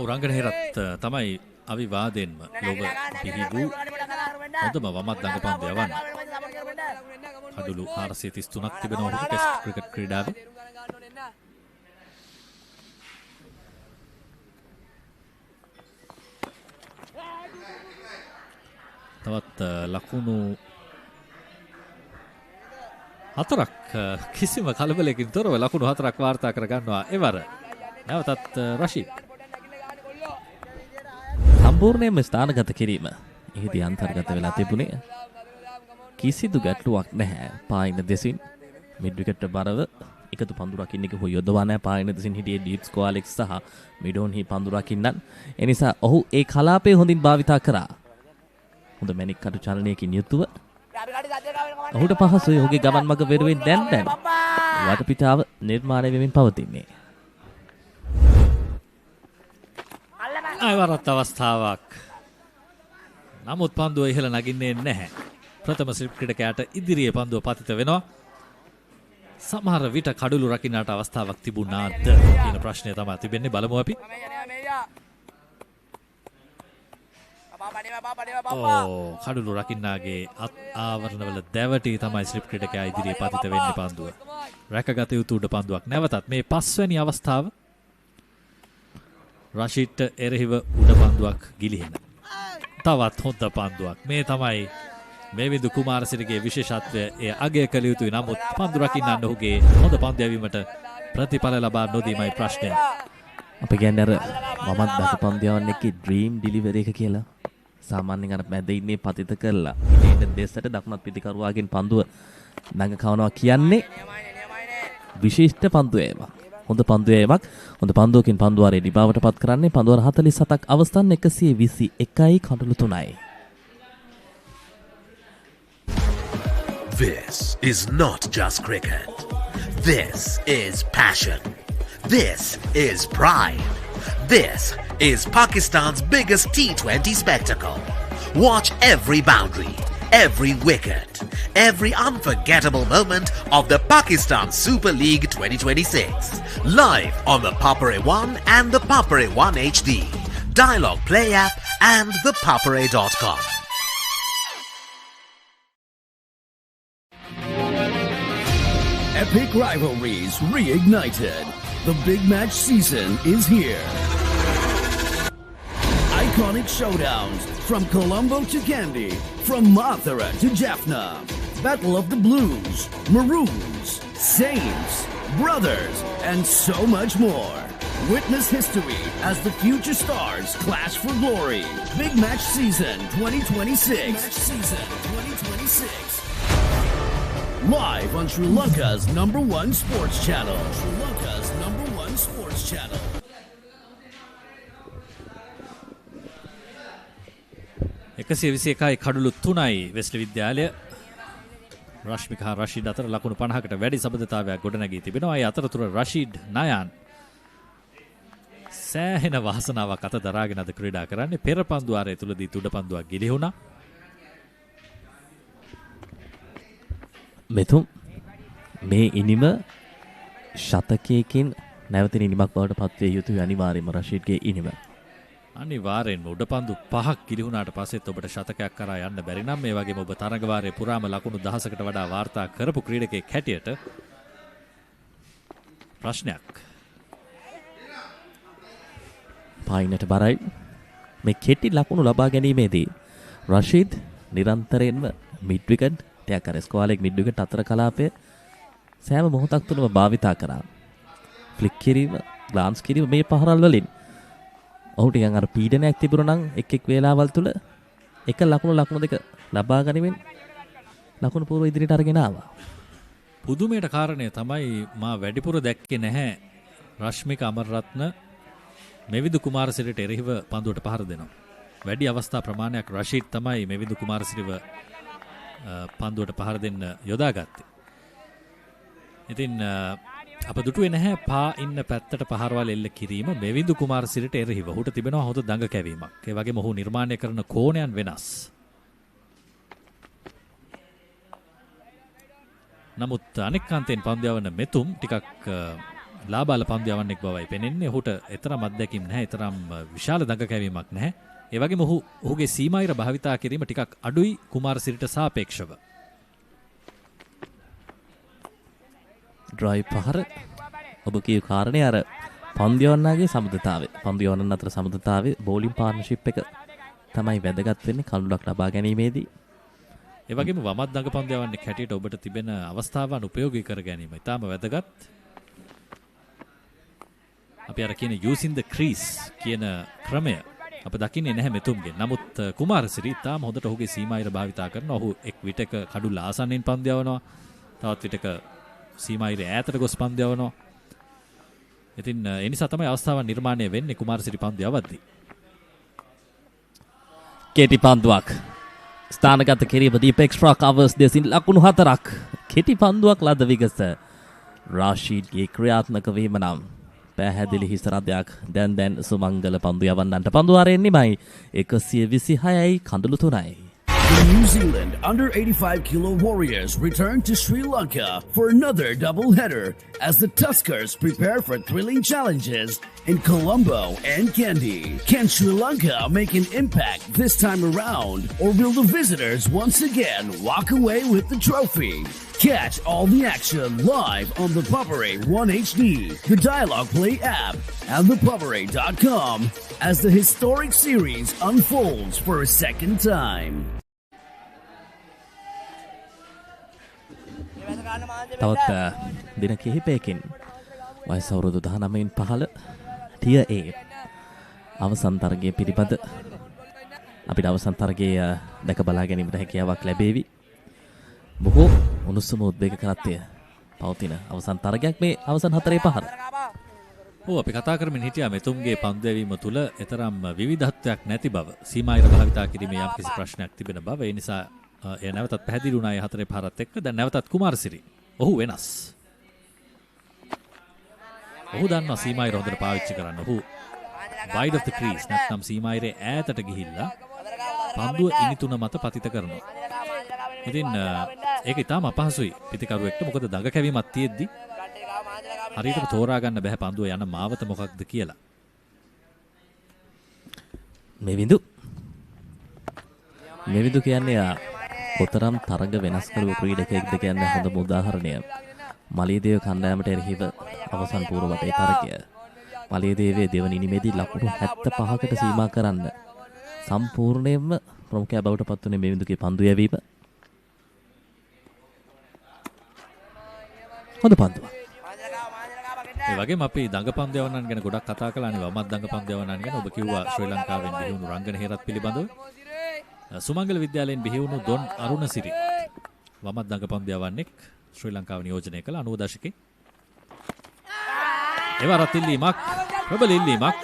රංගන හේරත් තමයි අවිවාදයෙන්ම ලොව පිහි වූ හොඳම වමත් දඟපන්දු යවන්න. කඩුළු 433ක් තිබෙනවා ඔහුට ටෙස්ට් ක්‍රිකට් ක්‍රීඩාවේ. තවත් ලකුණු 4ක් කිසිම කලබලයකින් තොරව ලකුණු 4ක් වාර්තා කර ගන්නවා එවර. නැවතත් රෂීද්. සම්පූර්ණයෙන්ම ස්ථානගත කිරීම එහිදී අන්තර්ගත වෙලා තිබුණේ කිසිදු ගැටලුවක් නැහැ. පායින දෙසින් මිඩ් විකට් බරව එකතු පන්දු රකින්න එක හොය යොදවා නැහැ. පායින දෙසින් හිටියේ ඩීප්ස් කොලෙක්ස් සහ මිඩෝන්හි පන්දු රකින්නන්. ඒ නිසා ඔහු ඒ කලාපය හොඳින් භාවිතා කරා. හොඳ මැනික් කටු චලනයකින් යුතුව ඔහුට පහසුයි ඔහුගේ ගමන් මඟ වෙරුවෙන් දැන් වටපිටාව නිර්මාණය වෙමින් පවතින්නේ. ආයවරත් අවස්ථාවක්. නමුත් පන්දුව ඉහළ නගින්නේ නැහැ. ප්‍රථම ස්ලිප් ක්‍රීඩකයාට ඉදිරියේ පන්දුව පතිත වෙනවා. සමහර විට කඩුළු රකින්නට අවස්ථාවක් තිබුණාද කියන ප්‍රශ්නය තමයි තිබෙන්නේ. බලමු අපි. කඩුළු රකින්නාගේ අත් ආවරණවල දැවටි තමයි ස්ලිප් ක්‍රීඩකයා ඉදිරියේ පතිත වෙන්නේ පන්දුව. රැකගත යුතු උඩ පන්දුවක්. නැවතත් මේ පස්වැනි අවස්ථාව රෂීඩ්ට එරෙහිව උඩ පන්දුවක් ගිලිහෙන. තවත් හොඳ පන්දුවක්. මේ තමයි මේවිදු කුමාරසිරිගේ විශේෂත්වය. එය අගය කළ යුතුයි. නමුත් පන්දු රකින්නන්න ඔහුගේ හොඳ පන්දු යැවීමට ප්‍රතිඵල ලබා නොදීමයි ප්‍රශ්නය. අපි කියන්නේ අර මමත් දකපන්දියවන් එක්ක ඩ්‍රීම් ඩිලිවරි එක කියලා. සාමාන්‍යයෙන් අර මැද ඉන්නේ පතිත කරලා ඉතින් දෙස්සට දකුණත් පිටිකරුවාගෙන් පන්දුව නැග කවනවා කියන්නේ විශිෂ්ට පන්දු ඒමක්. හොඳ පන්දු ඒමක්. හොඳ පන්දුවකින් පන්දුවාරේ ඩිබාවට පත් කරන්නේ පන්දුවාර 47ක් අවස්ථාන 121යි කඩලු 3යි. This is not just cricket. This is passion. This is pride. This is Pakistan's biggest T20 spectacle. Watch every boundary, every wicket, every unforgettable moment of the Pakistan Super League 2026. Live on the Papare 1 and the Papare 1 HD, Dialogue Play app and the papare.com. Epic rivalries reignited. The big match season is here. Iconic showdowns from Colombo to Kandy, from Mathura to Jaffna. Battle of the Blues, Maroons, Saints, Brothers, and so much more. Witness history as the future stars clash for glory. Big Match Season 2026. Big Match Season 2026. Live on Sri Lanka's #1 sports channel. Sri Lanka's #1 sports channel. එකසිය 21යි කඩුළු 3යි Wesley විද්‍යාලය රශ්මික හා රෂීඩ් අතර ලකුණු 50කට වැඩි සබඳතාවයක් ගොඩනැගී තිබෙනවා. ඒ අතරතුර රෂීඩ් නයන් සෑහෙන වාසනාවක් අත දරාගෙන අද ක්‍රීඩා කරන්නේ. පෙර පන්දුවාරය තුලදී තුඩ පන්දුවක් ගිලිහුණා. මෙතුම් මේ ඉනිම ශතකයකින් නැවතින ඉනිමක් බවට පත්විය යුතුයි අනිවාර්යයෙන්ම රෂීඩ්ගේ ඉනිම. අනිවාර්යෙන්ම උඩපන්දු 5ක් ගිලිහුණාට පස්සෙත් ඔබට ශතකයක් කරා යන්න බැරි නම් මේ වගේම ඔබ තරඟවාරයේ පුරාම ලකුණු 10කට වඩා වාර්තා කරපු ක්‍රීඩකයෙක් හැටියට ප්‍රශ්නයක්. පායිනට බරයි. මේ කෙටි ලකුණු ලබා ගැනීමේදී රෂීඩ් නිරන්තරයෙන්ම මිඩ් විකට් ටැකර් ස්කෝලෙක් මිඩ් විකට් අතර කලාපය සෑම මොහොතක් තුළම භාවිතා කරා. ෆ්ලික් කිරීම, ග්ලාන්ස් කිරීම මේ පහරල් වලින් ඔහුට යන් අර පීඩනයක් තිබුණා නම් එක් වේලාවල් තුල එක ලකුණු දෙක ලබා ගැනීමෙන් ලකුණු පූර්ව ඉදිරියට අරගෙන ආවා. පුදුමයට කාරණය තමයි මා වැඩිපුර දැක්කේ නැහැ රශ්මික අමරරත්න මෙවිදු කුමාරසිරිට එරෙහිව පන්දුවට පහර දෙනවා. වැඩි අවස්ථා ප්‍රමාණයක් රෂීඩ් තමයි මෙවිඳු කුමාරසිරිව පන්දුවට පහර දෙන්න යොදාගත්තේ. ඉතින් අප දුටුවේ නැහැ පා ඉන්න පැත්තට පහරවල් එල්ල කිරීම මෙවිඳු කුමාරසිරිට එරෙහිව. ඔහුට තිබෙනවා හොඳ දඟ කැවීමක්. ඒ වගේම ඔහු නිර්මාණය කරන කෝණයන් වෙනස්. නමුත් අනෙක් අන්තයෙන් පන්දු යවන මෙතුම් ටිකක් ලාබාල පන්දු යවන්නෙක් බවයි පෙනෙන්නේ. ඔහුට එතරම් අත්දැකීම් නැහැ, එතරම් විශාල දඟ කැවීමක් නැහැ. ඒ වගේම ඔහුගේ සීමායිර භාවිතා කිරීම ටිකක් අඩුයි කුමාරසිරිට සාපේක්ෂව. ඩ්‍රයිව් පහර ඔබ කියු කාරණේ අර පන්දු යවන්නාගේ සමෘද්ධතාවය. පන්දු යවන්නන් අතර සමෘද්ධතාවය බෝලින් පාර්ට්නර්ෂිප් එක තමයි වැදගත් වෙන්නේ කඳුලක් ලබා ගැනීමේදී. ඒ වගේම වමත් දඟ පන්දු යවන්නේ හැටියට ඔබට තිබෙන අවස්ථාවන් උපයෝගී කර ගැනීම ඉතාම වැදගත්. අපි අර කියන using the crease කියන ක්‍රමය අප දකින්නේ නැහැ මෙතුම්ගෙන්. නමුත් කුමාරසිරි ඉතාම හොඳට ඔහුගේ සීමායිර භාවිතා කරනවා. ඔහු එක් විටක කඩුල්ල ආසන්නෙන් පන්දු යවනවා. තවත් විටක සීමායිර ඈතට ගොස් පන්දු යවනවා. ඉතින් ඒ නිසා තමයි අවස්ථාවන් නිර්මාණය වෙන්නේ කුමාරසිරි පන්දු යවද්දී. කෙටි පන්දුවක් ස්ථානගත කිරීම දීප එක්ස්ට්‍රා කවර්ස් දෙසින් ලකුණු 4ක්. කෙටි පන්දුවක් ලද විගස රාෂීඩ්ගේ ක්‍රියාත්මක වීම නම් පැහැදිලි හිසරදයක්. දැන් සුමංගල පන්දු යවන්නන්ට පන්දු ආරෙන් නිමයි 126යි කඳුළු 3යි. The New Zealand under-85 kilo Warriors return to Sri Lanka for another doubleheader as the Tuskers prepare for thrilling challenges in Colombo and Kandy. Can Sri Lanka make an impact this time around, or will the visitors once again walk away with the trophy? Catch all the action live on the Puppery 1HD, the Dialogue Play app, and thepuppery.com as the historic series unfolds for a second time. තවත් දින කිහිපයකින් වයස අවුරුදු 19න් පහළ ටිය A අවසන් තරගයේ පිළිබඳ අපිට අවසන් තරගයේ දැක බලා ගැනීමට හැකියාවක් ලැබේවි. බොහෝ උණුසුම උද්වේගකරත්වය පවතින අවසන් තරගයක් මේ අවසන් 4 පහර. අපි කතා කරමින් හිටියා මෙතුම්ගේ පන්දු යැවීම තුළ එතරම් විවිධත්වයක් නැති බව, සීමායිර භාවිතා කිරීමේ යම්කිසි ප්‍රශ්නයක් තිබෙන බව. ඒ නිසා එය නැවතත් පැහැදිලි වුණා 4 පහරත් එක්ක. දැන් නැවතත් කුමාරසිරි. ඔහු වෙනස්. ඔහු දන්නවා සීමායිර හොඳට පාවිච්චි කරන්න. ඔහු wide of the crease නැත්නම් සීමායිරේ ඈතට ගිහිල්ලා පන්දුව ඉනිතුන මත පතිත කරනවා. ඉතින් ඒක ඉතාම අපහසුයි පිටිකරුවෙක්ට. මොකද දඟ කැවීමක් තියෙද්දි හරියටම තෝරා ගන්න බෑ පන්දුව යන මාවත මොකක්ද කියලා. මෙවිඳු කියන්නේ කොතරම් තරග වෙනස් කළ ක්‍රීඩකයෙක්ද කියන හොඳම උදාහරණය මලියදේව කණ්ඩායමට එරෙහිව අවසන් පූර්ව වටේ තරගය. මලියදේවයේ දෙවනි ඉනිමේදී ලකුණු 75කට සීමා කරන්න සම්පූර්ණයෙන්ම ප්‍රමුඛයා බවට පත් වුණේ මෙවිඳුගේ පන්දු යැවීම. හොඳ පන්දුවක්. ඒ වගේම අපි දඟ පන්දු යවන්නන් ගැන ගොඩක් කතා කළානේ. වමත් දඟ පන්දු යවන්නන් ගැන ඔබ කිව්වා ශ්‍රී ලංකාවෙන් බිහි වුණු රංගන හේරත් පිළිබඳව. සුමංගල විද්‍යාලයෙන් බිහි වුණු දොන් අරුණසිරි වමත් දඟ පන්දු යවන්නෙක් ශ්‍රී ලංකාව නියෝජනය කළ 90 දශකයේ. එවරත් ඉල්ලීමක්, ප්‍රබල ඉල්ලීමක්.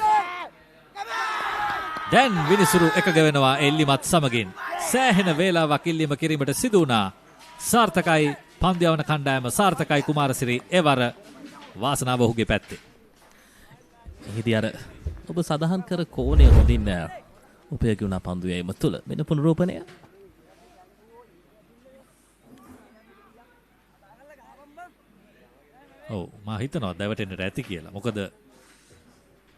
දැන් විනිසුරු එකග වෙනවා එල්ලිමත් සමගින්. සෑහෙන වේලාවක් ඉල්ලීම කිරීමට සිදු වුණා. සාර්ථකයි පන්දු යවන කණ්ඩායම, සාර්ථකයි කුමාරසිරි. එවර වාසනාව ඔහුගේ පැත්තේ. එහිදී අර ඔබ සඳහන් කර කෝණය හොඳින් උපයෝගී වුණා පන්දු යැවීම තුළ. මෙන්න පුනරූපණය. ඔව් මා හිතනවා දැවටෙන්නට ඇති කියලා. මොකද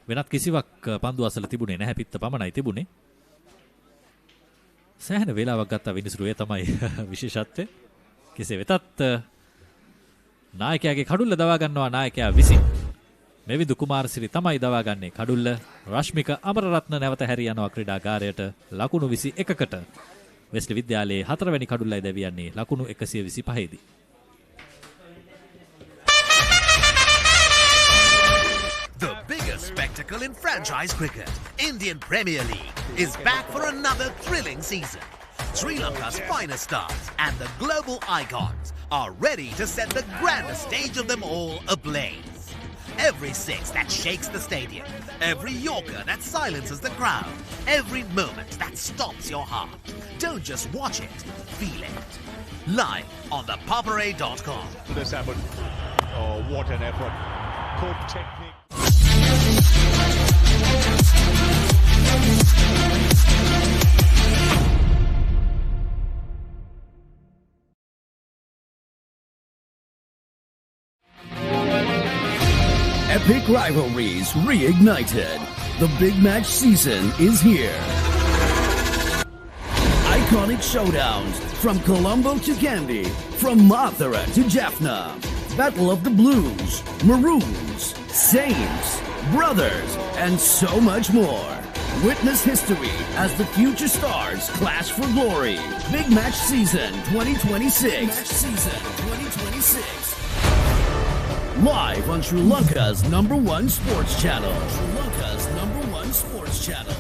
වෙනත් කිසිවක් පන්දු අසල තිබුණේ නැහැ. පිත්ත පමණයි තිබුණේ. සෑහෙන වේලාවක් ගත්තා විනිසුරු. ඒ තමයි විශේෂත්වය. කෙසේ වෙතත් නායකයාගේ කඩුල්ල දවා ගන්නවා නායකයා විසින්. මෙවිඳු කුමාරසිරි තමයි දවා ගන්නේ කඩුල්ල. රශ්මික අමරරත්න නැවත හැරී යනවා ක්‍රීඩාගාරයට ලකුණු 21කට. වෙස්ලි විද්‍යාලයේ 4 වෙනි කඩුල්ලයි දැවියන්නේ ලකුණු 125 දී. The biggest spectacle in franchise cricket, Indian Premier League, is back for another thrilling season. Sri Lanka's finest stars and the global icons are ready to set the grandest stage of them all ablaze. Every six that shakes the stadium. Every Yorker that silences the crowd. Every moment that stops your heart. Don't just watch it, feel it. Live on thepopperay.com. This happened. Oh, what an effort. Good technique. Epic rivalries reignited. The big match season is here. Iconic showdowns from Colombo to Kandy, from Mathura to Jaffna. Battle of the Blues, Maroons, Saints, Brothers, and so much more. Witness history as the future stars clash for glory. Big Match Season 2026. Big Match Season 2026. Live on Sri Lanka's #1 sports channel. Sri Lanka's #1 sports channel.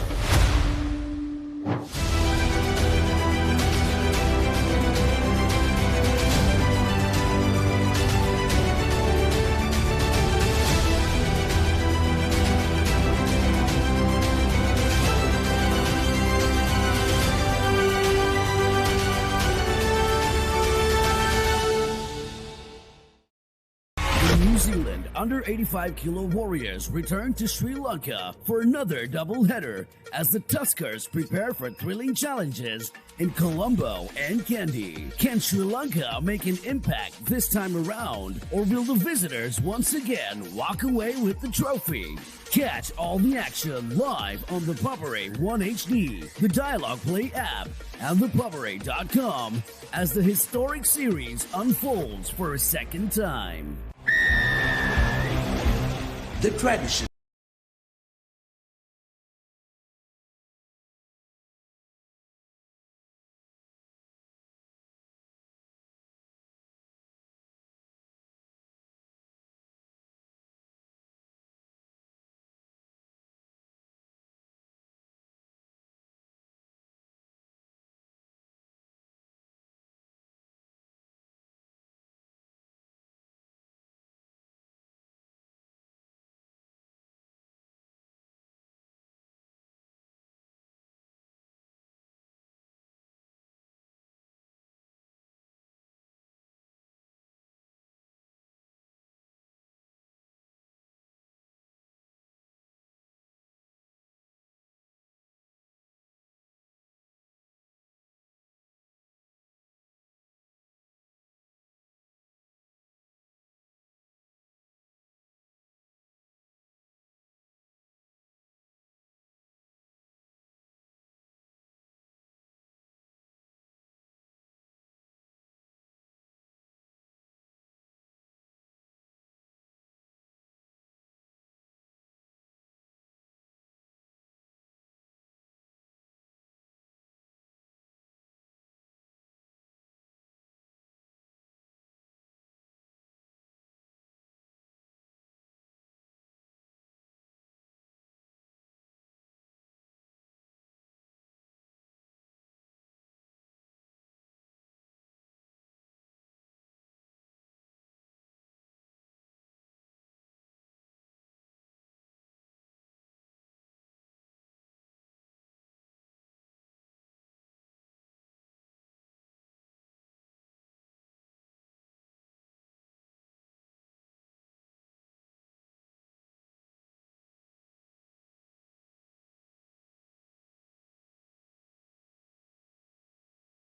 New Zealand under 85 kilo Warriors return to Sri Lanka for another doubleheader as the Tuskers prepare for thrilling challenges in Colombo and Kandy. Can Sri Lanka make an impact this time around, or will the visitors once again walk away with the trophy? Catch all the action live on the Popperay 1 HD, the Dialogue Play app, and thepopperay.com as the historic series unfolds for a second time. The tradition.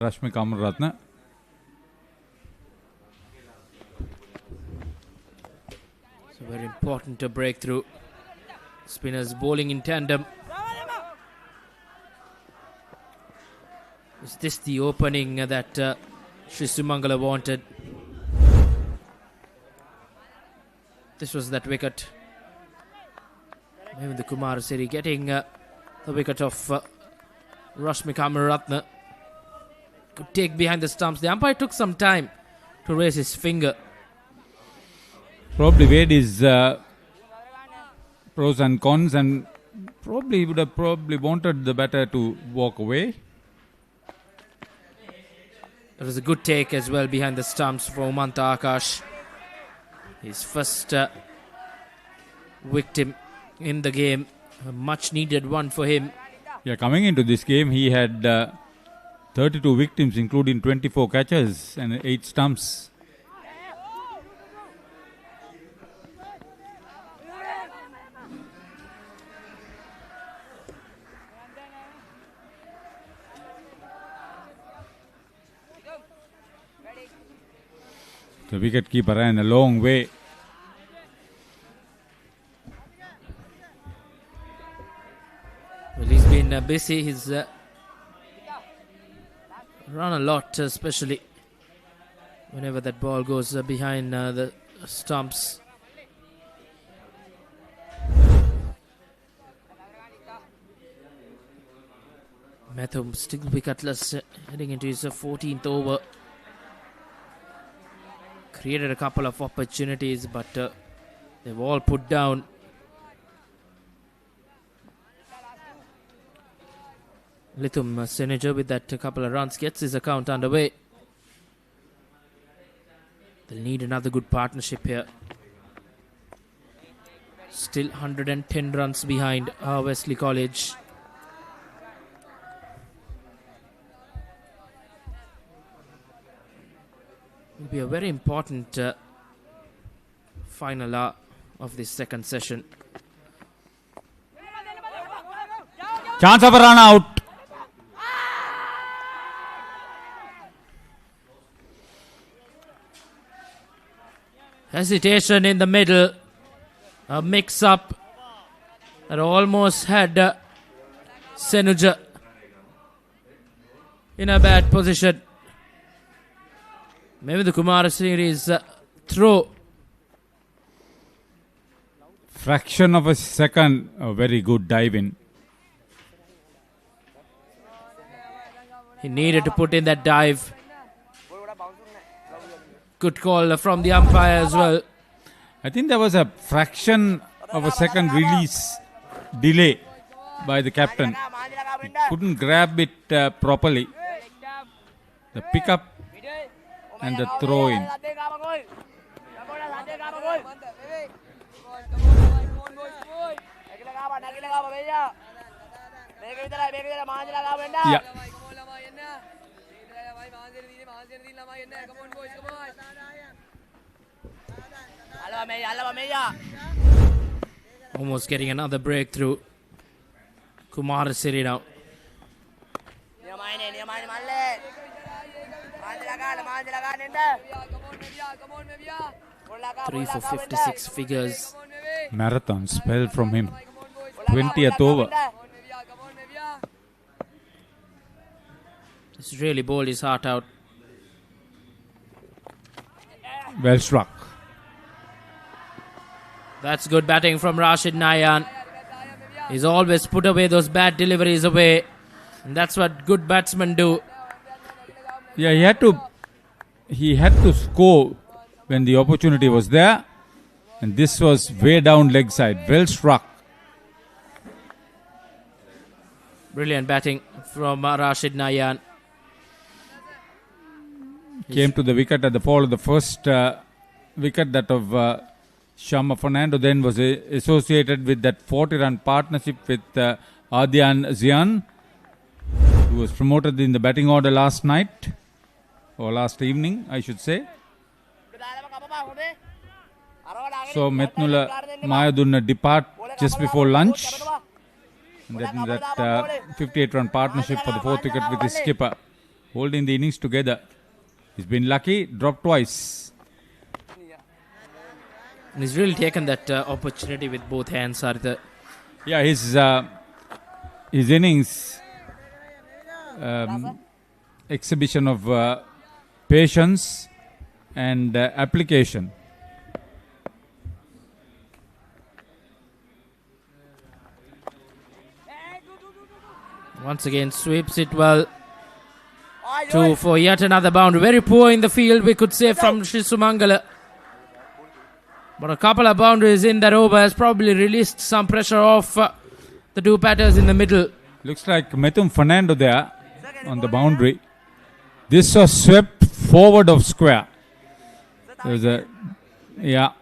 Rashmi Kamratna. So very important to breakthrough. Spinners bowling in tandem. Is this the opening that Sri Sumangala wanted? This was that wicket. Even the Kumar Siri getting the wicket of Rashmi Kamaratna. Could take behind the stumps. The umpire took some time to raise his finger. Probably weighed his pros and cons, and probably would have wanted the batter to walk away. It was a good take as well behind the stumps for Umanta Akash. His first victim in the game. A much needed one for him. Yeah, coming into this game, he had 32 victims, including 24 catches and 8 stumps. The wicket keeper ran a long way. Well, he's been busy. He's run a lot, especially whenever that ball goes behind the stumps. Mathum still wicketless, heading into his 14th over. Created a couple of opportunities, but they've all put down. Lithum Senager with that couple of runs gets his account underway. They'll need another good partnership here. Still 110 runs behind Wesley College. Will be a very important final hour of this second session. Chance of a run out. Hesitation in the middle. A mix-up that almost had Senuja in a bad position. Maybe the Kumara series throw. Fraction of a second, a very good dive in. He needed to put in that dive. Good call from the umpire as well. I think there was a fraction of a second release delay by the captain. He couldn't grab it properly. The pickup and the throw in. Yeah. Almost getting another breakthrough. Kumar Siri now. 3 for 56 figures. Marathon spell from him. 20th over. He's really bowled his heart out. Well struck. That's good batting from Rashid Nayan. He's always put away those bad deliveries away. And that's what good batsmen do. Yeah, he had to score when the opportunity was there. And this was way down leg side. Well struck. Brilliant batting from Rashid Nayan. Came to the wicket at the fall of the first wicket, that of Shama Fernando, then was associated with that 40-run partnership with Adyan Zian, who was promoted in the batting order last night, or last evening, I should say. So Metnula Mayadunna depart just before lunch. And then that 58-run partnership for the fourth wicket with his skipper, holding the innings together. He's been lucky, dropped twice. And he's really taken that opportunity with both hands, Haritha. Yeah, his innings, exhibition of patience and application. Once again, sweeps it well. 2 for yet another boundary. Very poor in the field, we could say, from Sumangala. But a couple of boundaries in that over has probably released some pressure off the two batters in the middle. Looks like Methum Fernando there on the boundary. This was swept forward of square. There's a, yeah.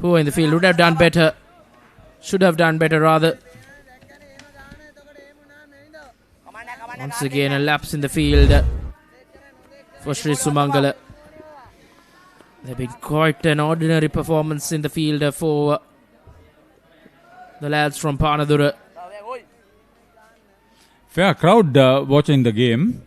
Who in the field would have done better. Should have done better rather. Once again a lapse in the field for Sri Sumangala. They've been quite an ordinary performance in the field for the lads from Panadura. Fair crowd watching the game.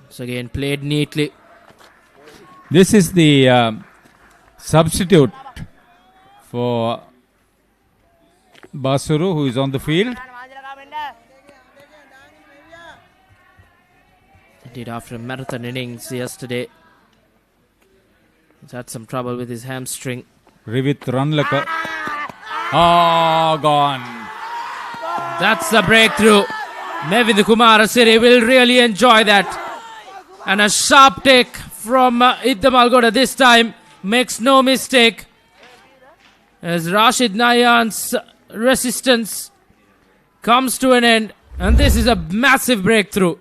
So again played neatly. This is the substitute for Basuru, who is on the field. Indeed, after a marathon innings yesterday, he's had some trouble with his hamstring. Rivit Ranlaka. Oh, gone. That's the breakthrough. Maybe the Kumarasiri will really enjoy that. And a sharp take from Idda Maggona this time. Makes no mistake. As Rashid Nayan's resistance comes to an end. And this is a massive breakthrough.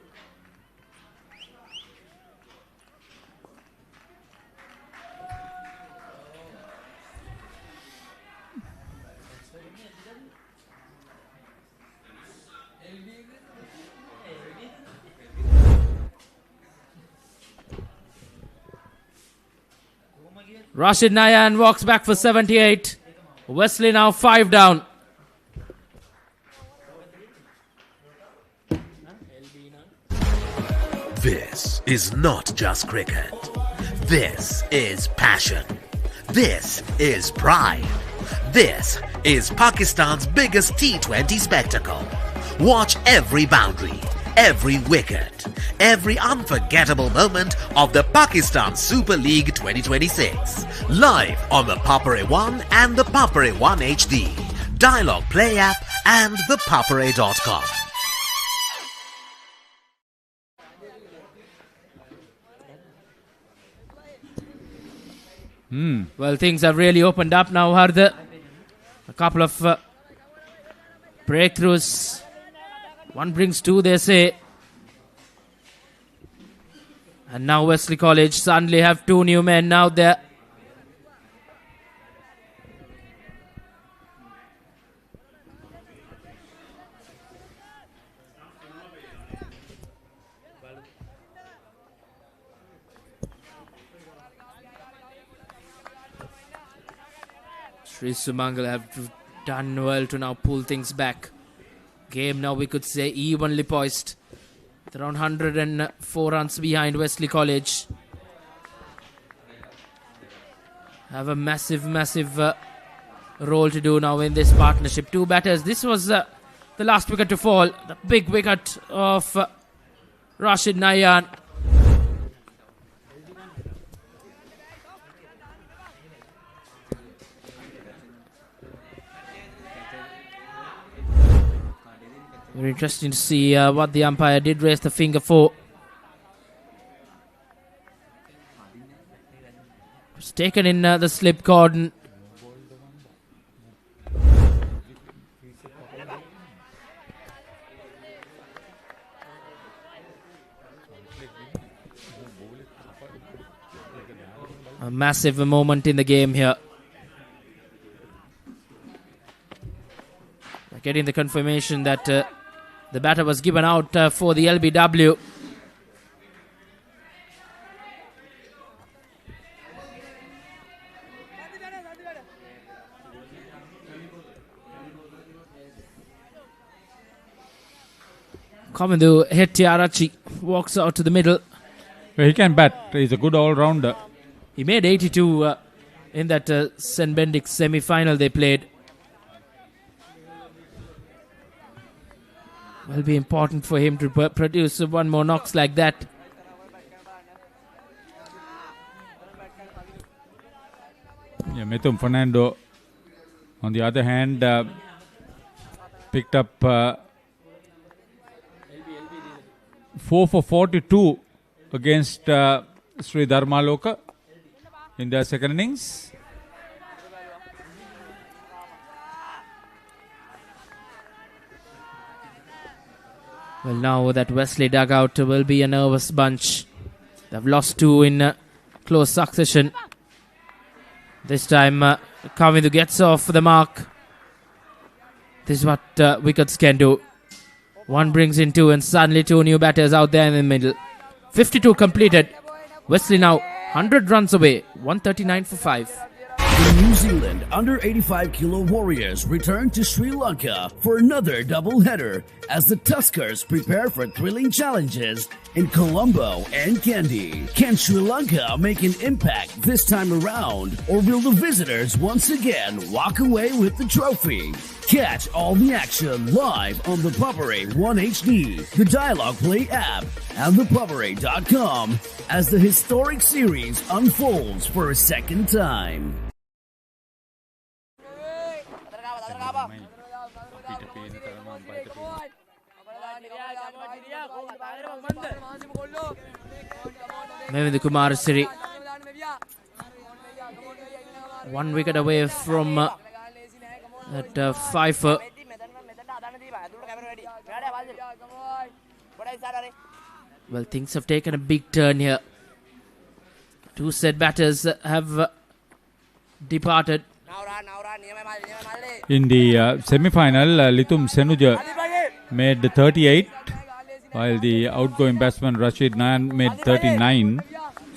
Rashid Nayan walks back for 78. Wesley now 5 down. This is not just cricket. This is passion. This is pride. This is Pakistan's biggest T20 spectacle. Watch every boundary, every wicket, every unforgettable moment of the Pakistan Super League 2026. Live on the Papare One and the Papare One HD, Dialogue Play app and the papare.com. Well, things have really opened up now, Harda. A couple of breakthroughs. One brings two, they say. And now Wesley College suddenly have two new men now there. Sri Sumangala have done well to now pull things back. Game now we could say evenly poised. Around 104 runs behind Wesley College. Have a massive role to do now in this partnership. Two batters. This was the last wicket to fall. The big wicket of Rashid Nayan. Very interesting to see what the umpire did raise the finger for. It's taken in the slip cordon. A massive moment in the game here. Getting the confirmation that the batter was given out for the LBW. Komandu Hettiarachi walks out to the middle. Well, he can bat. He's a good all-rounder. He made 82 in that St. Benedict's semi-final they played. Will be important for him to produce one more knocks like that. Yeah, Methum Fernando, on the other hand, picked up 4 for 42 against Sri Dharmaloka in their second innings. Well, now that Wesley dugout will be a nervous bunch. They've lost 2 in close succession. This time, Kavindu gets off the mark. This is what wickets can do. 1 brings in 2, and suddenly 2 new batters out there in the middle. 52 completed. Wesley now 100 runs away. 139 for 5. The New Zealand under-85 kilo Warriors return to Sri Lanka for another double-header as the Tuskers prepare for thrilling challenges in Colombo and Kandy. Can Sri Lanka make an impact this time around, or will the visitors once again walk away with the trophy? Catch all the action live on the Poppery 1 HD, the Dialogue Play app, and thepoppery.com as the historic series unfolds for a second time. Maybe Kumar Siri 1 wicket away from that 5. Well, things have taken a big turn here. 2 set batters have departed. In the semi-final, Lithum Senuja made 38, while the outgoing batsman Rashid Nayan made 39.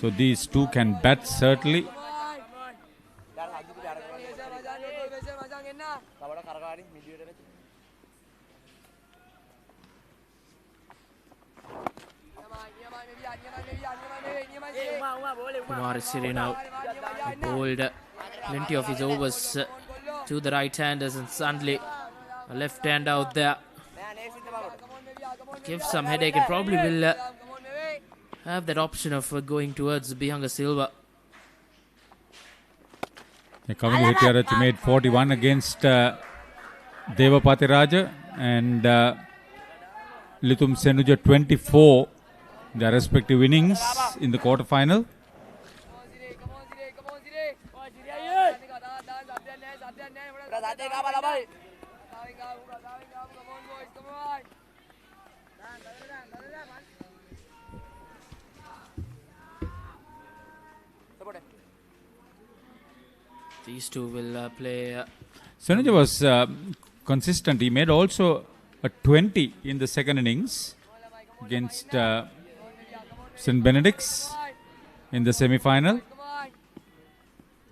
So these 2 can bat certainly. Kumar Siri now bowled plenty of his overs to the right-handers, and suddenly a left hand out there gives some headache, and probably will have that option of going towards Bihanga Silva. Kavindu Hettiarachchi made 41 against Devapati Raja, and Lithum Senuja 24, their respective innings in the quarter-final. These 2 will play. Senuja was consistent. He made also a 20 in the second innings against St. Benedict's in the semi-final,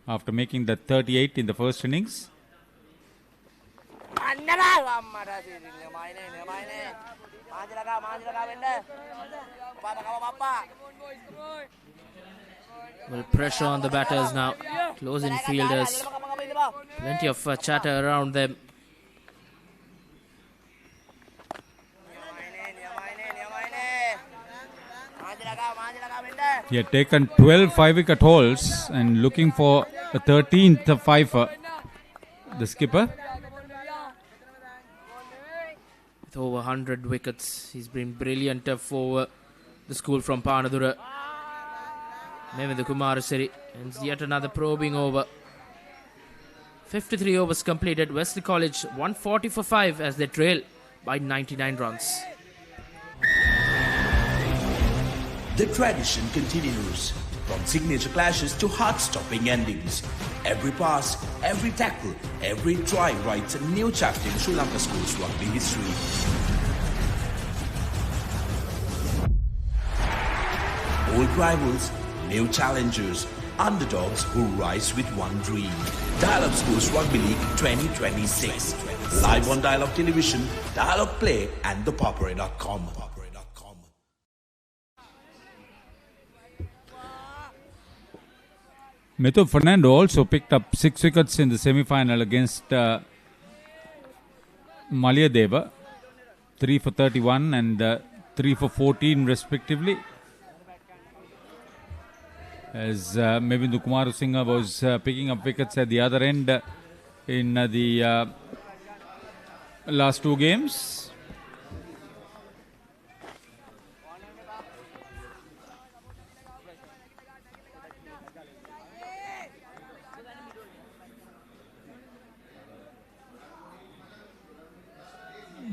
after making the 38 in the first innings. Well, pressure on the batters now. Close-in fielders. Plenty of chatter around them. He had taken 12 5-wicket hauls and looking for a 13th fifer, the skipper. With over 100 wickets, he's been brilliant for the school from Panadura. Maybe Kumar Siri, and yet another probing over. 53 overs completed. Wesley College 140 for 5 as they trail by 99 runs. The tradition continues, from signature clashes to heart-stopping endings. Every pass, every tackle, every try writes a new chapter in Sri Lanka school's rugby history. Old rivals, new challengers, underdogs who rise with one dream. Dial-Up Schools Rugby League 2026. Live on Dialogue Television, Dialogue Play and thepoppery.com. Methu Fernando also picked up 6 wickets in the semi-final against Malayadeva. 3 for 31 and 3 for 14 respectively. As Mevindu Kumarasinghe was picking up wickets at the other end in the last 2 games.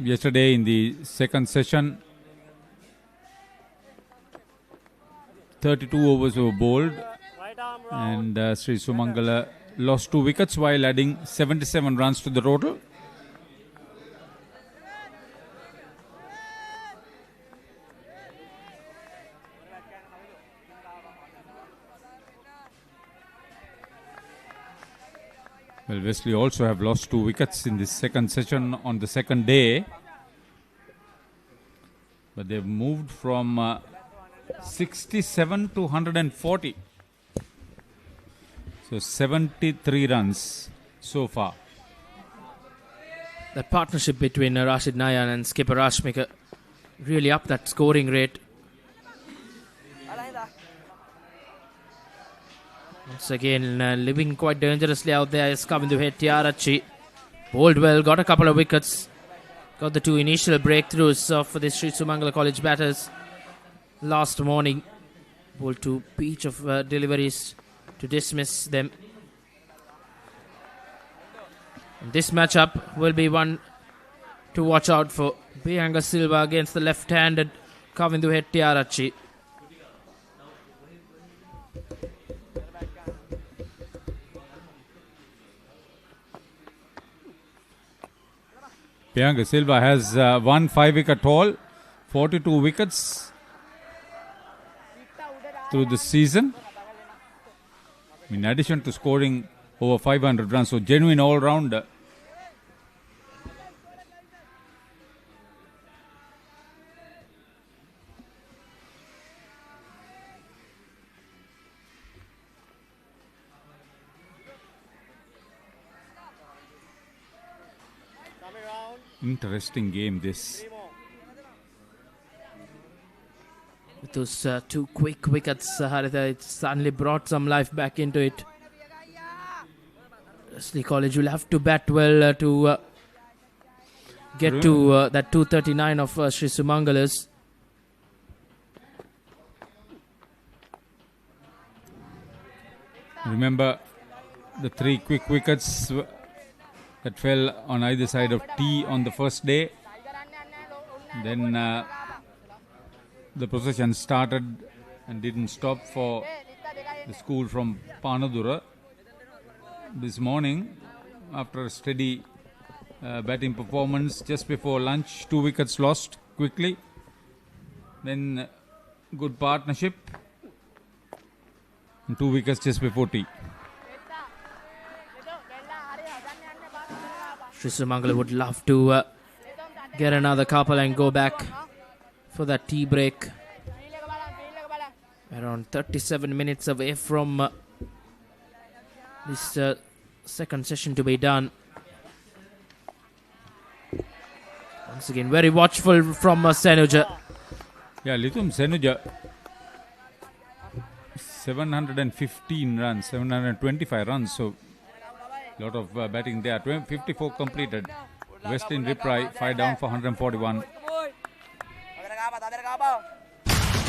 Yesterday in the second session, 32 overs were bowled, and Sri Sumangala lost 2 wickets while adding 77 runs to the total. Well, Wesley also have lost 2 wickets in this second session on the second day. But they've moved from 67 to 140. So 73 runs so far. That partnership between Rashid Nayan and skipper Rashmika really upped that scoring rate. Once again, living quite dangerously out there is Kavindu Hettiarachchi. Bowled well, got a couple of wickets. Got the 2 initial breakthroughs for the Sri Sumangala College batters last morning. Bowled 2 each of deliveries to dismiss them. And this matchup will be one to watch out for. Bihanga Silva against the left-handed Kavindu Hettiarachchi. Bihanga Silva has won 5-wicket haul, 42 wickets through the season. In addition to scoring over 500 runs, so genuine all-rounder. Interesting game this. With those 2 quick wickets, Haritha, it suddenly brought some life back into it. Wesley College will have to bat well to get to that 239 of Sri Sumangala's. Remember the 3 quick wickets that fell on either side of T on the first day. Then the procession started and didn't stop for the school from Panadura. This morning, after a steady batting performance just before lunch, 2 wickets lost quickly. Then good partnership and 2 wickets just before tea. Sri Sumangala would love to get another couple and go back for that tea break. Around 37 minutes away from this second session to be done. Once again, very watchful from Senuja. Yeah, Lithum Senuja, 715 runs, 725 runs. So a lot of batting there. 54 completed. Wesley in reply, 5 down for 141.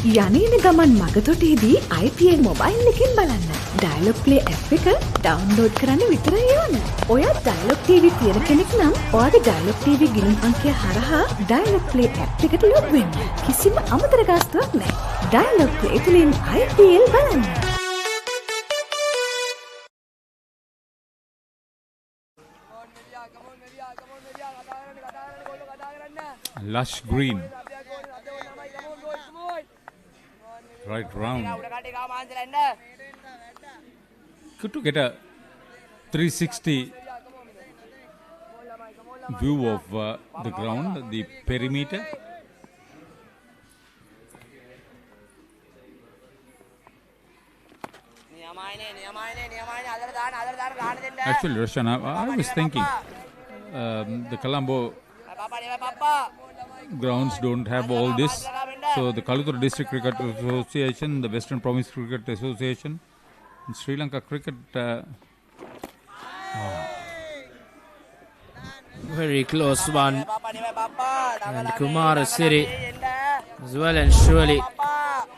යනේන ගමන් මගතොටේදී IPL mobile එකෙන් බලන්න. Dialogue play app එක download කරන්න විතරයි ඕන. ඔයා dialogue TV තියෙන කෙනෙක් නම් ඔයාගේ ඩයලොග් TV ගිණුම් අංකය හරහා ඩයලොග් ප්ලේ ඇප් එකට ලොග් වෙන්න. කිසිම අමතර ගාස්තුවක් නැහැ. ඩයලොග් ප්ලේ තුලින් IPL බලන්න. Lush green. Right round. Good to get a 360 view of the ground, the perimeter. Actually, Roshan, I was thinking the Colombo grounds don't have all this. So the Kaluthura District Cricket Association, the Western Province Cricket Association, and Sri Lanka Cricket. Very close one. And Kumar Siri as well and surely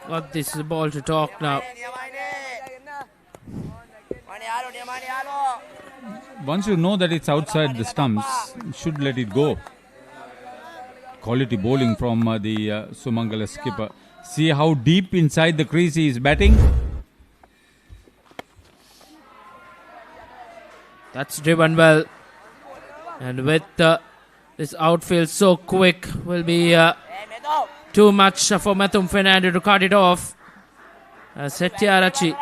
got this ball to talk now. Once you know that it's outside the stumps, you should let it go. Quality bowling from the Sumangala skipper. See how deep inside the crease he is batting. That's driven well. And with this outfield so quick, will be too much for Mathum Fernando to cut it off. Setiarachi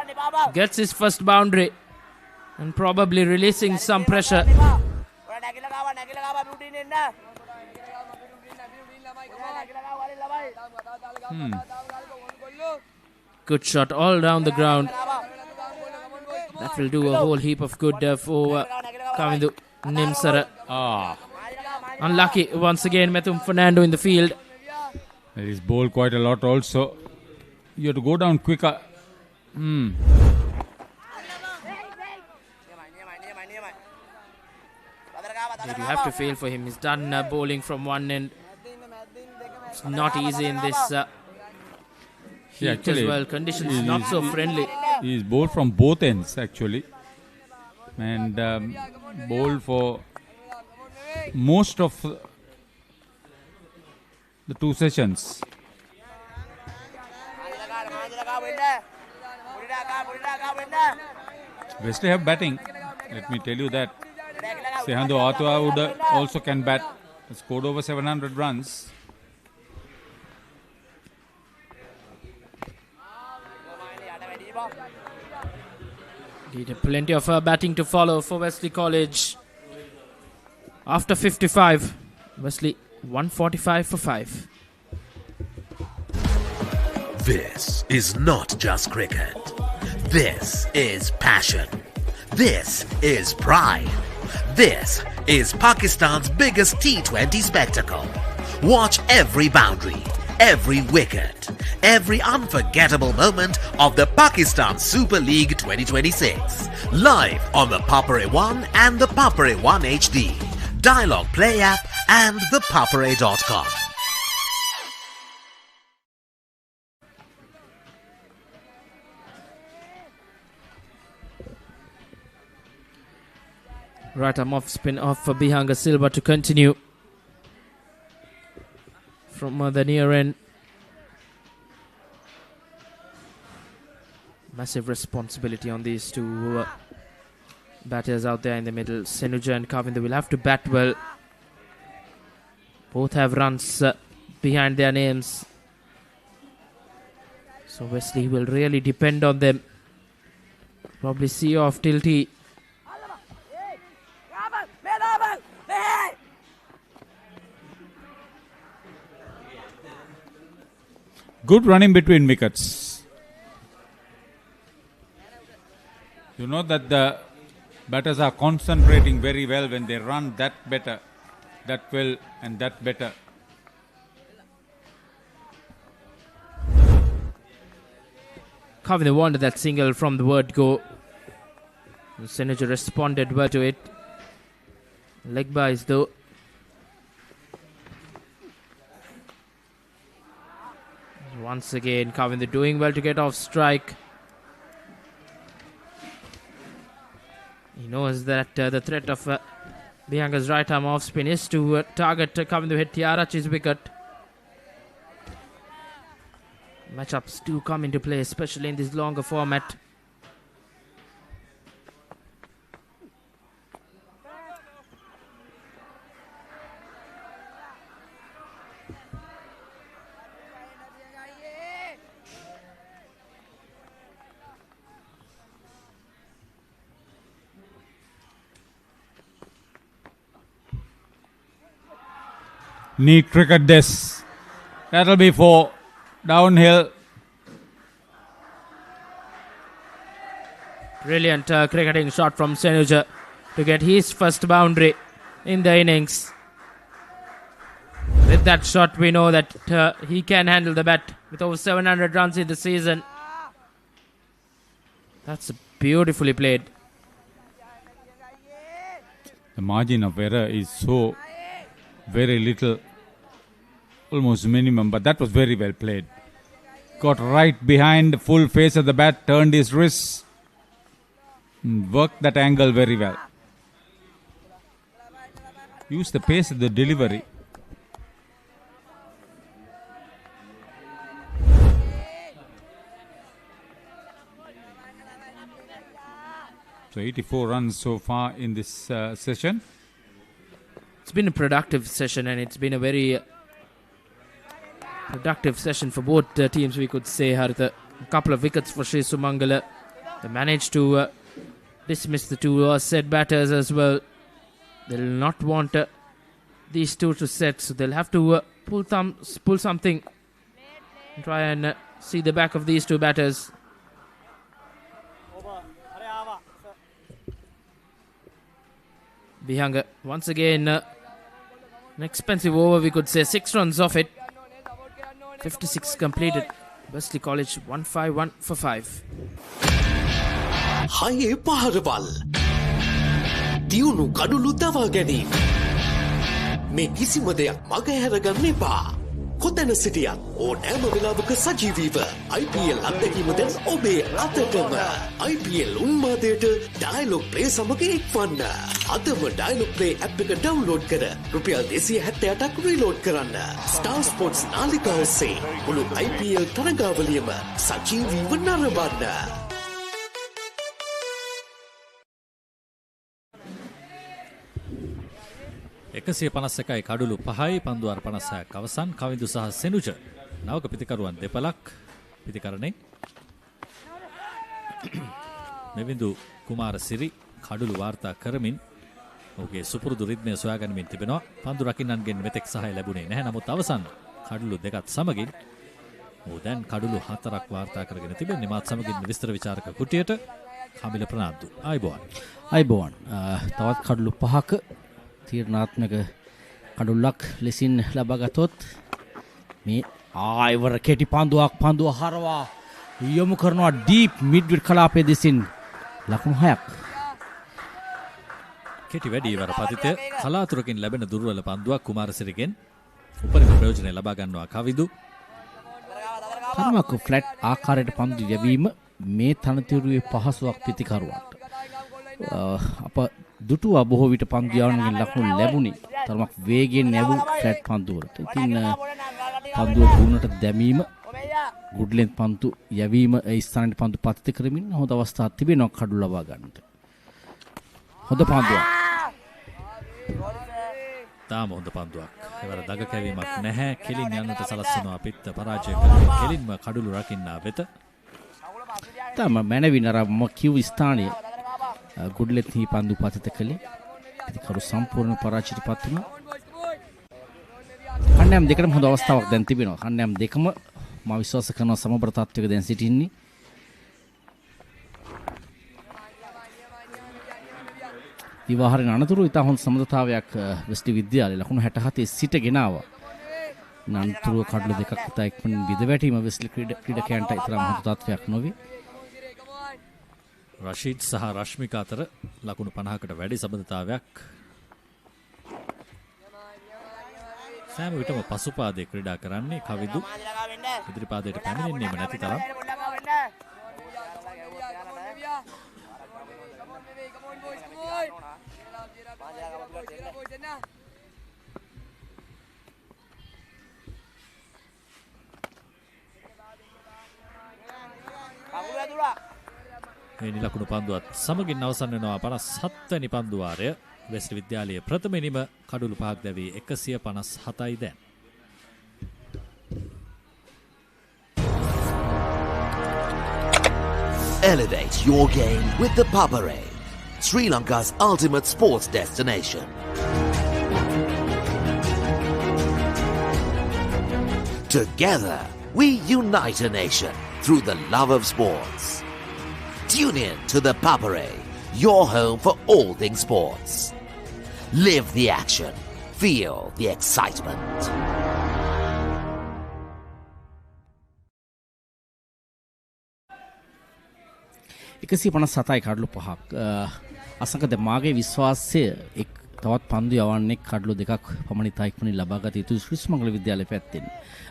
gets his first boundary and probably releasing some pressure. Good shot all down the ground. That will do a whole heap of good for Kavindu Nimsara. Unlucky once again, Mathum Fernando in the field. There is bowled quite a lot also. You have to go down quicker. You have to feel for him. He's done bowling from one end. It's not easy in this heat as well. Conditions not so friendly. He is bowled from both ends actually. And bowled for most of the two sessions. Wesley have batting. Let me tell you that. Sehando Atua would also can bat. He scored over 700 runs. Plenty of batting to follow for Wesley College. After 55, Wesley 145 for 5. This is not just cricket. This is passion. This is pride. This is Pakistan's biggest T20 spectacle. Watch every boundary, every wicket, every unforgettable moment of the Pakistan Super League 2026. Live on the Papare 1 and the Papare 1 HD, Dialogue Play app and thepapare.com. Right arm off spin off for Bihanga Silva to continue from the near end. Massive responsibility on these two batters out there in the middle. Senuja and Kavindu will have to bat well. Both have runs behind their names. So Wesley will really depend on them. Probably see off Tilty. Good running between wickets. You know that the batters are concentrating very well when they run that better, that well and that better. Kavindu wanted that single from the word go. Senator responded well to it. Leg byes though. Once again, Kavindu doing well to get off strike. He knows that the threat of Bihanga's right arm off spin is to target Kavindu hit Tiarachi's wicket. Matchups do come into play, especially in this longer format. Neat cricket this. That'll be for downhill. Brilliant cricketing shot from Senuja to get his first boundary in the innings. With that shot, we know that he can handle the bat with over 700 runs in the season. That's beautifully played. The margin of error is so very little, almost minimum, but that was very well played. Got right behind, full face of the bat, turned his wrists, and worked that angle very well. Used the pace of the delivery. So 84 runs so far in this session. It's been a productive session, and it's been a very productive session for both teams, we could say, Haritha. A couple of wickets for Sri Sumangala. They managed to dismiss the two set batters as well. They'll not want these two to set, so they'll have to pull something and try and see the back of these two batters. Bihanga, once again, an expensive over, we could say. 6 runs off it. 56 completed. Wesley College 151 for 5. Haye paharwal. Tiyunu kadulu dawa ganeem. Me kisima deyak maga haraganne epa. Kotana sitiyat ඕනෑම වෙලාවක සජීවීව IPL අත්දැකීම දැන් ඔබේ අතටම. IPL උන්මාදයට dialogue play සමග එක්වන්න. අදම dialogue play app එක download කර රුපියල් 278ක් රීලෝඩ් කරන්න. ස්ටාර් ස්පෝර්ට්ස් නාලිකාව ඔස්සේ මුළු IPL තරගාවලියම සජීවීව නරඹන්න. එකසිය 51යි කඩුළු 5යි පන්දුවාර 56ක් අවසන්. කවිඳු සහ සෙනුජ නවක පිතිකරුවන් දෙපලක් පිතිකරණේ. මෙවිඳු කුමාරසිරි කඩුළු වාර්තා කරමින් ඔහුගේ සුපුරුදු රිද්මය සොයාගනිමින් තිබෙනවා. පන්දු රකින්නන්ගෙන් මෙතෙක් සහාය ලැබුණේ නැහැ. නමුත් අවසන් කඩුළු දෙකත් සමගින් ඔහු දැන් කඩුළු 4ක් වාර්තා කරගෙන තිබෙන්නේ. මාත් සමගින් විස්තර විචාරක කුටියට කමිල ප්‍රනාන්දු. ආයිබෝවන්. තවත් කඩුළු 5ක තීරණාත්මක කඩුල්ලක් ලෙසින් ලබාගතොත් මේ ආයවර කෙටි පන්දුව හරවා යොමු කරනවා ඩීප් මිඩ්විඩ් කලාපයේ දෙසින් ලකුණු 6ක්. කෙටි වැඩි ඉවර පතිත කලාතුරකින් ලැබෙන දුර්වල පන්දුවක් කුමාරසිරිගෙන් උපරිම ප්‍රයෝජනය ලබා ගන්නවා කවිදු. තරමක ෆ්ලැට් ආකාරයට පන්දු යැවීම මේ තනතිරුවේ පහසුවක් පිතිකරුවන්ට. අප දුටුවා බොහෝ විට පන්දු යවන්නකින් ලකුණු ලැබුණි. තරමක් වේගයෙන් නැවු ෆ්ලැට් පන්දුවලට. ඉතින් පන්දුව ගුණට දැමීම, ගුඩ්ලෙන් පන්දු යැවීම ඒ ස්ථානයේ පන්දු පතිත කරමින් හොඳ අවස්ථාවක් තිබෙනවා කඩු ලබා ගන්නට. හොඳ පන්දුවක්. තාම හොඳ පන්දුවක්. ඒවල දග කැවීමක් නැහැ. කෙලින් යන්නට සලස්වනවා පිට පරාජය කරන කෙලින්ම කඩුළු රකින්නා වෙත. තාම මැනවින් අර කිව් ස්ථානයේ ගුඩ්ලෙත් හි පන්දු පතිත කළේ. පිතිකරු සම්පූර්ණ පරාජයට පත් වුණා. කණ්ඩායම් දෙකටම හොඳ අවස්ථාවක් දැන් තිබෙනවා. කණ්ඩායම් දෙකම මා විශ්වාස කරනවා සමබර තත්ත්වයක දැන් සිටින්නේ. විවාහරෙන් අනතුරු ඉතා හොඳ සමබරතාවයක් වෙස්ලි විද්‍යාලයේ ලකුණු 67 සිට ගෙනාවා. අනතුරු කඩළු දෙකක් ඉතා ඉක්මනින් විද වැටීම වෙස්ලි ක්‍රීඩකයන්ට ඉතරම් හොඳ තත්ත්වයක් නොවේ. රෂීද් සහ රශ්මික අතර ලකුණු 50කට වැඩි සබඳතාවයක්. සෑම විටම පසුපාදයේ ක්‍රීඩා කරන්නේ කවිදු. ඉදිරිපාදයට පැමිණෙන්නේම නැති තරම්. මේ ලකුණු පන්දුවත් සමගින් අවසන් වෙනවා 57 වෙනි පන්දු වාරය. වෙස්ලි විද්‍යාලයේ ප්‍රථමෙනිම කඩුළු 5ක් දැවී 157යි දැන්. Elevate your game with the Papare, Sri Lanka's ultimate sports destination. Together, we unite a nation through the love of sports. Tune in to the Papare, your home for all things sports. Live the action. Feel the excitement. එකසිය 57යි කඩලු 5ක්. අසංකද මාගේ විශ්වාසය තවත් පන්දු යවන්නේ කඩලු දෙකක් පමණ ඉතා ඉක්මනින් ලබාගත යුතු ශ්‍රී සුමංගල විද්‍යාලය පැත්තෙන්.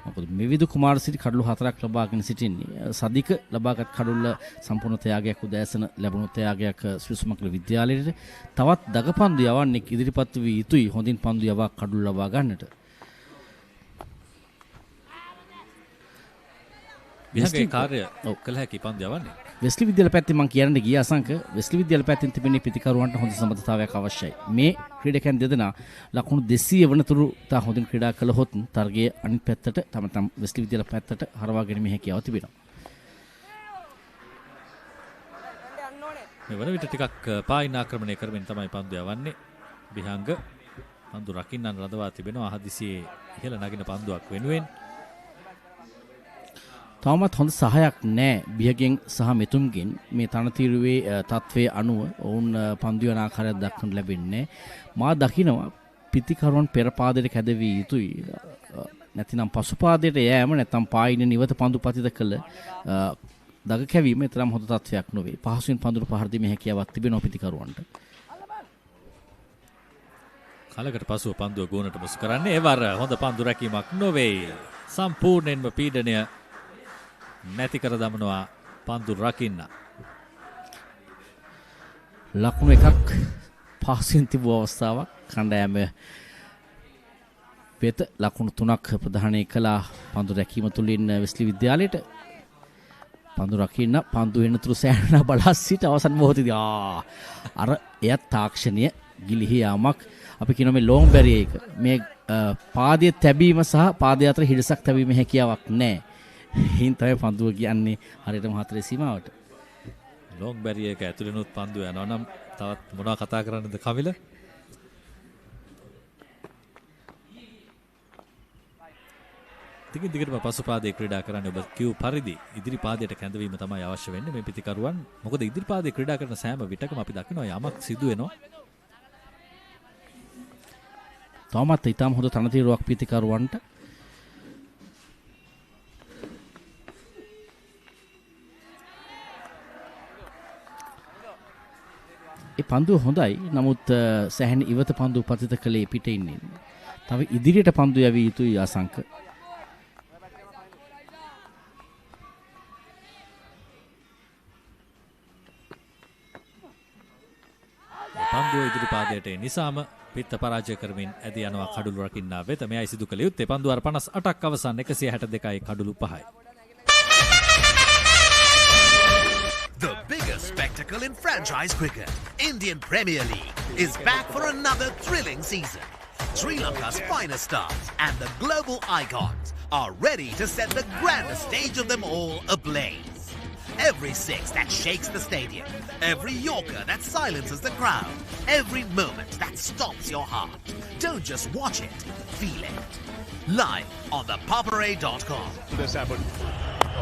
මොකද මෙවිදු කුමාරසිරි කඩලු 4ක් ලබාගෙන සිටින්නේ. සදික ලබාගත් කඩුල්ල සම්පූර්ණ ත්‍යාගයක් උදෑසන ලැබුණු ත්‍යාගයක් ශ්‍රී සුමංගල විද්‍යාලයට. තවත් දගපන්දු යවන්නේ ඉදිරිපත් වී යුතුයි හොඳින් පන්දු යවා කඩුල්ල ලබා ගන්නට. විහගේ කාර්ය කළ හැකි පන්දු යවන්නේ. වෙස්ලි විද්‍යාල පැත්තෙන් මම කියන්න ගිය අසංක වෙස්ලි විද්‍යාල පැත්තෙන් තිබෙන පිතිකරුවන්ට හොඳ සමබරතාවයක් අවශ්‍යයි. මේ ක්‍රීඩකයන් දෙදෙනා ලකුණු 200 වනතුරු තා හොඳින් ක්‍රීඩා කළහොත් තරගයේ අනිත් පැත්තට තම වෙස්ලි විද්‍යාල පැත්තට හරවා ගැනීමේ හැකියාව තිබෙනවා. මේ වන විට ටිකක් පායින් ආක්‍රමණය කරමින් තමයි පන්දු යවන්නේ. විහංග පන්දු රකින්නන් රඳවා තිබෙනවා හදිසියේ ඉහළ නගින පන්දුවක් වෙනුවෙන්. තවමත් හොඳ සහයක් නැහැ බියගෙන් සහ මෙතුම්ගෙන් මේ තනතිරුවේ තත්වයේ අනුව ඔවුන් පන්දු යන ආකාරයක් දක්වන්න ලැබෙන්නේ. මා දකිනවා පිතිකරුවන් පෙර පාදයට කැදවිය යුතුයි. නැතිනම් පසු පාදයට යෑම නැත්නම් පායින් නිවත පන්දු පතිත කළ දග කැවීම තරම් හොඳ තත්වයක් නොවේ. පහසුවෙන් පන්දුර පහර දීමේ හැකියාවක් තිබෙනවා පිතිකරුවන්ට. කලකට පසුව පන්දුව ගෝනට මුසු කරන්නේ. එවර හොඳ පන්දු රැකීමක් නොවේ. සම්පූර්ණයෙන්ම පීඩනය නැති කර දමනවා පන්දු රකින්න. ලකුණු එකක් පහසුවෙන් තිබූ අවස්ථාවක් කණ්ඩායම වෙත ලකුණු 3ක් ප්‍රදානය කළා පන්දු රැකීම තුළින් වෙස්ලි විද්‍යාලයට. පන්දු රකින්න පන්දු වෙනතුරු සෑහෙන බලා සිට අවසන් මොහොතේදී අර එයත් තාක්ෂණීය ගිලිහි යාමක් අපි කියන මේ ලොං බැරියර් එක මේ පාදයේ තැබීම සහ පාදය අතර හිඩසක් තැබීම හැකියාවක් නැහැ. හින් තමයි පන්දුව කියන්නේ හරියටම හතරේ සීමාවට. ලොං බැරියර් එක ඇතුළේනොත් පන්දුව යනවා නම් තවත් මොනවා කතා කරන්නද කවිල? දිගටම පසු පාදයේ ක්‍රීඩා කරන්න ඔබ කියු පරිදි ඉදිරි පාදයට කැඳවීම තමයි අවශ්‍ය වෙන්නේ මේ පිතිකරුවන්. මොකද ඉදිරි පාදයේ ක්‍රීඩා කරන සෑම විටකම අපි දකිනවා යමක් සිදු වෙනවා. තවමත් ඊටම හොඳ තනතිරුවක් පිතිකරුවන්ට. ඒ පන්දුව හොඳයි. නමුත් සෑහෙන ඉවත පන්දුව පතිත කළේ පිට ඉන්නේ. තව ඉදිරියට පන්දු යවිය යුතුයි ආසංක. පන්දුව ඉදිරි පාදයට නිසාම පිත්ත පරාජය කරමින් ඇදී යනවා කඩුළු රකින්නා වෙත. මෙයයි සිදු කළ යුත්තේ. පන්දුව 58ක් අවසන් 162යි කඩුළු 5යි. The biggest spectacle in franchise cricket, Indian Premier League, is back for another thrilling season. Sri Lanka's finest stars and the global icons are ready to set the grandest stage of them all ablaze. Every six that shakes the stadium, every yorker that silences the crowd, every moment that stops your heart. Don't just watch it, feel it. Live on the Papare.com. This happened.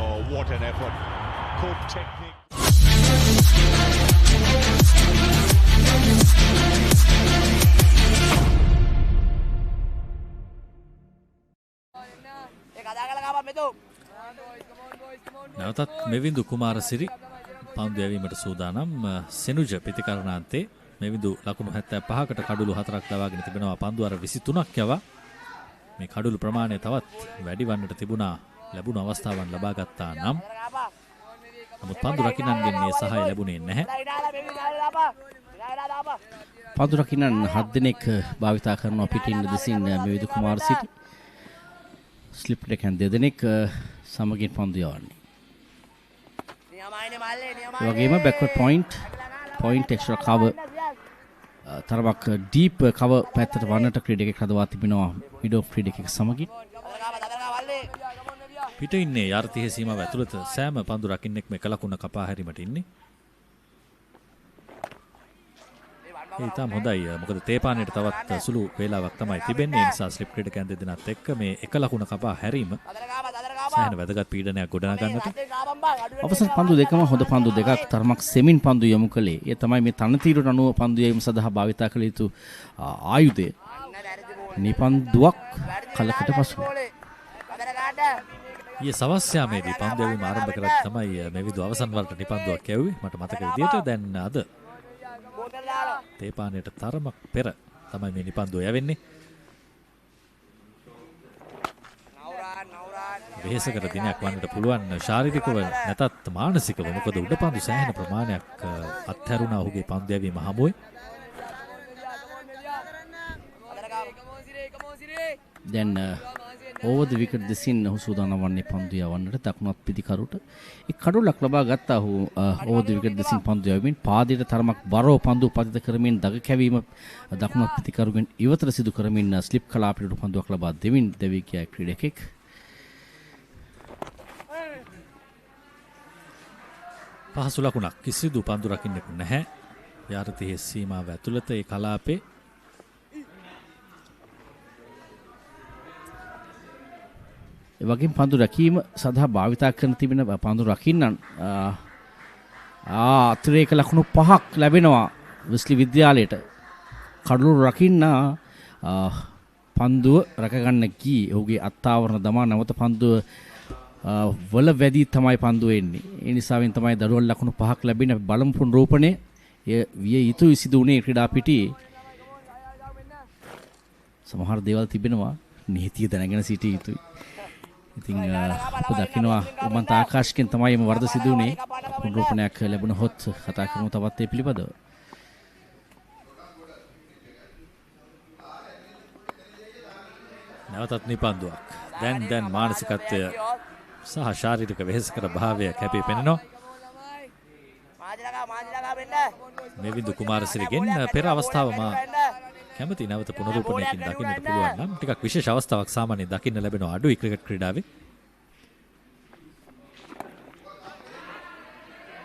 Oh, what an effort. Good technique. නැවතත් මෙවිඳු කුමාරසිරි පන්දු යැවීමට සූදානම්. සෙනුජ පිතිකරණාන්තේ මෙවිඳු ලකුණු 75කට කඩුළු 4ක් ලබාගෙන තිබෙනවා. පන්දු අර 23ක් යවා මේ කඩුළු ප්‍රමාණය තවත් වැඩි වන්නට තිබුණා. ලැබුණු අවස්ථාවන් ලබා ගත්තා නම් නමුත් පන්දු රකින්නන්ගෙන් මේ සහාය ලැබුණේ නැහැ. පන්දු රකින්නන් 7 දෙනෙක් භාවිතා කරනවා පිටින් දෙසින් මෙවිඳු කුමාරසිරි. ස්ලිප් දෙකෙන් 2 දෙනෙක් සමගින් පන්දු යවන්නේ. ඒ වගේම බැක්වර්ඩ් පොයින්ට් එක්ස්ට්‍රා කවර් තරමක් ඩීප් කවර් පැත්තට වන්නට ක්‍රීඩකෙක් හදවා තිබෙනවා මිඩ් ඔෆ් ක්‍රීඩකෙක් සමගින්. පිට ඉන්නේ යාර්තිහ සීමාව ඇතුළත සෑම පන්දු රකින්නෙක් මේ කලකුණ කපා හැරීමට ඉන්නේ. ඒ තාම හොඳයි. මොකද තේපානයට තවත් සුළු වේලාවක් තමයි තිබෙන්නේ. ඒ නිසා ස්ලිප් ක්‍රීඩකයන් දෙදෙනාත් එක්ක මේ එක ලකුණ කපා හැරීම සෑහෙන වැදගත් පීඩනයක් ගොඩනගා ගන්නට. අවසන් පන්දු දෙකම හොඳ පන්දු දෙකක් තරමක් සෙමින් පන්දු යොමු කළේ. ඒ තමයි මේ තනතිරට අනුව පන්දු යැවීම සඳහා භාවිතා කළ යුතු ආයුධය. නිපන්දුවක් කලකට පසු. ඊයේ සවස් යාමේදී පන්දු යැවීම ආරම්භ කරලා තමයි මෙවිදු අවසන් වලට නිපන්දුවක් යැවුවේ. මට මතක විදියට දැන් අද තේපානයට තරමක් පෙර තමයි මේ නිපන්දුව යැවෙන්නේ. වෙහෙසකර දිනයක් වන්නට පුළුවන් ශාරීරිකව නැතත් මානසිකව. මොකද උඩපන්දු සෑහෙන ප්‍රමාණයක් අත්හැරුණා ඔහුගේ පන්දු යැවීම හමුවේ. දැන් ඕවර් ද විකට් දෙසින් ඔහු සූදානම් වන්නේ පන්දු යවන්නට දකුණත් පිටිකරුට. ඒ කඩුලක් ලබා ගත්තා ඔහු ඕවර් ද විකට් දෙසින් පන්දු යවමින් පාදයට තරමක් බරව පන්දු පතිත කරමින් දග කැවීම දකුණත් පිටිකරුගෙන් ඉවතට සිදු කරමින් ස්ලිප් කලාපයට පන්දුවක් ලබා දෙමින් දෙවි කියා ක්‍රීඩකෙක්. පහසු ලකුණක් කිසිදු පන්දු රකින්නෙකු නැහැ. යාරතියේ සීමාව ඇතුළත ඒ කලාපේ ඒ වගේම පන්දු රැකීම සඳහා භාවිතා කරන තිබෙන පන්දු රකින්නන් අතිරේක ලකුණු 5ක් ලැබෙනවා වෙස්ලි විද්‍යාලයට. කඩලු රකින්න පන්දුව රැකගන්න ගී ඔහුගේ අත්තාවරණ දමා නැවත පන්දුව වල වැඩි තමයි පන්දුව එන්නේ. ඒ නිසාවෙන් තමයි දඩුවල් ලකුණු 5ක් ලැබෙන බලමු පුනරූපණය විය යුතුයි සිදු වුණේ ක්‍රීඩා පිටියේ. සමහර දේවල් තිබෙනවා නීතිය දැනගෙන සිටිය යුතුයි. ඉතින් අප දකිනවා උමන්ත ආකාශකෙන් තමයි මේ වරද සිදු වුණේ. පුනරූපණයක් ලැබුණොත් කතා කරමු තවත් ඒ පිළිබඳව. නැවතත් නිපන්දුවක්. දැන් මානසිකත්වය සහ ශාරීරික වෙහෙසකර භාවය කැපී පෙනෙනවා. මෙවිදු කුමාරසිරිගෙන් පෙර අවස්ථාව මා කැමති නැවත පුනරූපණයකින් දකින්නට පුළුවන් නම් ටිකක් විශේෂ අවස්ථාවක් සාමාන්‍යයෙන් දකින්න ලැබෙනවා අඩුයි ක්‍රිකට් ක්‍රීඩාවේ.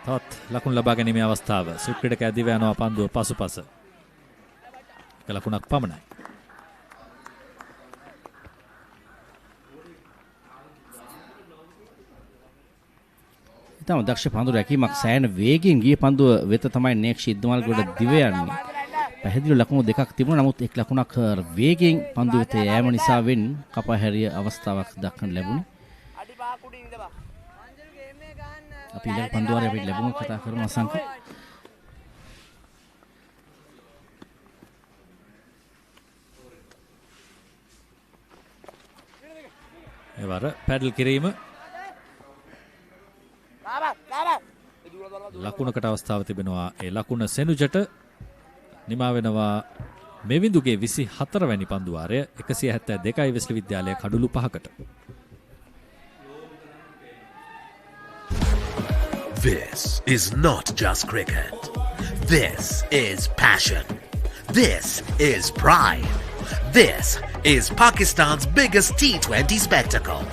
තවත් ලකුණු ලබා ගැනීමේ අවස්ථාව. සුප් ක්‍රීඩකයා දිව යනවා පන්දුව පසුපස. එක ලකුණක් පමණයි. තම දක්ෂ පන්දු රැකීමක් සෑහෙන වේගයෙන් ගිය පන්දුව වෙත තමයි නේක්ෂ ඉද්දමල්ගොඩ දිව යන්නේ. පැහැදිලි ලකුණු දෙකක් තිබුණා. නමුත් එක් ලකුණක් වේගයෙන් පන්දු වෙත යෑම නිසා වෙන් කපා හැරිය අවස්ථාවක් දක්වන්න ලැබුණේ. අපි ඊළඟ පන්දුවාරය අපි ලැබුණ කතා කරමු අසංක. එවර පැඩල් කිරීම ලකුණකට අවස්ථාව තිබෙනවා. ඒ ලකුණ සෙනුජට නිමා වෙනවා මෙවිඳුගේ 24 වැනි පන්දුවාරය 172යි Wesley Vidyalaya කඩුළු 5කට. This is not just cricket. This is passion. This is pride. This is Pakistan's biggest T20 spectacle.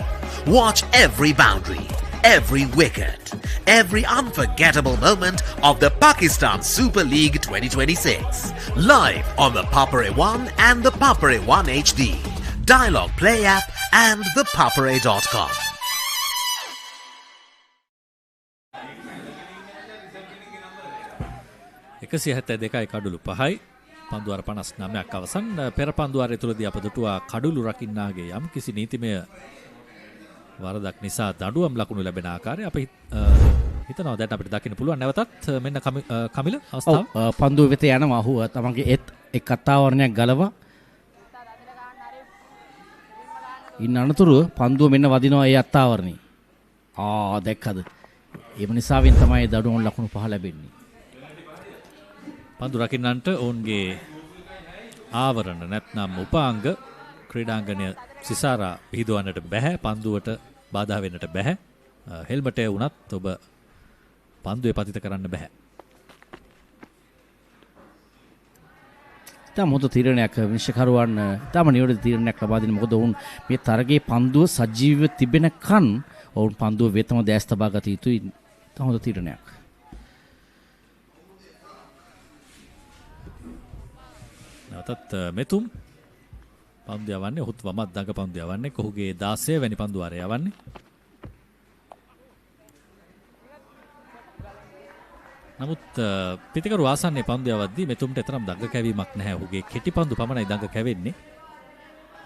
Watch every boundary, every wicket, every unforgettable moment of the Pakistan Super League 2026. Live on the Papare 1 and the Papare 1 HD, Dialogue Play app and the papare.com. දෙකයි කඩුළු 5යි පන්දුවාර 59ක් අවසන්. පෙර පන්දුවාරය තුලදී අප දුටුවා කඩුළු රකින්නාගේ යම් කිසි නීතිමය වරදක් නිසා දඬුවම් ලකුණු ලැබෙන ආකාරය අපි හිතනවා දැන් අපිට දකින්න පුළුවන්. නැවතත් මෙන්න කමිල අවස්ථාව. පන්දුව වෙත යනවා ඔහු තමන්ගේ එක් අත්තාවරණයක් ගලවා ඉන්න අනතුරුව පන්දුව මෙන්න වදිනවා ඒ අත්තාවරණේ. දැක්කද? ඒ නිසාවෙන් තමයි දඬුවම් ලකුණු 5 ලැබෙන්නේ. පන්දු රකින්නන්ට ඔවුන්ගේ ආවරණ නැත්නම් උපාංග ක්‍රීඩාංගණය සිසාරා පිහිදවන්නට බැහැ. පන්දුවට බාධා වෙන්නට බැහැ. හෙල්මටේ වුණත් ඔබ පන්දුවේ පතිත කරන්න බැහැ. තාම හොඳ තීරණයක් විනිශ්චයකරුවන් තාම නිවැරදි තීරණයක් ලබා දෙන්නේ. මොකද ඔවුන් මේ තරගයේ පන්දුව සජීවීව තිබෙනකන් ඔවුන් පන්දුව වෙතම දැස් තබා ගත යුතුයි. තාම හොඳ තීරණයක්. නැවතත් මෙතුම් පන්දු යවන්නේ. ඔහුත් වමත් දඟ පන්දු යවන්නේ. ඔහුගේ 16 වැනි පන්දුවාරය යවන්නේ. නමුත් පිටිකරු ආසන්නයේ පන්දු යවද්දී මෙතුම්ට තරම් දඟ කැවීමක් නැහැ. ඔහුගේ කෙටි පන්දු පමණයි දඟ කැවෙන්නේ.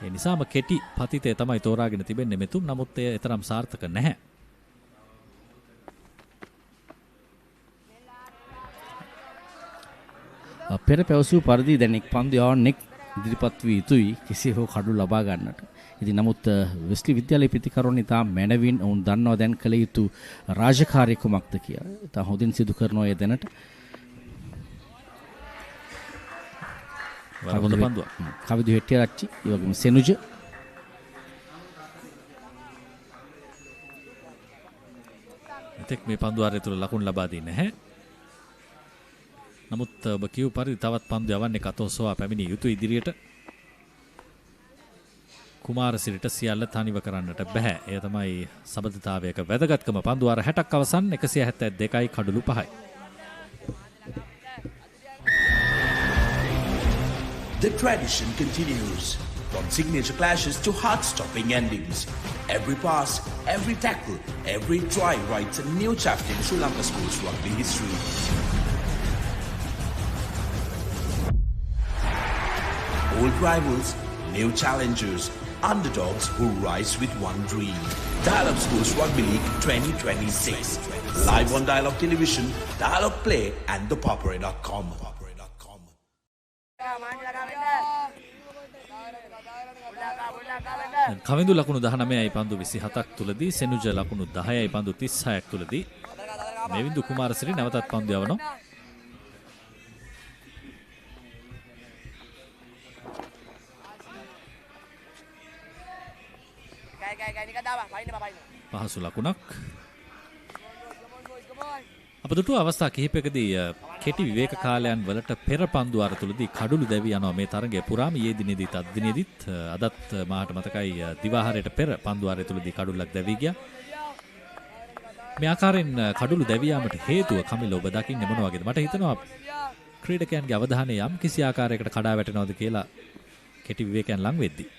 ඒ නිසාම කෙටි පතිතය තමයි තෝරාගෙන තිබෙන්නේ මෙතුම්. නමුත් එය තරම් සාර්ථක නැහැ. පෙර පැවසූ පරිදි දැන් එක් පන්දු යවන්නෙක් ඉදිරිපත් වී යුතුයි කෙසේ හෝ කඩු ලබා ගන්නට. ඉතින් නමුත් වෙස්ලි විද්‍යාලයේ පිටිකරුවන් ඉතා මැනවින් ඔවුන් දන්නවා දැන් කළ යුතු රාජකාරිය කුමක්ද කියලා. ඉතා හොඳින් සිදු කරනවා ඒ දැනට. කවිදු හෙට්ටිආරච්චි, ඒ වගේම සෙනුජ එතෙක් මේ පන්දු වාරය තුල ලකුණු ලබා දී නැහැ. නමුත් ඔබ කියු පරිදි තවත් පන්දු යවන්නේ කතෝසෝවා පැමිණිය යුතු ඉදිරියට. කුමාරසිරිට සියල්ල තනිව කරන්නට බෑ. එය තමයි සබඳතාවයක වැදගත්කම. පන්දු වාර 60ක් අවසන් 172යි කඩලු 5යි. The tradition continues. From signature clashes to heart-stopping endings. Every pass, every tackle, every try writes a new chapter in Sri Lanka sports rugby history. Old rivals, new challengers, underdogs who rise with one dream. Dial-Up Schools Rugby League 2026. Live on Dialogue Television, Dialogue Play and thepoppery.com. කවිඳු ලකුණු 19යි පන්දු 27ක් තුලදී සෙනුජ ලකුණු 10යි පන්දු 36ක් තුලදී මෙවිඳු කුමාරසිරි නැවතත් පන්දු යවනවා. පහසු ලකුණක්. අප දුටු අවස්ථා කිහිපයකදී කෙටි විවේක කාලයන් වලට පෙර පන්දු වාර තුලදී කඩුළු දැවි යනවා මේ තරගය පුරාම. ඊයේ දිනේදීත් අද දිනේදීත් අදත් මාට මතකයි දිවාහාරයට පෙර පන්දු වාරය තුලදී කඩුල්ලක් දැවි ගියා. මේ ආකාරයෙන් කඩුළු දැවි යාමට හේතුව කමිල ඔබ දකින්නේ මොන වගේද? මට හිතෙනවා ක්‍රීඩකයන්ගේ අවධානය යම් කිසි ආකාරයකට කඩා වැටෙනවද කියලා කෙටි විවේකයන් ලඟ වෙද්දී.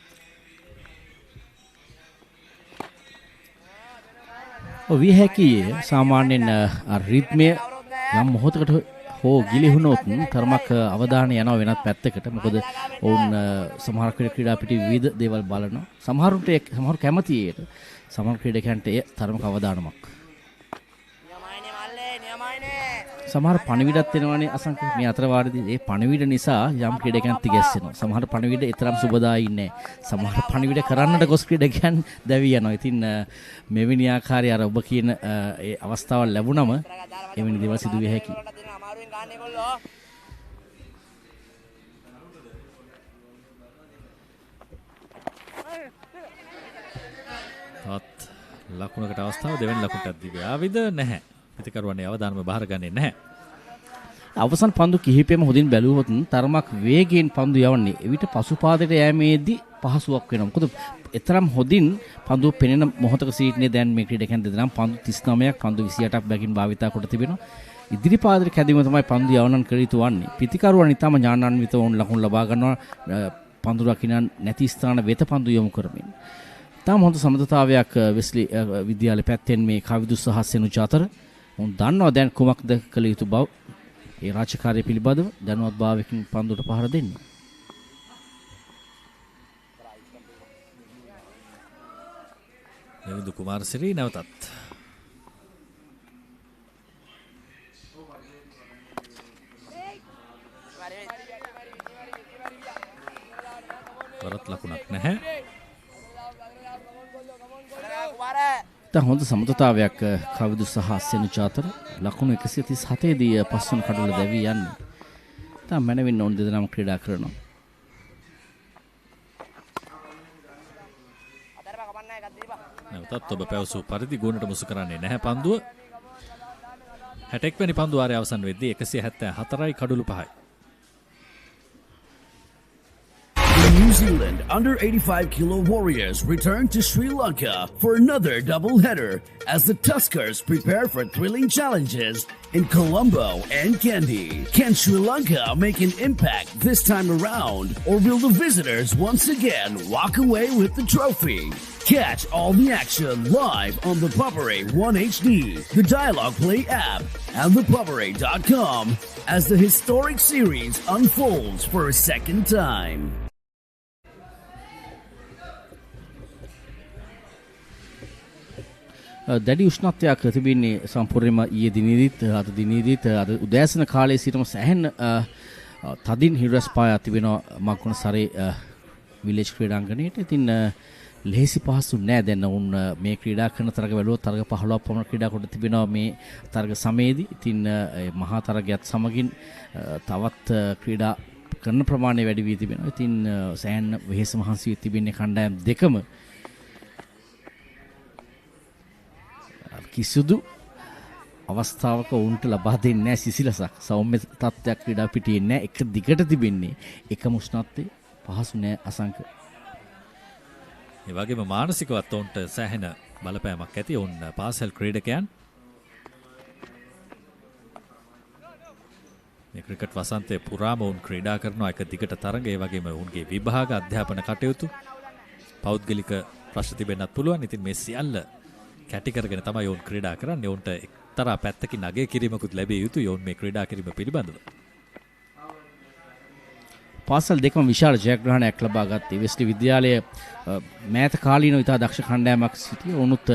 විය හැකි සාමාන්‍යයෙන් රිද්මය යම් මොහොතකට හෝ ගිලිහුණොත් තරමක් අවධානය යනවා වෙනත් පැත්තකට. මොකද ඔවුන් සමහර ක්‍රීඩා පිටි විවිධ දේවල් බලනවා. සමහරු කැමති ඒකට. සමහර ක්‍රීඩකයන්ට ඒ තරමක අවධානමක්. සමහර පණිවිඩත් එනවානේ අසංක. මේ අතර වාරදී ඒ පණිවිඩ නිසා යම් ක්‍රීඩකයන් තිගැස්සෙනවා. සමහර පණිවිඩ ඊතරම් සුබදායි නැහැ. සමහර පණිවිඩ කරන්නට ගොස් ක්‍රීඩකයන් දැවි යනවා. ඉතින් මෙවැනි ආකාරය අර ඔබ කියන ඒ අවස්ථාවල් ලැබුණම එවැනි දේවල් සිදු විය හැකියි. තවත් ලකුණකට අවස්ථාව දෙවෙනි ලකුණටත් දිව්‍ය ආවිද නැහැ. ප්‍රතිකරුවනේ අවධානම බාරගන්නේ නැහැ. අවසන් පන්දු කිහිපෙම හොඳින් බැලුවොත් තරමක් වේගයෙන් පන්දු යවන්නේ. එවිට පසුපාදයට යෑමේදී පහසුවක් වෙනවා. මොකද එතරම් හොඳින් පන්දු පෙනෙන මොහොතක සිටිනේ දැන් මේ ක්‍රීඩකයන් දෙදෙනා පන්දු 39ක් පන්දු 28ක් බැගින් භාවිතා කොට තිබෙනවා. ඉදිරි පාදයට කැදීම තමයි පන්දු යවනන් කළ යුතු වන්නේ. ප්‍රතිකරුවන් ඊටම ඥානාන්විතව වුන් ලකුණු ලබා ගන්නවා. පන්දු රකින්න නැති ස්ථාන වෙත පන්දු යොමු කරමින්. තාම හොඳ සමතතාවයක් වෙස්ලි විද්‍යාලය පැත්තෙන් මේ කවිදු සහ සෙනුජ අතර උන් දන්නවා දැන් කුමක්ද කළ යුතු බව. ඒ රාජකාරිය පිළිබඳව දැනුවත් භාවයකින් පන්දුට පහර දෙන්න. මෙවිඳු කුමාරසිරි නැවතත් වරත් ලකුණක් නැහැ. දැන් හොඳ සමතතාවයක් කවිදු සහ සෙනුජ අතර ලකුණු 137 දී පස්වන කඩුල දැවි යන්නේ. දැන් මනවින් ඕන දෙදෙනාම ක්‍රීඩා කරනවා. නැවතත් ඔබ පැවසූ පරිදි ගුණට මුසු කරන්නේ නැහැ පන්දුව. 61 වෙනි පන්දු වාරය අවසන් වෙද්දී 174යි කඩුළු 5යි. New Zealand under 85 kilo Warriors return to Sri Lanka for another doubleheader as the Tuskers prepare for thrilling challenges in Colombo and Kandy. Can Sri Lanka make an impact this time around, or will the visitors once again walk away with the trophy? Catch all the action live on the Poppery 1HD, the Dialogue Play app, and thepoppery.com as the historic series unfolds for a second time. දැඩි උෂ්ණත්වයක් තිබෙන්නේ සම්පූර්ණයෙන්ම ඊයේ දිනේදීත් අද දිනේදීත් අද උදෑසන කාලයේ සිටම සැහැණ තදින් හිරස් පායා තිබෙනවා මග්ගොන සරේ විලේජ් ක්‍රීඩාංගණයට. ඉතින් ලෙහෙසි පහසු නෑ දැන් උන් මේ ක්‍රීඩා කරන තරග බැලුවොත් තරග 15ක් පමණ ක්‍රීඩා කොට තිබෙනවා මේ තරග සමයේදී. ඉතින් මහා තරගයත් සමගින් තවත් ක්‍රීඩා කරන ප්‍රමාණය වැඩි වී තිබෙනවා. ඉතින් සෑහෙන වෙහෙස මහන්සි තිබෙන්නේ කණ්ඩායම් දෙකම. කිසිදු අවස්ථාවක උන්ට ලබා දෙන්නේ නැහැ සිසිලසක්. සෞම්‍ය තත්ත්වයක් ක්‍රීඩා පිටියේ නැහැ. එක දිගට තිබෙන්නේ එකම උෂ්ණත්වයේ පහසු නැහැ අසංක. ඒ වගේම මානසිකවත් උන්ට සෑහෙන බලපෑමක් ඇති උන් පාසල් ක්‍රීඩකයන්. මේ ක්‍රිකට් වසන්තයේ පුරාම උන් ක්‍රීඩා කරනවා එක දිගට තරඟ. ඒ වගේම උන්ගේ විභාග අධ්‍යාපන කටයුතු පෞද්ගලික ප්‍රශ්න තිබෙන්නත් පුළුවන්. ඉතින් මේ සියල්ල කැටි කරගෙන තමයි උන් ක්‍රීඩා කරන්නේ. උන්ට එක්තරා පැත්තකින් අගය කිරීමකුත් ලැබිය යුතුයි උන් මේ ක්‍රීඩා කිරීම පිළිබඳව. පාසල් දෙකම විශාල ජයග්‍රහණයක් ලබා ගත්තේ. වෙස්ලි විද්‍යාලය මෑත කාලීනව ඉතා දක්ෂ කණ්ඩායමක් සිටිය. උනුත්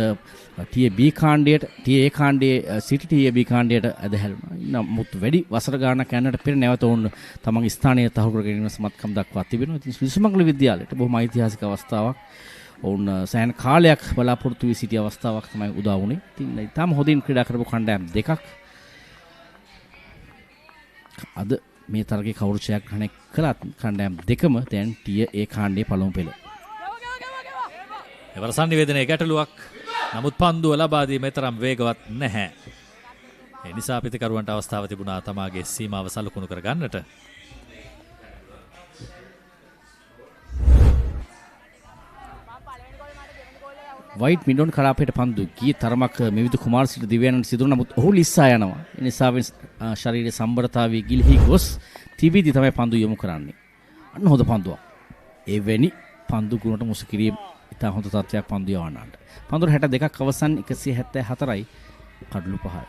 TAB කාණ්ඩයට TA කාණ්ඩයේ සිටි TAB කාණ්ඩයට ඇදහැරුණා. නමුත් වැඩි වසර ගානක් යනට පෙර නැවත ඔවුන් තමන්ගේ ස්ථානය තහවුරු කර ගැනීම සමත්කම් දක්වා තිබෙනවා. ඉතින් සුමංගල විද්‍යාලයට බොහොම ඓතිහාසික අවස්ථාවක්. ඔවුන් සෑහෙන කාලයක් බලාපොරොත්තු වී සිටි අවස්ථාවක් තමයි උදා වුණේ. ඉතින් ඊටම හොඳින් ක්‍රීඩා කරපු කණ්ඩායම් දෙකක් අද මේ තරගයේ කවුරු ජයග්‍රහණය කළත් කණ්ඩායම් දෙකම දැන් TA කාණ්ඩයේ පළමු පෙළ. එවර සංනිවේදනයේ ගැටලුවක්. නමුත් පන්දුව ලබා දීමේ තරම් වේගවත් නැහැ. ඒ නිසා පිතිකරුවන්ට අවස්ථාව තිබුණා තමාගේ සීමාව සලකුණු කර ගන්නට. වයිට් මිඩොන් කලාපයට පන්දු ගියේ තරමක් මෙවිදු කුමාරසිට දිව්‍යානන්ද සිදුවන නමුත් ඔහු ලිස්සා යනවා. ඒ නිසා ශරීරයේ සම්බරතාවයේ ගිලිහි ගොස් තිබීදි තමයි පන්දු යොමු කරන්නේ. අන්න හොඳ පන්දුවක්. එවැනි පන්දු ගුණට මුසු කිරීම ඉතා හොඳ තත්ත්වයක් පන්දු යවන්නට. පන්දුර 62ක් අවසන් 174යි කඩලු 5යි.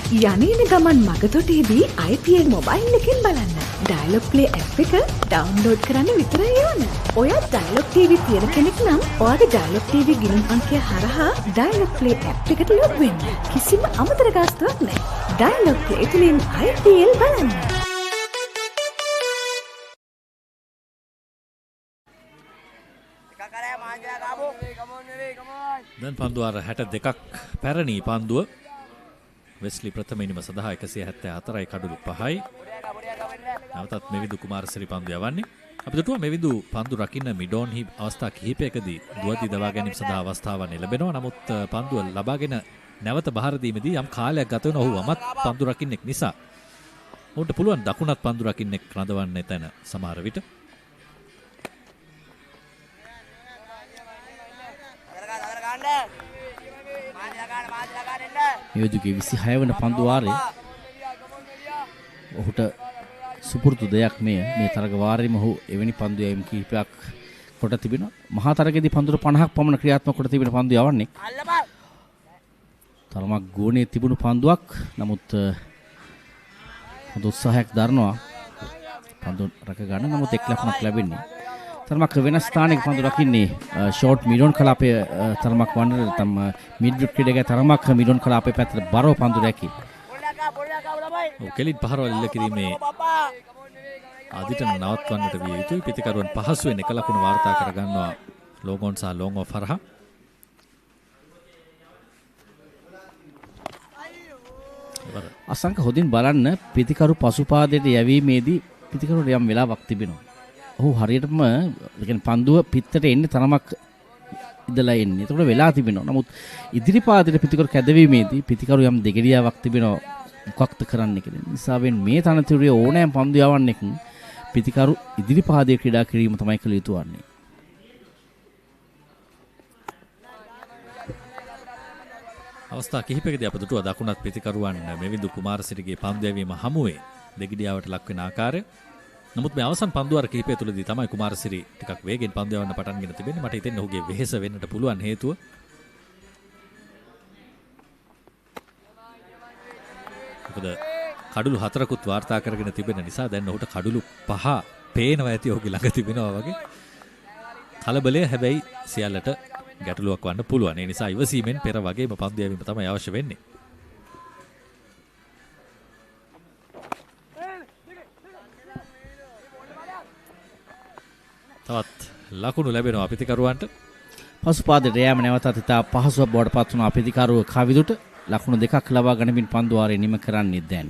යන්නේන ගමන් මගතොටේදී IPL මොබයිල් එකෙන් බලන්න. ඩයලොග් ප්ලේ ඇප් එක ඩවුන්ලෝඩ් කරන්න විතරයි ඕන. ඔයා ඩයලොග් TV තියෙන කෙනෙක් නම් ඔයාගේ ඩයලොග් TV ගිණුම් අංකය හරහා ඩයලොග් ප්ලේ ඇප් එකට ලොග් වෙන්න. කිසිම අමතර ගාස්තුවක් නැහැ. ඩයලොග් ප්ලේ තුලින් IPL බලන්න. දැන් පන්දුව 62ක් පැරණි පන්දුව. වෙස්ලි ප්‍රථම ඉනිම සඳහා 174යි කඩලු 5යි. නැවතත් මෙවිදු කුමාරසිරි පන්දු යවන්නේ. අපි දුටුවා මෙවිදු පන්දු රකින්න මිඩෝන් අවස්ථා කිහිපයකදී දුවදී දවා ගැනීම සඳහා අවස්ථාවක් ලැබෙනවා. නමුත් පන්දුව ලබාගෙන නැවත බහර දීමේදී යම් කාලයක් ගත වෙන ඔහුවමත් පන්දු රකින්නෙක් නිසා ඔහුට පුළුවන් දකුණත් පන්දු රකින්නෙක් රඳවන්න එතන සමහර විට. මෙවිදුගේ 26 වන පන්දු වාරයේ ඔහුට සුපුරුදු දෙයක් මේ තරග වාරයේම ඔහු එවැනි පන්දු යැවීම් කිහිපයක් කොට තිබෙනවා. මහා තරගයේදී පන්දුර 50ක් පමණ ක්‍රියාත්මක කොට තිබෙන පන්දු යවන්නේ. තරමක් ගෝණයේ තිබුණු පන්දුවක්. නමුත් හොඳ උත්සාහයක් දරනවා පන්දු රැක ගන්න. නමුත් එක් ලකුණක් ලැබෙන්නේ. තරමක් වෙනස් ස්ථානයක පන්දු රකින්නේ ෂෝට් මිඩොන් කලාපයේ තරමක් වන්නට තම මිඩ් ක්‍රීඩකයා තරමක් මිඩොන් කලාපයේ පැත්තට බරව පන්දු රැකී. කෙලින් පහරවල් ඉල්ල කිරීමේ ආදිටම නවත්වන්නට විය යුතුයි. පිතිකරුවන් පහසුවෙන් එක ලකුණු වාර්තා කර ගන්නවා ලෝගොන් සහ ලොං ඔෆ් හරහා. අසංක හොදින් බලන්න පිතිකරු පසුපාදයට යැවීමේදී පිතිකරුට යම් වෙලාවක් තිබෙනවා. ඔහු හරියටම පන්දුව පිත්තට එන්නේ තරමක් ඉඳලා එන්නේ. ඒකට වෙලා තිබෙනවා. නමුත් ඉදිරි පාදයට පිතිකරු කැදවීමේදී පිතිකරු යම් දෙගිඩියාවක් තිබෙනවා. මොකක්ද කරන්න කියලා. නිසාවෙන් මේ තනතුරේ ඕනෑම පන්දු යවන්නෙක් පිතිකරු ඉදිරි පාදයේ ක්‍රීඩා කිරීම තමයි කළ යුතු වන්නේ. අවස්ථා කිහිපයකදී අප දුටුවා දකුණත් පිතිකරුවන් මෙවිදු කුමාරසිරිගේ පන්දු යැවීම හමුවේ දෙගිඩියාවට ලක් වෙන ආකාරය. නමුත් මේ අවසන් පන්දුවාර කිහිපය තුළදී තමයි කුමාරසිරි ටිකක් වේගෙන් පන්දු යවන්න පටන්ගෙන තිබෙන්නේ. මට හිතෙන්නේ ඔහුගේ වෙහෙස වෙන්නට පුළුවන් හේතුව. මොකද කඩලු 4කුත් වාර්තා කරගෙන තිබෙන නිසා දැන් ඔහුට කඩලු 5 පේනවා ඇති ඔහුගේ ළඟ තිබෙනවා වගේ. කලබලය හැබැයි සියල්ලට ගැටලුවක් වන්න පුළුවන්. ඒ නිසා ඉවසීමෙන් පෙර වගේම පන්දු යැවීම තමයි අවශ්‍ය වෙන්නේ. තවත් ලකුණු ලැබෙනවා අපිතිකරුවන්ට. පසුපාදයට යෑම නැවතත් ඉතා පහසුවක් බවට පත් වුණා අපිතිකරුව කවිදුට. ලකුණු 2ක් ලබා ගනිමින් පන්දු වාරය නිම කරන්නේ දැන්.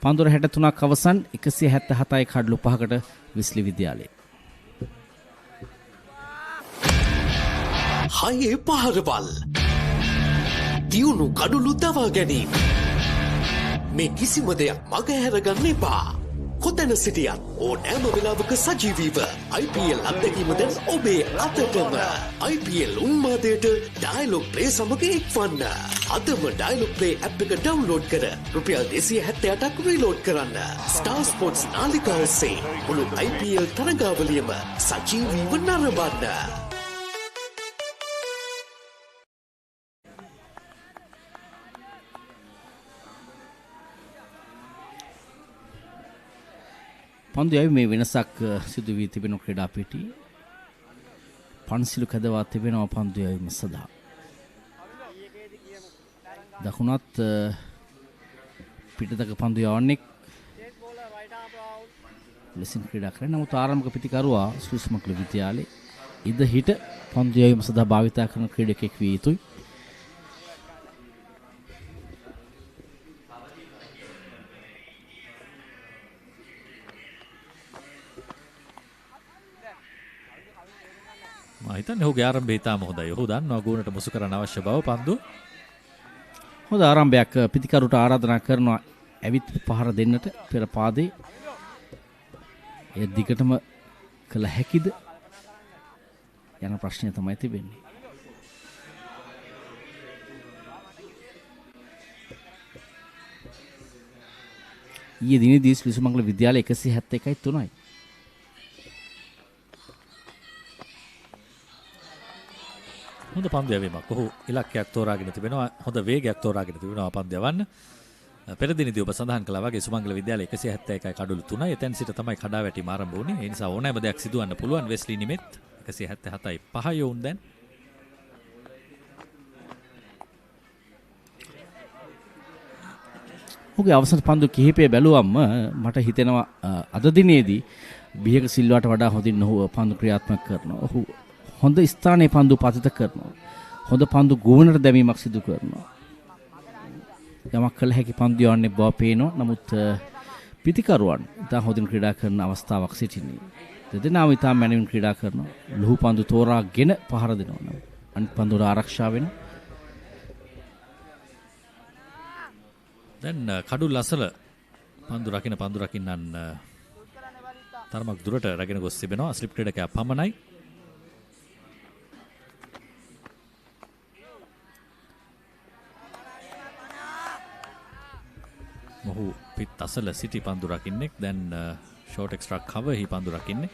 පන්දුර 63ක් අවසන් 177යි කඩලු 5කට විස්ලි විද්‍යාලය. හයේ පහරවල් තියුණු කඩුළු දවා ගැනීම. මේ කිසිම දෙයක් මගහැරගන්න එපා. කොතැන සිටියත් ඕනෑම වෙලාවක සජීවීව IPL අත්දැකීම දැන් ඔබේ අතටම. IPL උන්මාදයට ඩයලොග් ප්ලේ සමග එක්වන්න. අදම ඩයලොග් ප්ලේ ඇප් එක ඩවුන්ලෝඩ් කර රුපියල් 278ක් රීලෝඩ් කරන්න. ස්ටාර් ස්පෝර්ට්ස් නාලිකාව ඔස්සේ මුළු IPL තරගාවලියම සජීවීව නරඹන්න. පන්දු යවි මේ වෙනසක් සිදු වී තිබෙන ක්‍රීඩා පිටියේ පන්සිලු කැදවා තිබෙනවා පන්දු යවීම සඳහා. දකුණත් පිටතක පන්දු යවන්නේ ලෙසින් ක්‍රීඩා කරන නමුත් ආරම්භක පිටිකරුවා ශ්‍රී සුමංගල විද්‍යාලයේ ඉද හිට පන්දු යවීම සඳහා භාවිතා කරන ක්‍රීඩකෙක් විය යුතුයි. මම හිතන්නේ ඔහුගේ ආරම්භය ඉතාම හොඳයි. ඔහු දන්නවා ගෝනට මුසු කරන්න අවශ්‍ය බව පන්දු. හොඳ ආරම්භයක් පිටිකරුට ආරාධනා කරනවා ඇවිත් පහර දෙන්නට පෙර පාදේ. එය දිගටම කළ හැකිද යන ප්‍රශ්නය තමයි තිබෙන්නේ. ඊයේ දිනේදී ශ්‍රී සුමංගල විද්‍යාලය 171.3යි. හොඳ පන්දු යැවීමක්. ඔහු ඉලක්කයක් තෝරාගෙන තිබෙනවා. හොඳ වේගයක් තෝරාගෙන තිබෙනවා පන්දු යවන්න. පෙර දිනේදී ඔබ සඳහන් කළා වගේ සුමංගල විද්‍යාලය 171යි කඩලු 3යි. එතෙන් සිට තමයි කඩාවැටීම ආරම්භ වුණේ. ඒ නිසා ඕනෑම දෙයක් සිදුවන්න පුළුවන්. වෙස්ලි නිමෙත් 177යි 5 යොවුන් දැන්. ඔහුගේ අවසන් පන්දු කිහිපය බැලුවම මට හිතෙනවා අද දිනේදී බියක සිල්වාට වඩා හොඳින් ඔහු පන්දු ක්‍රියාත්මක කරනවා. ඔහු හොඳ ස්ථානයේ පන්දු පතිත කරනවා. හොඳ පන්දු ගුවනට දැමීමක් සිදු කරනවා. යමක් කළ හැකි පන්දු යවන්නේ බව පේනවා. නමුත් පිටිකරුවන් ඉතා හොඳින් ක්‍රීඩා කරන අවස්ථාවක් සිටින්නේ. දෙදෙනාම ඉතා මැනවින් ක්‍රීඩා කරනවා. ලුහු පන්දු තෝරාගෙන පහර දෙනවා. අනිත් පන්දුට ආරක්ෂා වෙනවා. දැන් කඩුල් අසල පන්දු රකින්නන් තරමක් දුරට රැගෙන ගොස් තිබෙනවා. ස්ලිප් ක්‍රීඩකයා පමණයි. මොහු පිත් අසල සිටි පන්දු රකින්නෙක්. දැන් ෂෝට් එක්ස්ට්‍රා කවර් හි පන්දු රකින්නේ.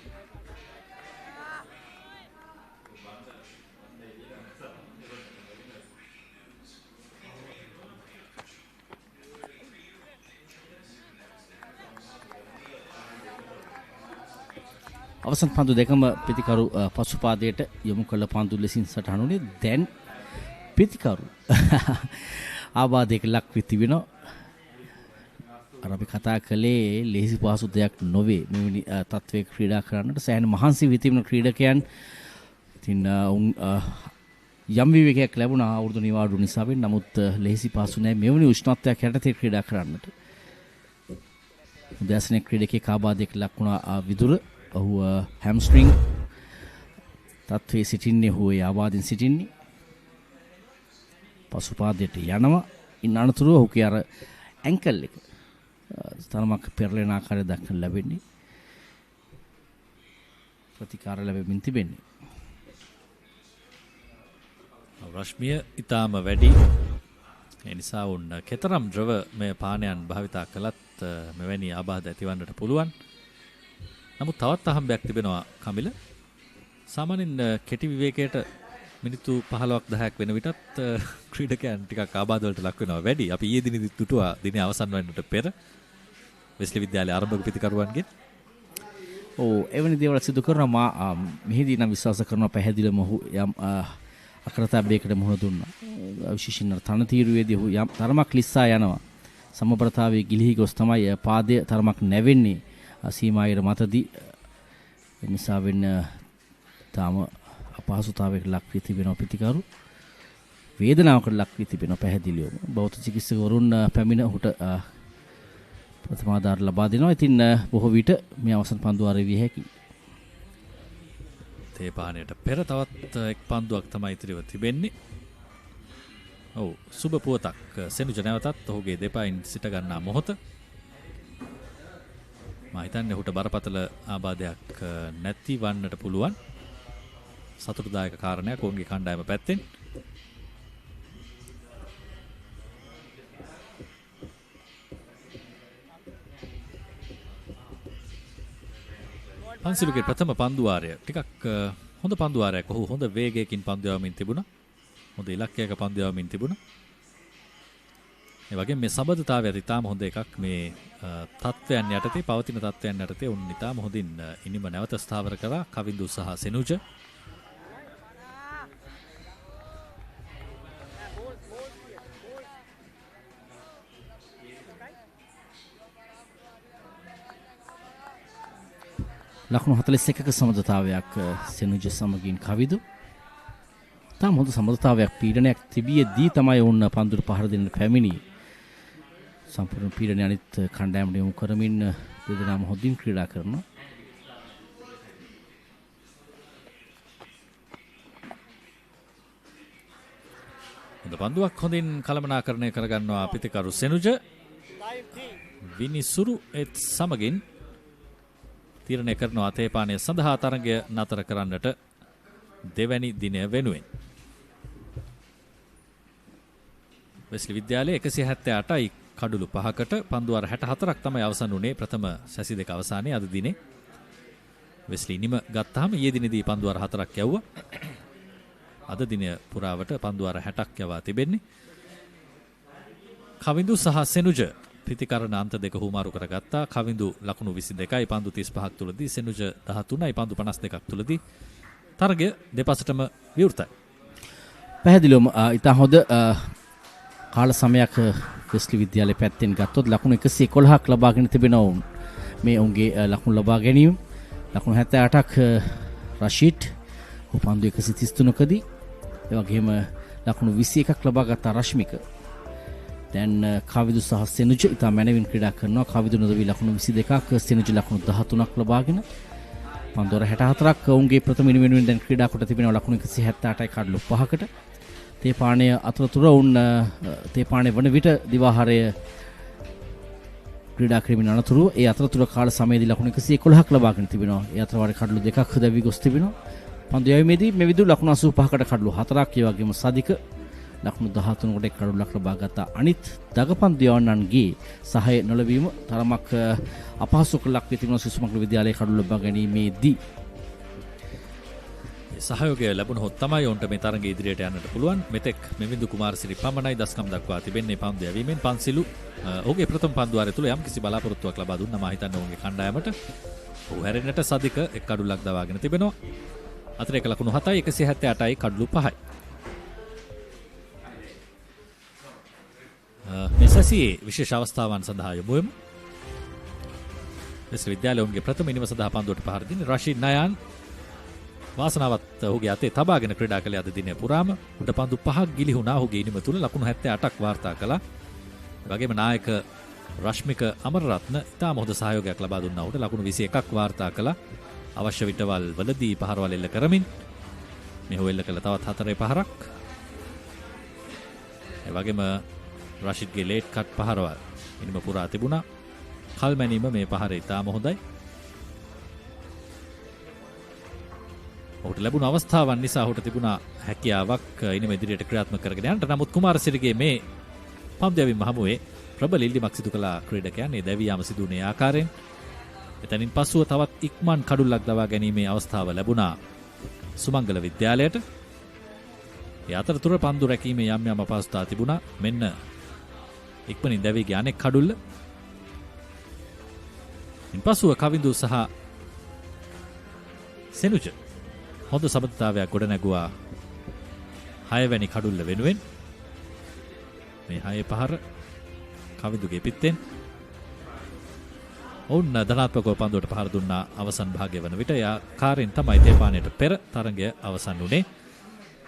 අවසන් පන්දු දෙකම පිටිකරු පසුපාදයට යොමු කළ පන්දු ලෙසින් සටහන් වුණේ. දැන් පිටිකරු ආබාධයක ලක් වී තිබෙනවා. අර අපි කතා කළේ ලේසි පහසු දෙයක් නොවේ මෙවැනි තත්වයක ක්‍රීඩා කරන්නට. සෑහෙන මහන්සි වී තිබෙන ක්‍රීඩකයන් ඉතින් යම් විවේකයක් ලැබුණා අවුරුදු නිවාඩු නිසා වෙන. නමුත් ලේසි පහසු නැහැ මෙවැනි උෂ්ණත්වයක් යටතේ ක්‍රීඩා කරන්නට. උදෑසන ක්‍රීඩකයෙක් ආබාධයක ලක් වුණා විදුර. ඔහු හැම්ස්ට්‍රිං තත්වයේ සිටින්නේ. ඔහු ඒ ආබාධයෙන් සිටින්නේ. පසුපාදයට යනවා. ඉන් අනතුරුව ඔහුගේ අර ඇන්කල් එක තරමක් පෙරලෙන ආකාරය දක්වන්න ලැබෙන්නේ. ප්‍රතිකාර ලැබෙමින් තිබෙන්නේ. රශ්මිය ඊටාම වැඩි. ඒ නිසා උන් කතරම් ද්‍රව මේ පානයන් භාවිතා කළත් මෙවැනි ආබාධ ඇතිවන්නට පුළුවන්. නමුත් තවත් අහම්බයක් තිබෙනවා කමිල. සාමාන්‍යයෙන් කෙටි විවේකයට මිනිත්තු 15ක් 10ක් වෙන විටත් ක්‍රීඩකයන් ටිකක් ආබාධ වලට ලක් වෙනවා වැඩි. අපි ඊයේ දිනේදී දුටුවා දිනේ අවසන් වන්නට පෙර වෙස්ලි විද්‍යාලයේ ආරම්භක පිටිකරුවන්ගෙන්. ඔව් එවැනි දේවල් සිදු කරනවා. මෙහිදී නම් විශ්වාස කරනවා පැහැදිලිවම ඔහු යම් අකරතැබ්බයකට මුහුණ දුන්නා. විශේෂයෙන් තනතිරුවේදී ඔහු යම් තරමක් ලිස්සා යනවා. සමබරතාවයේ ගිලිහි ගොස් තමයි පාදය තරමක් නැවෙන්නේ සීමායිර මතදී. ඒ නිසා වෙන්න තාම අපහසුතාවයකට ලක් වී තිබෙනවා පිටිකරු. වේදනාවකට ලක් වී තිබෙනවා පැහැදිලිවම. බෞද්ධ චිකිත්සකවරුන් පැමිණ ඔහුට ප්‍රථම ආධාර ලබා දෙනවා. ඉතින් බොහෝ විට මේ අවසන් පන්දු ආරය විය හැකියි. තේ පානයට පෙර තවත් එක් පන්දුවක් තමයි ඉතිරිව තිබෙන්නේ. ඔව් සුබ පුවතක් සෙනුජ නැවතත් ඔහුගේ දෙපයින් සිට ගන්නා මොහොත. මම හිතන්නේ ඔහුට බරපතල ආබාධයක් නැති වන්නට පුළුවන්. සතුටුදායක කාරණයක් ඔවුන්ගේ කණ්ඩායම පැත්තෙන්. පන්සිලුගේ ප්‍රථම පන්දුවාරය ටිකක් හොඳ පන්දුවාරයක්. ඔහු හොඳ වේගයකින් පන්දු යවමින් තිබුණා. හොඳ ඉලක්කයක පන්දු යවමින් තිබුණා. ඒ වගේම මේ සබඳතාවයත් ඉතාම හොඳ එකක්. මේ තත්ත්වයන් යටතේ පවතින තත්ත්වයන් යටතේ උන් ඉතාම හොඳින් ඉනිම නැවත ස්ථාවර කරා කවින්දු සහ සෙනුජ. ලකුණු 41ක සමදතාවයක් සෙනුජ සමගින් කවිදු. තාම හොඳ සමදතාවයක් පීඩනයක් තිබියදී තමයි වුණ පන්දුර පහර දෙන්න පැමිණි. සම්පූර්ණ පීඩනය අනිත් කණ්ඩායමට යොමු කරමින් දෙදෙනාම හොඳින් ක්‍රීඩා කරනවා. හොඳ පන්දුවක් හොඳින් කළමනාකරණය කරගන්නවා පිතිකරු සෙනුජ. විනිසුරු ඒත් සමගින් තීරණය කරනවා තේපානය සඳහා තරගය නතර කරන්නට දෙවැනි දිනය වෙනුවෙන්. වෙස්ලි විද්‍යාලයේ 178යි කඩුළු 5කට පන්දුවාර 64ක් තමයි අවසන් වුණේ ප්‍රථම සැසි දෙක අවසානයේ අද දිනේ. වෙස්ලි නිම ගත්තාම ඊයේ දිනේදී පන්දුවාර 4ක් යවුවා. අද දිනය පුරාවට පන්දුවාර 60ක් යවා තිබෙන්නේ. කවින්දු සහ සෙනුජ ප්‍රතිකරණ අන්ත දෙක හුමාරු කරගත්තා. කවින්දු ලකුණු 22යි පන්දු 35ක් තුලදී, සෙනුජ 13යි පන්දු 52ක් තුලදී. තරගය දෙපසටම විවෘතයි. පැහැදිලිවම ඉතා හොඳ කාල සමයක් වෙස්ලි විද්‍යාලයේ පැත්තෙන් ගත්තොත් ලකුණු 111ක් ලබාගෙන තිබෙනවා. මේ ඔවුන්ගේ ලකුණු ලබා ගැනීම ලකුණු 78ක් රෂීඩ් පන්දු 133කදී, ඒ වගේම ලකුණු 21ක් ලබාගත් රශ්මික. දැන් කවිදු සහ සෙනුජ ඉතා මැනවින් ක්‍රීඩා කරනවා. කවිදු නොදවි ලකුණු 22ක්, සෙනුජ ලකුණු 13ක් ලබාගෙන පන්දුවර 64ක් ඔවුන්ගේ ප්‍රථම ඉනිමෙනුවෙන් දැන් ක්‍රීඩා කොට තිබෙනවා ලකුණු 178යි කඩලු 5කට. තේපානය අතරතුර ඔවුන් තේපානය වන විට දිවාහාරය ක්‍රීඩා කිරීමෙන් අනතුරු ඒ අතරතුර කාල සමයේදී ලකුණු 111ක් ලබාගෙන තිබෙනවා. ඒ අතර වාරේ කඩලු 2ක් දැවි ගොස් තිබෙනවා. පන්දු යැවීමේදී මෙවිදු ලකුණු 85කට කඩලු 4ක්, ඒ වගේම සදික ලකුණු 13කට කඩුලක් ලබා ගත්තා. අනිත් දගපන්දු යවන්නන්ගේ සහාය නොලැබීම තරමක් අපහසුක ලක් වී තිබෙනවා සුමංගල විද්‍යාලයේ කඩුල ලබා ගැනීමේදී. සහයෝගය ලැබුණොත් තමයි ඔවුන්ට මේ තරගයේ ඉදිරියට යන්නට පුළුවන්. මෙතෙක් මෙවිඳු කුමාරසිරි පමණයි දස්කම් දක්වා තිබෙන්නේ පන්දු යැවීමෙන්. පන්සිලු ඔහුගේ ප්‍රථම පන්දුවාරය තුල යම් කිසි බලාපොරොත්තුවක් ලබා දුන්නා මා හිතන්නේ ඔවුන්ගේ කණ්ඩායමට. ඔහු හැරෙන්නට සදික එක් කඩුලක් දවාගෙන තිබෙනවා. අතරේක ලකුණු 7යි 178යි කඩලු 5යි. මේ සැසියේ විශේෂ අවස්ථාවන් සඳහා යොමු වෙමු. වෙස්ලි විද්‍යාලයේ ප්‍රථම ඉනිම සඳහා පන්දුවට පහර දෙන්නේ රෂීඩ් නයාන් වාසනාවත් ඔහුගේ අතේ තබාගෙන ක්‍රීඩා කළේ අද දිනය පුරාම. උඩ පන්දු 5ක් ගිලිහුණා ඔහුගේ ඉනිම තුල ලකුණු 78ක් වාර්තා කළා. ඒ වගේම නායක රශ්මික අමරරත්න ඉතාම හොඳ සහයෝගයක් ලබා දුන්නා ඔහුට. ලකුණු 21ක් වාර්තා කළා. අවශ්‍ය විටවල් වලදී පහරවල් එල්ල කරමින් මෙහු එල්ල කළ තවත් 4 පහරක්. ඒ වගේම රෂීඩ්ගේ ලේට් කට් පහරවල් ඉනිම පුරා තිබුණා. කල්මැනීම මේ පහරේ ඉතාම හොඳයි. ඔහුට ලැබුණු අවස්ථාවන් නිසා ඔහුට තිබුණා හැකියාවක් ඉනිම ඉදිරියට ක්‍රියාත්මක කරගෙන යන්න. නමුත් කුමාරසිරිගේ මේ පන්දු යැවීම හමුවේ ප්‍රබල ඉල්ලීමක් සිදු කළ ක්‍රීඩකයන් ඒ දැවියාම සිදු වුණේ ආකාරයෙන්. එතනින් පසුව තවත් ඉක්මන් කඩුල්ලක් දවා ගැනීමේ අවස්ථාව ලැබුණා සුමංගල විද්‍යාලයට. ඒ අතරතුර පන්දු රැකීමේ යම් යම් අපහසුතා තිබුණා. මෙන්න ඉක්මනින් දැවී ගිය අනෙක් කඩුල්ල. ඉන්පසුව කවින්දු සහ සෙනුජ හොඳ සමතුලිතතාවයක් ගොඩනැගුවා 6 වැනි කඩුල්ල වෙනුවෙන්. මේ 6 පහර කවින්දුගේ පිත්තෙන් ඔවුන් ධනාත්මකව පන්දුවට පහර දුන්නා අවසන් භාගය වන විට. යා කාරෙන් තමයි තේපානයට පෙර තරගය අවසන් වුණේ.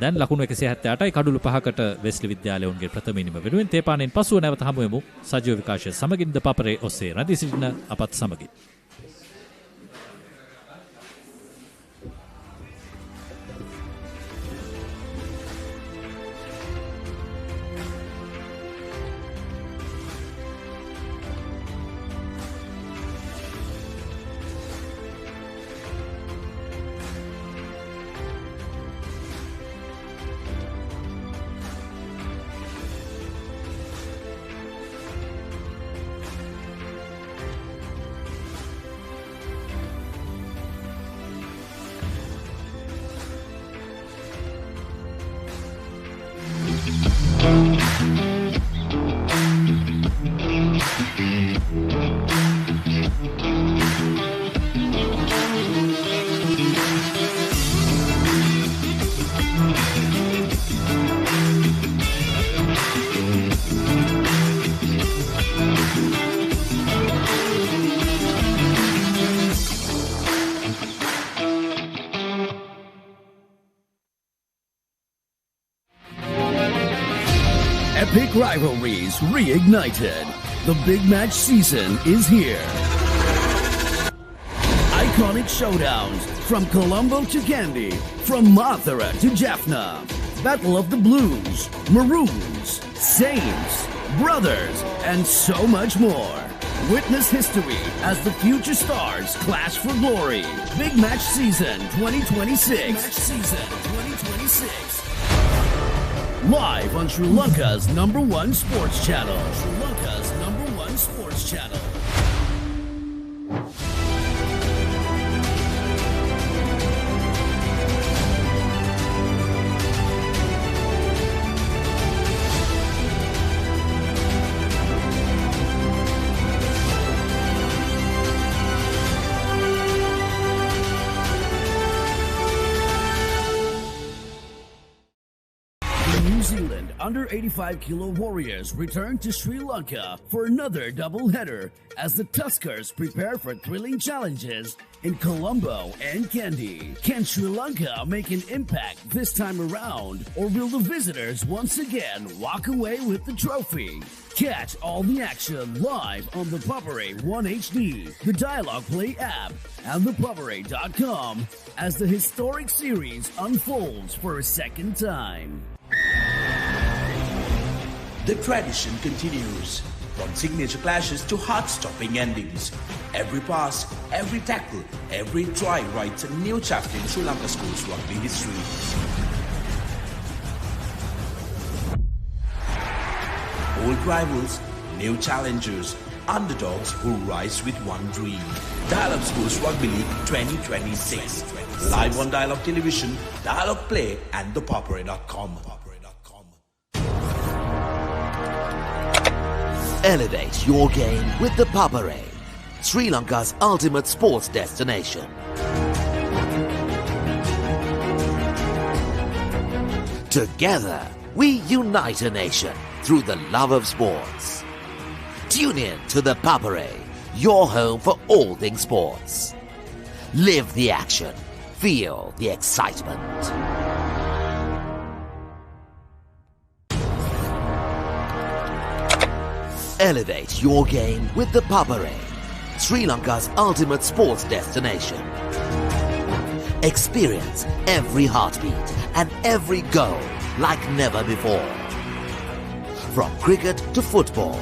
දැන් ලකුණු 178යි කඩුළු 5කට වෙස්ලි විද්‍යාලයේ ප්‍රථම ඉනිම වෙනුවෙන්. තේපානෙන් පසුව නැවත හමු වෙමු සජීව විකාශය සමගින් ද පපරේ ඔස්සේ රැඳී සිටින අපත් සමගින්. Epic rivalries reignited. The big match season is here. Iconic showdowns from Colombo to Kandy, from Mathura to Jaffna. Battle of the Blues, Maroons, Saints, Brothers, and so much more. Witness history as the future stars clash for glory. Big Match Season 2026. Live on Sri Lanka's #1 sports channel. New Zealand under 85 kilo Warriors return to Sri Lanka for another doubleheader as the Tuskers prepare for thrilling challenges in Colombo and Kandy. Can Sri Lanka make an impact this time around, or will the visitors once again walk away with the trophy? Catch all the action live on the Papare 1 HD, the Dialogue Play app, and thepapare.com as the historic series unfolds for a second time. The tradition continues. From signature clashes to heart-stopping endings. Every pass, every tackle, every try writes a new chapter in Sri Lanka schools rugby history. Old rivals, new challengers, underdogs who rise with one dream. Dialogue Schools Rugby League 2026. Live on Dialogue Television, Dialogue Play, and thepapare.com. Elevate your game with the Papare, Sri Lanka's ultimate sports destination. Together, we unite a nation through the love of sports. Tune in to the Papare, your home for all things sports. Live the action, feel the excitement. Elevate your game with the Papare, Sri Lanka's ultimate sports destination. Experience every heartbeat and every goal like never before. From cricket to football,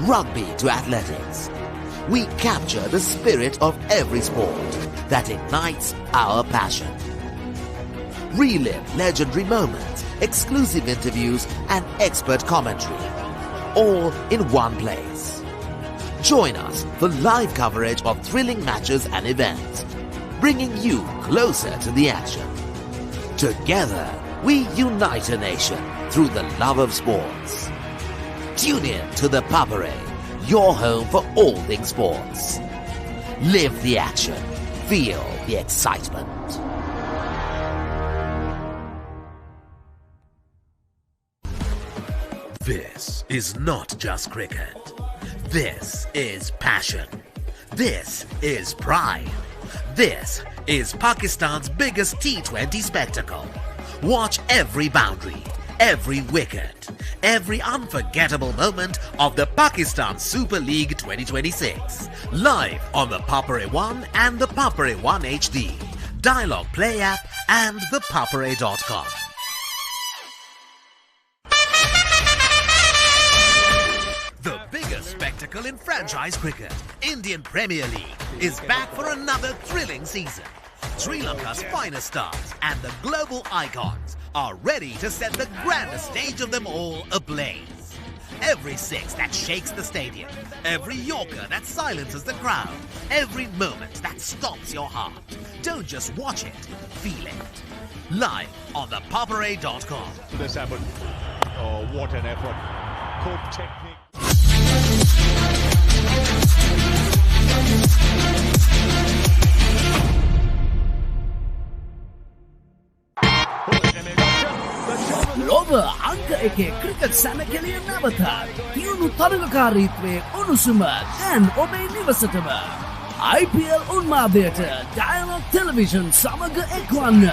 rugby to athletics, we capture the spirit of every sport that ignites our passion. Relive legendary moments, exclusive interviews, and expert commentary, all in one place. Join us for live coverage of thrilling matches and events, bringing you closer to the action. Together, we unite a nation through the love of sports. Tune in to the Papare, your home for all things sports. Live the action, feel the excitement. This is not just cricket. This is passion. This is pride. This is Pakistan's biggest T20 spectacle. Watch every boundary, every wicket, every unforgettable moment of the Pakistan Super League 2026. Live on the Papare 1 and the Papare 1 HD, Dialogue Play app, and thepapare.com. The biggest spectacle in franchise cricket, Indian Premier League, is back for another thrilling season. Sri Lanka's finest stars and the global icons are ready to set the grandest stage of them all ablaze. Every six that shakes the stadium, every Yorker that silences the crowd, every moment that stops your heart. Don't just watch it, feel it. Live on thepapare.com. This happened. Oh, what an effort. Good technique. ලොව අංක එකේ cricket සැනකෙළිය නැවතත් තියුණු තරගකාරීත්වයේ උණුසුම දැන් ඔබේ නිවසටම IPL උන්මාදයට Dialogue Television සමග එක්වන්න.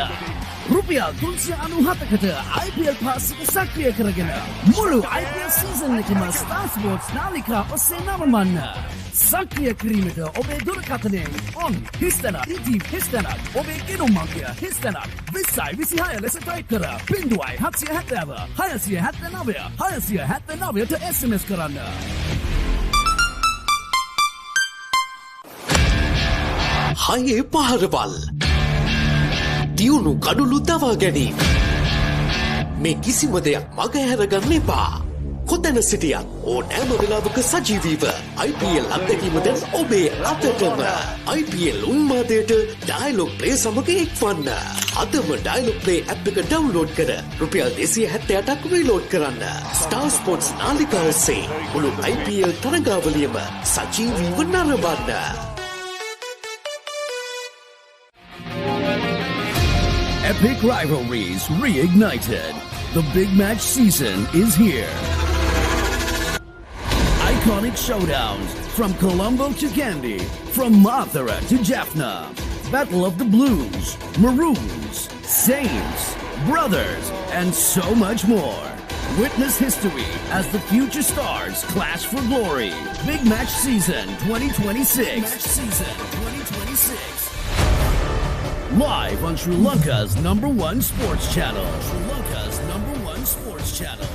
රුපියල් 397කට IPL පාස් එක සක්‍රිය කරගෙන මුළු IPL සීසන් එකම Star Sports නාලිකා ඔස්සේ නවමන්න. සක්‍රිය කිරීමට ඔබේ දුරකථනයෙන් on හිස්තැනක් ඉතිව් හිස්තැනක් ඔබේ ගෙනුම් අංකය හිස්තැනක් 2026 ලෙස ටයිප් කර 0770 679 679ට SMS කරන්න. හයේ පහරවල් දියුණු කඩුළු දවා ගැනීම මේ කිසිම දෙයක් මගහැරගන්න එපා. කොතැන සිටියත් ඕනෑම වෙලාවක සජීවීව IPL අත්දැකීම දැන් ඔබේ අතටම. IPL උන්මාදයට ඩයලොග් ප්ලේ සමග එක්වන්න. අදම ඩයලොග් ප්ලේ ඇප් එක ඩවුන්ලෝඩ් කර රුපියල් 278ක් රීලෝඩ් කරන්න. ස්ටාර් ස්පෝර්ට්ස් නාලිකාව ඔස්සේ මුළු IPL තරගාවලියම සජීවීව නරඹන්න. Epic rivalries reignited. The big match season is here. Iconic showdowns from Colombo to Kandy, from Mathura to Jaffna. Battle of the Blues, Maroons, Saints, Brothers, and so much more. Witness history as the future stars clash for glory. Big Match Season 2026. Big Match Season 2026. Live on Sri Lanka's #1 sports channel. Sri Lanka's #1 sports channel.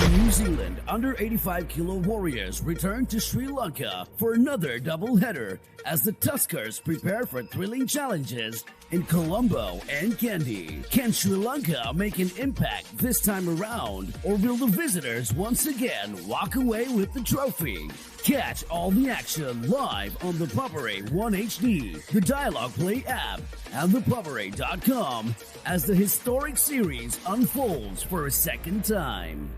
New Zealand under 85 kilo Warriors return to Sri Lanka for another doubleheader as the Tuskers prepare for thrilling challenges in Colombo and Kandy. Can Sri Lanka make an impact this time around, or will the visitors once again walk away with the trophy? Catch all the action live on the Papare 1 HD, the Dialogue Play app, and thepapare.com as the historic series unfolds for a second time.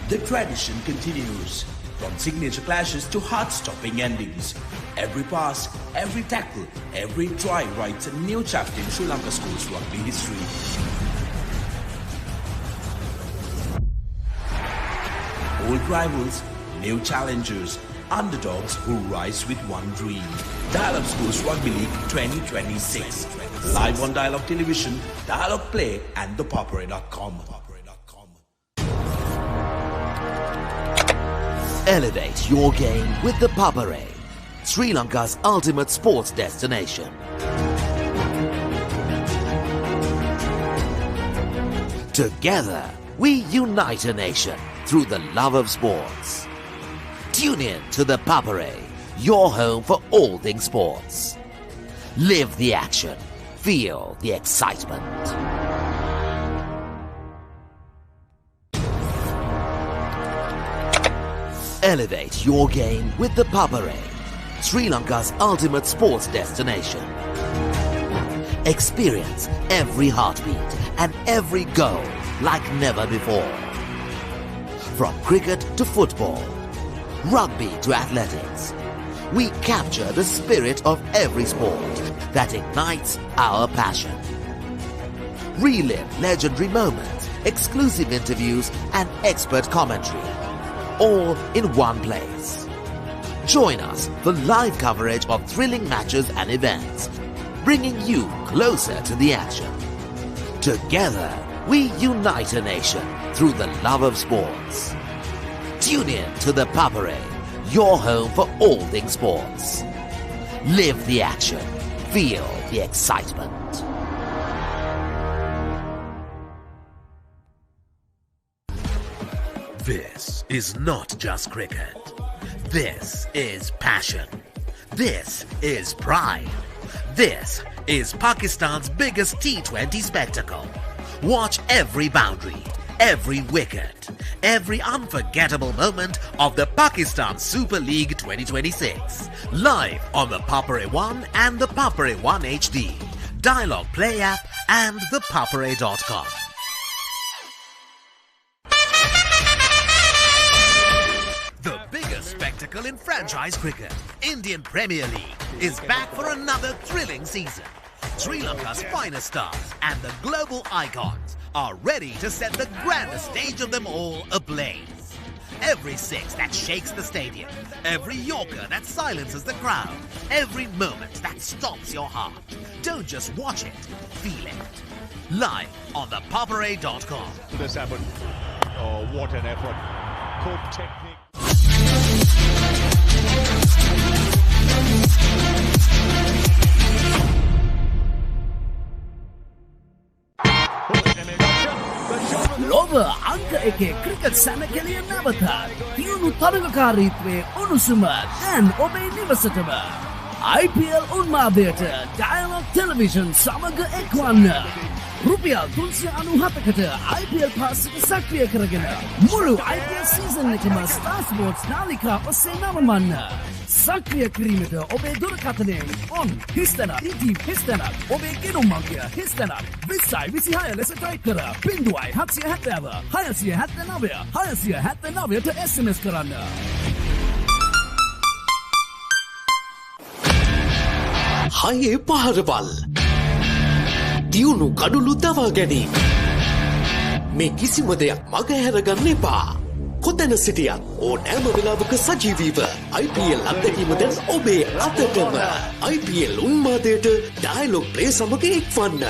The tradition continues. From signature clashes to heart-stopping endings. Every pass, every tackle, every try writes a new chapter in Sri Lanka schools rugby history. Old rivals, new challengers, underdogs who rise with one dream. Dialogue Schools Rugby League 2026. Live on Dialogue Television, Dialogue Play, and thepapare.com. Elevate your game with the Papare, Sri Lanka's ultimate sports destination. Together, we unite a nation through the love of sports. Tune in to the Papare, your home for all things sports. Live the action, feel the excitement. Elevate your game with the Papare, Sri Lanka's ultimate sports destination. Experience every heartbeat and every goal like never before. From cricket to football, rugby to athletics, we capture the spirit of every sport that ignites our passion. Relive legendary moments, exclusive interviews, and expert commentary, all in one place. Join us for live coverage of thrilling matches and events, bringing you closer to the action. Together, we unite a nation through the love of sports. Tune in to the Papare, your home for all things sports. Live the action, feel the excitement. This is not just cricket. This is passion. This is pride. This is Pakistan's biggest T20 spectacle. Watch every boundary, every wicket, every unforgettable moment of the Pakistan Super League 2026. Live on the Papare 1 and the Papare 1 HD, Dialogue Play app and thepapare.com. spectacle in franchise cricket, Indian Premier League, is back for another thrilling season. Sri Lanka's finest stars and the global icons are ready to set the grandest stage of them all ablaze. Every six that shakes the stadium, every Yorker that silences the crowd, every moment that stops your heart. Don't just watch it, feel it. Live on thepopperay.com. This happened. Oh, what an effort. Good technique. ලොව අංක එකේ cricket සැනකෙලිය නැවතත් තියුණු තරගකාරීත්වයේ උණුසුම දැන් ඔබේ නිවසටම IPL උන්මාදයට dialogue television සමග එක්වන්න රුපියල් 397කට IPL පාස් එක සක්‍රිය කරගෙන මුළු IPL සීසන් එකම ස්ටාර් ස්පෝර්ට්ස් නාලිකා ඔස්සේ නවමන්න සක්‍රිය කිරීමට ඔබේ දුරකථනයෙන් ඔන් හිස්තැනක් ඉටීම් හිස්තැනක් ඔබේ ගෙනුම් අංකය හිස්තැනක් 2026 ලෙස ටයිප් කර 0770 679 679ට SMS කරන්න. හයේ පහරවල් දියුණු කඩුළු දවා ගැනීම මේ කිසිම දෙයක් මගහැරගන්න එපා. කොතැන සිටියත් ඕනෑම වෙලාවක සජීවීව IPL අත්දැකීම දැන් ඔබේ අතටම. IPL උන්මාදයට ඩයලොග් ප්ලේ සමග එක්වන්න.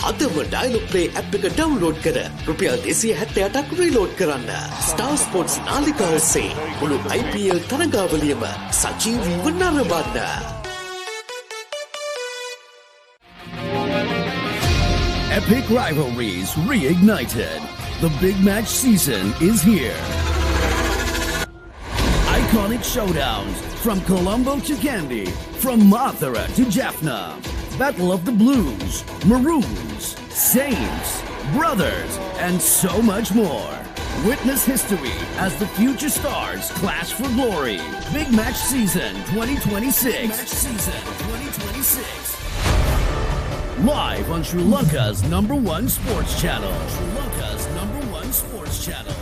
අදම ඩයලොග් ප්ලේ ඇප් එක ඩවුන්ලෝඩ් කර රුපියල් 278ක් රීලෝඩ් කරන්න. ස්ටාර් ස්පෝර්ට්ස් නාලිකා ඔස්සේ මුළු IPL තරගාවලියම සජීවීව නරඹන්න. Epic rivalries reignited. The big match season is here. Iconic showdowns from Colombo to Kandy, from Mathura to Jaffna. Battle of the Blues, Maroons, Saints, Brothers, and so much more. Witness history as the future stars clash for glory. Big Match Season 2026. Big Match Season 2026. Live on Sri Lanka's #1 sports channel. Sri Lanka's #1 sports channel.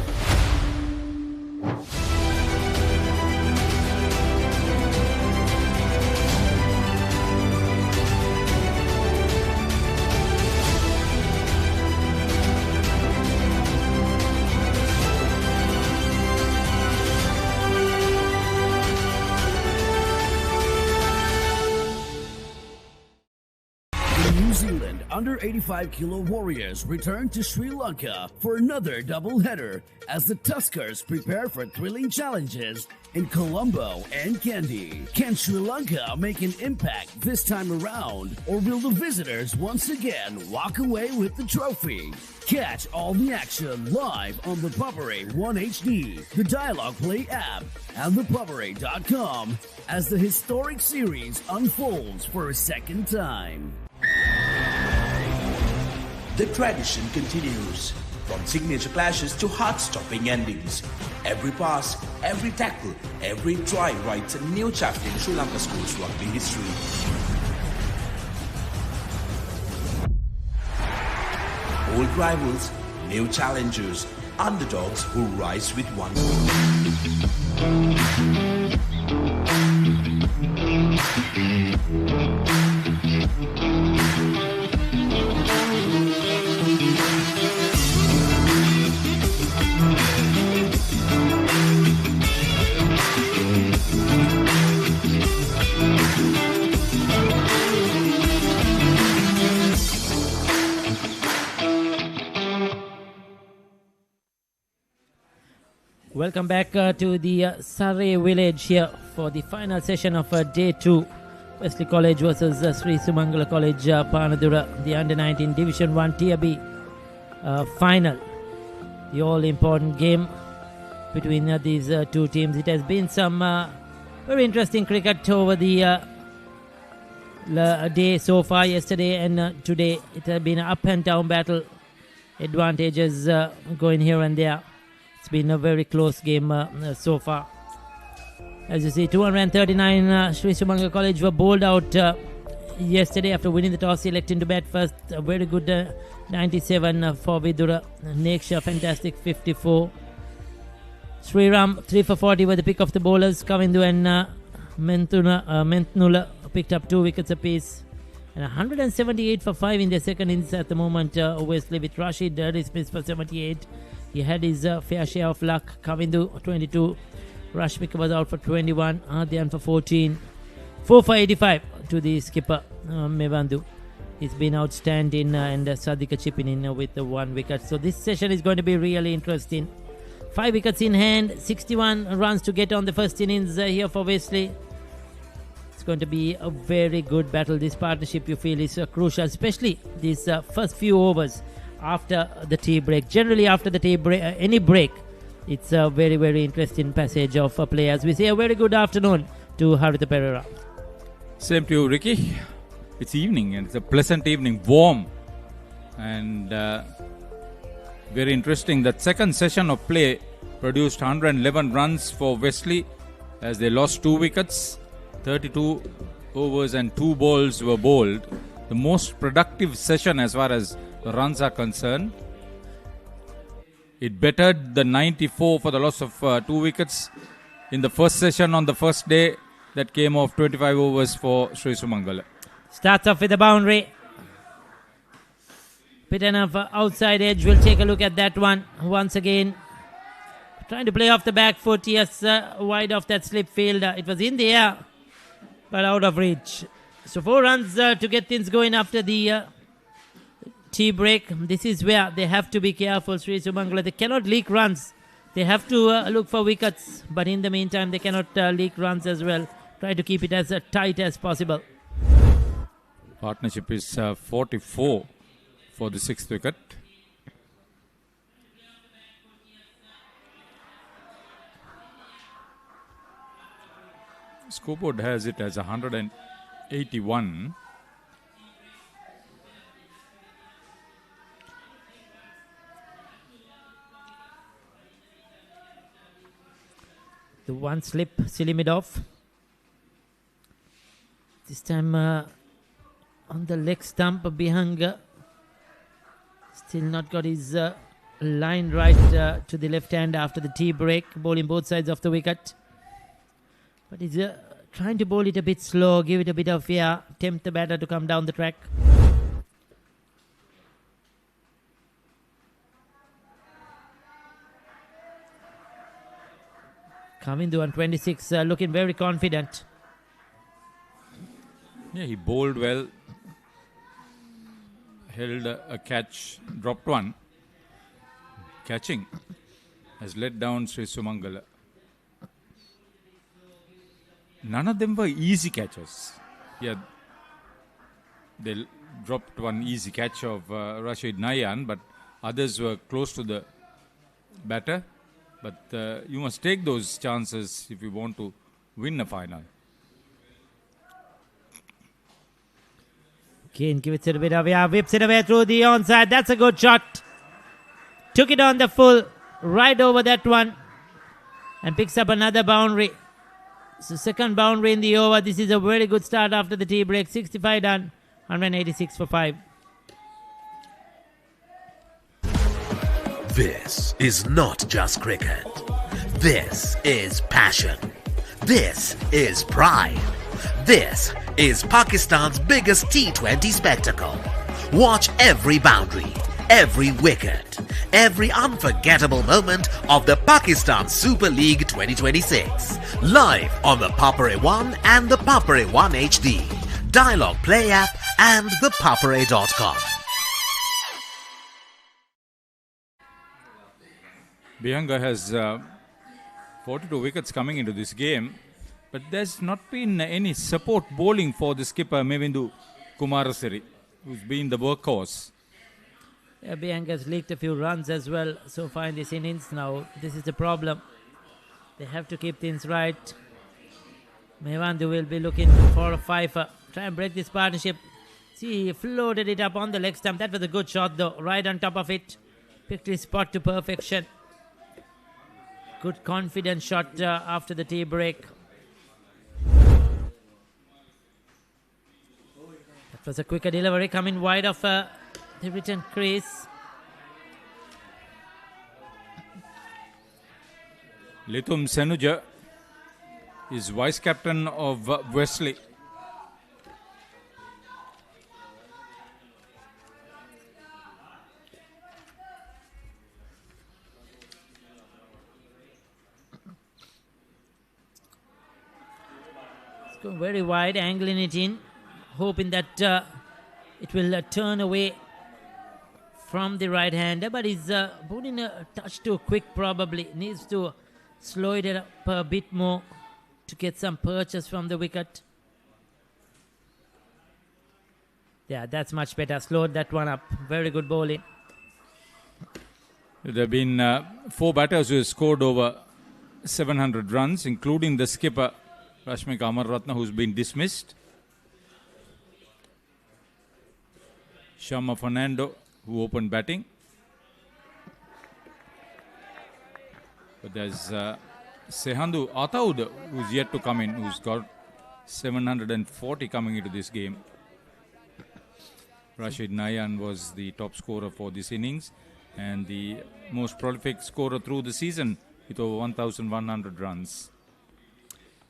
Under 85 kilo Warriors return to Sri Lanka for another doubleheader as the Tuskers prepare for thrilling challenges in Colombo and Kandy. Can Sri Lanka make an impact this time around, or will the visitors once again walk away with the trophy? Catch all the action live on the Popperay 1 HD, the Dialogue Play app, and thepopperay.com as the historic series unfolds for a second time. The tradition continues, from signature clashes to heart-stopping endings. Every pass, every tackle, every try writes a new chapter in Sri Lanka schools rugby history. Old rivals, new challengers, underdogs who rise with one goal. Welcome back to the Surrey village here for the final session of day 2. Wesley College versus Sri Sumangala College, Panadura, the under-19 Division 1 Tier B final. The all-important game between these two teams. It has been some very interesting cricket over the day so far, yesterday and today. It has been an up and down battle. Advantages going here and there. It's been a very close game so far. As you see, 239 Sri Sumangala College were bowled out yesterday after winning the toss, electing to bat first. A very good 97 for Vidura. Neksha, fantastic 54. Sriram 3 for 40 were the pick of the bowlers. Kavindu and Mentnula picked up 2 wickets apiece. And 178 for 5 in their second innings at the moment. Wesley with Rashid dismissed for 78. He had his fair share of luck. Kavindu 22. Rashmika was out for 21. Adyan for 14. 4 for 85 to the skipper Mevandu. He's been outstanding and Sadika chipping in with the 1 wicket. So this session is going to be really interesting. 5 wickets in hand, 61 runs to get on the first innings here for Wesley. It's going to be a very good battle. This partnership, you feel, is crucial, especially these first few overs after the tea break. Generally, after the tea break, any break, it's a very, very interesting passage of play. As we say, a very good afternoon to Haritha Pereira. Same to you, Ricky. It's evening and it's a pleasant evening, warm and very interesting. That second session of play produced 111 runs for Wesley as they lost 2 wickets. 32 overs and 2 balls were bowled. The most productive session as far as the runs are concerned. It bettered the 94 for the loss of 2 wickets in the first session on the first day that came off 25 overs for Sri Sumangala. Starts off with a boundary. Bit enough outside edge. We'll take a look at that one once again. Trying to play off the back foot. Yes, wide off that slip field. It was in the air, but out of reach. So 4 runs to get things going after the tea break. This is where they have to be careful, Sri Sumangala. They cannot leak runs. They have to look for wickets. But in the meantime, they cannot leak runs as well. Try to keep it as tight as possible. Partnership is 44 for the 6th wicket. Scoreboard has it as 181. The one slip, silly mid off. This time on the leg stump, Bihanga still not got his line right to the left hand after the tea break, bowling both sides of the wicket. But he's trying to bowl it a bit slow, give it a bit of air, tempt the batter to come down the track. Kavindu on 26, looking very confident. Yeah, he bowled well, held a catch, dropped one. Catching has let down Sri Sumangala. None of them were easy catches. Yeah, they dropped one easy catch of Rashid Nayan, but others were close to the batter. But you must take those chances if you want to win a final. Kane gives it a bit of air, whips it away through the onside. That's a good shot. Took it on the full, right over that one, and picks up another boundary. So second boundary in the over. This is a very good start after the tea break. 65 done, 186 for 5. This is not just cricket. This is passion. This is pride. This is Pakistan's biggest T20 spectacle. Watch every boundary, every wicket, every unforgettable moment of the Pakistan Super League 2026. Live on the Papare 1 and the Papare 1 HD, Dialogue Play app and thepapare.com. Bihanga has 42 wickets coming into this game, but there's not been any support bowling for the skipper Mevindu Kumarasiri, who's been the workhorse. Yeah, Bihanga has leaked a few runs as well so far in this innings. Now this is the problem. They have to keep things right. Mevandu will be looking for a 5. Try and break this partnership. See, he floated it up on the leg stump. That was a good shot though, right on top of it. Picked his spot to perfection. Good confident shot after the tea break. That was a quicker delivery coming wide of the return crease. Lithum Senuja is vice captain of Wesley. It's going very wide, angling it in, hoping that it will turn away from the right hander, but he's putting a touch too quick, probably. Needs to slow it up a bit more to get some purchase from the wicket. Yeah, that's much better. Slowed that one up. Very good bowling. There have been 4 batters who have scored over 700 runs, including the skipper Rashmika Amarratna, who's been dismissed. Sharma Fernando, who opened batting. But there's Sehandu Ataud, who's yet to come in, who's got 740 coming into this game. Rashid Nayan was the top scorer for this innings and the most prolific scorer through the season with over 1,100 runs.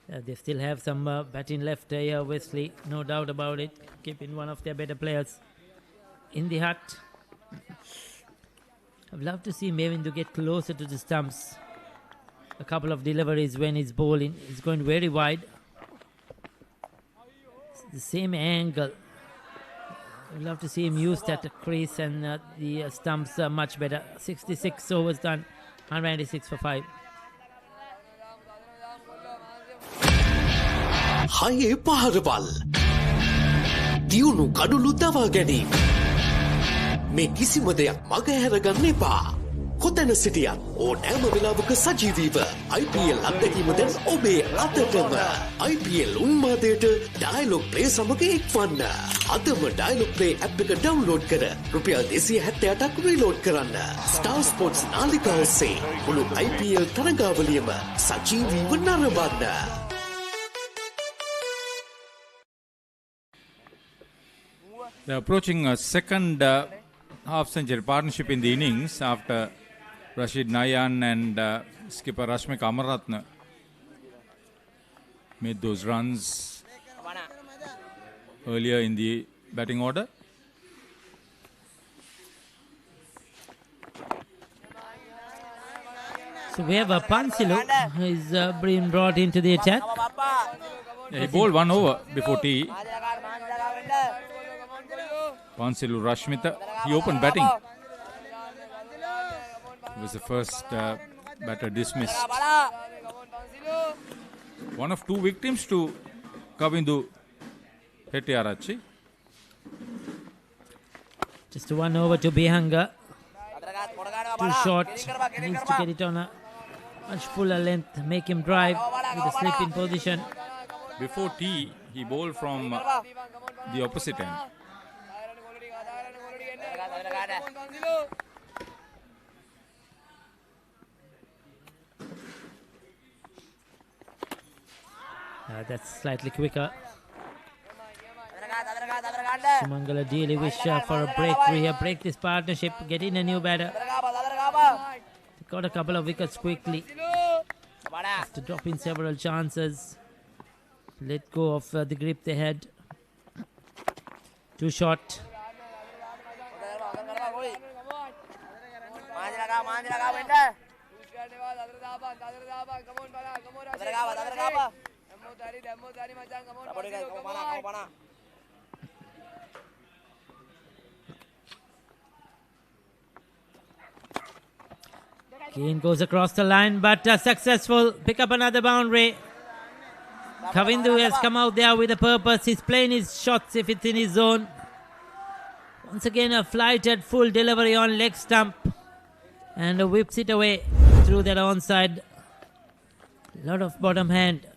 They still have some batting left here, Wesley, no doubt about it. Keeping one of their better players in the hut. I'd love to see Mevin to get closer to the stumps. A couple of deliveries when he's bowling. He's going very wide. It's the same angle. I'd love to see him use that crease and the stumps are much better. 66 overs done. 196 for 5. හයේ පහරවල් දියුණු කඩුළු දවා ගැනීම මේ කිසිම දෙයක් මගහැරගන්න එපා කොතැන සිටියත් ඕනෑම වෙලාවක සජීවීව IPL අත්දැකීම දැන් ඔබේ අතටම IPL උන්මාදයට ඩයලොග් ප්ලේ සමග එක්වන්න අදම ඩයලොග් ප්ලේ ඇප් එක ඩවුන්ලෝඩ් කර රුපියල් 278ක් රීලෝඩ් කරන්න ස්ටාර් ස්පෝර්ට්ස් නාලිකාව ඔස්සේ මුළු IPL තරගාවලියම සජීවීව නරඹන්න. They're approaching a second half-century partnership in the innings after Rashid Nayan and skipper Rashmika Amarratna made those runs earlier in the batting order. So we have a Pansilu who is being brought into the attack. Yeah, he bowled 1 over before tea. Pansilu Rashmita, he opened batting. He was the first batter dismissed. One of 2 victims to Kavindu Hettiarachi. Just 1 over to Bihanga. Too short. Needs to get it on a much fuller length. Make him drive with a slip in position. Before tea, he bowled from the opposite end. That's slightly quicker. Sumangala really wish for a breakthrough here. Break this partnership. Get in a new batter. They got a couple of wickets quickly. Have to drop in several chances. Let go of the grip they had. Too short. Kane goes across the line, but successful. Pick up another boundary. Kavindu has come out there with a purpose. He's playing his shots if it's in his zone. Once again, a flighted full delivery on leg stump. And whips it away through that onside. A lot of bottom hand.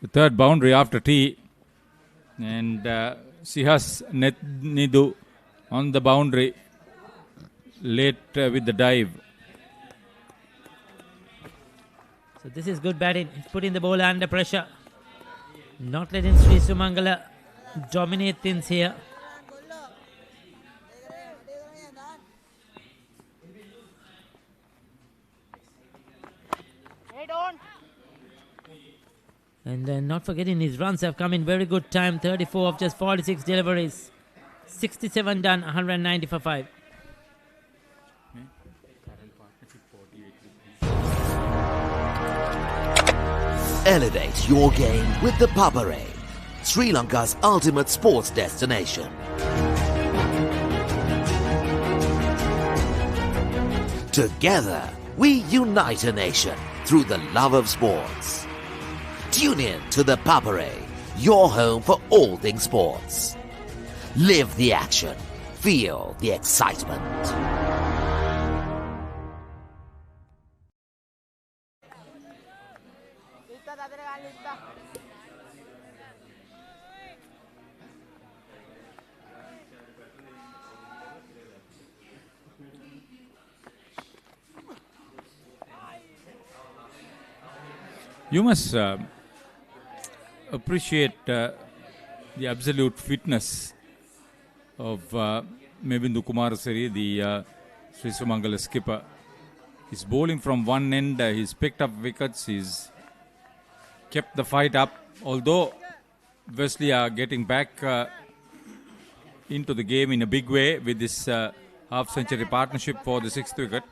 The third boundary after tea. And Sihas Nidu on the boundary. Late with the dive. So this is good batting. He's putting the bowler under pressure. Not letting Sri Sumangala dominate things here. And then not forgetting his runs have come in very good time. 34 of just 46 deliveries. 67 done, 190 for 5. Elevate your game with the Papare, Sri Lanka's ultimate sports destination. Together, we unite a nation through the love of sports. Tune in to the Papare, your home for all things sports. Live the action. Feel the excitement. You must appreciate the absolute fitness of Mebindu Kumarasiri, the Sri Sumangala skipper. He's bowling from one end, he's picked up wickets, he's kept the fight up. Although Wesley are getting back into the game in a big way with this half-century partnership for the 6th wicket.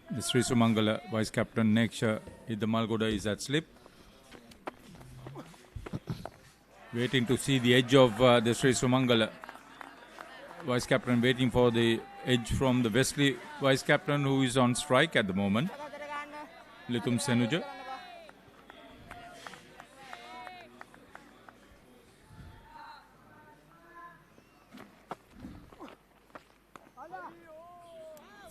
The Sri Sumangala Vice Captain Neksha Maggona is at slip. Waiting to see the edge of the Sri Sumangala Vice Captain, waiting for the edge from the Wesley Vice Captain, who is on strike at the moment. Litum Senuja.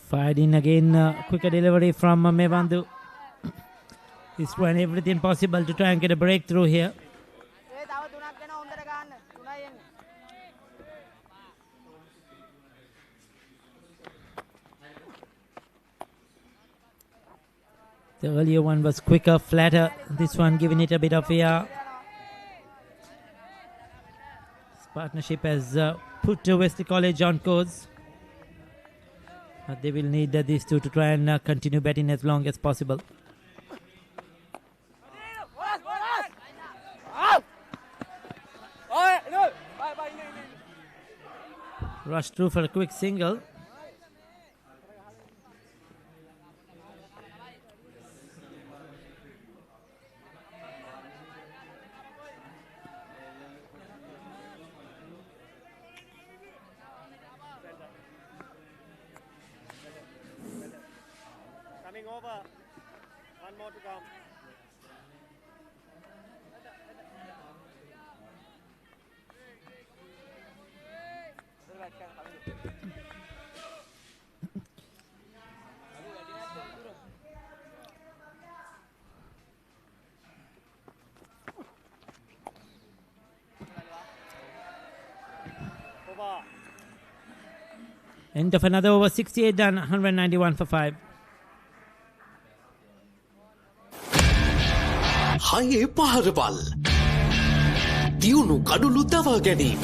Fired in again, quicker delivery from Mevandu. He's trying everything possible to try and get a breakthrough here. The earlier one was quicker, flatter. This one giving it a bit of air. This partnership has put Wesley College on course. But they will need these two to try and continue batting as long as possible. Rush through for a quick single. End of another over, 68 done, 191 for 5. හයේ පහරවල් දියුණු කඩුළු දවා ගැනීම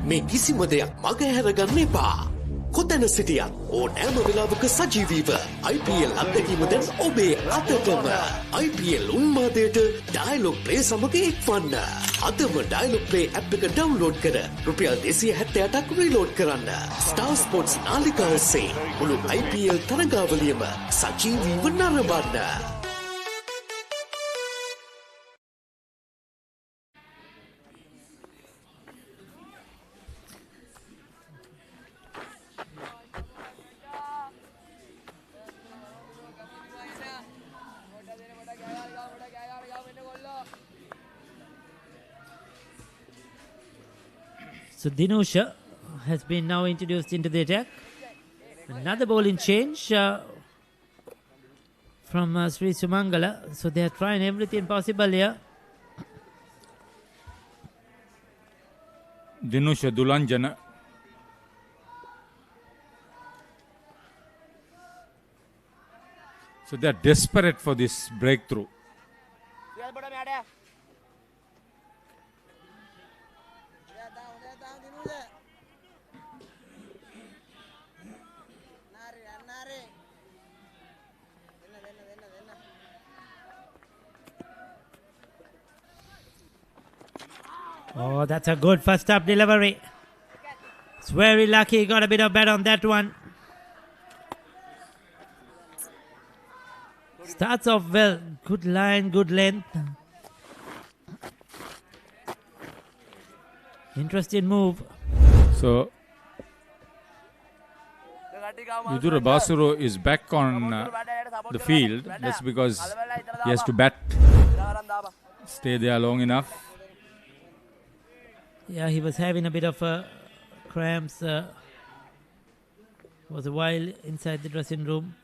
මේ කිසිම දෙයක් මගහැරගන්න එපා. කොතැන සිටියත් ඕනෑම වෙලාවක සජීවීව IPL අත්දැකීම දැන් ඔබේ අතටම. IPL උන්මාදයට ඩයලොග් ප්ලේ සමග එක්වන්න. අදම ඩයලොග් ප්ලේ ඇප් එක ඩවුන්ලෝඩ් කර රුපියල් 278ක් රීලෝඩ් කරන්න. ස්ටාර් ස්පෝර්ට්ස් නාලිකාව ඔස්සේ මුළු IPL තරගාවලියම සජීවීව නරඹන්න. So Dinusha has been now introduced into the attack. Another bowling change from Sri Sumangala. So they are trying everything possible here. Dinusha Dulanjana. So they are desperate for this breakthrough. Oh, that's a good first up delivery. It's very lucky. Got a bit of bet on that one. Starts off well. Good line, good length. Interesting move. So, Vidura Basuru is back on the field. That's because he has to bat, stay there long enough. Yeah, he was having a bit of cramps. Was a while inside the dressing room.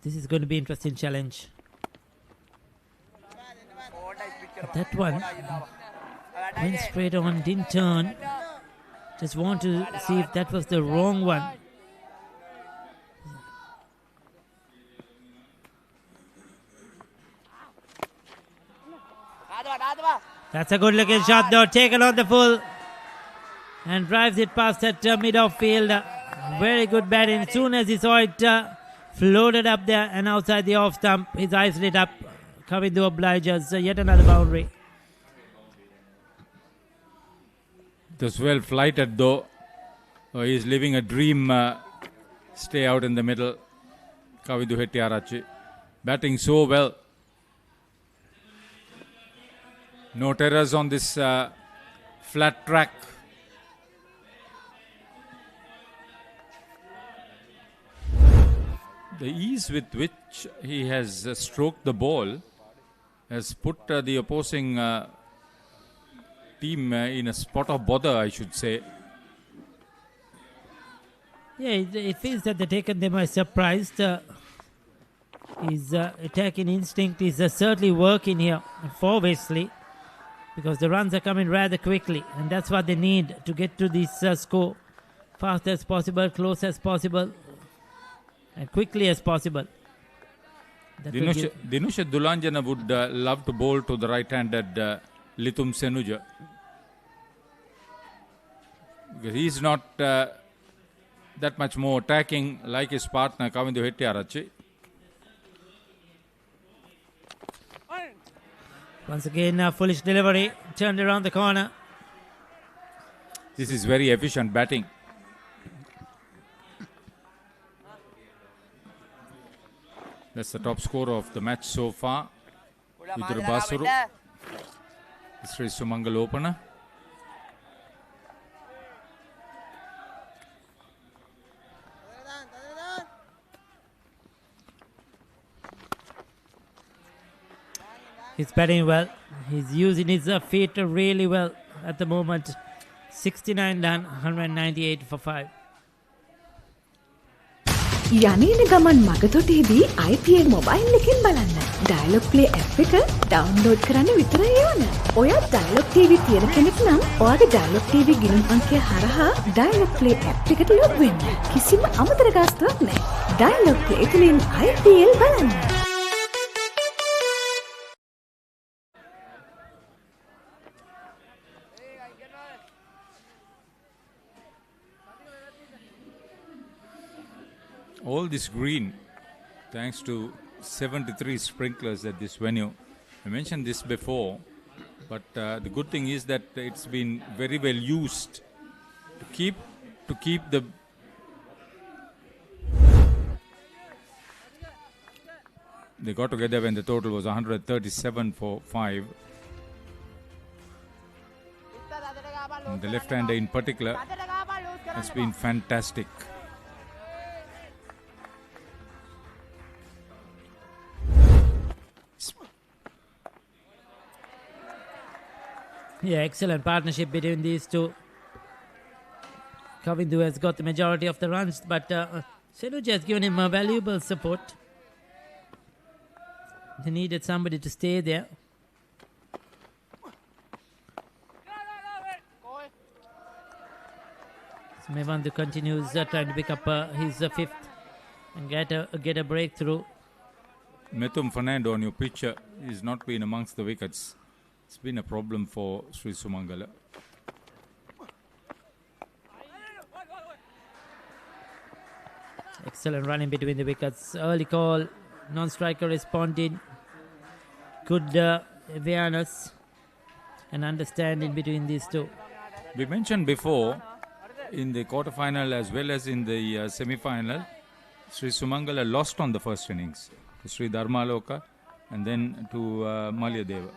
This is going to be an interesting challenge. But that one went straight on, didn't turn. Just want to see if that was the wrong one. That's a good looking shot though, taken on the full and drives it past that mid-off field. Very good batting. As soon as he saw it floated up there and outside the off stump, his eyes lit up, coming to oblige us. Yet another boundary. It was well flighted though. He's living a dream. Stay out in the middle. Kavidu Hettiarachi batting so well. No terrors on this flat track. The ease with which he has stroked the ball has put the opposing team in a spot of bother, I should say. Yeah, it feels that they've taken them by surprise. His attacking instinct is certainly working here for Wesley, because the runs are coming rather quickly, and that's what they need to get to this score fast as possible, close as possible, and quickly as possible. Dinusha Dulanjana would love to bowl to the right-handed Lithum Senuja, because he's not that much more attacking like his partner Kavindu Hettiarachi. Once again, foolish delivery, turned around the corner. This is very efficient batting. That's the top scorer of the match so far. Vidura Basuru, Sri Sumangala opener. He's batting well. He's using his feet really well at the moment. 69 done, 198 for 5. යනේන ගමන් මගතොටේදී IPL mobile එකෙන් බලන්න. Dialogue play app එක download කරන්න විතරයි ඕන. ඔයා dialogue TV තියෙන කෙනෙක් නම් ඔයාගේ ඩයලොග් TV ගිණුම් අංකය හරහා ඩයලොග් ප්ලේ ඇප් එකට ලොග් වෙන්න. කිසිම අමතර ගාස්තුවක් නැහැ. ඩයලොග් ප්ලේ තුලින් IPL බලන්න. All this green, thanks to 73 sprinklers at this venue. I mentioned this before, but the good thing is that it's been very well used to keep the they got together when the total was 137 for 5. And the left-hander in particular has been fantastic. Yeah, excellent partnership between these two. Kavindu has got the majority of the runs, but Senuja has given him a valuable support. They needed somebody to stay there. So Mevandu continues trying to pick up his fifth and get a breakthrough. Methum Fernando on your picture has not been amongst the wickets. It's been a problem for Sri Sumangala. Excellent running between the wickets. Early call, non-striker responding. Good awareness and understanding between these two. We mentioned before in the quarterfinal as well as in the semi-final, Sri Sumangala lost on the first innings to Sri Dharmaloka and then to Malyadeva.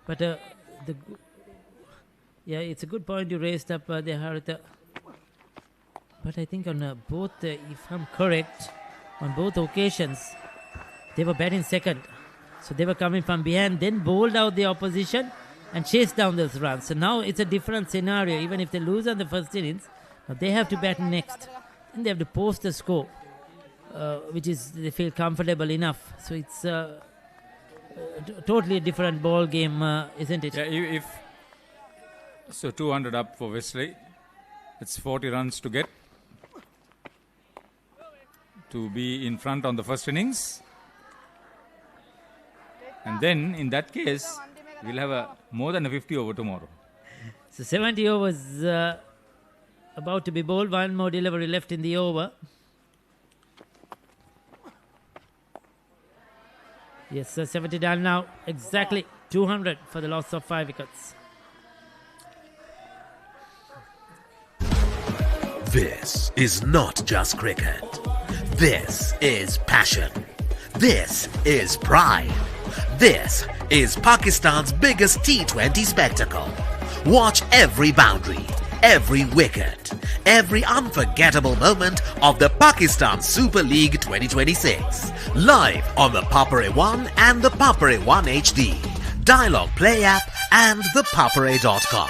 But it's a good point you raised up there, Haritha. But I think on both, if I'm correct, on both occasions, they were batting second. So they were coming from behind, then bowled out the opposition and chased down those runs. So now it's a different scenario. Even if they lose on the first innings, now they have to bat next. Then they have to post the score, which is they feel comfortable enough. So it's totally a different ball game, isn't it? Yeah, so 200 up for Wesley. It's 40 runs to get to be in front on the first innings. And then in that case, we'll have more than a 50 over tomorrow. So 70 overs about to be bowled. One more delivery left in the over. Yes, 70 done now. Exactly 200 for the loss of 5 wickets. This is not just cricket. This is passion. This is pride. This is Pakistan's biggest T20 spectacle. Watch every boundary, every wicket, every unforgettable moment of the Pakistan Super League 2026. Live on the Papare 1 and the Papare 1 HD, Dialogue Play app and thepapare.com.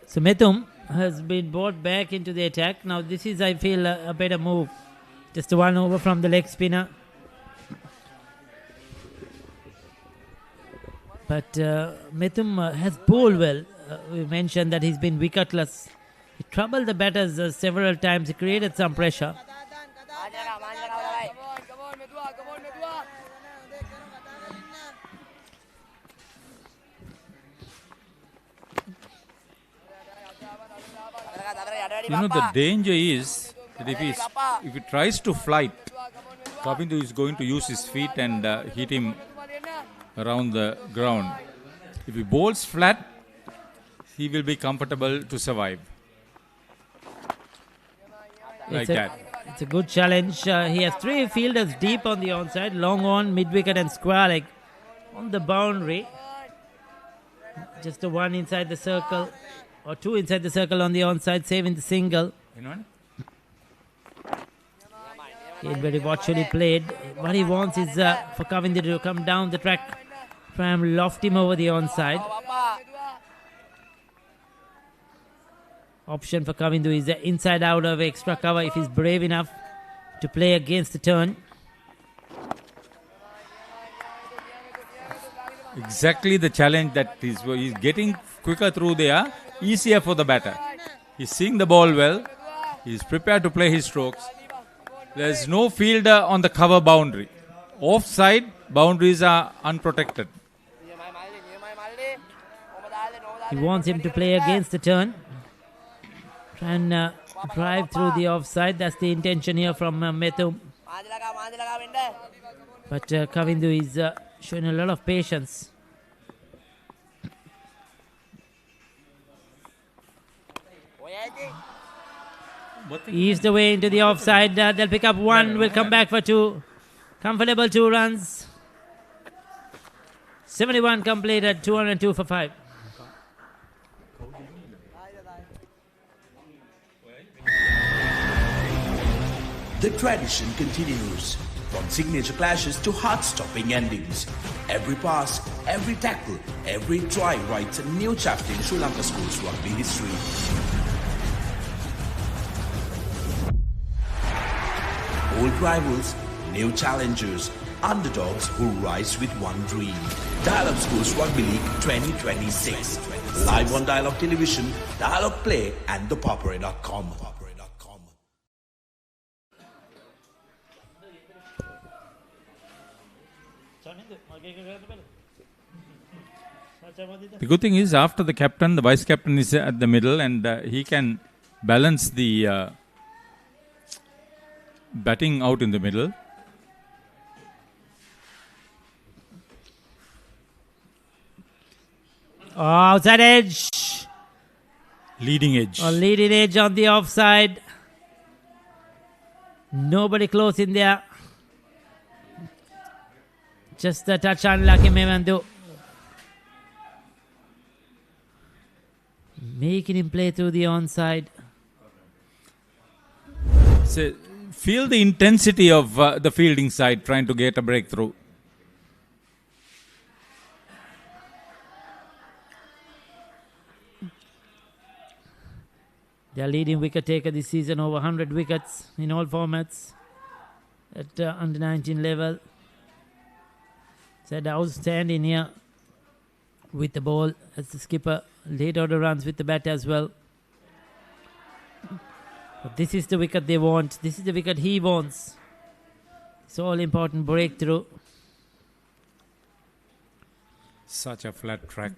So Methum has been brought back into the attack. Now this is, I feel, a better move. Just one over from the leg spinner. But Methum has bowled well. We mentioned that he's been wicketless. He troubled the batters several times. He created some pressure. The danger is that if he tries to flight, Kavindu is going to use his feet and hit him around the ground. If he bowls flat, he will be comfortable to survive. It's a good challenge. He has 3 fielders deep on the onside, long on, mid-wicket and square leg on the boundary. Just the one inside the circle. Or 2 inside the circle on the onside, saving the single. Very watchfully played. What he wants is for Kavindu to come down the track, try and loft him over the onside. Option for Kavindu is inside out of extra cover if he's brave enough to play against the turn. Exactly the challenge that he's getting quicker through there. Easier for the batter. He's seeing the ball well. He's prepared to play his strokes. There's no fielder on the cover boundary. Offside, boundaries are unprotected. He wants him to play against the turn. Try and drive through the offside. That's the intention here from Methum. But Kavindu is showing a lot of patience. Ease the way into the offside. They'll pick up 1. Will come back for 2. Comfortable 2 runs. 71 completed. 202 for 5. The tradition continues. From signature clashes to heart-stopping endings. Every pass, every tackle, every try writes a new chapter in Sri Lanka schools rugby history. Old rivals, new challengers, underdogs who rise with one dream. Dialogue Schools Rugby League 2026. Live on Dialogue Television, Dialogue Play and thepapare.com. The good thing is after the captain, the vice captain is at the middle and he can balance the batting out in the middle. Oh, outside edge. Leading edge. A leading edge on the offside. Nobody close in there. Just a touch unlucky, Memandu. Making him play through the onside. So feel the intensity of the fielding side trying to get a breakthrough. Their leading wicket taker this season, over 100 wickets in all formats at under 19 level. Said outstanding here with the ball as the skipper laid out the runs with the bat as well. But this is the wicket they want. This is the wicket he wants. It's all important breakthrough. Such a flat track.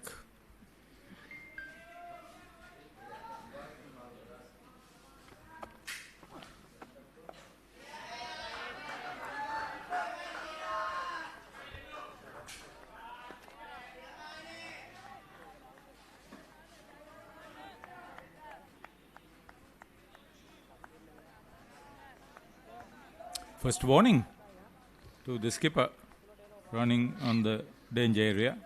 First warning to the skipper running on the danger area.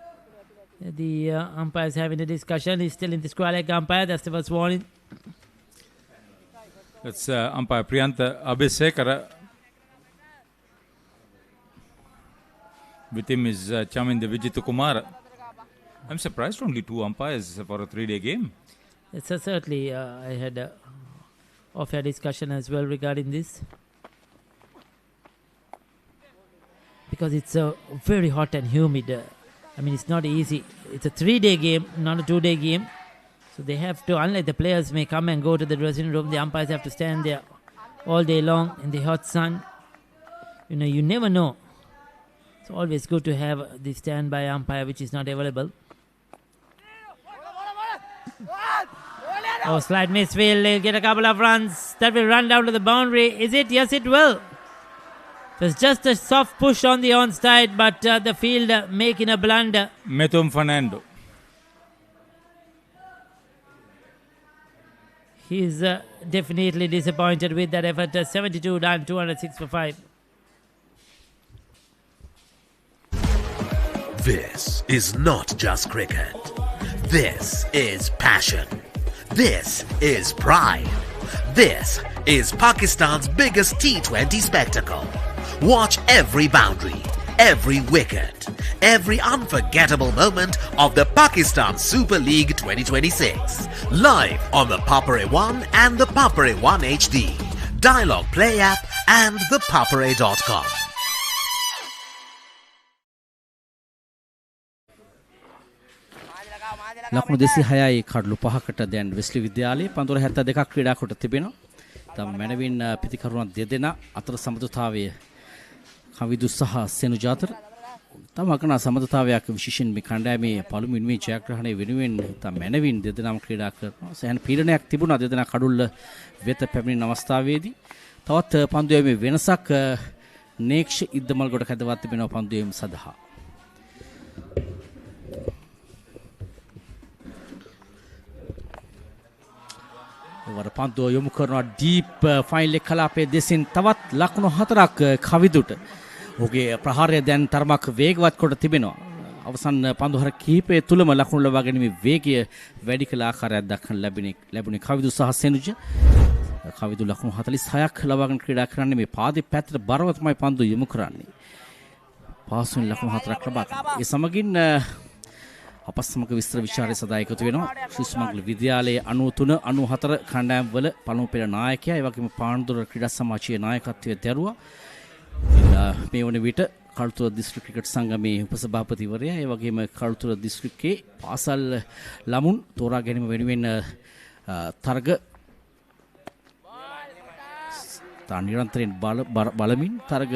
The umpire is having a discussion. He's still in the square leg umpire. That's the first warning. That's umpire Priyantha Abesekara. With him is Chaminda Vijitha Kumara. I'm surprised only 2 umpires for a 3-day game. Yes, certainly. I had a off-air discussion as well regarding this. Because it's very hot and humid. I mean, it's not easy. It's a 3-day game, not a 2-day game. So they have to, unlike the players may come and go to the dressing room, the umpires have to stand there all day long in the hot sun. You know, you never know. It's always good to have the standby umpire, which is not available. Oh, slight miss. Will get a couple of runs. That will run down to the boundary. Is it? Yes, it will. There's just a soft push on the onside, but the fielder making a blunder. Metum Fernando. He's definitely disappointed with that effort. 72 done, 206 for 5. This is not just cricket. This is passion. This is pride. This is Pakistan's biggest T20 spectacle. Watch every boundary, every wicket, every unforgettable moment of the Pakistan Super League 2026. Live on the Papare 1 and the Papare 1 HD, Dialogue Play app and the papare.com. ලකුණු 206යි කඩලු 5කට දැන් Wesley විද්‍යාලයේ පන්දුර 72ක් ක්‍රීඩා කොට තිබෙනවා. තම මැනවින් පිතිකරුවන් දෙදෙනා අතර සමතුලිතතාවය කවිදු සහ සෙනුජ අතර තම අකන සමතුලිතතාවයක් විශේෂයෙන් මේ කණ්ඩායමේ පළමු ඉනිමේ ජයග්‍රහණය වෙනුවෙන් තම මැනවින් දෙදෙනාම ක්‍රීඩා කරනවා. සෑහෙන පීඩනයක් තිබුණා දෙදෙනා කඩුල්ල වෙත පැමිණෙන අවස්ථාවේදී. තවත් පන්දුවේ වෙනසක් නේක්ෂ ඉද්දමල්ගොඩ කැදවත් තිබෙනවා පන්දුවේ සඳහා. වර පන්දුව යොමු කරනවා ඩීප් ෆයිනල් එක කලාපයේ දෙසින් තවත් ලකුණු 4ක් කවිදුට. ඔහුගේ ප්‍රහාරය දැන් තරමක් වේගවත් කොට තිබෙනවා. අවසන් පන්දුහර කිහිපය තුලම ලකුණු ලබා ගැනීමේ වේගය වැඩි කළ ආකාරයක් දක්වන ලැබුණේ කවිදු සහ සෙනුජ. කවිදු ලකුණු 46ක් ලබාගෙන ක්‍රීඩා කරන්නේ මේ පාදේ පැත්තට බරව තමයි පන්දුව යොමු කරන්නේ. පාසුවෙන් ලකුණු 4ක් ලබා ගන්නවා. ඒ සමගින් අප සමග විස්තර විචාරය සදා එකතු වෙනවා සුමංගල විද්‍යාලයේ 93 94 කණ්ඩායම් වල පළමු පෙළ නායකයා ඒ වගේම පානදුර ක්‍රීඩා සමාජයේ නායකත්වයේ දරුවා මේ වන විට කළුතර දිස්ත්‍රික් ක්‍රිකට් සංගමේ උපසභාපතිවරයා ඒ වගේම කළුතර දිස්ත්‍රික්කයේ පාසල් ළමුන් තෝරා ගැනීම වෙනුවෙන් තරග නිරන්තරයෙන් බලමින් තරග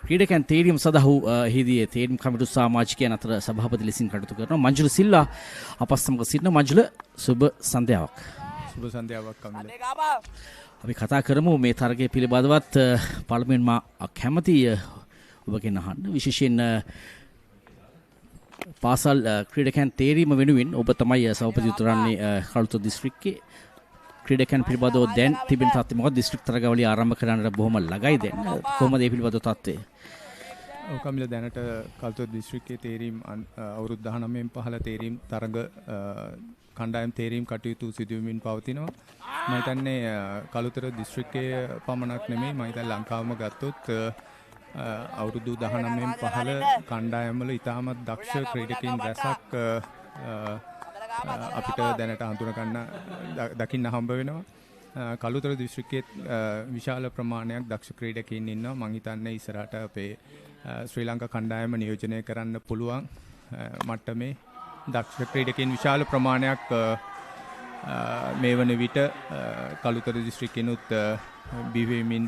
ක්‍රීඩකයන් තේරීම සඳහා එහිදී තේරීම් කමිටු සමාජිකයන් අතර සභාපති ලෙසින් කටයුතු කරනවා. මංජුල සිල්ලා අපත් සමග සිටින. මංජුල සුබ සන්ධ්‍යාවක්. සුබ සන්ධ්‍යාවක් කමිල. අපි කතා කරමු මේ තරගය පිළිබඳවත්. පළමුවෙන්ම කැමති ඔබගෙන් අහන්න විශේෂයෙන් පාසල් ක්‍රීඩකයන් තේරීම වෙනුවෙන් ඔබ තමයි සභාපති උතුරන්නේ කළුතර දිස්ත්‍රික්කයේ. ක්‍රීඩකයන් පිළිබඳව දැන් තිබෙන තත්ත්වය මොකද? දිස්ත්‍රික් තරගවලිය ආරම්භ කරන්නට බොහොම ළඟයි දැන්. කොහොමද මේ පිළිබඳව තත්ත්වය? ඔව් කමිල, දැනට කළුතර දිස්ත්‍රික්කයේ තේරීම් අවුරුදු 19න් පහළ තේරීම් තරග කණ්ඩායම් තේරීම් කටයුතු සිදුවමින් පවතිනවා. මම හිතන්නේ කළුතර දිස්ත්‍රික්කයේ පමණක් නෙමෙයි, මම හිතන්නේ ලංකාවම ගත්තොත් අවුරුදු 19න් පහළ කණ්ඩායම් වල ඉතාමත් දක්ෂ ක්‍රීඩකයන් රැසක් අපිට දැනට හඳුන ගන්න දකින්න හම්බ වෙනවා. කළුතර දිස්ත්‍රික්කයේ විශාල ප්‍රමාණයක් දක්ෂ ක්‍රීඩකයන් ඉන්නවා. මම හිතන්නේ ඉස්සරහට අපේ ශ්‍රී ලංකා කණ්ඩායම නියෝජනය කරන්න පුළුවන් මට්ටමේ දක්ෂ ක්‍රීඩකයන් විශාල ප්‍රමාණයක් මේ වන විට කළුතර දිස්ත්‍රික්කෙනුත් බිහිවෙමින්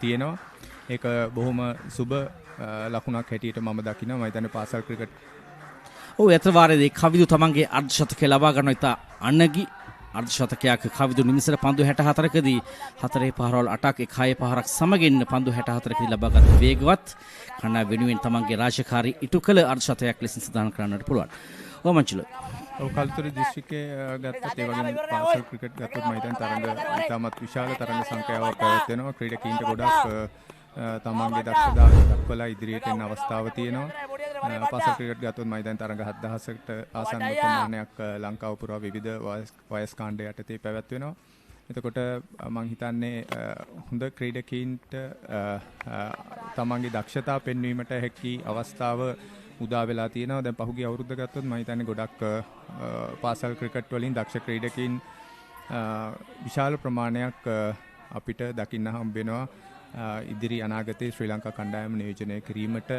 තියෙනවා. ඒක බොහොම සුබ ලකුණක් හැටියට මම දකිනවා. මම හිතන්නේ පාසල් ක්‍රිකට් ඔව් අතර වාරයේදී කවිදු තමන්ගේ අර්ධශතකය ලබා ගන්න ඉතා අනගි අර්ධශතකයක් කවිදු නිමිසර පන්දු 64කදී 4 පහරවල් 8ක් 1 පහරක් සමගින් පන්දු 64කදී ලබාගත් වේගවත් කණ්ඩායම වෙනුවෙන් තමන්ගේ රාජකාරී ඉටු කළ අර්ධශතකයක් ලෙසින් සඳහන් කරන්නට පුළුවන්. ඔව් මංචුල. ඔව් කළුතර දිස්ත්‍රික්කයේ ගත්තත් ඒ වගේම පාසල් ක්‍රිකට් ගත්තොත් මම හිතන්නේ තරඟ ඉතාමත් විශාල තරඟ සංඛ්‍යාවක් පැවැත්වෙනවා. ක්‍රීඩකීන්ට ගොඩක් තමන්ගේ දක්ෂතාවය දක්වලා ඉදිරියට එන්න අවස්ථාව තියෙනවා. පාසල් ක්‍රිකට් ගත්තොත් මම හිතන්නේ තරඟ 7000කට ආසන්න ප්‍රමාණයක් ලංකාව පුරා විවිධ වයස් කාණ්ඩ යටතේ පැවැත්වෙනවා. එතකොට මම හිතන්නේ හොඳ ක්‍රීඩකීන්ට තමන්ගේ දක්ෂතා පෙන්වීමට හැකි අවස්ථාව උදා වෙලා තියෙනවා. දැන් පහුගිය අවුරුද්ද ගත්තොත් මම හිතන්නේ ගොඩක් පාසල් ක්‍රිකට් වලින් දක්ෂ ක්‍රීඩකීන් විශාල ප්‍රමාණයක් අපිට දකින්න හම්බ වෙනවා. ඉදිරි අනාගතයේ ශ්‍රී ලංකා කණ්ඩායම නියෝජනය කිරීමට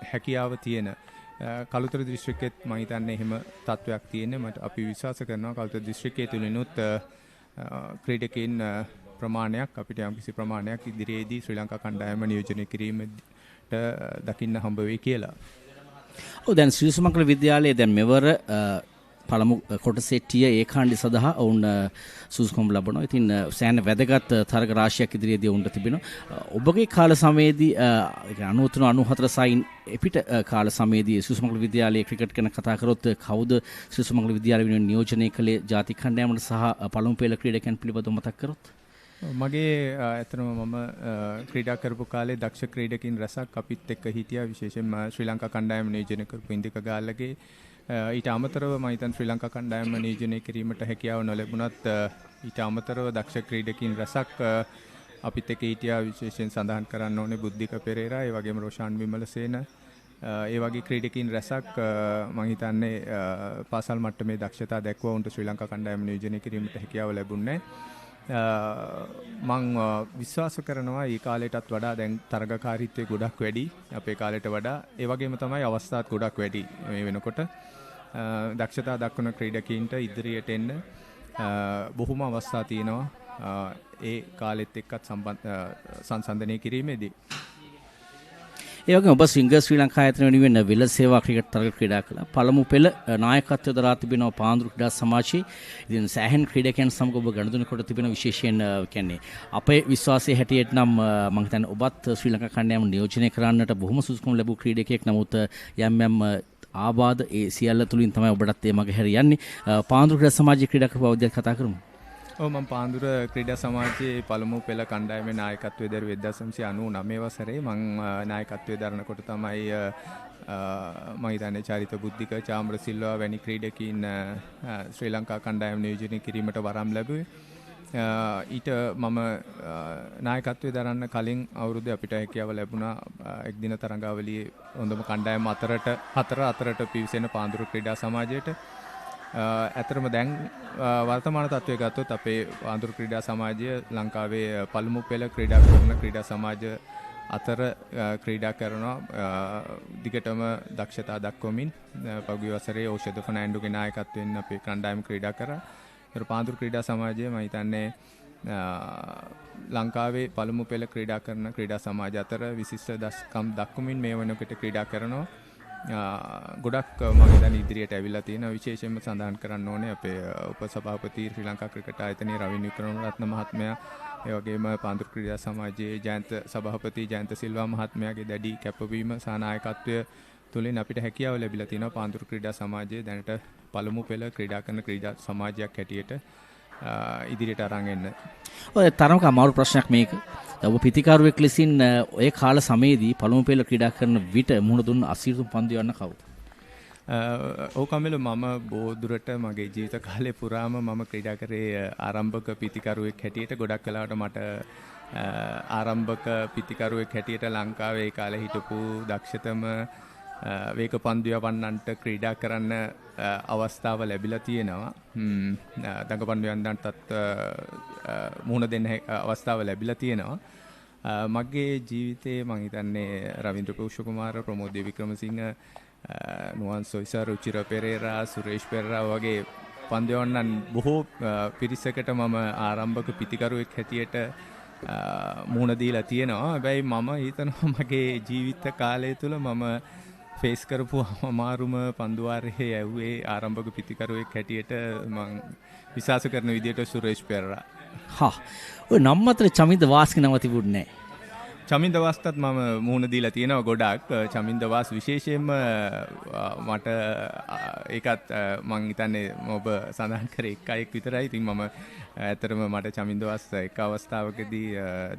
හැකියාව තියෙන කළුතර දිස්ත්‍රික්කෙත් මම හිතන්නේ එහෙම තත්වයක් තියෙන්නේ. මට අපි විශ්වාස කරනවා කළුතර දිස්ත්‍රික්කයේ තුලිනුත් ක්‍රීඩකයන් ප්‍රමාණයක් අපිට යම්කිසි ප්‍රමාණයක් ඉදිරියේදී ශ්‍රී ලංකා කණ්ඩායම නියෝජනය කිරීමට දකින්න හම්බ වෙයි කියලා. ඔව් දැන් ශ්‍රී සුමංගල විද්‍යාලයේ දැන් මෙවර පළමු කොටසේ ටිය ඒකාණ්ඩය සඳහා ඔවුන් සුසුකම් ලබනවා. ඉතින් සෑහෙන වැදගත් තරග රාශියක් ඉදිරියේදී ඔවුන්ට තිබෙනවා. ඔබගේ කාල සමයේදී 93 94 සයින් එපිට කාල සමයේදී ශ්‍රී සුමංගල විද්‍යාලයේ ක්‍රිකට් ගැන කතා කරොත් කවුද ශ්‍රී සුමංගල විද්‍යාලය වෙනුවෙන් නියෝජනය කළේ ජාතික කණ්ඩායමට සහ පළමු පෙළ ක්‍රීඩකයන් පිළිබඳව මතක් කරොත්? මගේ ඇත්තටම මම ක්‍රීඩා කරපු කාලේ දක්ෂ ක්‍රීඩකින් රැසක් අපිත් එක්ක හිටියා. විශේෂයෙන්ම ශ්‍රී ලංකා කණ්ඩායම නියෝජනය කරපු ඉන්දික ගාල්ලගේ ඊට අමතරව මම හිතන්නේ ශ්‍රී ලංකා කණ්ඩායම නියෝජනය කිරීමට හැකියාව නොලැබුණත් ඊට අමතරව දක්ෂ ක්‍රීඩකින් රැසක් අපිත් එක්ක හිටියා. විශේෂයෙන් සඳහන් කරන්න ඕනේ බුද්ධික පෙරේරා, ඒ වගේම රෝෂාන් විමලසේන, ඒ වගේ ක්‍රීඩකින් රැසක් මම හිතන්නේ පාසල් මට්ටමේ දක්ෂතා දැක්වුවා. උන්ට ශ්‍රී ලංකා කණ්ඩායම නියෝජනය කිරීමට හැකියාව ලැබුණේ මම විශ්වාස කරනවා ඒ කාලයටත් වඩා දැන් තරගකාරීත්වය ගොඩක් වැඩි අපේ කාලයට වඩා. ඒ වගේම තමයි අවස්ථාත් ගොඩක් වැඩි මේ වෙනකොට. දක්ෂතා දක්වන ක්‍රීඩකීන්ට ඉදිරියට එන්න බොහොම අවස්ථා තියෙනවා ඒ කාලෙත් එක්කත් සංසන්දනය කිරීමේදී. ඒ වගේම ඔබ සිංගර් ශ්‍රී ලංකා ආයතන වෙනුවෙන් විල සේවා ක්‍රිකට් තරග ක්‍රීඩා කළා. පළමු පෙළ නායකත්වය දරා තිබෙනවා පාන්දුරු ක්‍රීඩා සමාජයේ. ඉතින් සෑහෙන ක්‍රීඩකයන් සමග ඔබ ගනුදෙනු කොට තිබෙන විශේෂයෙන් කියන්නේ අපේ විශ්වාසයේ හැටියට නම් මම හිතන්නේ ඔබත් ශ්‍රී ලංකා කණ්ඩායම නියෝජනය කරන්නට බොහොම සුසුකම් ලැබූ ක්‍රීඩකයෙක්. නමුත් යම් ආබාධ ඒ සියල්ල තුලින් තමයි ඔබටත් ඒ මග හැරියන්නේ. පාන්දුරු ක්‍රීඩා සමාජයේ ක්‍රීඩා කරපු අවධියක් කතා කරමු. ඔව් මම පාන්දුර ක්‍රීඩා සමාජයේ පළමු පෙළ කණ්ඩායමේ නායකත්වයේ දරුවේ 1999 වසරේ මම නායකත්වයේ දරනකොට තමයි මම හිතන්නේ චාරිත බුද්ධික, චාම්‍ර සිල්වා වැනි ක්‍රීඩකීන් ශ්‍රී ලංකා කණ්ඩායම නියෝජනය කිරීමට වරම් ලැබුවේ. ඊට මම නායකත්වයේ දරන්න කලින් අවුරුද්දේ අපිට හැකියාව ලැබුණා එක්දින තරඟාවලියේ හොඳම කණ්ඩායම් අතරට පිවිසෙන පාන්දුර ක්‍රීඩා සමාජයට. ඇතරම දැන් වර්තමාන තත්ත්වය ගත්තොත් අපේ පාන්දුරු ක්‍රීඩා සමාජය ලංකාවේ පළමු පෙළ ක්‍රීඩා කරන ක්‍රීඩා සමාජ අතර ක්‍රීඩා කරනවා දිගටම දක්ෂතා දක්වමින්. පහුගිය වසරේ ඖෂධ ෆර්නෑන්ඩෝගේ නායකත්වයෙන් අපේ කණ්ඩායම ක්‍රීඩා කරා. පාන්දුරු ක්‍රීඩා සමාජය මම හිතන්නේ ලංකාවේ පළමු පෙළ ක්‍රීඩා කරන ක්‍රීඩා සමාජ අතර විශිෂ්ට දස්කම් දක්වමින් මේ වෙනකොට ක්‍රීඩා කරනවා. ගොඩක් මම දැන් ඉදිරියට ඇවිල්ලා තියෙනවා. විශේෂයෙන්ම සඳහන් කරන්න ඕනේ අපේ උපසභාපති ශ්‍රී ලංකා ක්‍රිකට් ආයතනයේ රවින්ද්‍ර වික්‍රමරත්න මහත්මයා, ඒ වගේම පාන්දුර ක්‍රීඩා සමාජයේ ජයන්ත සභාපති ජයන්ත සිල්වා මහත්මයාගේ දැඩි කැපවීම සහ නායකත්වය තුළින් අපිට හැකියාව ලැබිලා තියෙනවා පාන්දුර ක්‍රීඩා සමාජයේ දැනට පළමු පෙළ ක්‍රීඩා කරන ක්‍රීඩා සමාජයක් හැටියට ඉදිරියට අරන් එන්න. ඔය තරමක අමාරු ප්‍රශ්නයක් මේක. ඔබ පිතිකාරුවෙක් ලෙසින් ඔය කාල සමයේදී පළමු පෙළ ක්‍රීඩා කරන විට මුහුණ දුන්න අසීරුතුම් පන්දු යන්න කවුද? ඕකමිල මම බොහෝ මගේ ජීවිත කාලේ පුරාම මම ක්‍රීඩා කරේ ආරම්භක පිතිකරුවෙක් හැටියට. ගොඩක් වෙලාවට මට ආරම්භක පිතිකරුවෙක් හැටියට ලංකාවේ ඒ කාලේ හිටපු දක්ෂතම වේග පන්දු යවන්නන්ට ක්‍රීඩා කරන්න අවස්ථාව ලැබිලා තියෙනවා. දඟපන්දු යන්නන්ටත් මුහුණ දෙන්න අවස්ථාව ලැබිලා තියෙනවා. මගේ ජීවිතේ මම හිතන්නේ රවින්ද්‍ර පූෂ්‍ය කුමාර, ප්‍රමෝද් වික්‍රමසිංහ, නුවන් සොයිසා, රුචිර පෙරේරා, සුරේෂ් පෙරේරා වගේ පන්දු යවන්නන් බොහෝ පිරිසකට මම ආරම්භක පිතිකරුවෙක් හැටියට මුහුණ දීලා තියෙනවා. හැබැයි මම හිතනවා මගේ ජීවිත කාලය තුළ මම ෆේස් කරපු අමාරුම පන්දුවාරයේ ඇව්වේ ආරම්භක පිතිකරුවෙක් හැටියට මම විශ්වාස කරන විදිහට සුරේෂ් පෙරේරා. ඔය නම් අතර චමින්ද වාස්ගේ නම තිබුණේ නැහැ. චමින්ද වාස්ටත් මම මුහුණ දීලා තියෙනවා ගොඩක්. චමින්ද වාස් විශේෂයෙන්ම මට ඒකත් මං හිතන්නේ ඔබ සඳහන් කරේ එක අයෙක් විතරයි. ඉතින් මම ඇත්තටම මට චමින්ද වාස් එක අවස්ථාවකදී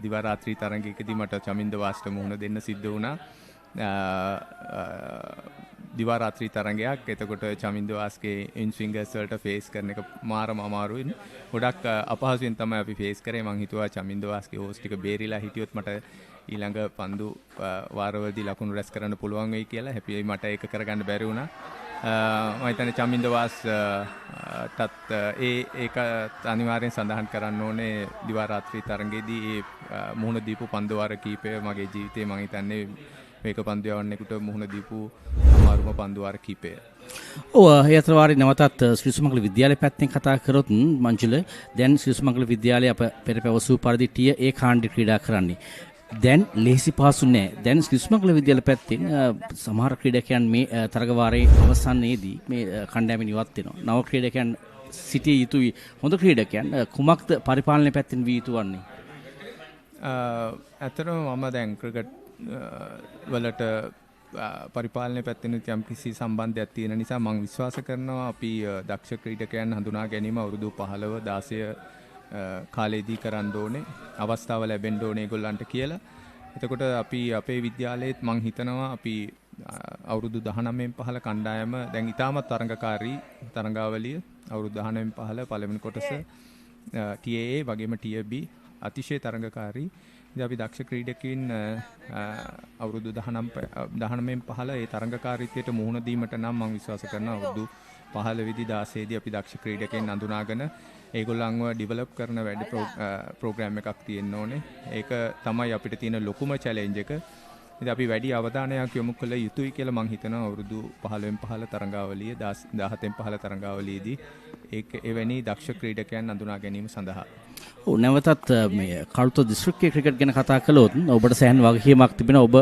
දිවා රාත්‍රී තරඟයකදී මට චමින්ද වාස්ට මුහුණ දෙන්න සිද්ධ වුණා. දිවා රාත්‍රී තරඟයක්. එතකොට චමින්ද වාස්ගේ ඉන්ස්විංගර්ස් වලට ෆේස් කරන එක මාරම අමාරුයි. ගොඩක් අපහසුයෙන් තමයි අපි ෆේස් කරේ. මං හිතුවා චමින්ද වාස්ගේ හෝස් ටික බේරිලා හිටියොත් මට ඊළඟ පන්දු වාරවලදී ලකුණු රැස් කරන්න පුළුවන් වෙයි කියලා. හැබැයි මට ඒක කරගන්න බැරි වුණා. මම හිතන්නේ චමින්ද වාස්ටත් ඒක අනිවාර්යෙන් සඳහන් කරන්න ඕනේ. දිවා රාත්‍රී තරඟයේදී ඒ මුහුණ දීපු පන්දු වාර කීපය මගේ ජීවිතේ මම හිතන්නේ මේක පන්දු යවන්නෙකුට මුහුණ දීපු අමාරුම පන්දු වාර කීපය. ඔව් ඒ අතර වාරේ නැවතත් ශ්‍රී සුමංගල විද්‍යාලය පැත්තෙන් කතා කරොත් මංජුල දැන් ශ්‍රී සුමංගල විද්‍යාලය අප පෙර පැවසූ පරිදි ටිය ඒ කාණ්ඩේ ක්‍රීඩා කරන්නේ. දැන් ලේසි පහසු නෑ. දැන් ශ්‍රී සුමංගල විද්‍යාලය පැත්තෙන් සමහර ක්‍රීඩකයන් මේ තරග වාරයේ අවසානයේදී මේ කණ්ඩායමෙන් ඉවත් වෙනවා. නව ක්‍රීඩකයන් සිටිය යුතුයි. හොඳ ක්‍රීඩකයන් කුමක්ද පරිපාලනය පැත්තෙන් විය යුතු වන්නේ? ඇත්තටම මම දැන් ක්‍රිකට් වලට පරිපාලනය පැත්තෙන් යම් කිසි සම්බන්ධයක් තියෙන නිසා මම විශ්වාස කරනවා අපි දක්ෂ ක්‍රීඩකයන් හඳුනා ගැනීම අවුරුදු 15 16 කාලෙදී කරන්න ඕනේ. අවස්ථාව ලැබෙන්න ඕනේ ඒගොල්ලන්ට කියලා. එතකොට අපි අපේ විද්‍යාලයේත් මම හිතනවා අපි අවුරුදු 19න් 15 කණ්ඩායම දැන් ඉතාමත් තරඟකාරී තරඟාවලිය අවුරුදු 19න් 15 පළවෙනි කොටස TAA වගේම TB අතිශය තරඟකාරී. ඉතින් අපි දක්ෂ ක්‍රීඩකයින් අවුරුදු 19න් 15 ඒ තරඟකාරීත්වයට මුහුණ දීමට නම් මම විශ්වාස කරනවා අවුරුදු 15 විදි 16 දී අපි දක්ෂ ක්‍රීඩකයන් අඳුනාගෙන ඒගොල්ලන්ව ඩෙවලොප් කරන වැඩ ප්‍රෝග්‍රෑම් එකක් තියෙන්න ඕනේ. ඒක තමයි අපිට තියෙන ලොකුම චැලෙන්ජ් එක. ඉතින් අපි වැඩි අවධානයක් යොමු කළ යුතුයි කියලා මම හිතනවා අවුරුදු 15න් 15 තරඟාවලිය 17න් 15 තරඟාවලියේදී ඒක එවැනි දක්ෂ ක්‍රීඩකයන් අඳුනා ගැනීම සඳහා. ඔව් නැවතත් මේ කළුතර දිස්ත්‍රික්කයේ ක්‍රිකට් ගැන කතා කළොත් ඔබට සෑහෙන වගකීමක් තිබෙනවා. ඔබ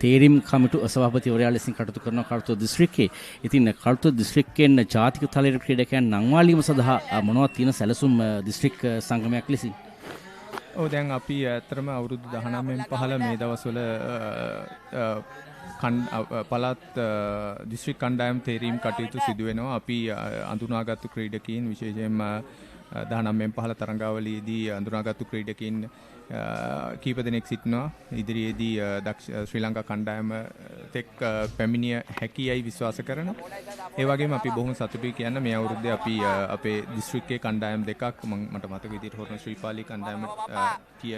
තේරීම් කමිටු සභාපතිවරයා ලෙසින් කටයුතු කරන කළුතර දිස්ත්‍රික්කයේ. ඉතින් කළුතර දිස්ත්‍රික්කයෙන් ජාතික තලයේ ක්‍රීඩකයන් නංවාලීම සඳහා මොනවද තියෙන සැලසුම් දිස්ත්‍රික් සංගමයක් ලෙසින්? ඔව් දැන් අපි ඇත්තටම අවුරුදු 19න් 15 මේ දවස්වල පළාත් දිස්ත්‍රික් කණ්ඩායම් තේරීම් කටයුතු සිදු වෙනවා. අපි අඳුනාගත්තු ක්‍රීඩකීන් විශේෂයෙන්ම 19න් 15 තරඟාවලියේදී අඳුනාගත්තු ක්‍රීඩකීන් කීප දෙනෙක් සිටිනවා. ඉදිරියේදී ශ්‍රී ලංකා කණ්ඩායම තෙක් පැමිණිය හැකියයි විශ්වාස කරනවා. ඒ වගේම අපි බොහොම සතුටුයි කියන්න මේ අවුරුද්දේ අපි අපේ දිස්ත්‍රික්කයේ කණ්ඩායම් දෙකක් මට මතක විදිහට හොරණ ශ්‍රීපාලි කණ්ඩායම ටිය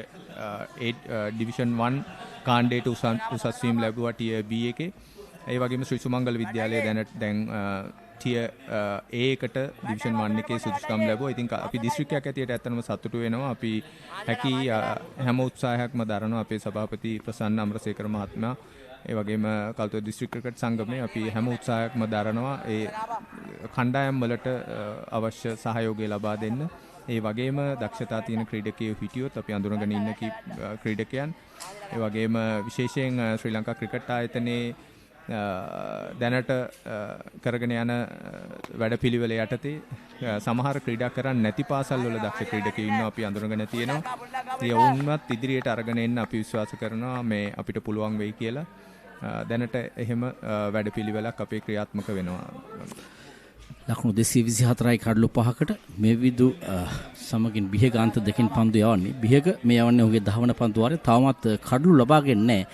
8 ඩිවිෂන් 1 කාණ්ඩයට උසස් වීම ලැබුවා ටිය B එකේ. ඒ වගේම ශ්‍රී සුමංගල විද්‍යාලය දැන් ටිය A එකට ඩිවිෂන් 1 එකේ සුදුසුකම් ලැබුවා. ඉතින් අපි දිස්ත්‍රික්කයක් ඇටියට ඇත්තටම සතුටු වෙනවා. අපි හැකි හැම උත්සාහයක්ම දරනවා. අපේ සභාපති ප්‍රසන්න අමරසේකර මහත්මයා ඒ වගේම කළුතර දිස්ත්‍රික් ක්‍රිකට් සංගමයේ අපි හැම උත්සාහයක්ම දරනවා ඒ කණ්ඩායම් වලට අවශ්‍ය සහයෝගය ලබා දෙන්න. ඒ වගේම දක්ෂතා තියෙන ක්‍රීඩකයෝ හිටියොත් අපි අඳුරගෙන ඉන්න ක්‍රීඩකයන් ඒ වගේම විශේෂයෙන් ශ්‍රී ලංකා ක්‍රිකට් ආයතනයේ දැනට කරගෙන යන වැඩපිළිවෙල යටතේ සමහර ක්‍රීඩා කරන්නේ නැති පාසල් වල දක්ෂ ක්‍රීඩකයෝ ඉන්නවා අපි අඳුරගෙන තියෙනවා. ඒ වුණත් ඉදිරියට අරගෙන එන්න අපි විශ්වාස කරනවා මේ අපිට පුළුවන් වෙයි කියලා. දැනට එහෙම වැඩපිළිවෙලක් අපේ ක්‍රියාත්මක වෙනවා. ලකුණු 224යි කඩලු 5කට මේ විදු සමගින් බිහගාන්ත දෙකෙන් පන්දු යවන්නේ. බිහග මේ යවන්නේ ඔහුගේ දහවන පන්දු වාරේ තවමත් කඩලු ලබාගෙන නැහැ.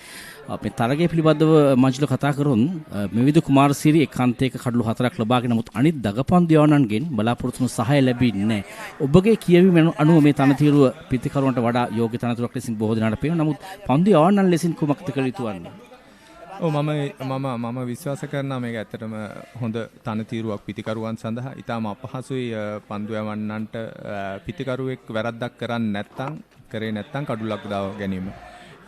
අපේ තරගය පිළිබඳව මංජුල කතා කරොත් මෙවිදු කුමාරසිරි එකාන්තයක කඩලු 4ක් ලබාගෙන නමුත් අනිත් දගපන්දු යවන්නන්ගෙන් බලාපොරොත්තු වුණු සහාය ලැබෙන්නේ නැහැ. ඔබගේ කියවීම අනුව මේ තනතිරුව පිටිකරුවන්ට වඩා යෝග්‍ය තනතුරක් ලෙසින් බොහෝ දෙනාට පේනවා. නමුත් පන්දු යවන්නන් ලෙසින් කුමක්ද කළ යුතු වන්නේ? මම විශ්වාස කරනවා මේක ඇත්තටම හොඳ තනතිරුවක් පිටිකරුවන් සඳහා. ඊටාම අපහසුයි පන්දු යවන්නන්ට පිටිකරුවෙක් වැරද්දක් කරේ නැත්නම් කඩුලක් දාව ගැනීම.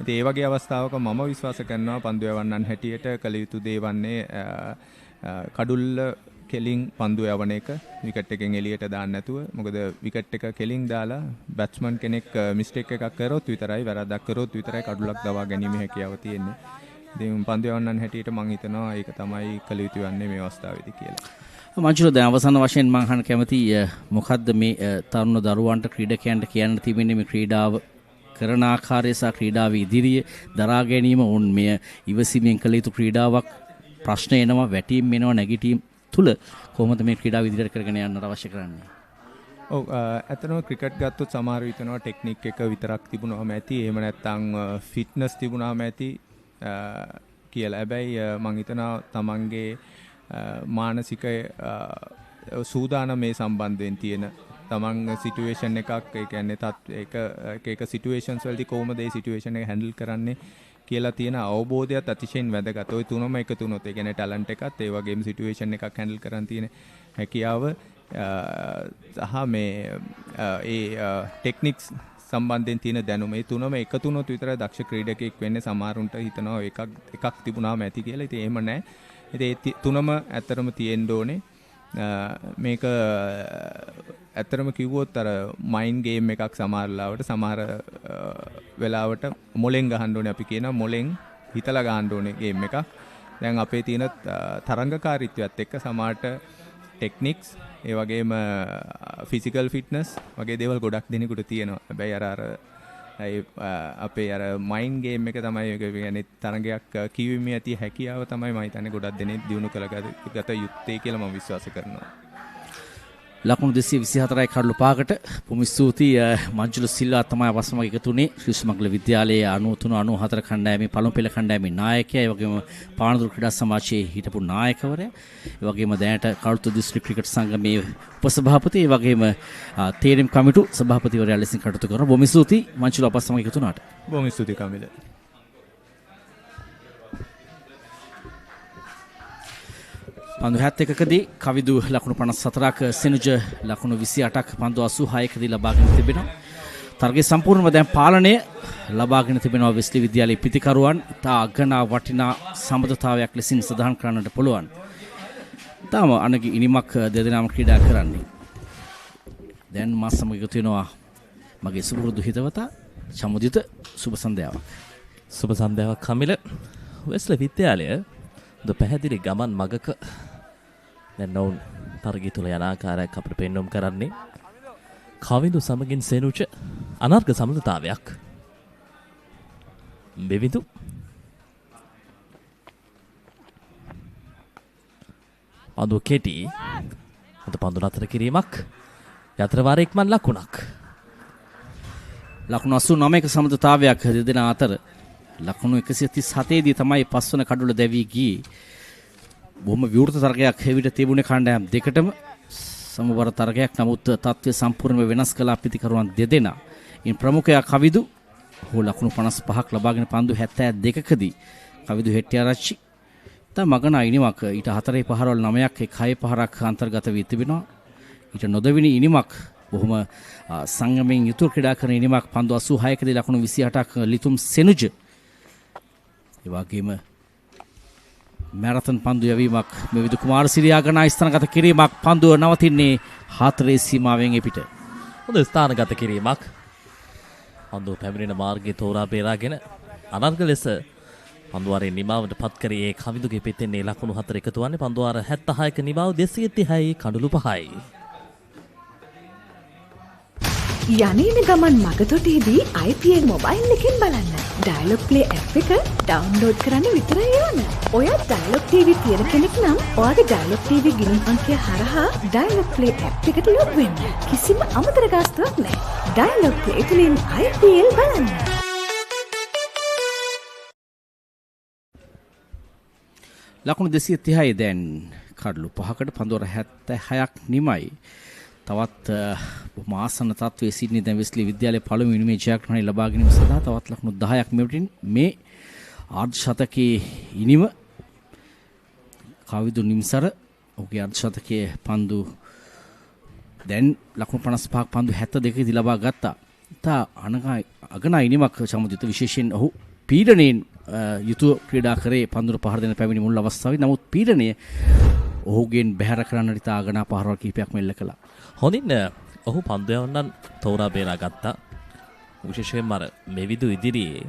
ඉතින් ඒ වගේ අවස්ථාවක මම විශ්වාස කරනවා පන්දු යවන්නන් හැටියට කළ යුතු දේ වන්නේ කඩුල්ල කෙලින් පන්දු යවන එක විකට් එකෙන් එළියට දාන්න නැතුව. මොකද විකට් එක කෙලින් දාලා බැට්ස්මන් කෙනෙක් මිස්ටේක් එකක් කරොත් විතරයි වැරද්දක් කරොත් විතරයි කඩුලක් දවා ගැනීම හැකියාව තියෙන්නේ. ඉතින් පන්දු යවන්නන් හැටියට මම හිතනවා ඒක තමයි කළ යුතු වන්නේ මේ අවස්ථාවේදී කියලා. මංජුල දැන් අවසාන වශයෙන් මම අහන්න කැමති මොකද්ද මේ තරුණ දරුවන්ට ක්‍රීඩකයන්ට කියන්න තිබෙන්නේ මේ ක්‍රීඩාව කරන ආකාරය සහ ක්‍රීඩාවේ ඉදිරිය දරා ගැනීම උන් මෙය ඉවසීමෙන් කළ යුතු ක්‍රීඩාවක් ප්‍රශ්න එනවා වැටීම් එනවා නැගිටීම් තුල කොහොමද මේ ක්‍රීඩාව ඉදිරියට කරගෙන යන්න අවශ්‍ය කරන්නේ? ඔව් ඇත්තටම ක්‍රිකට් ගත්තොත් සමහර විටනවා ටෙක්නික් එක විතරක් තිබුණාම ඇති. එහෙම නැත්නම් ෆිට්නස් තිබුණාම ඇති කියලා. හැබැයි මම හිතනවා තමන්ගේ මානසික සූදානමේ සම්බන්ධයෙන් තියෙන තමන් සිටුේෂන් එකක් ඒ කියන්නේ එක සිටුේෂන්ස් වලදී කොහොමද ඒ සිටුේෂන් එක හැන්ඩල් කරන්නේ කියලා තියෙන අවබෝධයත් අතිශයින් වැදගත්. ওই තුනම එකතු වුණොත් ඒ කියන්නේ ටැලන්ට් එකත් ඒ වගේම සිටුේෂන් එකක් හැන්ඩල් කරන් තියෙන හැකියාව සහ මේ ඒ ටෙක්නික්ස් සම්බන්ධයෙන් තියෙන දැනුම මේ තුනම එකතු වුණොත් විතරයි දක්ෂ ක්‍රීඩකයෙක් වෙන්නේ. සමහරුන්ට හිතනවා එකක් තිබුණාම ඇති කියලා. ඉතින් එහෙම නැහැ. ඉතින් ඒ තුනම ඇත්තරම තියෙන්න ඕනේ. මේක ඇත්තරම කිව්වොත් අර මයින්ඩ් ගේම් එකක් සමහර වෙලාවට මොලෙන් ගහන්න ඕනේ. අපි කියනවා මොලෙන් හිතලා ගහන්න ඕනේ ගේම් එකක්. දැන් අපේ තියෙන තරංගකාරීත්වයත් එක්ක සමහරට ටෙක්නික්ස් ඒ වගේම ෆිසිකල් ෆිට්නස් වගේ දේවල් ගොඩක් දෙනෙකුට තියෙනවා. හැබැයි අපේ මයින්ඩ් ගේම් එක තමයි ඒක කියන්නේ තරඟයක් කියවීමේ ඇති හැකියාව තමයි මම හිතන්නේ ගොඩක් දෙනෙක් දිනු කළගත යුත්තේ කියලා මම විශ්වාස කරනවා. ලකුණු 224යි කඩලු 5කට බොහොම ස්තුතියි මංජුල සිල්වා තමයි අවසම එකතුනේ ශ්‍රී සුමංගල විද්‍යාලයේ 93 94 කණ්ඩායමේ පළමු පෙළ කණ්ඩායමේ නායකයා ඒ වගේම පානදුර ක්‍රීඩා සමාජයේ හිටපු නායකවරයා ඒ වගේම දැනට කළුතර දිස්ත්‍රික් ක්‍රිකට් සංගමේ උපසභාපති ඒ වගේම තේරීම් කමිටු සභාපතිවරයා ලෙසින් කටයුතු කරන බොහොම ස්තුතියි මංජුල අවසම එකතුනාට. බොහොම ස්තුතියි කමිල. පන්දු 71කදී කවිදු ලකුණු 54ක් සෙනුජ ලකුණු 28ක් පන්දු 86කදී ලබාගෙන තිබෙනවා. තරගයේ සම්පූර්ණව දැන් පාලනය ලබාගෙන තිබෙනවා වෙස්ලි විද්‍යාලයේ පිතිකරුවන්. තා අගනා වටිනා සම්බන්ධතාවයක් ලෙසින් සඳහන් කරන්නට පුළුවන්. තාම අනගි ඉනිමක් දෙදෙනාම ක්‍රීඩා කරන්නේ. දැන් මා සමග එකතු වෙනවා මගේ සුබුරුදු හිතවතා චමුදිත සුබ සන්ධ්‍යාවක්. සුබ සන්ධ්‍යාවක් කමිල. වෙස්ලි විද්‍යාලය ද පැහැදිලි ගමන් මගක දැන් ඔවුන් තරගය තුල යන ආකාරයක් අපිට පෙන්වුම් කරන්නේ කවිදු සමගින් සෙනුච අනර්ග සම්බන්ධතාවයක් බෙවිදු පන්දු කෙටි අද පන්දු නතර කිරීමක් යතර වාර ඉක්මන් ලකුණක් ලකුණු 89ක සම්බන්ධතාවයක් දෙදෙනා අතර ලකුණු 137 දී තමයි පස්වන කඩුල දැවී ගියේ. බොහොම විවෘත තරගයක් හැවිට තිබුණේ කණ්ඩායම් දෙකටම සමබර තරගයක්. නමුත් තත්ත්වය සම්පූර්ණයෙන්ම වෙනස් කළ පිටිකරුවන් දෙදෙනා. ඉන් ප්‍රමුඛයා කවිදු හෝ ලකුණු 55ක් ලබාගෙන පන්දු 72කදී කවිදු හෙට්ටිආරච්චි තා මගනා ඉනිමක් ඊට 4 පහරවල් 9ක් 6 පහරක් අන්තර්ගත වී තිබෙනවා. ඊට නොදෙවෙනි ඉනිමක් බොහොම සංයමයෙන් යුතුව ක්‍රීඩා කරන ඉනිමක් පන්දු 86කදී ලකුණු 28ක් ලිතුම් සෙනුජ ඒ වගේම මැරතන් පන්දු යැවීමක් මෙවිදු කුමාරසිරියා ගණා ස්ථානගත කිරීමක් පන්දුව නවතින්නේ 4 සීමාවෙන් එපිට. හොඳ ස්ථානගත කිරීමක්. පන්දුව පැමිණෙන මාර්ගයේ තෝරා බේරාගෙන අනර්ග ලෙස පන්දුවාරේ නිමාවට පත් කරේ කවිඳුගේ පිටෙන්නේ ලකුණු 4 එකතු වන්නේ. පන්දුවාර 76ක නිමාව 230යි කඳුළු 5යි. යන්නේන ගමන් මගතොටේදී IPL මොබයිල් එකෙන් බලන්න. ඩයලොග් ප්ලේ ඇප් එක ඩවුන්ලෝඩ් කරන්න විතරයි ඕන. ඔය ඩයලොග් TV තියෙන කෙනෙක් නම් ඔයාගේ ඩයලොග් TV ගිණුම් අංකය හරහා ඩයලොග් ප්ලේ ඇප් එකට ලොග් වෙන්න. කිසිම අමතර ගාස්තුවක් නැහැ. ඩයලොග් ප්ලේ තුලින් IPL බලන්න. ලකුණු 230යි දැන් කඩලු 5කට පන්දුවර 76ක් නිමයි. තවත් මාසන තත්වයේ සිටින දැන් වෙස්ලි විද්‍යාලයේ පළමු විනිමය ජයග්‍රහණය ලබා ගැනීම සඳහා තවත් ලකුණු 10ක් මෙවටින් මේ අර්ධ ශතකයේ ඉනිම කවිදු නිම්සර ඔහුගේ අර්ධ ශතකයේ පන්දු දැන් ලකුණු 55ක් පන්දු 72 දී ලබා ගත්තා. තා අගනා ඉනිමක් සමුදිත විශේෂයෙන් ඔහු පීඩනයෙන් යුතුව ක්‍රීඩා කරේ පන්දුර පහර දෙන පැමිණි මුල් අවස්ථාවේ. නමුත් පීඩනය ඔහුගෙන් බැහැර කරන්නට ඉතා අගනා පහරවල් කිහිපයක් මෙල්ල කළා. හොඳින් ඔහු පන්දු යවන්නන් තෝරා බේරා ගත්තා. විශේෂයෙන්ම අර මෙවිදු ඉදිරියේ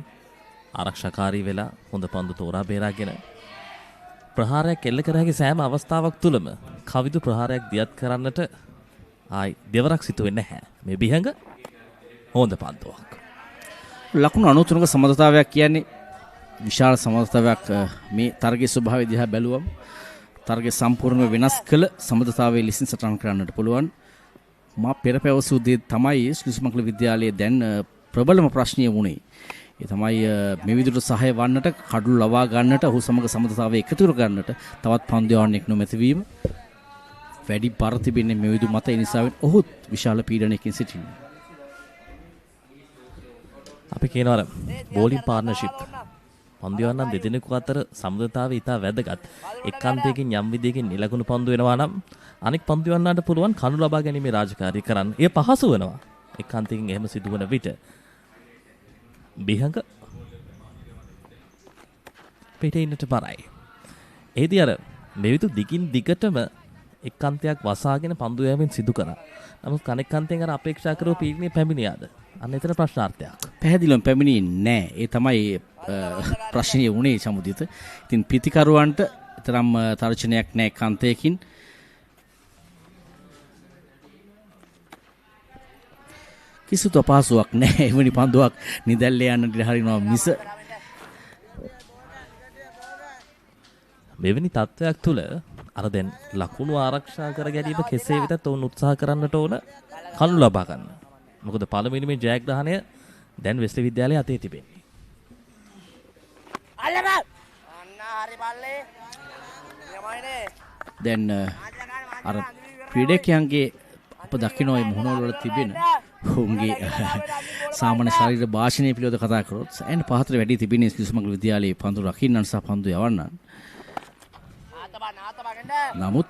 ආරක්ෂාකාරී වෙලා හොඳ පන්දු තෝරා බේරාගෙන ප්‍රහාරයක් එල්ල කර හැකි සෑම අවස්ථාවක් තුළම කවිදු ප්‍රහාරයක් දියත් කරන්නට ආයි දෙවරක් සිදු වෙන්නේ නැහැ. මේ බිහඟ හොඳ පන්දුවක්. ලකුණු 93ක සමතතාවයක් කියන්නේ විශාල සමතතාවයක්. මේ තරගයේ ස්වභාවය දිහා බැලුවම තරගය සම්පූර්ණයෙන්ම වෙනස් කළ සමතතාවයේ ලිසින් සටහන් කරන්නට පුළුවන්. මා පෙර පැවසූ දේ තමයි සුමංගල විද්‍යාලයේ දැන් ප්‍රබලම ප්‍රශ්නය වුණේ. ඒ තමයි මේ විදිහට සහාය වන්නට කඩළු ලබා ගන්නට ඔහු සමග සමතතාවය එකතු කර ගන්නට තවත් පන්දු යවන්නෙක් නොමැති වීම. වැඩි බර තිබෙන්නේ මේ විදිහ මත. ඒ නිසා ඔහු විශාල පීඩනයකින් සිටිනවා. අපි කියනවා බෝලින් පාර්ට්නර්ෂිප් පන්දු යවන්නන් දෙදෙනෙකු අතර සමබරතාවය ඉතා වැදගත්. එක් අන්තයකින් යම් විදියකින් නිලකුණු පන්දු වෙනවා නම් අනෙක් පන්දු යවන්නන්ට පුළුවන් කණු ලබා ගැනීමේ රාජකාරිය කරන්න. එය පහසු වෙනවා. එක් අන්තයකින් එහෙම සිදුවන විට බිහඟ පිටේ ඉන්නට බරයි. එහිදී අර මෙවිතු දිගින් දිගටම එක් අන්තයක් වසාගෙන පන්දු යෑමෙන් සිදු කරා. නමුත් කනෙක් අන්තයෙන් අර අපේක්ෂා කරව පීඩනය පැමිණියාද? අන්න එතන ප්‍රශ්නාර්ථයක්. පැහැදිලිවම පැමිණියේ නැහැ. ඒ තමයි ප්‍රශ්නය වුණේ සමුදිත. ඉතින් පිතිකරුවන්ට තරම් තර්ජනයක් නැහැ කාන්තයකින්. කිසිත් අපහසුයක් නැහැ. එවැනි පන්දුවක් නිදැල්ලේ යන්න ඉඩ හරිනවා මිස මෙවැනි තත්ත්වයක් තුළ අර දැන් ලකුණු ආරක්ෂා කර ගැනීම කෙසේ වෙතත් ඔවුන් උත්සාහ කරන්නට ඕන කණු ලබා ගන්න. මොකද පළවෙනි මේ ජයග්‍රහණය දැන් වෙස්ලි විද්‍යාලයේ අතේ තිබෙන්නේ. දැන් අර ක්‍රීඩකයන්ගේ අප දකින්න ওই මුහුණවල වල තිබෙන ඔවුන්ගේ සාමාන්‍ය ශරීර භාෂණය පිළිබඳව කතා කරොත් සෑහෙන පහතට වැඩි තිබෙන සුමංගල විද්‍යාලයේ පන්දු රකින්නන් සහ පන්දු යවන්නන්. නමුත්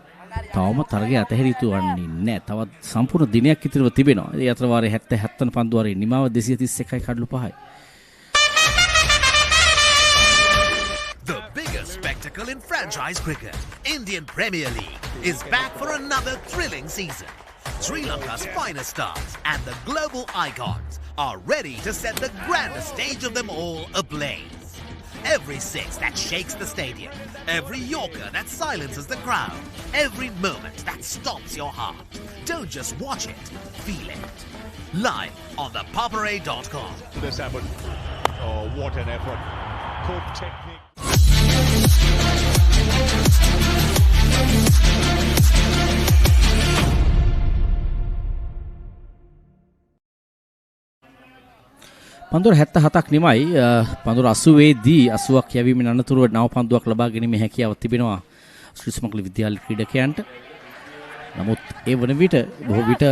තවම තරගය අතහැරිය යුතු වන්නේ නැහැ. තවත් සම්පූර්ණ දිනයක් ඉතිරිව තිබෙනවා. ඒ අතර වාරයේ 70 පන්දු වාරයේ නිමාව 231යි කඩලු 5යි. The biggest spectacle in franchise cricket, Indian Premier League, is back for another thrilling season. Sri Lanka's finest stars and the global icons are ready to set the grandest stage of them all ablaze. Every six that shakes the stadium, every yorker that silences the crowd, every moment that stops your heart. Don't just watch it, feel it. Live on the Papare.com. This happened. Oh, what an effort. Good technique. පන්දුර 77ක් නිමයි. පන්දුර 80 දී 80ක් යැවීමෙන් අනතුරුව නව පන්දුවක් ලබා ගැනීමේ හැකියාවක් තිබෙනවා ශ්‍රී සුමංගල විද්‍යාල ක්‍රීඩකයන්ට. නමුත් ඒ වන විට බොහෝ විට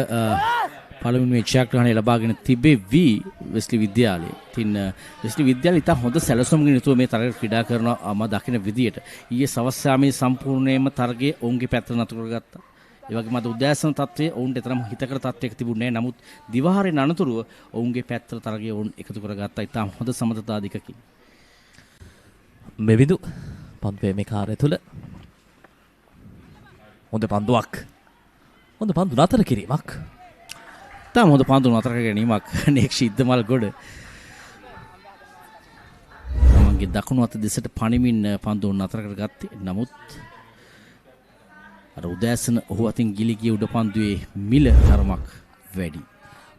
පළමුවෙනි ජයග්‍රහණය ලබාගෙන තිබෙවි වෙස්ලි විද්‍යාලය. ඉතින් වෙස්ලි විද්‍යාලය ඉතා හොඳ සැලසුමකින් යුතුව මේ තරගයට ක්‍රීඩා කරනවා මම දකින විදියට. ඊයේ සවස් යාමේ සම්පූර්ණයෙන්ම තරගයේ ඔවුන්ගේ පැත්තට නතර කරගත්තා. ඒ වගේම අද උදෑසන තත්ත්වයේ ඔවුන්ට තරම් හිතකර තත්ත්වයක තිබුණේ නැහැ. නමුත් දිවාහාරයෙන් අනතුරුව ඔවුන්ගේ පැත්තට තරගයේ ඔවුන් එකතු කරගත්තා. ඉතා හොඳ සමතතා දිකකින්. මෙවිදු පන්දුවේ මේ කාර්යය තුළ හොඳ පන්දුවක්. හොඳ පන්දු නතර කිරීමක්. ඉතාම හොඳ පන්දු නතර කර ගැනීමක් නෙක්ෂි ඉද්දමල් ගොඩ. තමන්ගේ දකුණු අත දෙසට පණිමින් පන්දු නතර කර ගත්තේ. නමුත් අර උදෑසන ඔහු අතින් ගිලි ගිය උඩ පන්දුවේ මිල තරමක් වැඩි.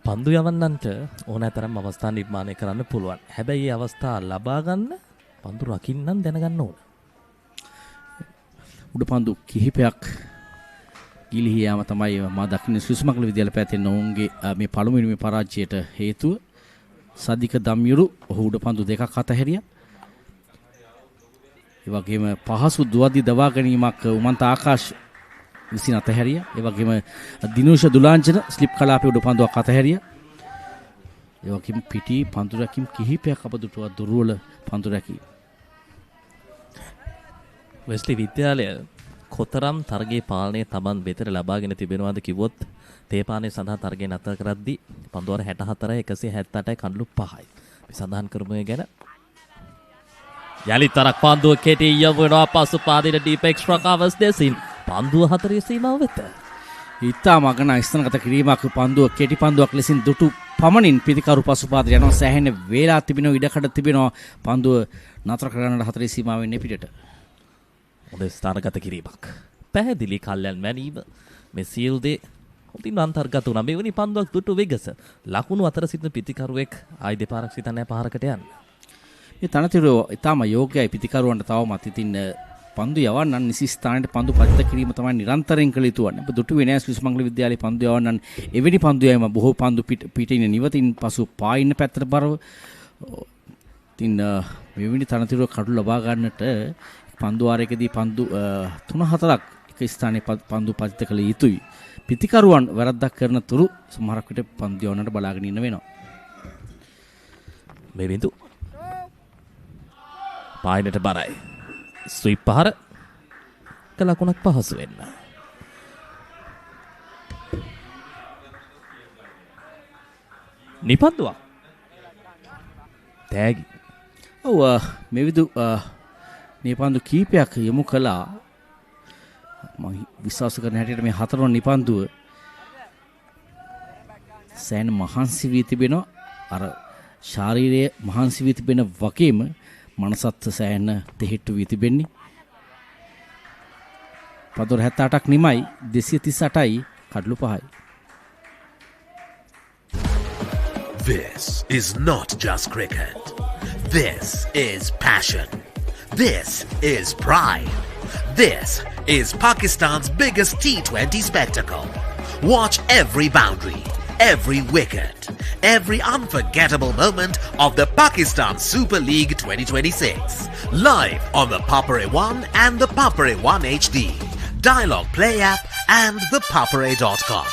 පන්දු යවන්නන්ට ඕනෑ තරම් අවස්ථා නිර්මාණය කරන්න පුළුවන්. හැබැයි මේ අවස්ථා ලබා ගන්න පන්දු රකින්නන් දැනගන්න ඕන. උඩ පන්දු කිහිපයක් ගිලිහි යාම තමයි මා දක්ෂිණ සුමංගල විද්‍යාලය පැත්තෙන් ඔවුන්ගේ මේ පළමුවෙනි මේ පරාජයට හේතුව. සදික දම්යුරු ඔහු උඩ පන්දු දෙකක් අතහැරියා. ඒ වගේම පහසු දුවදි දවා ගැනීමක් උමන්ත ආකාශ විසින් අතහැරියා. ඒ වගේම දිනෝෂ දුලාංජන ස්ලිප් කලාපයේ උඩ පන්දුවක් අතහැරියා. ඒ වගේම පිටි පන්දු රැකීම් කිහිපයක් අපදුටුවා දුර්වල පන්දු රැකීම්. වෙස්ලි විද්‍යාලය කොතරම් තරගයේ පාලනය තමන් වෙතට ලබාගෙන තිබෙනවාද කිව්වොත් තේපානය සඳහා තරගය නතර කරද්දී පන්දුවර 64යි 178යි කඩලු 5යි. අපි සඳහන් කරමු ගැන. යලි තරක් පන්දුව කෙටි යවනවා පසු පාදින ඩීප් එක්ස්ට්‍රා කවර්ස් දෙසින් පන්දුව 4 සීමාව වෙත. ඊටා මගන ස්ථනගත කිරීමක් පන්දුව කෙටි පන්දුවක් ලෙසින් දුටු පමණින් පිටිකරු පසුපාදයට යනවා. සෑහෙන වේලා තිබෙනවා ඉඩකඩ තිබෙනවා පන්දුව නතර කරන්නට 4 සීමාවෙන් එපිටට. හොඳ ස්ථානගත කිරීමක්. පැහැදිලි කල්යන් මැනීම මේ සියලු දේ හොඳින් අන්තර්ගත වුණා. මෙවැනි පන්දුවක් දුටු වෙගස ලකුණු අතර සිටින පිටිකරුවෙක් ආයි දෙපාරක් සිතන්නේ පහරකට යන්න. මේ තනතිරෝ ඊටම යෝග්‍යයි පිටිකරුවන්ට තවමත් ඉතින් පන්දු යවන්නන් නිසි ස්ථානයට පන්දු පතිත කිරීම තමයි නිරන්තරයෙන් කළ යුතු වන්නේ. දුටු වෙනස් සුමංගල විද්‍යාලයේ පන්දු යවන්නන් එවැනි පන්දු යෑම බොහෝ පන්දු පිටින් නිවතින් පසු පායින්න පැත්තට බරව. ඉතින් මෙවැනි තනතිරෝ කඩු ලබා ගන්නට පන්දු වාරයකදී පන්දු 3-4ක් එක ස්ථානයේ පන්දු පතිත කළ යුතුයි. පිටිකරුවන් වැරද්දක් කරන තුරු සමහරක් විට පන්දු යවන්නට බලාගෙන ඉන්න වෙනවා. මේ බින්දු පායිනට බරයි. ස්විප් පහර ලකුණක් පහසු වෙන්න. නිපන්දුවක් තෑගි. ඔව් මෙවිදු නිපන්දු කීපයක් යොමු කළා. මම විශ්වාස කරන හැටියට මේ 4 වන නිපන්දුව සෑහෙන මහන්සි වී තිබෙනවා. අර ශාරීරික මහන්සි වී තිබෙන වගේම මනසත් සෑහෙන දෙහිට්ටු වී තිබෙන්නේ. පන්දුවර 78ක් නිමයි 238යි කඩලු 5යි. This is not just cricket. This is passion. This is pride. This is Pakistan's biggest T20 spectacle. Watch every boundary, every wicket, every unforgettable moment of the Pakistan Super League 2026. Live on the Papare 1 and the Papare 1 HD, Dialogue Play app and the papare.com.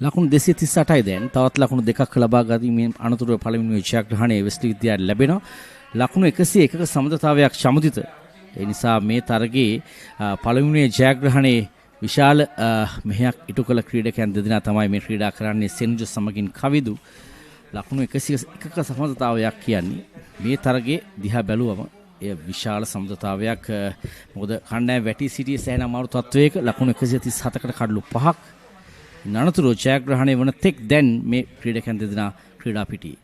ලකුණු 238යි දැන් තවත් ලකුණු දෙකක් ලබා ගැනීමෙන් අනතුරුව පළවෙනි ජයග්‍රහණය වෙස්ලි විද්‍යාලයට ලැබෙනවා. ලකුණු 101ක සමතතාවයක් සමුදිත. ඒ නිසා මේ තරගයේ පළවෙනි ජයග්‍රහණයේ විශාල මෙහෙයක් ඉටු කළ ක්‍රීඩකයන් දෙදෙනා තමයි මේ ක්‍රීඩා කරන්නේ. සෙන්ජු සමගින් කවිදු ලකුණු 101ක සමතතාවයක් කියන්නේ මේ තරගයේ දිහා බැලුවම එය විශාල සමතතාවයක්. මොකද කණ්ඩායම වැටි සිටියේ සෑහෙන අමාරු තත්වයක ලකුණු 137කට කඩලු 5ක්. අනතුරු ජයග්‍රහණය වන තෙක් දැන් මේ ක්‍රීඩකයන් දෙදෙනා ක්‍රීඩා පිටියේ.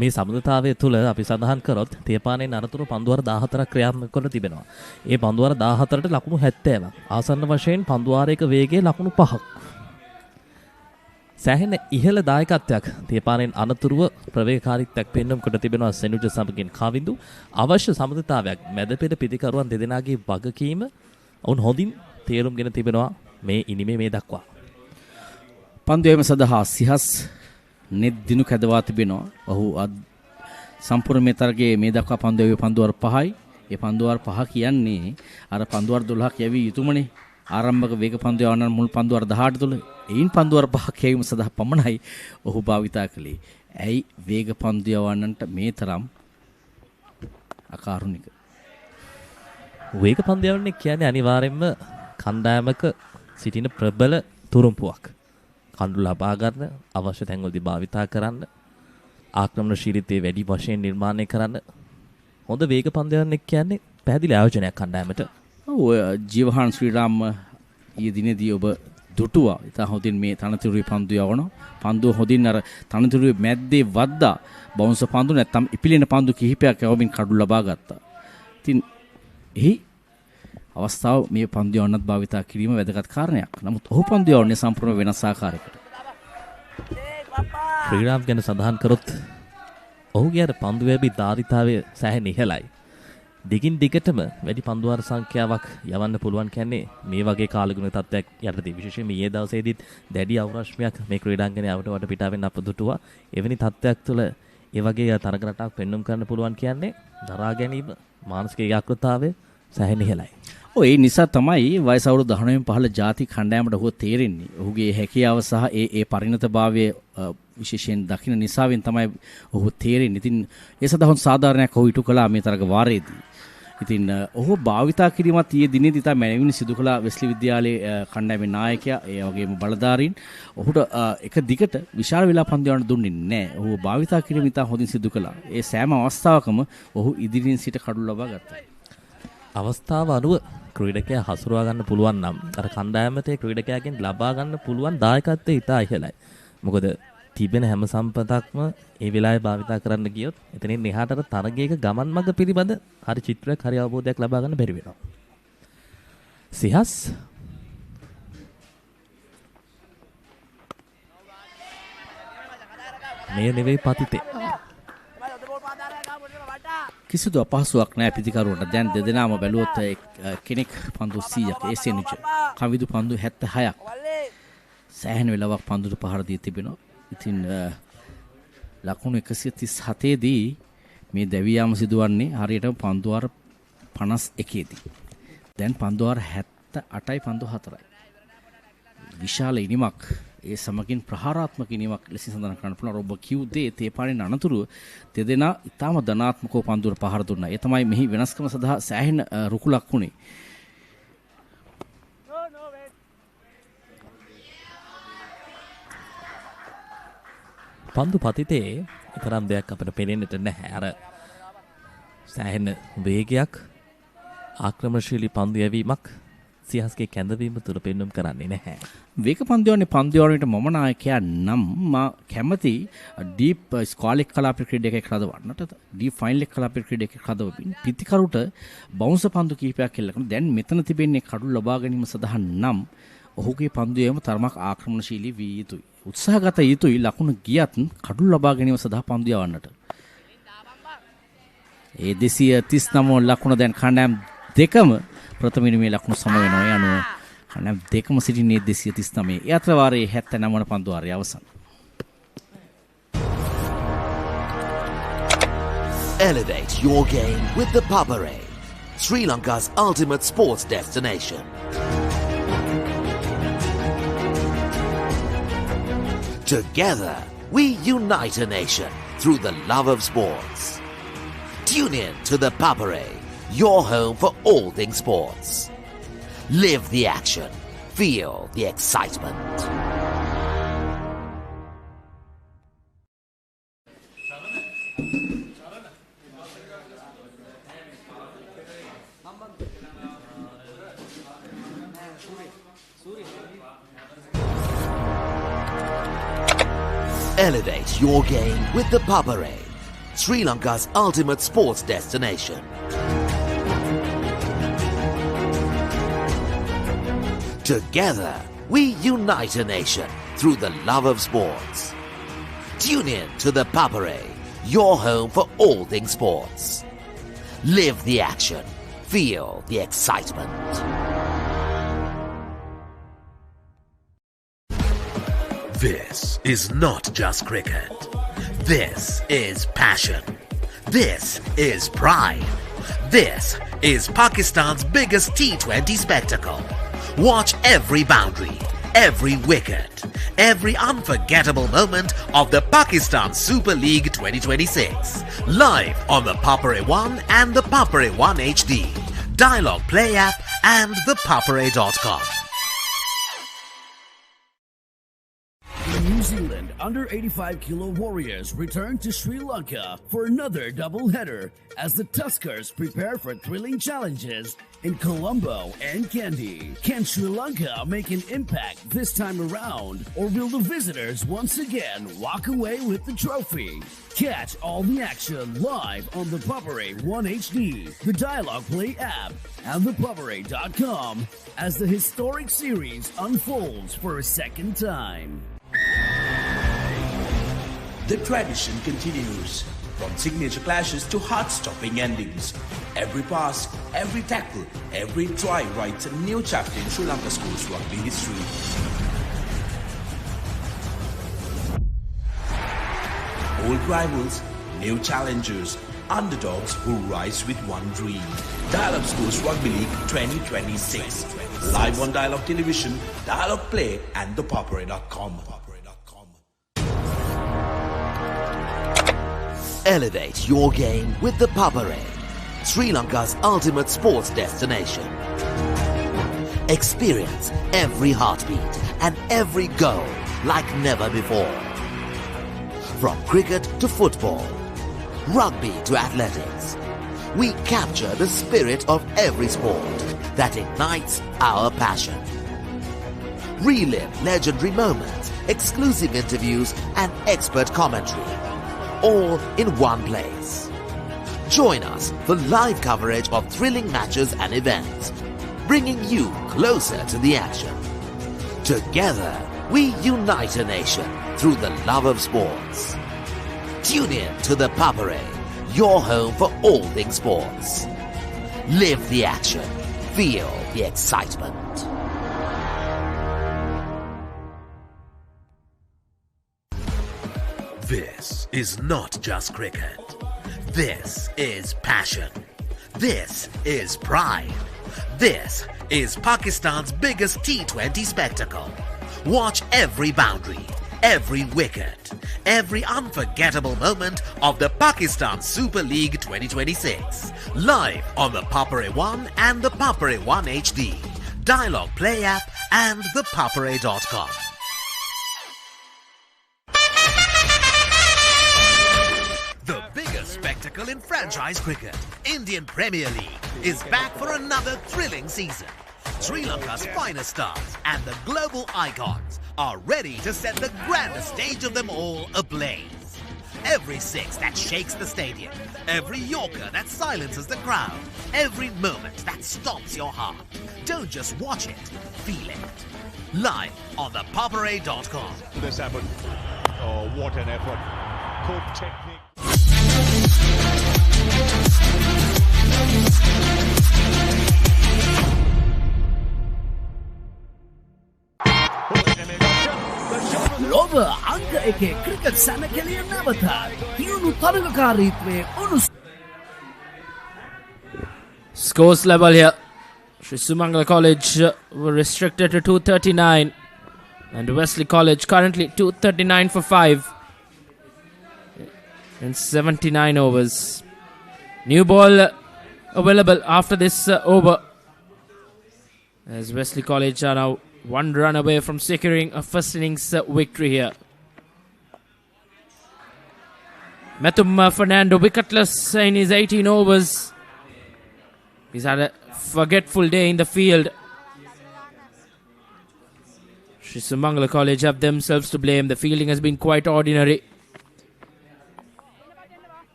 මේ සමුදතාවය තුළ අපි සඳහන් කරොත් තේපානයේ අනතුරු පන්දුවර 14ක් ක්‍රියාත්මක කර තිබෙනවා. ඒ පන්දුවර 14ට ලකුණු 70ක්. ආසන්න වශයෙන් පන්දුවාරයක වේගයේ ලකුණු 5ක්. සෑහෙන ඉහළ දායකත්වයක් තේපානයෙන් අනතුරුව ප්‍රවේගකාරීත්වයක් පෙන්වම් කොට තිබෙනවා සෙනුජ සමගින් කවිඳු. අවශ්‍ය සමුදතාවයක් මැද පෙළ පිටිකරුවන් දෙදෙනාගේ වගකීම ඔවුන් හොඳින් තේරුම්ගෙන තිබෙනවා මේ ඉනිමේ මේ දක්වා. පන්දු යෑම සඳහා සිහස් නෙත් දිනු කැදවා තිබෙනවා. ඔහු සම්පූර්ණ මේ තරගයේ මේ දක්වා පන්දු යැවුවේ පන්දුවර 5යි. ඒ පන්දුවර 5 කියන්නේ අර පන්දුවර 12ක් යැවී යුතුමනේ. ආරම්භක වේග පන්දු යවන මුල් පන්දුවර 18 තුල එයින් පන්දුවර 5ක් යැවීම සඳහා පමණයි ඔහු භාවිතා කළේ. ඇයි වේග පන්දු යවන්නන්ට මේ තරම් අකාරුණික? වේග පන්දු යවන්නේ කියන්නේ අනිවාර්යයෙන්ම කණ්ඩායමක සිටින ප්‍රබල තුරුම්පුවක්. කඳු ලබා ගන්න අවශ්‍ය තැන්වලදී භාවිතා කරන්න ආක්‍රමණශීලීත්වය වැඩි වශයෙන් නිර්මාණය කරන්න හොඳ වේග පන්දු යවන්නේ කියන්නේ පැහැදිලි ආයෝජනයක් කණ්ඩායමට. ඔව් ජීවහාන් ශ්‍රීරාම ඊයේ දිනේදී ඔබ දුටුවා. ඉතින් හොඳින් මේ තනතුරුවේ පන්දු යවනවා. පන්දුව හොඳින් අර තනතුරුවේ මැද්දේ වද්දා බවුන්ස් පන්දු නැත්තම් ඉපිලෙන පන්දු කිහිපයක් යවමින් කඩු ලබා ගත්තා. ඉතින් එහි අවස්ථාව මේ පන්දු යවන්නත් භාවිතා කිරීම වැදගත් කාරණයක්. නමුත් ඔහු පන්දු යවන්නේ සම්පූර්ණ වෙනස් ආකාරයකට. ශ්‍රීරාම් ගැන සඳහන් කරොත් ඔහුගේ අර පන්දු වැබි ධාරිතාවය සෑහෙන ඉහළයි. දිගින් දිගටම වැඩි පන්දුවාර සංඛ්‍යාවක් යවන්න පුළුවන් කියන්නේ මේ වගේ කාලගුණ තත්ත්වයක් යටතේ. විශේෂයෙන්ම ඊයේ දවසේදීත් දැඩි අවරශ්මයක් මේ ක්‍රීඩාංගණයේ අවට වට පිටාවෙන් අප දුටුවා. එවැනි තත්ත්වයක් තුළ ඒ වගේ තරග රටාවක් පෙන්වන්න කරන්න පුළුවන් කියන්නේ දරා ගැනීම මානසික ඒකාග්‍රතාවය සෑහෙන ඉහළයි. ඒ නිසා තමයි වයස අවුරුදු 19 15 ජාති කණ්ඩායමට ඔහු තේරෙන්නේ. ඔහුගේ හැකියාව සහ ඒ පරිණතභාවය විශේෂයෙන් දකින්න නිසාවෙන් තමයි ඔහු තේරෙන්නේ. ඉතින් ඒ සඳහා සාධාරණයක් ඔහු ඉටු කළා මේ තරග වාරයේදී. ඉතින් ඔහු භාවිතා කිරීමත් ඊයේ දිනේදී තමයි මැනවින් සිදු කළ වෙස්ලි විද්‍යාලයේ කණ්ඩායමේ නායකයා ඒ වගේම බලධාරීන් ඔහුට එක දිගට විශාල වෙලා පන්දු යවන්න දුන්නේ නැහැ. ඔහු භාවිතා කිරීම ඉතා හොඳින් සිදු කළා. ඒ සෑම අවස්ථාවකම ඔහු ඉදිරියෙන් සිට කඩු ලබා ගත්තා. අවස්ථාව අනුව ක්‍රීඩකයා හසුරවා ගන්න පුළුවන් නම් අර කණ්ඩායමට ක්‍රීඩකයාගෙන් ලබා ගන්න පුළුවන් දායකත්වය ඉතා ඉහළයි. මොකද තිබෙන හැම සම්පතක්ම ඒ වෙලාවේ භාවිතා කරන්න ගියොත් එතනින් එහාට තරගයක ගමන් මඟ පිළිබඳ හරි චිත්‍රයක් හරි අවබෝධයක් ලබා ගන්න බැරි වෙනවා. සිහස් මේ නෙවෙයි පතිතේ. කිසිදු අපහසුයක් නැහැ පිටිකරුවට. දැන් දෙදෙනාම බැලුවොත් කෙනෙක් පන්දු 100ක් ඒසෙනුජ කවිදු පන්දු 76ක් සෑහෙන වෙලාවක් පන්දුට පහර දී තිබෙනවා. ඉතින් ලකුණු 137 දී මේ දැවියාම සිදුවන්නේ හරියටම පන්දුවාර 51 දී. දැන් පන්දුවාර 78යි පන්දු 4යි. විශාල ඉනිමක් ඒ සමගින් ප්‍රහාරාත්මක ඉනිමක් ලෙස සඳහන් කරන්න පුළුවන්. ඔබ කිව් දේ තේපාරින් අනතුරුව දෙදෙනා ඉතාම ධනාත්මකව පන්දුවට පහර දුන්නා. ඒ තමයි මෙහි වෙනස්කම සඳහා සෑහෙන රුකුලක් වුණේ. පන්දු පතිතේ තරම් දෙයක් අපිට පේන්නට නැහැ. අර සෑහෙන වේගයක් ආක්‍රමණශීලී පන්දු යැවීමක් සිහස්ගේ කැඳවීම තුළ පෙන්වුම් කරන්නේ නැහැ. වේග පන්දු යවන්නේ පන්දු යවන්නට මම නායකයා නම් මා කැමති ඩීප් ස්ක්වාලික් කලාප ක්‍රීඩකයෙක් හදවන්නට ඩීප් ෆයිනල් කලාප ක්‍රීඩකයෙක් හදවමින් පිටිකරුට බවුන්ස් පන්දු කිහිපයක් එල්ලගෙන දැන් මෙතන තිබෙන්නේ කඩු ලබා ගැනීම සඳහා නම් ඔහුගේ පන්දු යැවීම තරමක් ආක්‍රමණශීලී වී යුතුයි. උත්සාහගත යුතුයි ලකුණු ගියත් කඩු ලබා ගැනීම සඳහා පන්දු යවන්නට. ඒ 239 ලකුණ දැන් කණ්ඩායම් දෙකම ප්‍රථම ඉනිමේ ලකුණු සම වෙනවා. ඒ අනුව කණ්ඩායම් දෙකම සිටින්නේ 239. ඒ අතර වාරයේ 79 වන පන්දු වාරයේ අවසන්. Elevate your game with the Papare, Sri Lanka's ultimate sports destination. Together, we unite a nation through the love of sports. Tune in to the Papare, your home for all things sports. Live the action. Feel the excitement. Elevate your game with the Papare, Sri Lanka's ultimate sports destination. Together, we unite a nation through the love of sports. Tune in to the Papare, your home for all things sports. Live the action. Feel the excitement. This is not just cricket. This is passion. This is pride. This is Pakistan's biggest T20 spectacle. Watch every boundary, every wicket, every unforgettable moment of the Pakistan Super League 2026. Live on the Papare 1 and the Papare 1 HD, Dialogue Play app and thepapare.com. The New Zealand under 85 kilo warriors return to Sri Lanka for another double-header as the Tuskers prepare for thrilling challenges in Colombo and Kandy. Can Sri Lanka make an impact this time around, or will the visitors once again walk away with the trophy? Catch all the action live on the Papare 1 HD, the Dialogue Play app, and thepapare.com as the historic series unfolds for a second time. The tradition continues. From signature clashes to heart-stopping endings. Every pass, every tackle, every try writes a new chapter in Sri Lanka schools rugby history. Old rivals, new challengers, underdogs who rise with one dream. Dialogue Schools Rugby League 2026. Live on Dialogue Television, Dialogue Play and thepapare.com. Elevate your game with the Papare, Sri Lanka's ultimate sports destination. Experience every heartbeat and every goal like never before. From cricket to football, rugby to athletics, we capture the spirit of every sport that ignites our passion. Relive legendary moments, exclusive interviews and expert commentary, all in one place. Join us for live coverage of thrilling matches and events, bringing you closer to the action. Together, we unite a nation through the love of sports. Tune in to the Papare, your home for all things sports. Live the action. Feel the excitement. This is not just cricket. This is passion. This is pride. This is Pakistan's biggest T20 spectacle. Watch every boundary, every wicket, every unforgettable moment of the Pakistan Super League 2026. Live on the Papare 1 and the Papare 1 HD, Dialogue Play app and thepapare.com. The biggest spectacle in franchise cricket, Indian Premier League, is back for another thrilling season. Sri Lanka's finest stars and the global icons are ready to set the grandest stage of them all ablaze. Every six that shakes the stadium, every Yorker that silences the crowd, every moment that stops your heart. Don't just watch it, feel it. Live on thepapare.com. This happened. Oh, what an effort. Good technique. ලොව අංක එකේ cricket සැනකෙළිය නැවතත් තියුණු තරගකාරීත්වයේ උණුසුම Scores level here. Sri Sumangala College were restricted to 239 and Wesley College currently 239 for 5 in 79 overs. New ball available after this over as Wesley College are now one run away from securing a first innings victory here. Mathum Fernando wicketless in his 18 overs. He's had a forgetful day in the field. Sri Sumangala College have themselves to blame. The fielding has been quite ordinary.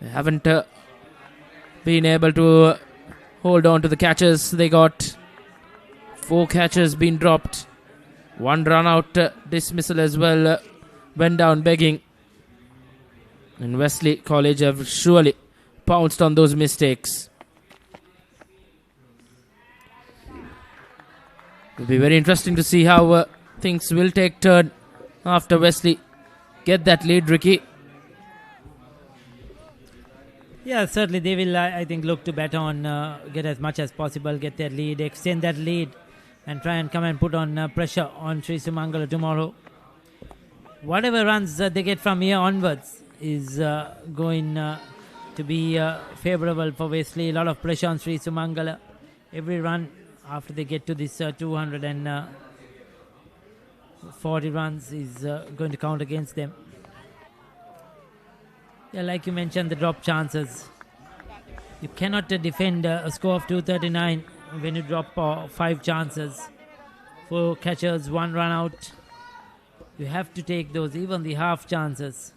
They haven't been able to hold on to the catches. They got 4 catches been dropped. 1 run out dismissal as well went down begging. And Wesley College have surely pounced on those mistakes. It'll be very interesting to see how things will take turn after Wesley get that lead, Ricky. Yeah, certainly they will, I think, look to bet on, get as much as possible, get that lead, extend that lead, and try and come and put on pressure on Sri Sumangala tomorrow. Whatever runs they get from here onwards is going to be favourable for Wesley. A lot of pressure on Sri Sumangala. Every run after they get to this 200 and 40 runs is going to count against them. Yeah, like you mentioned, the drop chances. You cannot defend a score of 239 when you drop 5 chances. 4 catchers, 1 run out. You have to take those, even the half chances.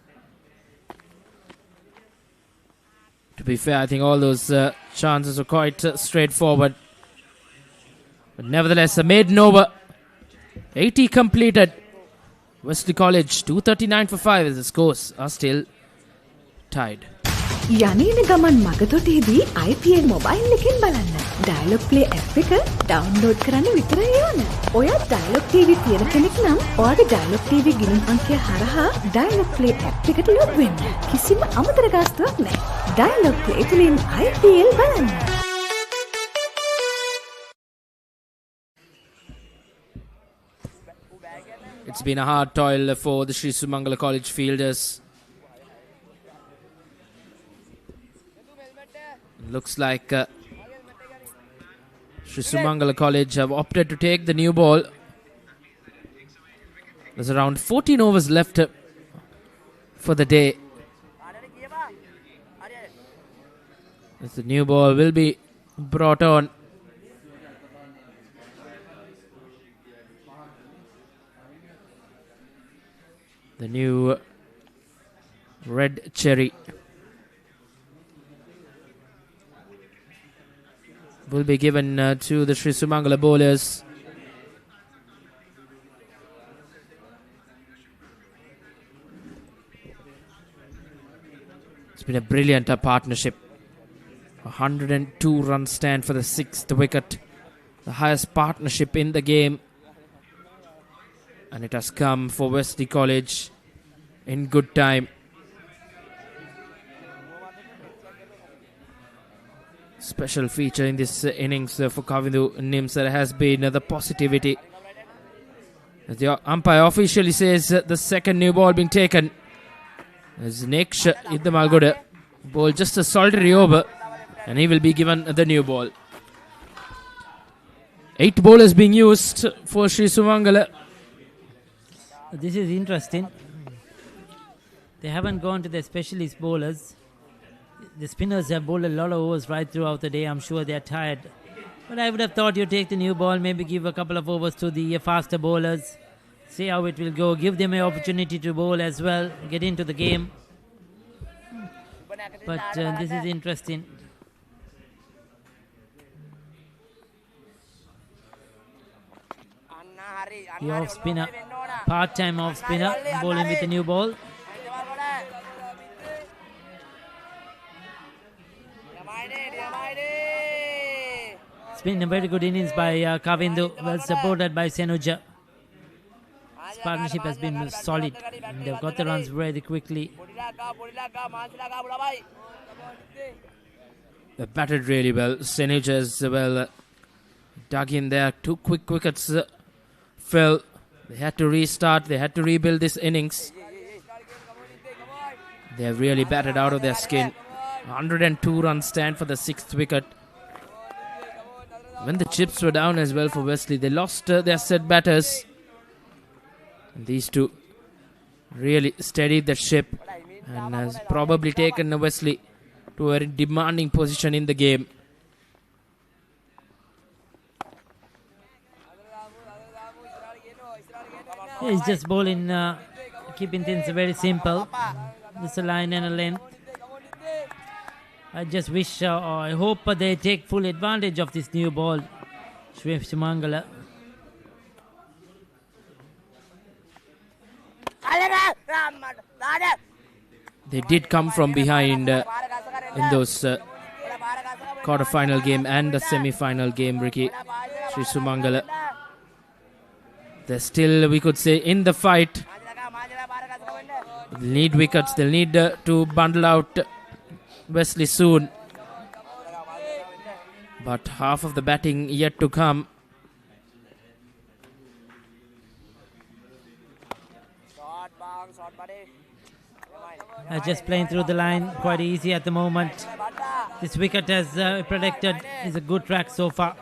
To be fair, I think all those chances are quite straightforward. But nevertheless, a maiden over. 80 completed. Wesley College 239 for 5 as the scores are still tied. යනේන ගමන් මගතොටේදී IPL mobile එකෙන් බලන්න. Dialogue play app එක download කරන්න විතරයි ඕන. ඔයා dialogue TV තියෙන කෙනෙක් නම් ඔයාගේ ඩයලොග් TV ගිණුම් අංකය හරහා ඩයලොග් ප්ලේ ඇප් එකට ලොග් වෙන්න. කිසිම අමතර ගාස්තුවක් නැහැ. ඩයලොග් ප්ලේ තුලින් IPL බලන්න. It's been a hard toil for the Sri Sumangala College fielders. Looks like Sri Sumangala College have opted to take the new ball. There's around 14 overs left for the day. As the new ball will be brought on. The new red cherry will be given to the Sri Sumangala bowlers. It's been a brilliant partnership. 102 run stand for the 6th wicket. The highest partnership in the game. And it has come for Wesley College in good time. Special feature in this innings for Kavindu Nimsar has been the positivity. As the umpire officially says the second new ball being taken. As next the Maggona ball just a solitary over and he will be given the new ball. 8 bowlers being used for Sri Sumangala. This is interesting. They haven't gone to the specialist bowlers. The spinners have bowled a lot of overs right throughout the day. I'm sure they're tired. But I would have thought you take the new ball, maybe give a couple of overs to the faster bowlers. See how it will go. Give them an opportunity to bowl as well. Get into the game. But this is interesting. The off spinner, part-time off spinner, bowling with a new ball. It's been a very good innings by Kavindu, well supported by Senuja. This partnership has been solid. And they've got the runs very quickly. They batted really well. Senuja as well dug in there. 2 quick wickets fell. They had to restart. They had to rebuild this innings. They have really batted out of their skin. 102 run stand for the 6th wicket. When the chips were down as well for Wesley, they lost their set batters. And these two really steadied the ship and has probably taken Wesley to a very demanding position in the game. He's just bowling, keeping things very simple. Just a line and a length. I just wish, or I hope they take full advantage of this new ball. Sri Sumangala. They did come from behind in those quarter-final game and the semi-final game, Ricky. Sri Sumangala. They're still, we could say, in the fight. They'll need wickets. They'll need to bundle out Wesley soon. But half of the batting yet to come. Just playing through the line, quite easy at the moment. This wicket has protected is a good track so far.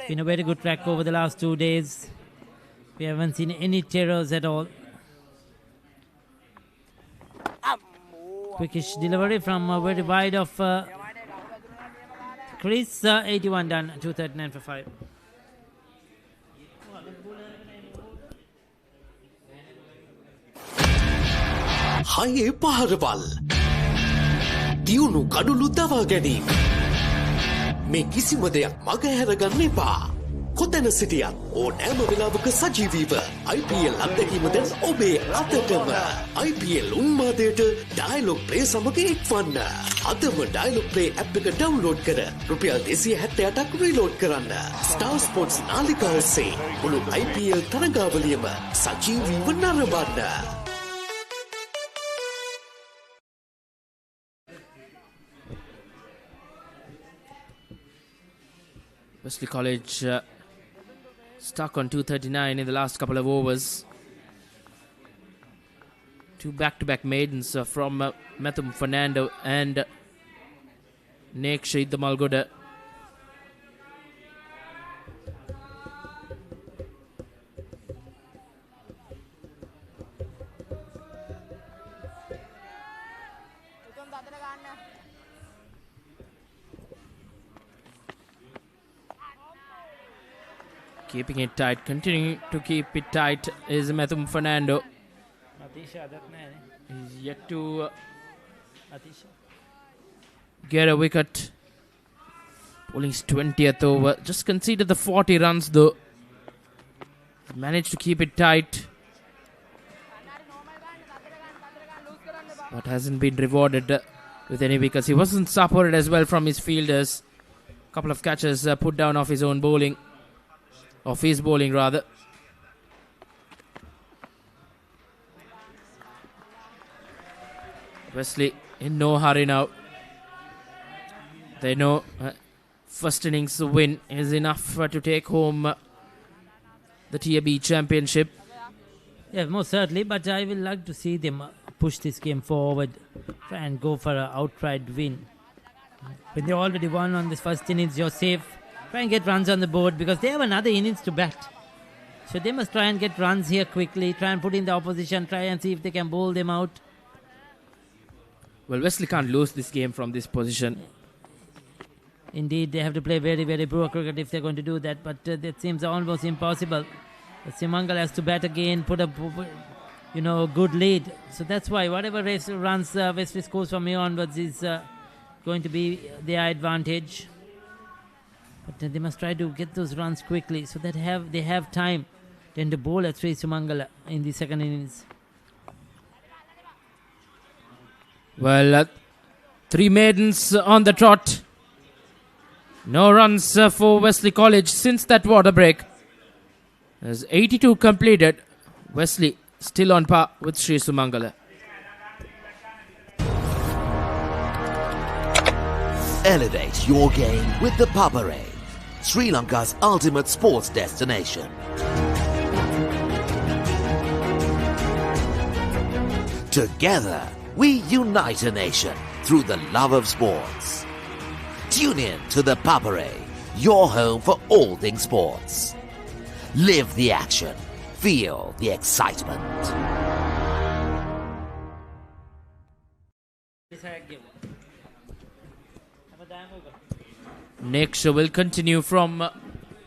Been a very good track over the last 2 days. We haven't seen any terrors at all. Quickish delivery from very wide of crease. 81 done, 239 for 5. හයේ පහරවල් දියුණු කඩුළු දවා ගැනීම මේ කිසිම දෙයක් මගහැරගන්න එපා. කොතැන සිටියත් ඕනෑම වෙලාවක සජීවීව IPL අත්දැකීම දැන් ඔබේ අතටම. IPL උන්මාදයට ඩයලොග් ප්ලේ සමග එක්වන්න. අදම ඩයලොග් ප්ලේ ඇප් එක ඩවුන්ලෝඩ් කර රුපියල් 278ක් රීලෝඩ් කරන්න. ස්ටාර් ස්පෝර්ට්ස් නාලිකාව ඔස්සේ මුළු IPL තරගාවලියම සජීවීව නරඹන්න. Wesley College stuck on 239 in the last couple of overs. 2 back-to-back maidens from Mathum Fernando and Nek Shahid Malgoda. Keeping it tight, continuing to keep it tight is Mathum Fernando. He's yet to get a wicket. Bowling his 20th over. Just conceded the 40 runs though. Managed to keep it tight. But hasn't been rewarded with any wickets. He wasn't supported as well from his fielders. Couple of catches put down off his own bowling. Off his bowling rather. Wesley in no hurry now. They know first innings win is enough to take home the TAB championship. Yeah, most certainly, but I will like to see them push this game forward and go for an outright win. When they already won on this first innings, you're safe. Try and get runs on the board because they have another innings to bat. So they must try and get runs here quickly, try and put in the opposition, try and see if they can bowl them out. Well, Wesley can't lose this game from this position. Indeed, they have to play very, very poor cricket if they're going to do that, but that seems almost impossible. Sumangala has to bat again, put a good lead. So that's why whatever runs Wesley scores from here onwards is going to be their advantage. But they must try to get those runs quickly so that they have time then to bowl at Sumangala in the second innings. Well, 3 maidens on the trot. No runs for Wesley College since that water break. There's 82 completed. Wesley still on par with Sri Sumangala. Elevate your game with the Papare, Sri Lanka's ultimate sports destination. Together, we unite a nation through the love of sports. Tune in to the Papare, your home for all things sports. Live the action. Feel the excitement. Next will continue from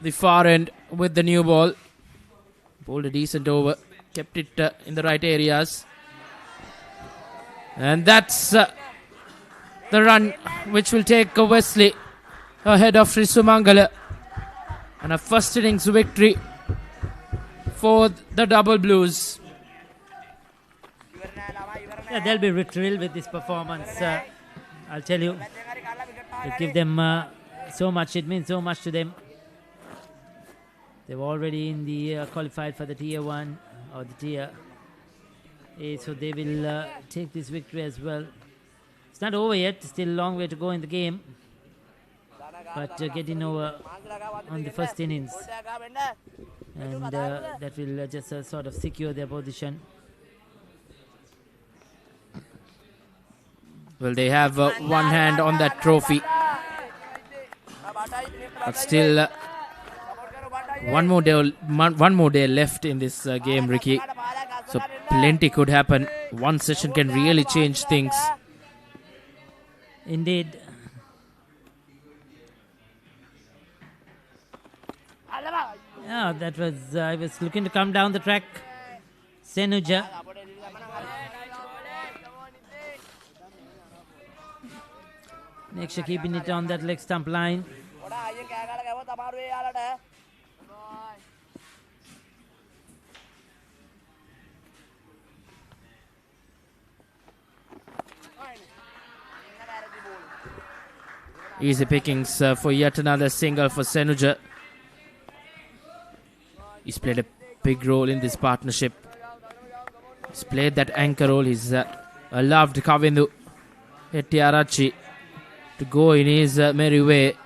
the far end with the new ball. Bowled a decent over. Kept it in the right areas. And that's the run which will take Wesley ahead of Sri Sumangala. And a first innings victory for the Double Blues. Yeah, they'll be thrilled with this performance. I'll tell you. It'll give them so much. It means so much to them. They've already in the qualified for the Tier 1 or the Tier A. So they will take this victory as well. It's not over yet. Still a long way to go in the game. But getting over on the first innings. And that will just sort of secure their position. Well, they have one hand on that trophy. But still, One more day left in this game, Ricky. So plenty could happen. One session can really change things. Indeed. Yeah, that was, I was looking to come down the track. Senuja. Next, keeping it on that leg stump line. Easy pickings for yet another single for Senuja. He's played a big role in this partnership. He's played that anchor role. He's allowed Kavindu Hettiarachi to go in his merry way.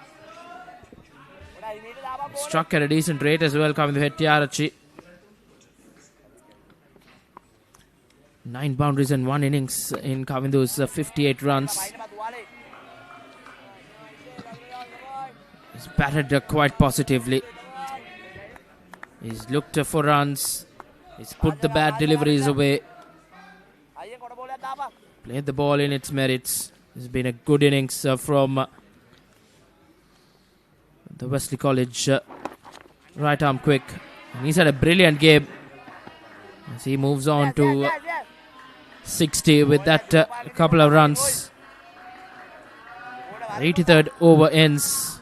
Struck at a decent rate as well, Kavindu Hettiarachi. 9 boundaries and 1 innings in Kavindu's 58 runs. He's batted quite positively. He's looked for runs. He's put the bad deliveries away. Played the ball in its merits. It's been a good innings from the Wesley College right arm quick. And he's had a brilliant game as he moves on to 60 with that couple of runs. 83rd over ends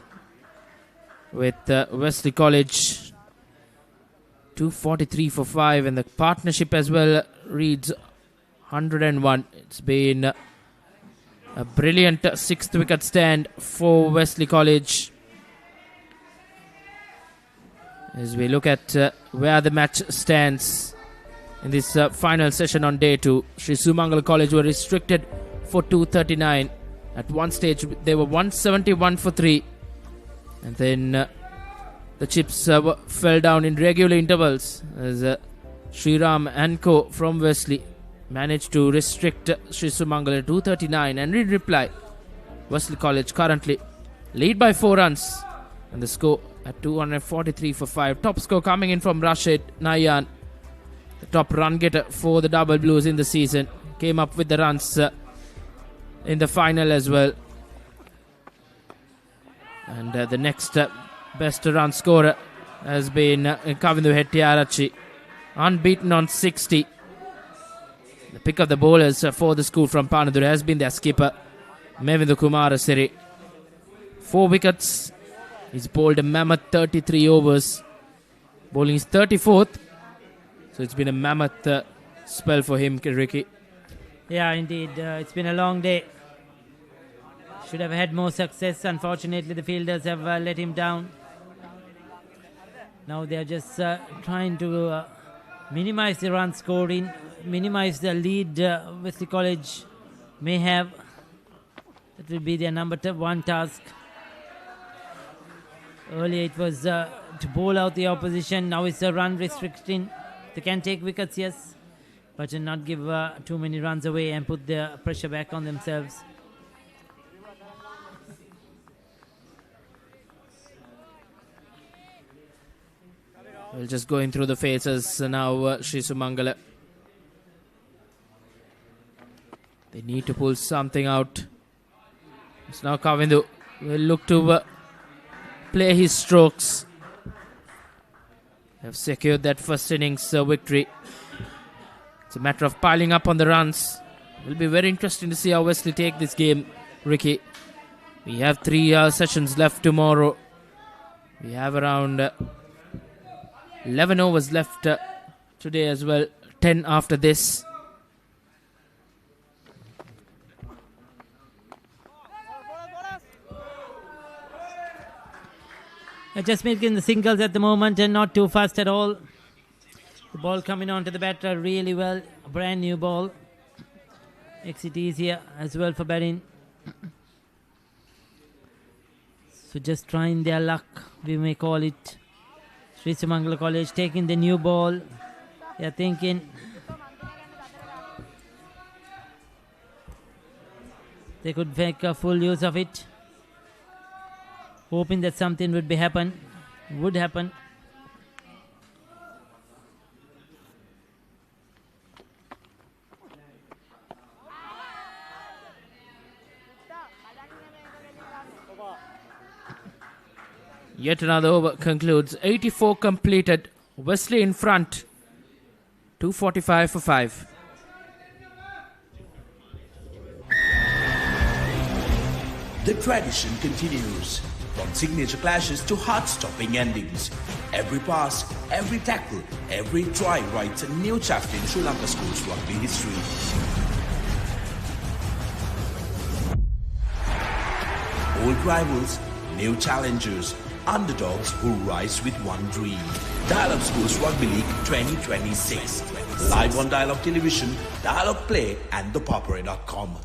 with Wesley College 243 for 5, and the partnership as well reads 101. It's been a brilliant 6th wicket stand for Wesley College. As we look at where the match stands in this final session on day 2, Sri Sumangala College were restricted for 239. At one stage they were 171 for 3, and then the chips fell down in regular intervals as Sriram and Co from Wesley managed to restrict Sri Sumangala 239, and in reply Wesley College currently lead by 4 runs and the score at 243 for 5. Top score coming in from Rashid Nayan, the top run getter for the Double Blues in the season. Came up with the runs in the final as well. And the next best run scorer has been Kavindu Hettiarachi, unbeaten on 60. The pick of the bowlers for the school from Panadura has been their skipper, Mevindu Kumarasiri. 4 wickets. He's bowled a mammoth 33 overs. Bowling his 34th. So it's been a mammoth spell for him, Ricky. Yeah, indeed. It's been a long day. Should have had more success. Unfortunately, the fielders have let him down. Now they are just trying to minimize the run scoring, minimize the lead Wesley College may have. That will be their number 1 task. Earlier it was to bowl out the opposition. Now it's a run restriction. They can take wickets, yes, but not give too many runs away and put the pressure back on themselves. We're just going through the phases now, Sri Sumangala. They need to pull something out. It's now Kavindu will look to play his strokes. They have secured that first innings victory. It's a matter of piling up on the runs. It will be very interesting to see how Wesley take this game, Ricky. We have 3 sessions left tomorrow. We have around 11 overs left today as well. 10 after this. Just making the singles at the moment and not too fast at all. The ball coming onto the batter really well. A brand new ball. Makes it easier as well for batting. So just trying their luck, we may call it. Sri Sumangala College taking the new ball. They are thinking they could make a full use of it. Hoping that something would happen. Yet another over concludes. 84 completed. Wesley in front. 2:45 for 5. The tradition continues. From signature clashes to heart-stopping endings. Every pass, every tackle, every try writes a new chapter in Sri Lanka schools rugby history. Old rivals, new challengers, underdogs who rise with one dream. Dial-Up Schools Rugby League 2026. Live on Dial-Up Television, Dial-Up Play and thepoppery.com.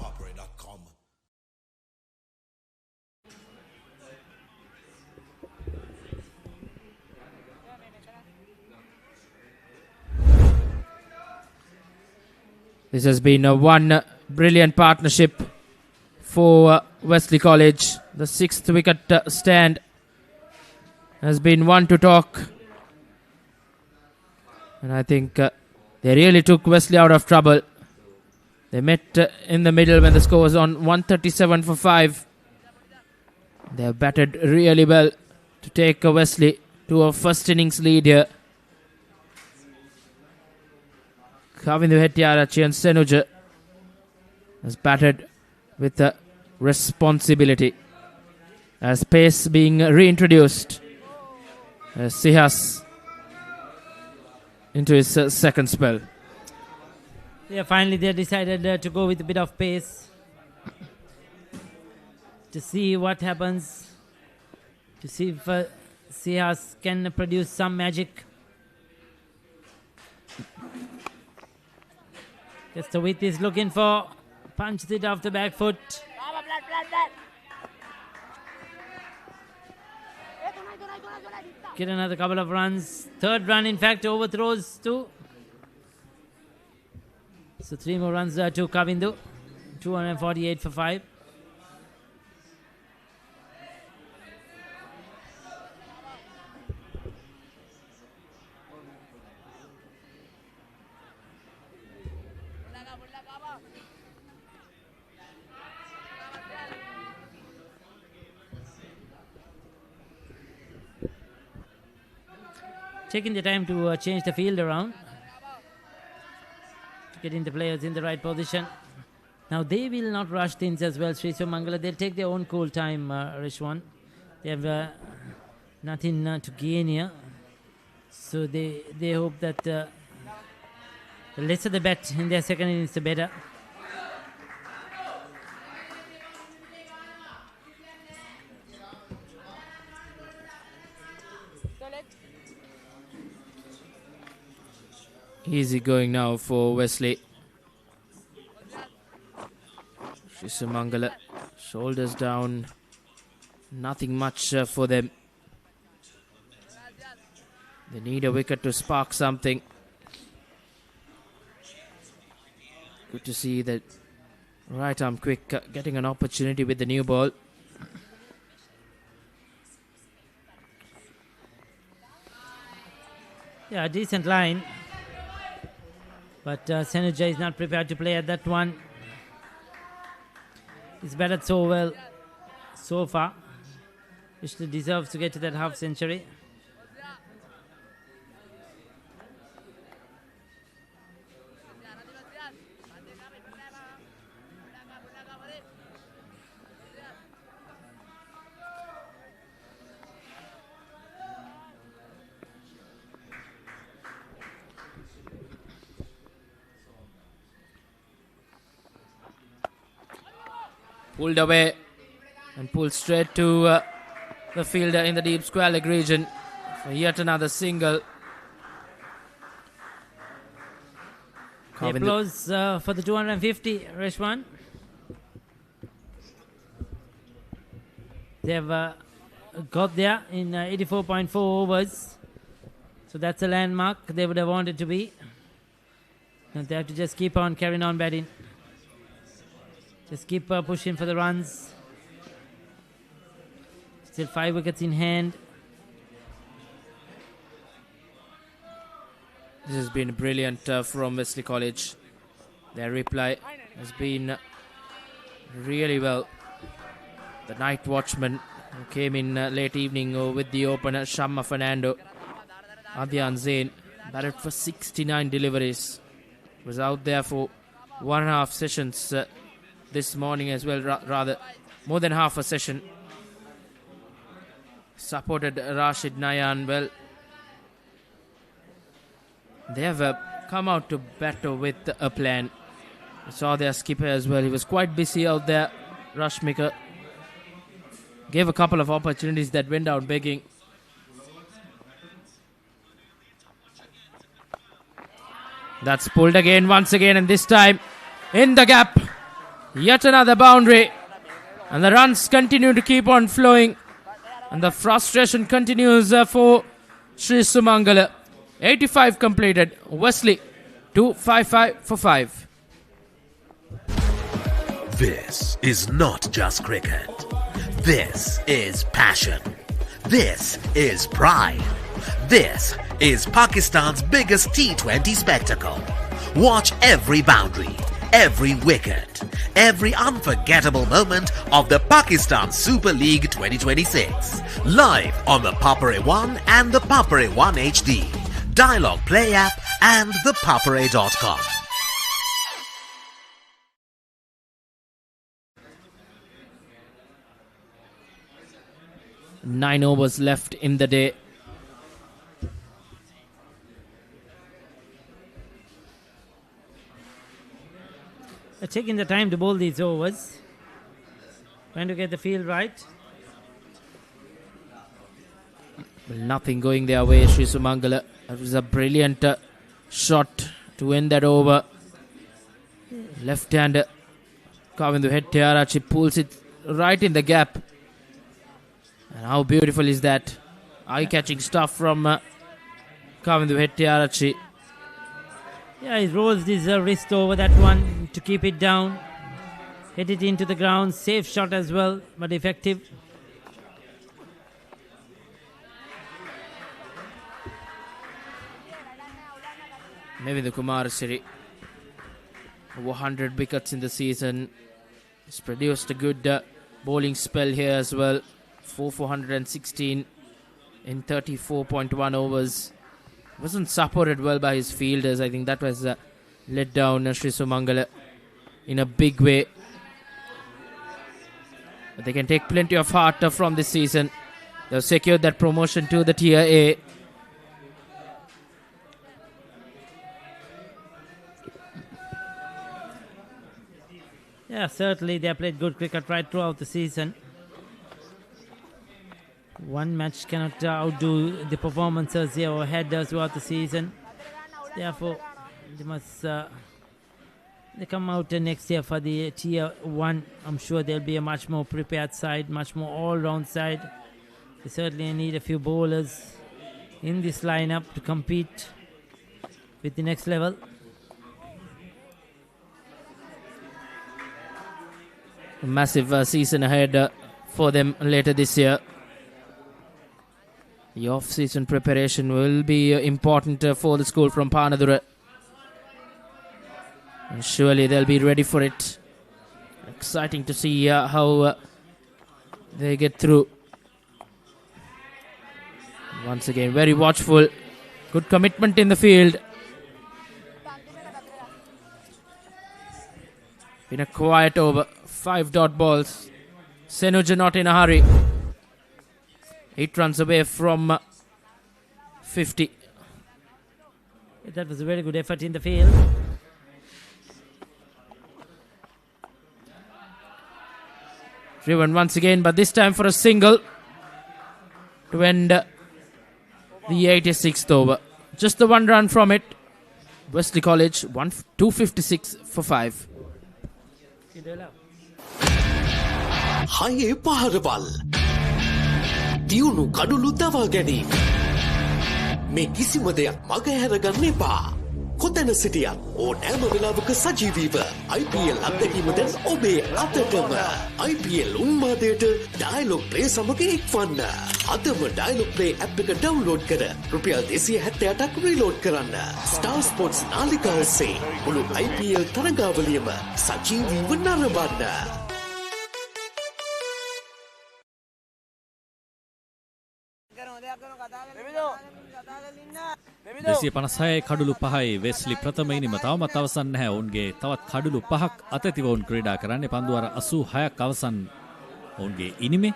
This has been one brilliant partnership for Wesley College. The 6th wicket stand has been one to talk. And I think they really took Wesley out of trouble. They met in the middle when the score was on 137 for 5. They have batted really well to take Wesley to a first innings lead here. Kavindu Hettiarachchi and Senuja has batted with responsibility. As pace being reintroduced. Sihas into his second spell. Yeah, finally they decided to go with a bit of pace. To see what happens. To see if Sihas can produce some magic. Just the width is looking for. Punched it off the back foot. Get another couple of runs. Third run, in fact, overthrows too. So 3 more runs to Kavindu. 248 for 5. Taking the time to change the field around. Getting the players in the right position. Now they will not rush things as well, Sri Sumangala. They'll take their own cool time, Rishwan. They have nothing to gain here. So they hope that the lesser the bet in their second innings, the better. Easy going now for Wesley. Sumangala, shoulders down. Nothing much for them. They need a wicket to spark something. Good to see that right arm quick getting an opportunity with the new ball. Yeah, a decent line. But Senuja is not prepared to play at that one. He's batted so well so far. He deserves to get to that half century. Pulled away and pulled straight to the fielder in the deep square leg region for yet another single. The applause for the 250, Reshwan. They have got there in 84.4 overs. So that's a landmark they would have wanted to be. And they have to just keep on carrying on batting. Just keep pushing for the runs. Still 5 wickets in hand. This has been brilliant from Wesley College. Their reply has been really well. The night watchman who came in late evening with the opener Shamma Fernando. Adyan Zain batted for 69 deliveries. Was out there for 1.5 sessions this morning as well, rather more than half a session. Supported Rashid Nayan well. They have come out to battle with a plan. We saw their skipper as well. He was quite busy out there. Rashmika gave a couple of opportunities that went out begging. That's pulled again, once again, and this time in the gap. Yet another boundary. And the runs continue to keep on flowing. And the frustration continues for Sri Sumangala. 85 completed. Wesley, 255 for 5. This is not just cricket. This is passion. This is pride. This is Pakistan's biggest T20 spectacle. Watch every boundary, every wicket, every unforgettable moment of the Pakistan Super League 2026. Live on the Papare 1 and the Papare 1 HD. Dialogue Play app and thepapare.com. Nine overs left in the day. They're taking the time to bowl these overs. Trying to get the field right. Well, nothing going their way, Sri Sumangala. That was a brilliant shot to end that over. Left-hander Kavindu Hettiarachchi pulls it right in the gap. And how beautiful is that? Eye-catching stuff from Kavindu Hettiarachchi. Yeah, he rolls his wrist over that one to keep it down. Hit it into the ground. Safe shot as well, but effective. Maybe the Kumarasiri. Over 100 wickets in the season. He's produced a good bowling spell here as well. 416 in 34.1 overs. Wasn't supported well by his fielders. I think that was let down Sri Sumangala in a big way. But they can take plenty of heart from this season. They've secured that promotion to the Tier A. Yeah, certainly they have played good cricket right throughout the season. One match cannot outdo the performances they have had throughout the season. Therefore, they must they come out next year for the Tier 1. I'm sure they'll be a much more prepared side, much more all-round side. They certainly need a few bowlers in this lineup to compete with the next level. A massive season ahead for them later this year. The off-season preparation will be important for the school from Panadura. And surely they'll be ready for it. Exciting to see how they get through. Once again, very watchful. Good commitment in the field. Been a quiet over. 5 dot balls. Senuja not in a hurry. 8 runs away from 50. That was a very good effort in the field. Driven once again, but this time for a single to end the 86th over. Just the 1 run from it. Wesley College 256 for 5. Haye paharwal Diyunu kadulu dawa ganීම මේ කිසිම දෙයක් මගහැර ගන්න එපා. කොතැන සිටියත් ඕනෑම වෙලාවක සජීවීව IPL අත්දැකීම දැන් ඔබේ අතටම. IPL උන්මාදයට ඩයලොග් ප්ලේ සමග එක්වන්න. අදම ඩයලොග් ප්ලේ ඇප් එක ඩවුන්ලෝඩ් කර රුපියල් 278ක් රීලෝඩ් කරන්න. ස්ටාර් ස්පෝර්ට්ස් නාලිකාව ඔස්සේ මුළු IPL තරගාවලියම සජීවීව නරඹන්න. 256 කඩුළු 5යි වෙස්ලි ප්‍රථම ඉනිම තවමත් අවසන් නැහැ. ඔවුන්ගේ තවත් කඩුළු 5ක් අතතිව ඔවුන් ක්‍රීඩා කරන්නේ. පන්දු අර 86ක් අවසන් ඔවුන්ගේ ඉනිමේ.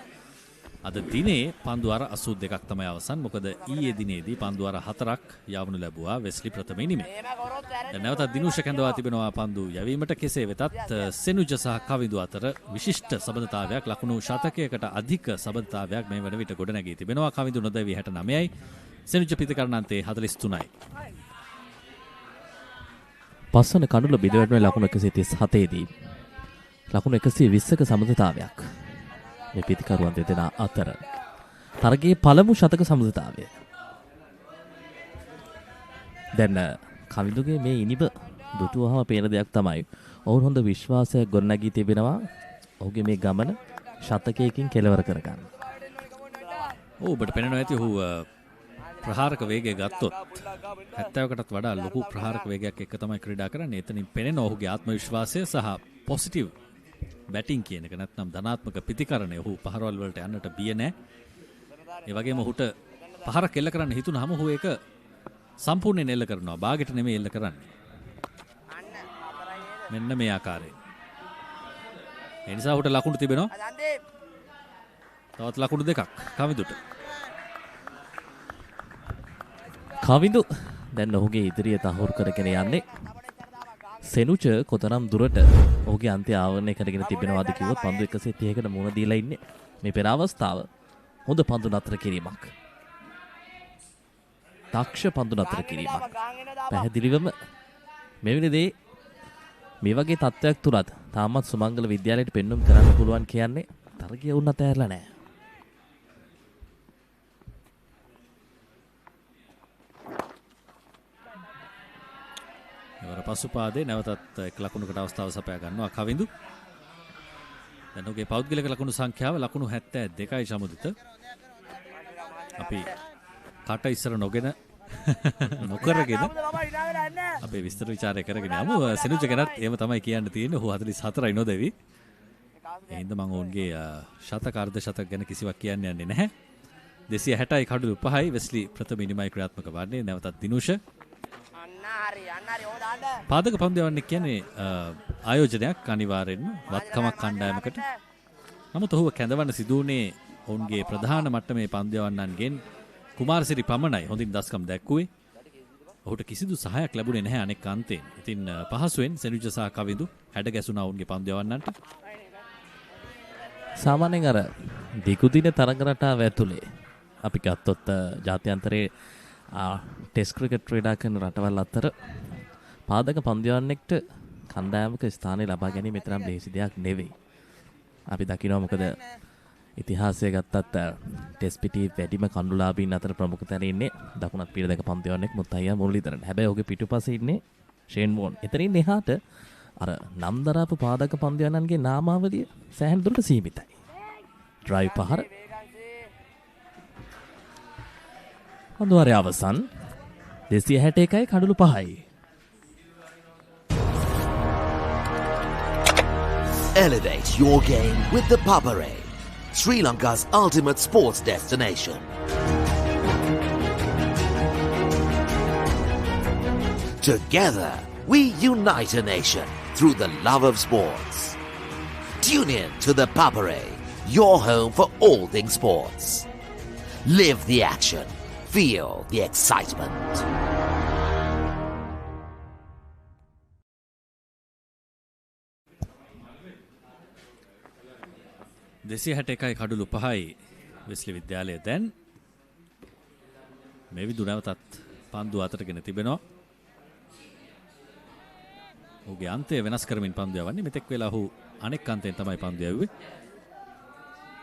අද දිනේ පන්දු අර 82ක් තමයි අවසන්. මොකද ඊයේ දිනේදී පන්දු අර 4ක් යවනු ලැබුවා වෙස්ලි ප්‍රථම ඉනිමේ. දැන් නැවතත් දිනුෂ කැඳවා තිබෙනවා පන්දු යැවීමට. කෙසේ වෙතත් සෙනුජ සහ කවිඳු අතර විශිෂ්ට සබඳතාවයක් ලකුණු ශතකයකට අධික සබඳතාවයක් මේ වන විට ගොඩනැගී තිබෙනවා. කවිඳු නොදැවී 69යි. සෙනුජ පිතිකරණන්තේ 43යි. පස්වන කඩුල බිඳවැටුනේ ලකුණු 137 දී ලකුණු 120ක සමතතාවයක් මේ පිතිකරුවන් දෙදෙනා අතර. තරගයේ පළමු ශතක සමතතාවය. දැන් කවිඳුගේ මේ ඉනිබ දුටුවහම පේන දෙයක් තමයි ඔවුන් හොඳ විශ්වාසයක් ගොඩනගී තිබෙනවා ඔහුගේ මේ ගමන ශතකයකින් කෙලවර කරගන්න. ඔබට පේනවා ඇති ඔහු ප්‍රහාරක වේගය ගත්තොත් 70කටත් වඩා ලොකු ප්‍රහාරක වේගයක් එක්ක තමයි ක්‍රීඩා කරන්නේ. එතනින් පෙනෙන ඔහුගේ ආත්ම විශ්වාසය සහ පොසිටිව් බැටිං කියන එක නැත්නම් ධනාත්මක පිතිකරණය. ඔහු පහරවල් වලට යන්නට බිය නැහැ. ඒ වගේම ඔහුට පහරක් එල්ල කරන්න හිතුනහම ඔහු ඒක සම්පූර්ණයෙන් එල්ල කරනවා. බාගෙට නෙමෙයි එල්ල කරන්නේ. මෙන්න මේ ආකාරයෙන්. ඒ නිසා ඔහුට ලකුණු තිබෙනවා. තවත් ලකුණු දෙකක් කවිඳුට. කවිඳු දැන් ඔහුගේ ඉදිරිය තහවුරු කරගෙන යන්නේ. සෙනුච කොතරම් දුරට ඔහුගේ අන්ත්‍ය ආවරණය කරගෙන තිබෙනවාද කිව්වොත් පන්දු 130කට මුණ දීලා ඉන්නේ. මේ පෙර අවස්ථාව හොඳ පන්දු නතර කිරීමක්. දක්ෂ පන්දු නතර කිරීමක්. පැහැදිලිවම මෙවැනි දේ මේ වගේ තත්ත්වයක් තුලත් තාමත් සුමංගල විද්‍යාලයට පෙන්වුම් කරන්න පුළුවන් කියන්නේ තරගය වුණ අතහැරලා නැහැ. එවර පසුපාදේ නැවතත් එක් ලකුණකට අවස්ථාව සපයා ගන්නවා කවිඳු. දැන් ඔහුගේ පෞද්ගලික ලකුණු සංඛ්‍යාව ලකුණු 72යි සමුදිත. අපි කට ඉස්සර නොගෙන නොකරගෙන අපේ විස්තර ਵਿਚාරය කරගෙන යමු. සෙනුජ ගැනත් එහෙම තමයි කියන්න තියෙන්නේ. ඔහු 44යි නොදෙවි. ඒ හින්දා මම ඔවුන්ගේ ශතක අර්ධ ශතක ගැන කිසිවක් කියන්න යන්නේ නැහැ. 260යි කඩුළු 5යි වෙස්ලි ප්‍රථම ඉනිමයි ක්‍රියාත්මක වන්නේ. නැවතත් දිනුෂ පාදක පන්දු යවන්නේ කියන්නේ ආයෝජනයක් අනිවාර්යෙන්ම වත්කමක් කණ්ඩායමකට. නමුත් ඔහුව කැඳවන්න සිදු වුණේ ඔවුන්ගේ ප්‍රධාන මට්ටමේ පන්දු යවන්නන්ගෙන් කුමාරසිරි පමණයි හොඳින් දස්කම් දැක්කුවේ. ඔහුට කිසිදු සහායක් ලැබුණේ නැහැ අනෙක් අන්තයෙන්. ඉතින් පහසුවෙන් සෙනුජ සහ කවිඳු හැඩ ගැසුණා ඔවුන්ගේ පන්දු යවන්නන්ට. සාමාන්‍යයෙන් අර දිගුදින තරඟ රටාව ඇතුලේ අපි ගත්තොත් ජාත්‍යන්තරයේ ටෙස්ට් ක්‍රිකට් ක්‍රීඩා කරන රටවල් අතර පාදක පන්දු යවන්නෙක්ට කණ්ඩායමක ස්ථානය ලබා ගැනීම තරම් ලේසි දෙයක් නෙවෙයි. අපි දකිනවා මොකද ඉතිහාසය ගත්තත් ටෙස්ට් පිටියේ වැඩිම කණ්ඩුලාභීන් අතර ප්‍රමුඛ තැන ඉන්නේ දකුණත් පීඩක පන්දු යවන්නෙක් මුත්තයියා මුරලීධරන්. හැබැයි ඔහුගේ පිටුපස්සේ ඉන්නේ ෂේන් වෝන්. එතනින් එහාට අර නම් දරාපු පාදක පන්දු යවන්නන්ගේ නාමාවලිය සෑහෙන දුරට සීමිතයි. ඩ්‍රයිව් පහර පන්දුවාරය අවසන් 261යි කඩුළු 5යි. Elevate your game with the Papare, Sri Lanka's ultimate sports destination. Together, we unite a nation through the love of sports. Tune in to the Papare, your home for all things sports. Live the action. Feel the excitement. දෙසියහැටකයි කඩුළු 5යි Wesley විද්‍යාලය දැන් මේ විදු නැවතත් පන්දු අතරගෙන තිබෙනවා. ඔහුගේ අන්තය වෙනස් කරමින් පන්දු යවන්නේ. මෙතෙක් වෙලා ඔහු අනෙක් අන්තයෙන් තමයි පන්දු යවුවේ.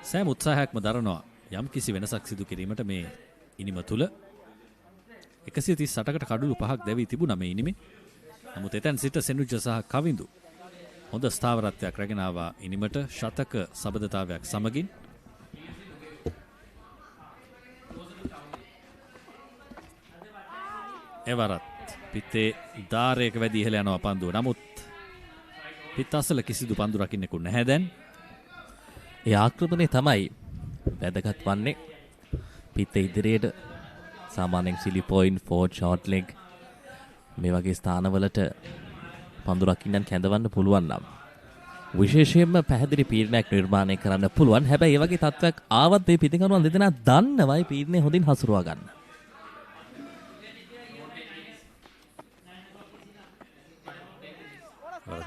සෑම උත්සාහයක්ම දරනවා යම් කිසි වෙනසක් සිදු කිරීමට මේ ඉනිම තුල 138කට කඩුළු 5ක් දැවී තිබුණා මේ ඉනිමේ. නමුත් එතෙන් සිට සෙනුජ සහ කවිඳු හොඳ ස්ථාවරත්වයක් රැගෙන ආවා ඉනිමට ශතක සබඳතාවයක් සමගින්. එවරත් පිටේ ධාරයක වැඩි ඉහළ යනවා පන්දුව. නමුත් පිට අසල කිසිදු පන්දු රකින්නෙකු නැහැ දැන්. ඒ ආක්‍රමණය තමයි වැදගත් වන්නේ. පිට ඉදිරියට සාමාන්‍යයෙන් සිලි පොයින්ට් ෆෝර්ඩ් ෂෝට් ලෙග් මේ වගේ ස්ථානවලට පන්දුරක් ඉන්නන් කැඳවන්න පුළුවන් නම් විශේෂයෙන්ම පැහැදිලි පීඩනයක් නිර්මාණය කරන්න පුළුවන්. හැබැයි ඒ වගේ තත්ත්වයක් ආවත් මේ පිටිකරුවන් දෙදෙනා දන්නවයි පීඩනය හොඳින් හසුරුවා ගන්න.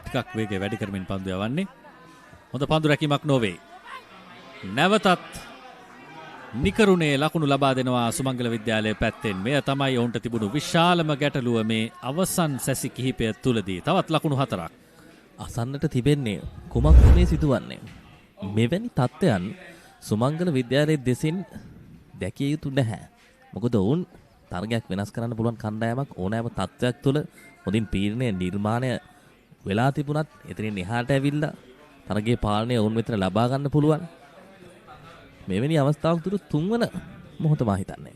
ටිකක් වේගය වැඩි කරමින් පන්දු යවන්නේ. හොඳ පන්දු රැකීමක් නොවේ. නැවතත් නිකරුණේ ලකුණු ලබා දෙනවා සුමංගල විද්‍යාලයේ පැත්තෙන්. මෙය තමයි ඔවුන්ට තිබුණු විශාලම ගැටලුව මේ අවසන් සැසි කිහිපය තුලදී. තවත් ලකුණු 4ක්. අසන්නට තිබෙන්නේ කුමක් මේ සිදුවන්නේ? මෙවැනි තත්ත්වයන් සුමංගල විද්‍යාලයේ දෙසින් දැකිය යුතු නැහැ. මොකද ඔවුන් තරගයක් වෙනස් කරන්න පුළුවන් කණ්ඩායමක් ඕනෑම තත්ත්වයක් තුළ හොඳින් පීඩනය නිර්මාණය වෙලා තිබුණත් එතනින් එහාට ඇවිල්ලා තරගයේ පාලනය ඔවුන් වෙතට ලබා ගන්න පුළුවන්. මෙවැනි අවස්ථාවක් තුර තුන්වන මොහොත මා හිතන්නේ.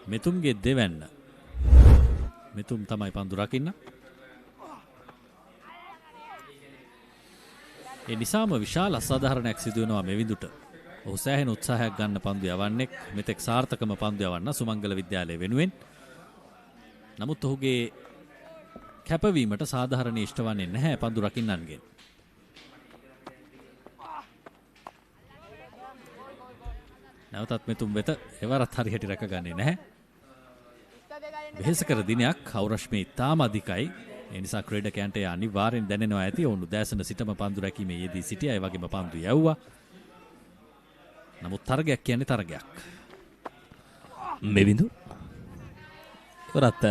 මෙතුම්ගේ දෙවැන්න. මෙතුම් තමයි පන්දු රකින්න. ඒ නිසාම විශාල අසාධාරණයක් සිදු වෙනවා මෙවිඳුට. ඔහු සෑහෙන උත්සාහයක් ගන්න පන්දු යවන්නෙක්. මෙතෙක් සාර්ථකම පන්දු යවන්න සුමංගල විද්‍යාලය වෙනුවෙන්. නමුත් ඔහුගේ කැපවීමට සාධාරණ ඉෂ්ට වන්නේ නැහැ පන්දු රකින්නන්ගෙන්. නැවතත් මෙතුම් වෙත එවරත් හරියට රැකගන්නේ නැහැ. වෙහෙසකර දිනයක් අවුරශ්මී ඉතාම අධිකයි. ඒ නිසා ක්‍රීඩකයන්ට අනිවාර්යෙන් දැනෙනවා ඇති. ඔවුන් උදෑසන සිටම පන්දු රැකීමේ යෙදී සිටියා. ඒ වගේම පන්දු යැව්වා. නමුත් තරගයක් කියන්නේ තරගයක්. මෙවිඳු වරත්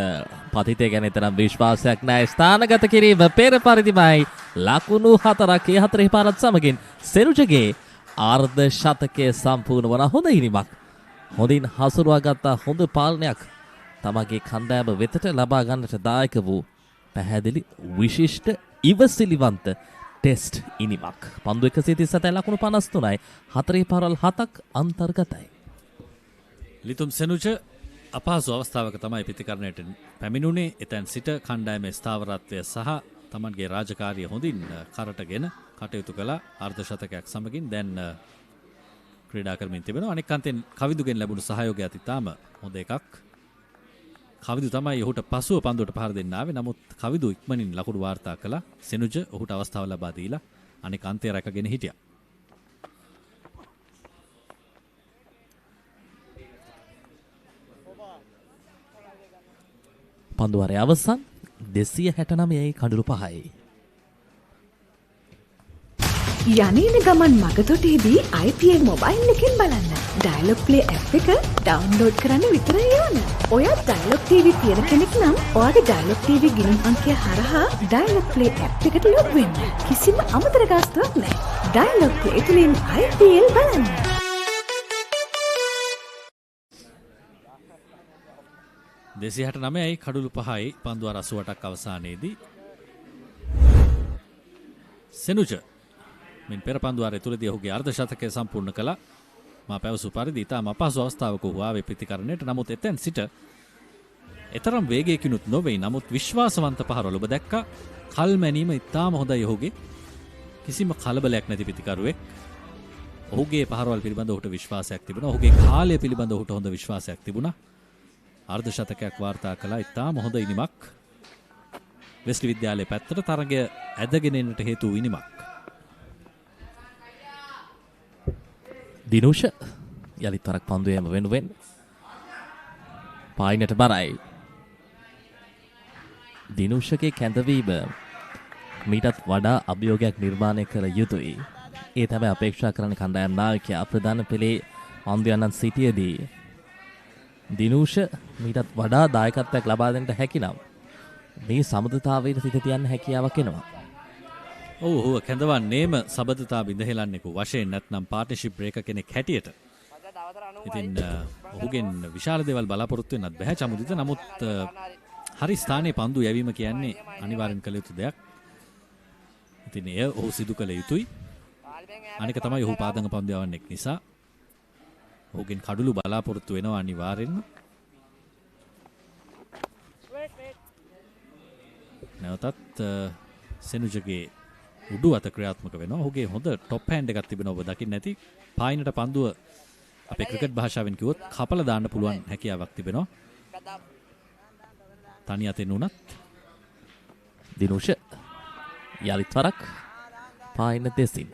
පතිතය ගැන තරම් විශ්වාසයක් නැහැ. ස්ථානගත කිරීම පෙර පරිදිමයි. ලකුණු 4ක් ඒ 4 පාරත් සමගින් සෙනුජගේ ආර්ධ ශතකයේ සම්පූර්ණ වන හොඳ ඉනිමක්. හොඳින් හසුරුවාගත් හොඳ පාලනයක් තමගේ කණ්ඩායම වෙතට ලබා ගන්නට දායක වූ පැහැදිලි විශිෂ්ට ඉවසිලිවන්ත ටෙස්ට් ඉනිමක්. පන්දු 137 ලකුණු 53යි 4 පාරල් 7ක් අන්තර්ගතයි. ලිතුම් සෙනුජ අපහසු අවස්ථාවක තමයි පිතිකරණයට පැමිණුනේ. එතැන් සිට කණ්ඩායමේ ස්ථාවරත්වය සහ තමන්ගේ රාජකාරිය හොඳින් කරටගෙන කටයුතු කළා. අර්ධ ශතකයක් සමගින් දැන් ක්‍රීඩා කරමින් තිබෙනවා. අනෙක් අන්තෙන් කවිදුගෙන් ලැබුණු සහයෝගයත් ඉතාම හොඳ එකක්. කවිදු තමයි ඔහුට පසුව පන්දුවට පහර දෙන්න ආවේ. නමුත් කවිදු ඉක්මනින් ලකුණු වාර්තා කළා. සෙනුජ ඔහුට අවස්ථාව ලබා දීලා අනෙක් අන්තය රැකගෙන හිටියා. පන්දුවාරය අවසන් 269යි කඩලු 5යි. යන්නේන ගමන් මගතොටේදී IPL මොබයිල් එකෙන් බලන්න. ඩයලොග් ප්ලේ ඇප් එක ඩවුන්ලෝඩ් කරන්න විතරයි ඕන. ඔයා ඩයලොග් TV තියෙන කෙනෙක් නම් ඔයාගේ ඩයලොග් TV ගිණුම් අංකය හරහා ඩයලොග් ප්ලේ ඇප් එකට ලොග් වෙන්න. කිසිම අමතර ගාස්තුවක් නැහැ. ඩයලොග් ප්ලේ තුලින් IPL බලන්න. දෙසිහට 9යි කඩුළු 5යි පන්දුවාර 88ක් අවසානයේදී සෙනුජ මෙන් පෙර පන්දුවාරය තුලදී ඔහුගේ අර්ධ ශතකය සම්පූර්ණ කළා. මා පැවසු පරිදි ඉතාම අපහසු අවස්ථාවක ඔහු ආවේ ප්‍රතිකරණයට. නමුත් එතෙන් සිට එතරම් වේගයකිනුත් නොවේ. නමුත් විශ්වාසවන්ත පහරවල ඔබ දැක්කා. කල්මැනීම ඉතාම හොඳයි ඔහුගේ. කිසිම කලබලයක් නැති පිටිකරුවෙක්. ඔහුගේ පහරවල් පිළිබඳ ඔහුට විශ්වාසයක් තිබුණා. ඔහුගේ කාලය පිළිබඳ ඔහුට හොඳ විශ්වාසයක් තිබුණා. අර්ධ ශතකයක් වාර්තා කළා. ඉතාම හොඳ ඉනිමක්. වෙස්ලි විද්‍යාලයේ පැත්තට තරගය ඇදගෙන එන්නට හේතු වූ ඉනිමක්. දිනුෂ යලිත් වරක් පන්දුවේම වෙනුවෙන් පායිනට බරයි. දිනුෂගේ කැඳවීම මීටත් වඩා අභියෝගයක් නිර්මාණය කළ යුතුයි. ඒ තමයි අපේක්ෂා කරන කණ්ඩායම් නායකයා ප්‍රධාන පෙළේ පන්දුයන්නන් සිටියේදී දිනුෂ මීටත් වඩා දායකත්වයක් ලබා දෙන්නට හැකිනම් මේ සමතුලිතතාවයට සිත තියන්න හැකියාවක් එනවා. ඔහු කැඳවන්නේම සබඳතා බිඳහෙලන්නෙකු වශයෙන් නැත්නම් පාර්ට්නර්ෂිප් බ්‍රේකර් කෙනෙක් හැටියට. ඉතින් ඔහුගෙන් විශාල දේවල් බලාපොරොත්තු වෙන්නත් බැහැ චමුදිත. නමුත් හරි ස්ථානයේ පන්දු යැවීම කියන්නේ අනිවාර්යෙන් කළ යුතු දෙයක්. ඉතින් එය ඔහු සිදු කළ යුතුයි. අනික තමයි ඔහු පාදංග පන්දු යවන්නෙක් නිසා ඔහුගෙන් කඩුළු බලාපොරොත්තු වෙනවා අනිවාර්යෙන්ම. නැවතත් සෙනුජගේ උඩු අත ක්‍රියාත්මක වෙනවා. ඔහුගේ හොඳ টොප් හෑන්ඩ් එකක් තිබෙනවා ඔබ දකින්න ඇති. පායිනට පන්දුව අපේ ක්‍රිකට් භාෂාවෙන් කිව්වොත් කපලා දාන්න පුළුවන් හැකියාවක් තිබෙනවා. තනි අතෙන් උනත් දිනුෂ යලිත් වරක් පායින දෙසින්.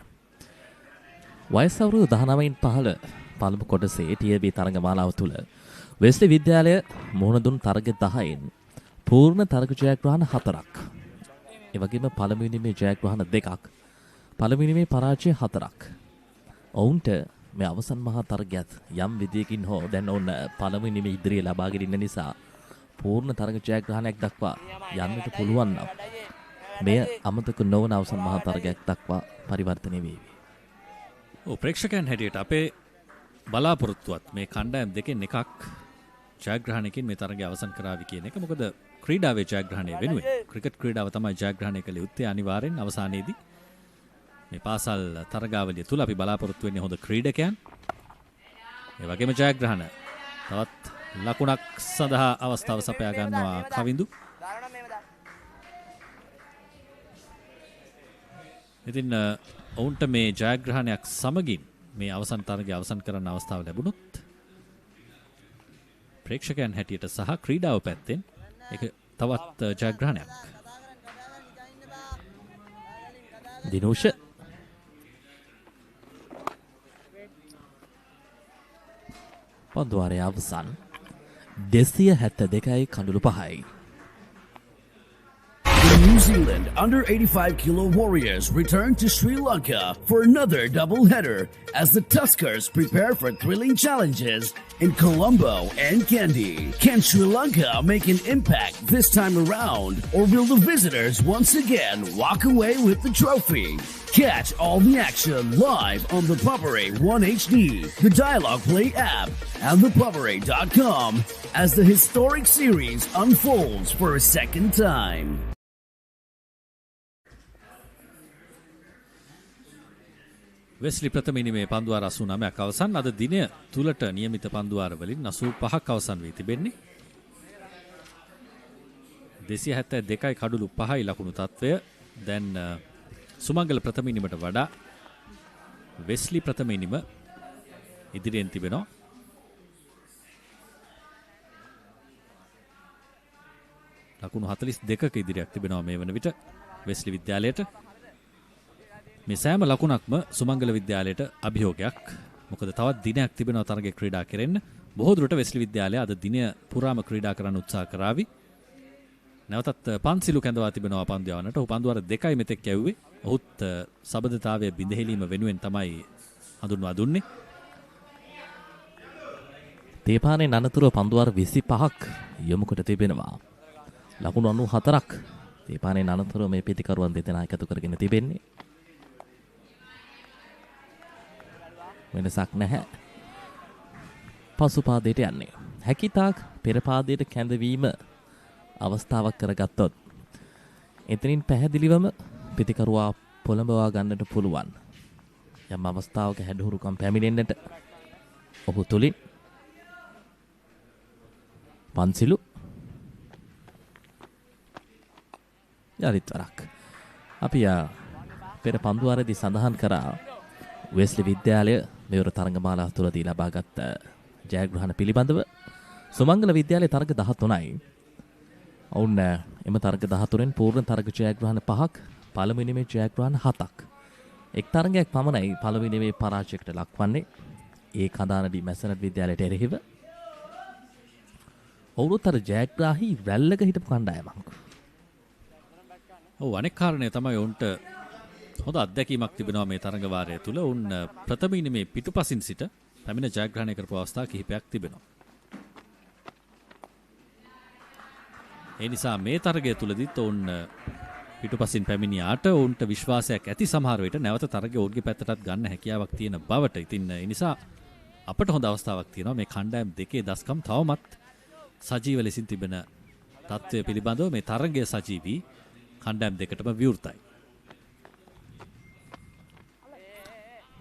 වයස අවුරුදු 19න් පහළ පළමු කොටසේ TAB තරගමාලාව තුල වෙස්ලි විද්‍යාලය මුහුණ දුන් තරග 10න් පූර්ණ තරග ජයග්‍රහණ 4ක්. ඒ වගේම පළමුවෙනිමේ ජයග්‍රහණ 2ක්, පළමුවෙනිමේ පරාජය 4ක්. ඔවුන්ට මේ අවසන් මහා තරගයත් යම් විදියකින් හෝ දැන් ඔවුන් පළමුවෙනිමේ ඉදිරිය ලබාගෙන ඉන්න නිසා පූර්ණ තරග ජයග්‍රහණයක් දක්වා යන්නට පුළුවන් නම් මෙය අමතක නොවන අවසන් මහා තරගයක් දක්වා පරිවර්තනය වේවි. ප්‍රේක්ෂකයන් හැටියට අපේ බලාපොරොත්තුවත් මේ කණ්ඩායම් දෙකෙන් එකක් ජයග්‍රහණයකින් මේ තරගය අවසන් කරાવી කියන එක. මොකද ක්‍රීඩාවේ ජයග්‍රහණය වෙනුවෙන් ක්‍රිකට් ක්‍රීඩාව තමයි ජයග්‍රහණය කළ යුත්තේ අනිවාර්යෙන් අවසානයේදී. මේ පාසල් තරගාවලිය තුල අපි බලාපොරොත්තු වෙන්නේ හොඳ ක්‍රීඩකයන්. ඒ වගේම ජයග්‍රහණ තවත් ලකුණක් සඳහා අවස්ථාව සපයා ගන්නවා කවිඳු. ඉතින් ඔවුන්ට මේ ජයග්‍රහණයක් සමගින් මේ අවසන් තරගය අවසන් කරන්න අවස්ථාව ලැබුණොත් ප්‍රේක්ෂකයන් හැටියට සහ ක්‍රීඩාව පැත්තෙන් ඒක තවත් ජයග්‍රහණයක්. දිනුෂ පන්දුවාරයේ අවසන් 272යි කඳුළු 5යි. The New Zealand under-85 kilo Warriors return to Sri Lanka for another doubleheader as the Tuskers prepare for thrilling challenges in Colombo and Kandy. Can Sri Lanka make an impact this time around, or will the visitors once again walk away with the trophy? Catch all the action live on the Papare 1HD, the Dialogue Play app, and thepapare.com as the historic series unfolds for a second time. Wesley ප්‍රථම ඉනිමේ පන්දුවාර 89ක් අවසන්. අද දිනය තුලට નિયમિત පන්දුවාර වලින් 85ක් අවසන් වී තිබෙන්නේ. 272යි කඩුළු 5යි ලකුණු තත්වය. දැන් සුමංගල ප්‍රථම ඉනිමට වඩා වෙස්ලි ප්‍රථම ඉනිම ඉදිරියෙන් තිබෙනවා. ලකුණු 42ක ඉදිරියක් තිබෙනවා මේ වන විට වෙස්ලි විද්‍යාලයට. මේ සෑම ලකුණක්ම සුමංගල විද්‍යාලයට අභියෝගයක්. මොකද තවත් දිනයක් තිබෙනවා තරගයේ ක්‍රීඩා කෙරෙන්න. බොහෝ දුරට වෙස්ලි විද්‍යාලය අද දිනය පුරාම ක්‍රීඩා කරන්න උත්සාහ කරાવી. නැවතත් පන්සිලු කැඳවා තිබෙනවා පන්දු යවන්නට. ඔහු පන්දුවාර 2යි මෙතෙක් යැව්වේ. ඔහුත් සබඳතාවය බිඳහෙලීම වෙනුවෙන් තමයි හඳුන්වා දුන්නේ. තේපානේ නනතුර පන්දුවාර 25ක් යොමු කොට තිබෙනවා. ලකුණු 94ක් තේපානේ නනතුර මේ පිටිකරුවන් දෙදෙනා එකතු කරගෙන තිබෙන්නේ. වෙනසක් නැහැ. පසු පාදයට යන්නේ. හැකිතාක් පෙර පාදයට කැඳවීම අවස්ථාවක් කරගත්තොත් එතනින් පැහැදිලිවම පිටිකරුවා පොළඹවා ගන්නට පුළුවන්. යම් අවස්ථාවක හැඩහුරුකම් පැමිණෙන්නට ඔහු තුලින් පන්සිලු යලිත් වරක්. අපි පෙර පන්දුවාරදී සඳහන් කරා වෙස්ලි විද්‍යාලය මෙවර තරගමාලාව තුළදී ලබාගත් ජයග්‍රහණ පිළිබඳව. සුමංගල විද්‍යාලයේ තරග 13යි. ඔවුන් එම තරග 13න් පූර්ණ තරග ජයග්‍රහණ 5ක්, පළමුවෙනිමේ ජයග්‍රහණ 7ක්. එක් තරගයක් පමණයි පළමුවෙනිමේ පරාජයකට ලක්වන්නේ. ඒ කඳානඩි මැසනට් විද්‍යාලයට එරෙහිව. ඔවුනුත් අර ජයග්‍රාහී රැල්ලක හිටපු කණ්ඩායමක්. ඔව් අනෙක් කාරණය තමයි ඔවුන්ට හොඳ අත්දැකීමක් තිබෙනවා මේ තරඟ වාරය තුල. ඔවුන් ප්‍රථම ඉනිමේ පිටුපසින් සිට පැමිණ ජයග්‍රහණය කරපු අවස්ථා කිහිපයක් තිබෙනවා. ඒ නිසා මේ තරගය තුලදීත් ඔවුන් පිටුපසින් පැමිණියාට ඔවුන්ට විශ්වාසයක් ඇති සමහර විට නැවත තරගය ඔවුන්ගේ පැත්තටත් ගන්න හැකියාවක් තියෙන බවට. ඉතින් ඒ නිසා අපට හොඳ අවස්ථාවක් තියෙනවා මේ කණ්ඩායම් දෙකේ දස්කම් තවමත් සජීව ලෙසින් තිබෙන තත්ත්වය පිළිබඳව මේ තරගය සජීවී කණ්ඩායම් දෙකටම විවෘතයි.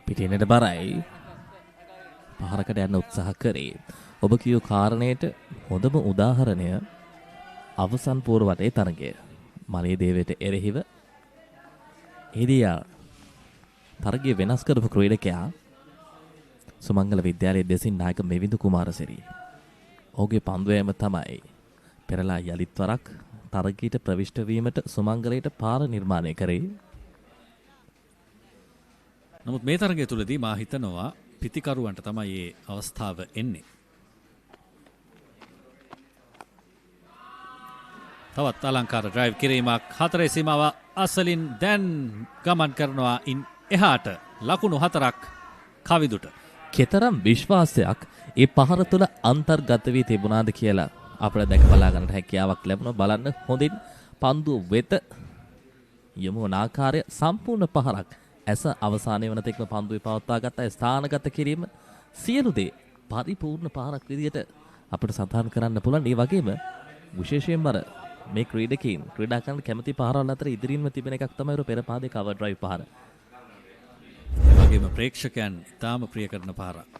පිටිනට බරයි පහරකට යන්න උත්සාහ කරේ. ඔබ කියූ කාරණයට හොඳම උදාහරණය අවසන් පූර්වවටේ තරගය. මලේ දේවයට එරෙහිව එදියා තරගය වෙනස් කරපු ක්‍රීඩකයා සුමංගල විද්‍යාලයේ දෙසින් නායක මෙවිඳු කුමාරසිරි. ඔහුගේ පන්දුවෑම තමයි පෙරලා යලිත් වරක් තරගයට ප්‍රවිෂ්ඨ වීමට සුමංගලයට පාර නිර්මාණය කරේ. නමුත් මේ තරගය තුලදී මා හිතනවා පිතිකරුවන්ට තමයි මේ අවස්ථාව එන්නේ. තවත් අලංකාර ඩ්‍රයිව් කිරීමක් හතරේ සීමාව අසලින් දැන් ගමන් කරනවා ඉන් එහාට ලකුණු 4ක් කවිදුට. කෙතරම් විශ්වාසයක් ඒ පහර තුළ අන්තර්ගත වී තිබුණාද කියලා අපිට දැක බලා ගන්නට හැකියාවක් ලැබුණා. බලන්න හොඳින් පන්දුව වෙත යමු වන ආකාරය සම්පූර්ණ පහරක් ඇස අවසානයේ වන තෙක්ම පන්දුවේ පවත්වා ගත්ත ස්ථානගත කිරීම සියලු දේ පරිපූර්ණ පහරක් විදියට අපිට සඳහන් කරන්න පුළුවන්. ඒ වගේම විශේෂයෙන්ම මේ ක්‍රීඩකයන් ක්‍රීඩා කරන කැමති පහරවල් අතර ඉදිරියෙන්ම තිබෙන එකක් තමයි පෙර පාදේ කවර් ඩ්‍රයිව් පහර. ඒ වගේම ප්‍රේක්ෂකයන් ඉතාම ප්‍රිය කරන පහරක්.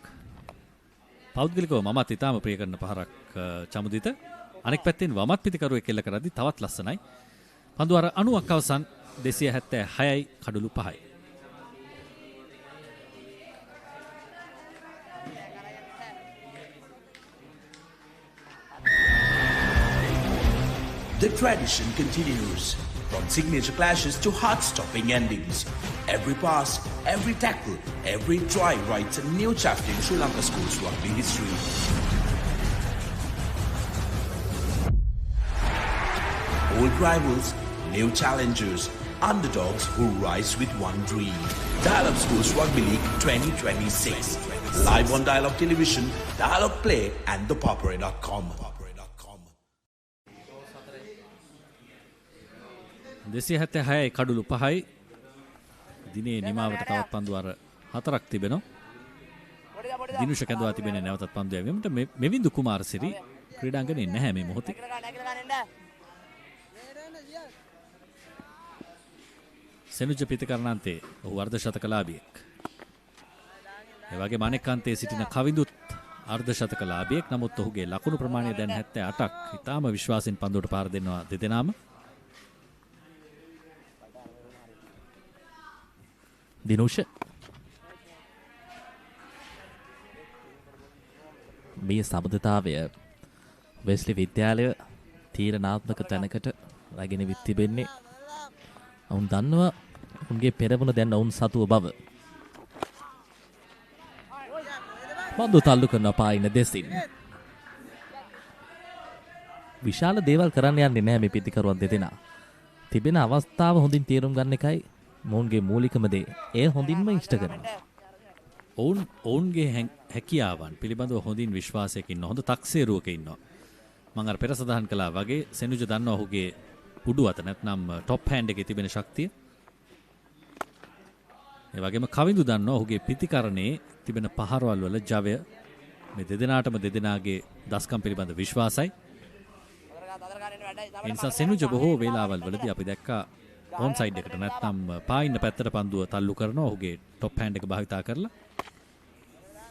පෞද්ගලිකව මමත් ඉතාම ප්‍රිය කරන පහරක් චමුදිත. අනෙක් පැත්තෙන් වමත් පිටිකරුවෙක් එල්ල කරද්දී තවත් ලස්සනයි. පන්දු අර 90ක් අවසන් 276යි කඩලු 5යි. The tradition continues, from signature clashes to heart-stopping endings. Every pass, every tackle, every try writes a new chapter in Sri Lanka schools rugby history. Old rivals, new challengers, underdogs who rise with one dream. Dial-Up Schools Rugby League 2026. Live on Dial-Up Television, Dial-Up Play and thepoppery.com. 276යි කඩලු 5යි. දිනේ නිමාවට තවත් පන්දු අර 4ක් තිබෙනවා. දිනුෂ කැඳවා තිබෙන්නේ නැවතත් පන්දු යැවීමට. මෙවිඳු කුමාරසිරි ක්‍රීඩාංගණයේ නැහැ මේ මොහොතේ. සෙනුජ පිටිකරණාන්තේ ඔහු අර්ධ ශතකලාභියෙක්. ඒ වගේම අනෙක් අන්තයේ සිටින කවිඳුත් අර්ධ ශතකලාභියෙක්. නමුත් ඔහුගේ ලකුණු ප්‍රමාණය දැන් 78ක්. ඉතාම විශ්වාසයෙන් පන්දුවට පාර දෙනවා දෙදෙනාම. දිනුෂ මේ සබඳතාවය වෙස්ලි විද්‍යාලය තීරණාත්මක තැනකට රැගෙන විත් තිබෙන්නේ. ඔවුන් දන්නවා උන්ගේ පෙරමුණ දැන් ඔවුන් සතුව බව. පන්දු තල්ලු කරන පායින දෙසින් විශාල දේවල් කරන්න යන්නේ නැහැ මේ පිටිකරුවන් දෙදෙනා. තිබෙන අවස්ථාව හොඳින් තේරුම් ගන්න එකයි මොවුන්ගේ මූලිකම දේ. ඒ හොඳින්ම ඉෂ්ට කරනවා. ඔවුන්ගේ හැකියාවන් පිළිබඳව හොඳින් විශ්වාසයක ඉන්න හොඳ තක්සේරුවක ඉන්නවා. මම අර පෙර සඳහන් කළා වගේ සෙනුජ දන්නවා ඔහුගේ උඩු අත නැත්නම් টොප් හෑන්ඩ් එකේ තිබෙන ශක්තිය. ඒ වගේම කවිඳු දන්නවා ඔහුගේ පිටිකරණේ තිබෙන පහරවල් වල ජවය. මේ දෙදෙනාටම දෙදෙනාගේ දස්කම් පිළිබඳ විශ්වාසයි. ඒ නිසා සෙනුජ බොහෝ වේලාවල් වලදී අපි දැක්කා ඔන් සයිඩ් එකට නැත්නම් පායින්න පැත්තට පන්දුව තල්ලු කරනවා ඔහුගේ টොප් හෑන්ඩ් එක භාවිතා කරලා.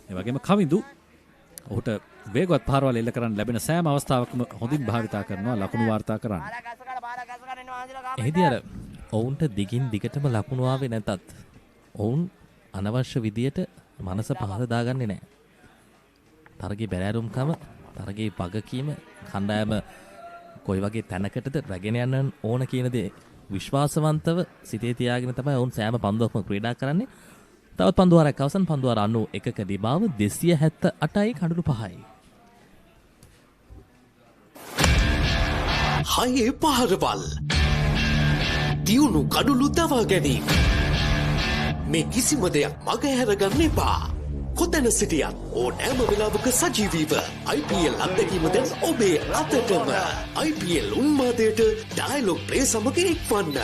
ඒ වගේම කවිඳු ඔහුට වේගවත් පහරවල් එල්ල කරන්න ලැබෙන සෑම අවස්ථාවකම හොඳින් භාවිතා කරනවා ලකුණු වාර්තා කරන්න. එහිදී අර ඔවුන්ට දිගින් දිගටම ලකුණු ආවේ නැතත් ඔවුන් අනවශ්‍ය විදියට මනස පහර දාගන්නේ නැහැ. තරගේ බැලෑරුම්කම, තරගේ වගකීම, කණ්ඩායම කොයි වගේ තැනකටද රැගෙන යන්න ඕන කියන දේ විශ්වාසවන්තව සිතේ තියාගෙන තමයි ඔවුන් සෑම පන්දුවක්ම ක්‍රීඩා කරන්නේ. තවත් පන්දුවරක් අවසන් පන්දුවර 91ක දිබාව 278යි කඩලු 5යි. හයේ පහරවල් දියුණු කඩුළු දවා ගැනීම. මේ කිසිම දෙයක් මග හැරගන්න එපා. කොතැන සිටියත් ඕනෑම වෙලාවක සජීවීව IPL අත්දැකීම දැන් ඔබේ අතටම. IPL උන්මාදයට ඩයලොග් ප්ලේ සමග එක්වන්න.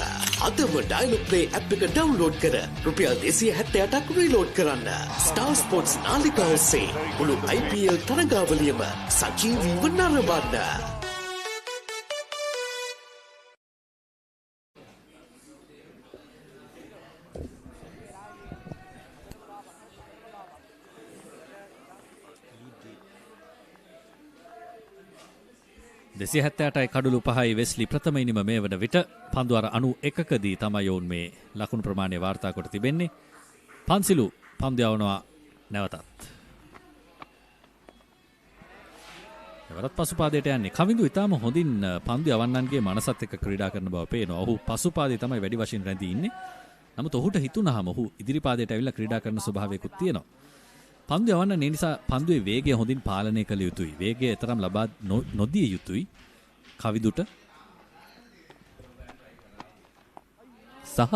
අදම ඩයලොග් ප්ලේ ඇප් එක ඩවුන්ලෝඩ් කර රුපියල් 278ක් රීලෝඩ් කරන්න. ස්ටාර් ස්පෝර්ට්ස් නාලිකාව ඔස්සේ මුළු IPL තරගාවලියම සජීවීව නරඹන්න. දෙසියහැත්තෑටයි කඩුළු 5යි වෙස්ලි ප්‍රථම ඉනිම මේ වන විට පන්දුවර 91කදී තමයි ඔවුන් මේ ලකුණු ප්‍රමාණය වාර්තා කොට තිබෙන්නේ. පන්සිලු පන්දු යවනවා නැවතත්. වරත් පසුපාදයට යන්නේ. කවිඳු ඊටාම හොඳින් පන්දු යවන්නන්ගේ මනසත් එක්ක ක්‍රීඩා කරන බව පේනවා. ඔහු පසුපාදේ තමයි වැඩි වශයෙන් රැඳී ඉන්නේ. නමුත් ඔහුට හිතුණාම ඔහු ඉදිරිපාදයට ඇවිල්ලා ක්‍රීඩා කරන ස්වභාවයකුත් තියෙනවා. පන්දු යවන්න නිසා පන්දුවේ වේගය හොඳින් පාලනය කළ යුතුයි. වේගය තරම් ලබා නොදිය යුතුයි කවිදුට. සහ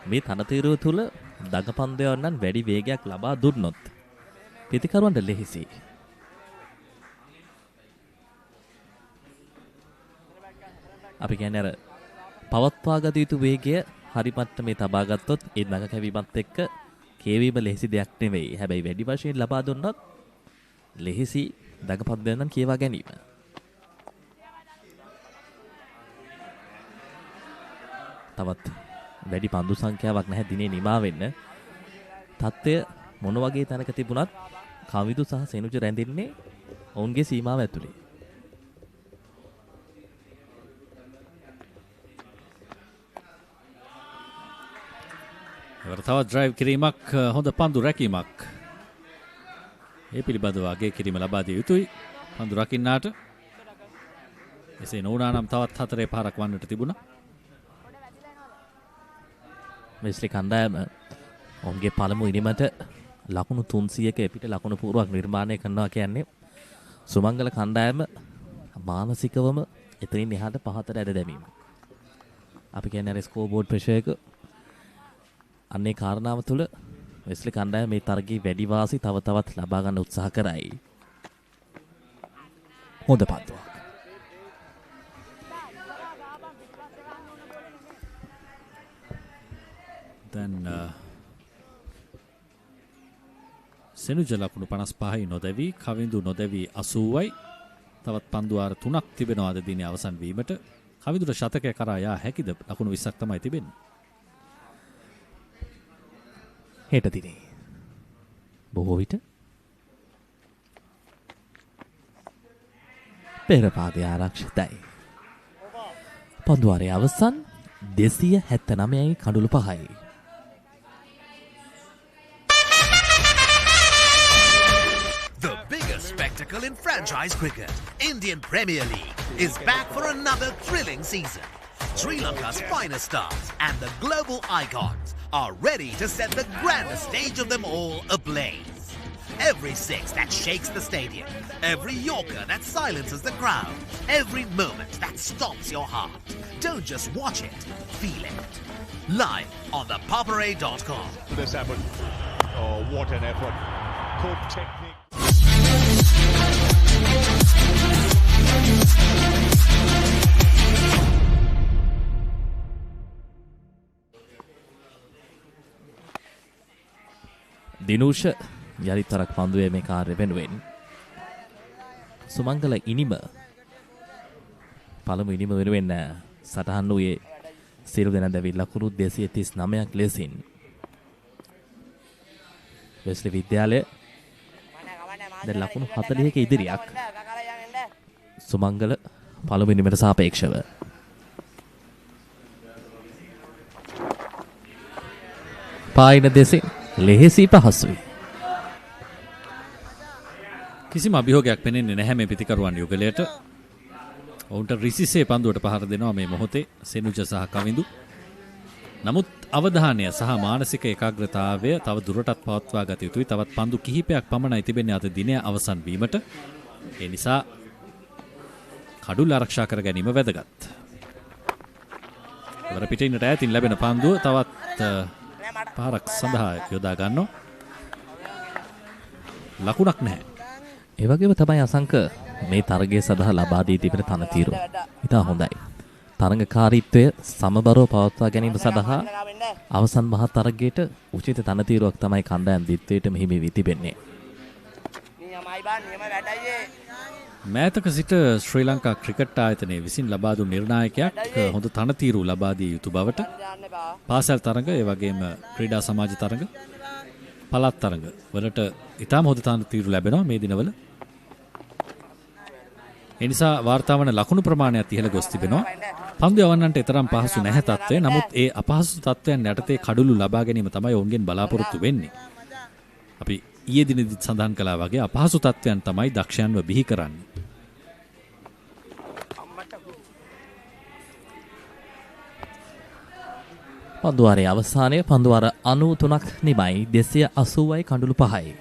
මේ තනතිරුව තුල දඟපන්දු යවන්නන් වැඩි වේගයක් ලබා දුන්නොත් පිතිකරුවන්ට ලෙහෙසි. අපි කියන්නේ අර පවත්වාගත යුතු වේගය හරි මට්ටමේ තබා ගත්තොත් ඒ දඟ කැවීමත් එක්ක කියවීම ලෙහෙසි දෙයක් නෙවෙයි. හැබැයි වැඩි වශයෙන් ලබා දුන්නොත් ලෙහෙසි දඟපන්දු යවන්නන් කියවා ගැනීම. තවත් වැඩි පන්දු සංඛ්‍යාවක් නැහැ දිනේ නිමා වෙන්න. තත්ත්වය මොන වගේ තැනක තිබුණත් කවිදු සහ සෙනුජ රැඳෙන්නේ ඔවුන්ගේ සීමාව ඇතුලේ. තවත් ඩ්‍රයිව් කිරීමක් හොඳ පන්දු රැකීමක්. ඒ පිළිබඳව අගය කිරීම ලබා දිය යුතුයි පන්දු රකින්නාට. එසේ නොවුනා නම් තවත් 4 පාරක් වන්නට තිබුණා. වෙස්ලි කණ්ඩායම ඔවුන්ගේ පළමු ඉනිමට ලකුණු 300ක එපිට ලකුණු පුරුවක් නිර්මාණය කරනවා කියන්නේ සුමංගල කණ්ඩායම මානසිකවම එතනින් එහාට පහතට ඇද දැමීම. අපි කියන්නේ අර ස්කෝර් බෝඩ් ප්‍රෙෂර් එක අන්නේ කාරණාව තුළ වෙස්ලි කණ්ඩායම මේ තරගයේ වැඩි වාසි තව තවත් ලබා ගන්න උත්සාහ කරයි. හොඳ පන්දුවක්. දැන් සෙනුජ ලකුණු 55යි නොදැවි, කවිඳු නොදැවි 80යි. තවත් පන්දු ආර 3ක් තිබෙනවා අද දිනේ අවසන් වීමට. කවිඳුට ශතකය කරා යා හැකිද? ලකුණු 20ක් තමයි තිබෙන්නේ. හෙට දිනේ බොහෝ විට පෙරපාදය ආරක්ෂිතයි. පන්දුවාරයේ අවසන් 279යි කඩුළු 5යි. The biggest spectacle in franchise cricket, Indian Premier League, is back for another thrilling season. Sri Lanka's finest stars and the global icons are ready to set the grandest stage of them all ablaze. Every six that shakes the stadium, every yorker that silences the crowd, every moment that stops your heart. Don't just watch it, feel it. Live on thepopperay.com. This happened. Oh, what an effort. Good technique. දිනූෂ යරිතරක් පන්දුවේ මේ කාර්ය වෙනුවෙන් සුමංගල ඉනිම පළමු ඉනිම වෙනුවෙන් සටහන් වූයේ සියලු දෙනා දැවි ලකුණු 239ක් ලෙසින් වෙස්ලි විද්‍යාලය දැන් ලකුණු 40ක ඉදිරියක් සුමංගල පළමු ඉනිමට සාපේක්ෂව. පායින දෙසින් ලෙහෙසි පහසුයි. කිසිම අභියෝගයක් පෙනෙන්නේ නැහැ මේ පිතිකරුවන් යුගලයට. ඔවුන්ට රිසිසේ පන්දුවට පහර දෙනවා මේ මොහොතේ සෙනුජ සහ කවිඳු. නමුත් අවධානය සහ මානසික ඒකාග්‍රතාවය තව දුරටත් පවත්වා ගත යුතුයි. තවත් පන්දු කිහිපයක් පමණයි තිබෙන්නේ අද දිනය අවසන් වීමට. ඒ නිසා කඩුල්ල ආරක්ෂා කර ගැනීම වැදගත්. වර පිටින්නට ඈතින් ලැබෙන පන්දුව තවත් පාරක් සඳහා යොදා ගන්නවා. ලකුණක් නැහැ. ඒ වගේම තමයි අසංක මේ තරගය සඳහා ලබා දී තිබෙන තනතිරු. ඉතා හොඳයි. තරඟකාරීත්වය සමබරව පවත්වා ගැනීම සඳහා අවසන් මහ තරගයට උචිත තනතිරුවක් තමයි කණ්ඩායම් දිත්වයට මෙහි වී තිබෙන්නේ. මෑතක සිට ශ්‍රී ලංකා ක්‍රිකට් ආයතනයේ විසින් ලබා දුන් නිර්ණායකයක් හොඳ තනතිරු ලබා දිය යුතු බවට පාසල් තරඟ ඒ වගේම ක්‍රීඩා සමාජ තරඟ පළාත් තරඟ වලට ඉතාම හොඳ තනතිරු ලැබෙනවා මේ දිනවල. ඒ නිසා වාර්තා වන ලකුණු ප්‍රමාණයත් ඉහළ ගොස් තිබෙනවා. පන්දු යවන්නන්ට තරම් පහසු නැහැ තත්ත්වය. නමුත් ඒ අපහසු තත්ත්වයන් යටතේ කඩුළු ලබා ගැනීම තමයි ඔවුන්ගෙන් බලාපොරොත්තු වෙන්නේ. අපි ඊයේ දිනෙදිත් සඳහන් කළා වගේ අපහසු තත්ත්වයන් තමයි දක්ෂයන්ව බිහි කරන්නේ. පන්දුවාරයේ අවසානයේ පන්දුවාර 93ක් නිමයි 280යි කඳුළු 5යි.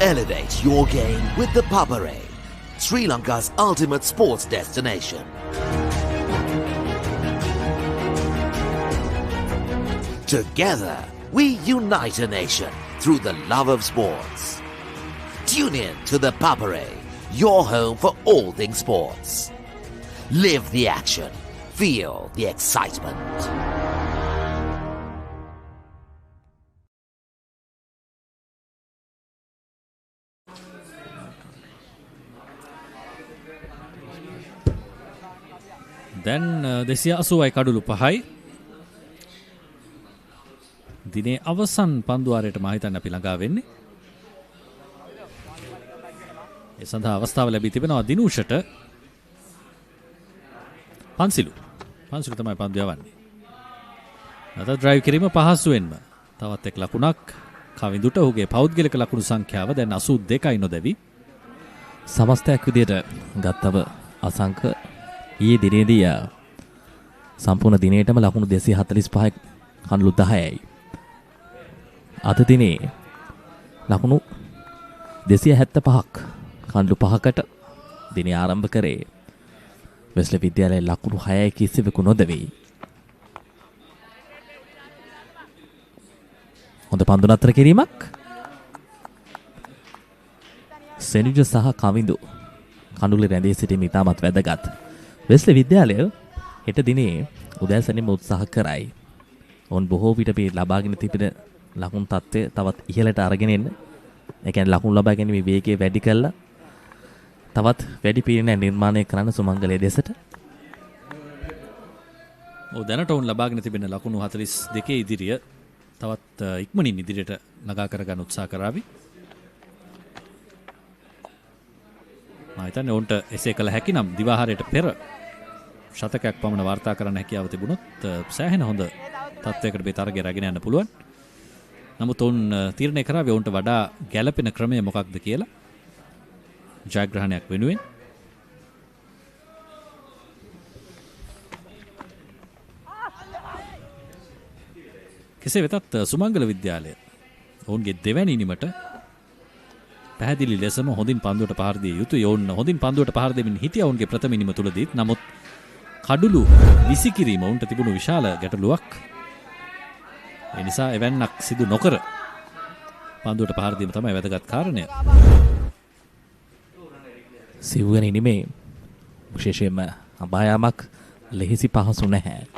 Elevate your game with the Papare, Sri Lanka's ultimate sports destination. Together, we unite a nation through the love of sports. Tune in to the Papare, your home for all things sports. Live the action. Feel the excitement. දැන් 280යි කඩුළු 5යි. දිනේ අවසන් පන්දුවාරයට මම හිතන්නේ අපි ළඟා වෙන්නේ. ඒ සඳහා අවස්ථාව ලැබී තිබෙනවා දිනූෂට. පන්සිලු තමයි පන්දු යවන්නේ. නැත ඩ්‍රයිව් කිරීම පහසුවෙන්ම. තවත් එක් ලකුණක් කවිඳුට ඔහුගේ පෞද්ගලික ලකුණු සංඛ්‍යාව දැන් 82යි නොදැවි. සමස්තයක් විදියට ගත්තව අසංක ඊයේ දිනේදී සම්පූර්ණ දිනේටම ලකුණු 245ක් කඳුළු 10යි. අද දිනේ ලකුණු 275ක් කඳුළු 5කට දිනේ ආරම්භ කරේ වෙස්ලි විද්‍යාලයේ ලකුණු 6යි කිසිවෙකු නොදෙවි. හොඳ පන්දු නතර කිරීමක්. සෙනුජ සහ කවිඳු කඳුළු රැඳී සිටීම ඉතාමත් වැදගත්. වෙස්ලි විද්‍යාලය හෙට දිනේ උදෑසනින්ම උත්සාහ කරයි. ඔවුන් බොහෝ විට මේ ලබාගෙන තිබෙන ලකුණු තත්ත්වය තවත් ඉහළට අරගෙන එන්න. ඒ කියන්නේ ලකුණු ලබා ගැනීම වේගය වැඩි කරලා තවත් වැඩි පීඩනයක් නිර්මාණය කරන්න සුමංගලයේ දෙසට. දැනට ඔවුන් ලබාගෙන තිබෙන ලකුණු 42 ඉදිරිය තවත් ඉක්මනින් ඉදිරියට නගා කරගන්න උත්සාහ කරાવી. මම හිතන්නේ ඔවුන්ට එසේ කළ හැකි නම් දිවාහාරයට පෙර ශතකයක් පමණ වාර්තා කරන්න හැකියාව තිබුණොත් සෑහෙන හොඳ තත්ත්වයකට මේ තරගය රැගෙන යන්න පුළුවන්. නමුත් ඔවුන් තීරණය කරාවේ ඔවුන්ට වඩා ගැළපෙන ක්‍රමය මොකක්ද කියලා ජයග්‍රහණයක් වෙනුවෙන්. කෙසේ වෙතත් සුමංගල විද්‍යාලය ඔවුන්ගේ දෙවැනි ඉනිමට පැහැදිලි ලෙසම හොඳින් පන්දුවට පහර දිය යුතුයි. ඔවුන් හොඳින් පන්දුවට පහර දෙමින් හිටියා ඔවුන්ගේ ප්‍රථම ඉනිම තුලදීත්. නමුත් කඩුළු විසිකිරීම ඔවුන්ට තිබුණු විශාල ගැටලුවක්. ඒ නිසා එවැන්නක් සිදු නොකර පන්දුවට පහර දීම තමයි වැදගත් කාරණය. සිව්වෙනි ඉනිමේ විශේෂයෙන්ම අභායාමක් ලෙහිසි පහසු නැහැ.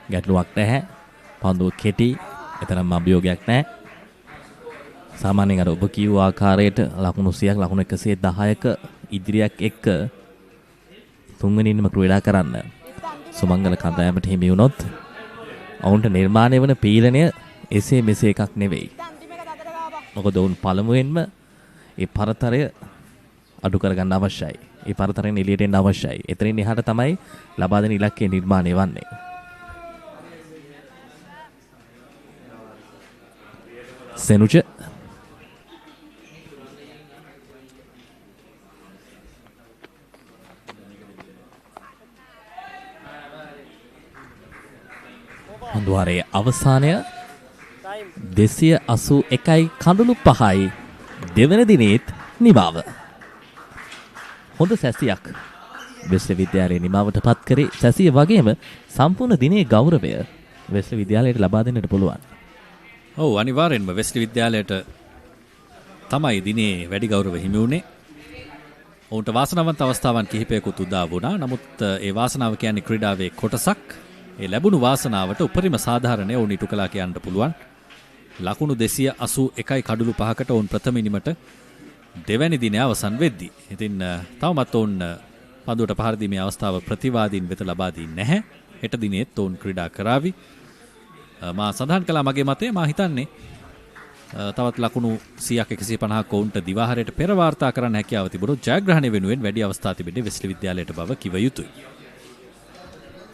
ගැටලුවක් නැහැ. පන්දුව කෙටි. එතරම් අභියෝගයක් නැහැ. සාමාන්‍යයෙන් අර ඔබ කියූ ආකාරයට ලකුණු 100ක් ලකුණු 110ක ඉදිරියක් එක්ක තුන්වෙනි ඉනිම ක්‍රීඩා කරන්න සුමංගල කණ්ඩායමට හිමි වුණොත් ඔවුන්ට නිර්මාණය වන පීඩනය එසේ මෙසේ එකක් නෙවෙයි. මොකද ඔවුන් පළමුවෙන්ම ඒ පරතරය අඩු කරගන්න අවශ්‍යයි. ඒ පරතරයෙන් එළියට එන්න අවශ්‍යයි. එතනින් එහාට තමයි ලබා දෙන ඉලක්කය නිර්මාණය වන්නේ. සෙනුජ පන්දුවාරයේ අවසානය 281යි කඳුළු 5යි දෙවන දිනේත් නිමාව. හොඳ සැසියක් වෙස්ලි විද්‍යාලයේ නිමාවට පත් කරේ. සැසිය වගේම සම්පූර්ණ දිනේ ගෞරවය වෙස්ලි විද්‍යාලයට ලබා දෙන්නට පුළුවන්. ඔව් අනිවාර්යෙන්ම වෙස්ලි විද්‍යාලයට තමයි දිනේ වැඩි ගෞරව හිමි වුණේ. ඔවුන්ට වාසනාවන්ත අවස්ථාවන් කිහිපයකුත් උදා වුණා. නමුත් ඒ වාසනාව කියන්නේ ක්‍රීඩාවේ කොටසක්. ඒ ලැබුණු වාසනාවට උපරිම සාධාරණය ඔවුන් ඉටු කළා කියන්න පුළුවන්. ලකුණු 281යි කඩුළු 5කට ඔවුන් ප්‍රථම ඉනිමට දෙවැනි දිනේ අවසන් වෙද්දී. ඉතින් තවමත් ඔවුන් පන්දුවට පහර දීමේ අවස්ථාව ප්‍රතිවාදීන් වෙත ලබා දී නැහැ. හෙට දිනේත් ඔවුන් ක්‍රීඩා කරાવી. මා සඳහන් කළා මගේ මතය. මා හිතන්නේ තවත් ලකුණු 100ක් 150ක් ඔවුන්ට දිවාහාරයට පෙර වාර්තා කරන්න හැකියාව තිබුණොත් ජයග්‍රහණය වෙනුවෙන් වැඩි අවස්ථා තිබෙන්නේ වෙස්ලි විද්‍යාලයට බව කිව යුතුයි.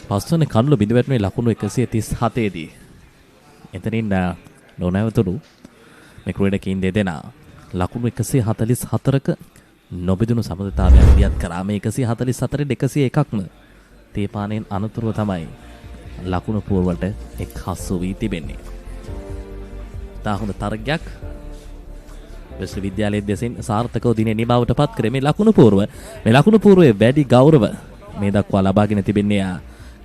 පස්වන කණ්ඩුල බිඳ වැටුනේ ලකුණු 137 දී. එතනින් නොනැවතුණු මේ ක්‍රීඩකයින් දෙදෙනා ලකුණු 144ක නොබෙදුණු සමතතාවයක් දියත් කරා මේ 144 201ක්ම තේපානෙන් අනතුරුව තමයි ලකුණු පුවරුවට එක් හසු වී තිබෙන්නේ. තා හොඳ තරගයක් වෙස්ලි විද්‍යාලයේ දෙසින් සාර්ථකව දිනේ නිමවට පත් කරේ මේ ලකුණු පුවරුවේ වැඩි ගෞරව මේ දක්වා ලබාගෙන තිබෙන්නේ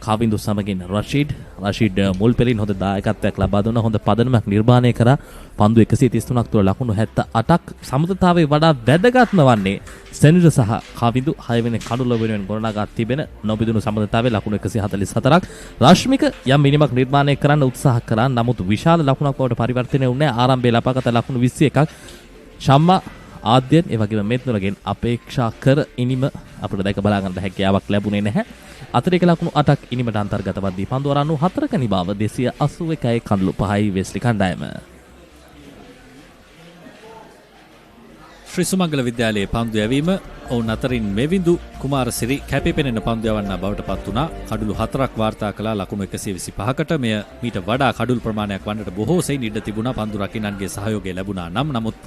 කාවින්දු සමගින් රෂීඩ් මුල් පෙළින් හොඳ දායකත්වයක් ලබා දුන්න හොඳ පදනමක් නිර්මාණය කරා පන්දු 133ක් තුළ ලකුණු 78ක් සමතතාවයේ වඩා වැදගත්ම වන්නේ සෙනුජ සහ කාවින්දු 6 වෙනි කඩුල වෙනුවෙන් ගොඩනගා තිබෙන නොබිදුණු සමතතාවයේ ලකුණු 144ක් රශ්මික යම් මිනිමක් නිර්මාණය කරන්න උත්සාහ කරා නමුත් විශාල ලකුණක් බවට පරිවර්තනය වුණේ ආරම්භයේ ලබාගත ලකුණු 21ක් ශම්මා ආද්‍යන් ඒ වගේම මෙත්නුරගෙන් අපේක්ෂා කර ඉනිම අපිට දැක බලා ගන්න හැකියාවක් ලැබුණේ නැහැ. අතිරේක ලකුණු 8ක් ඉනිමට අන්තර්ගතව දී පන්දුවර 94ක නිබාව 281යි කඳුළු 5යි වෙස්ලි කණ්ඩායම. ශ්‍රී සුමංගල විද්‍යාලයේ පන්දු යැවීම ඔවුන් අතරින් මෙවිඳු කුමාරසිරි කැපිපෙනෙන පන්දු යවන්න බවට පත් වුණා. කඩුළු 4ක් වාර්තා කළා ලකුණු 125කට. මෙය මීට වඩා කඩුළු ප්‍රමාණයක් වන්නට බොහෝ සෙයින් ඉඩ තිබුණා. පන්දු රකින්නන්ගේ සහයෝගය ලැබුණා නමුත්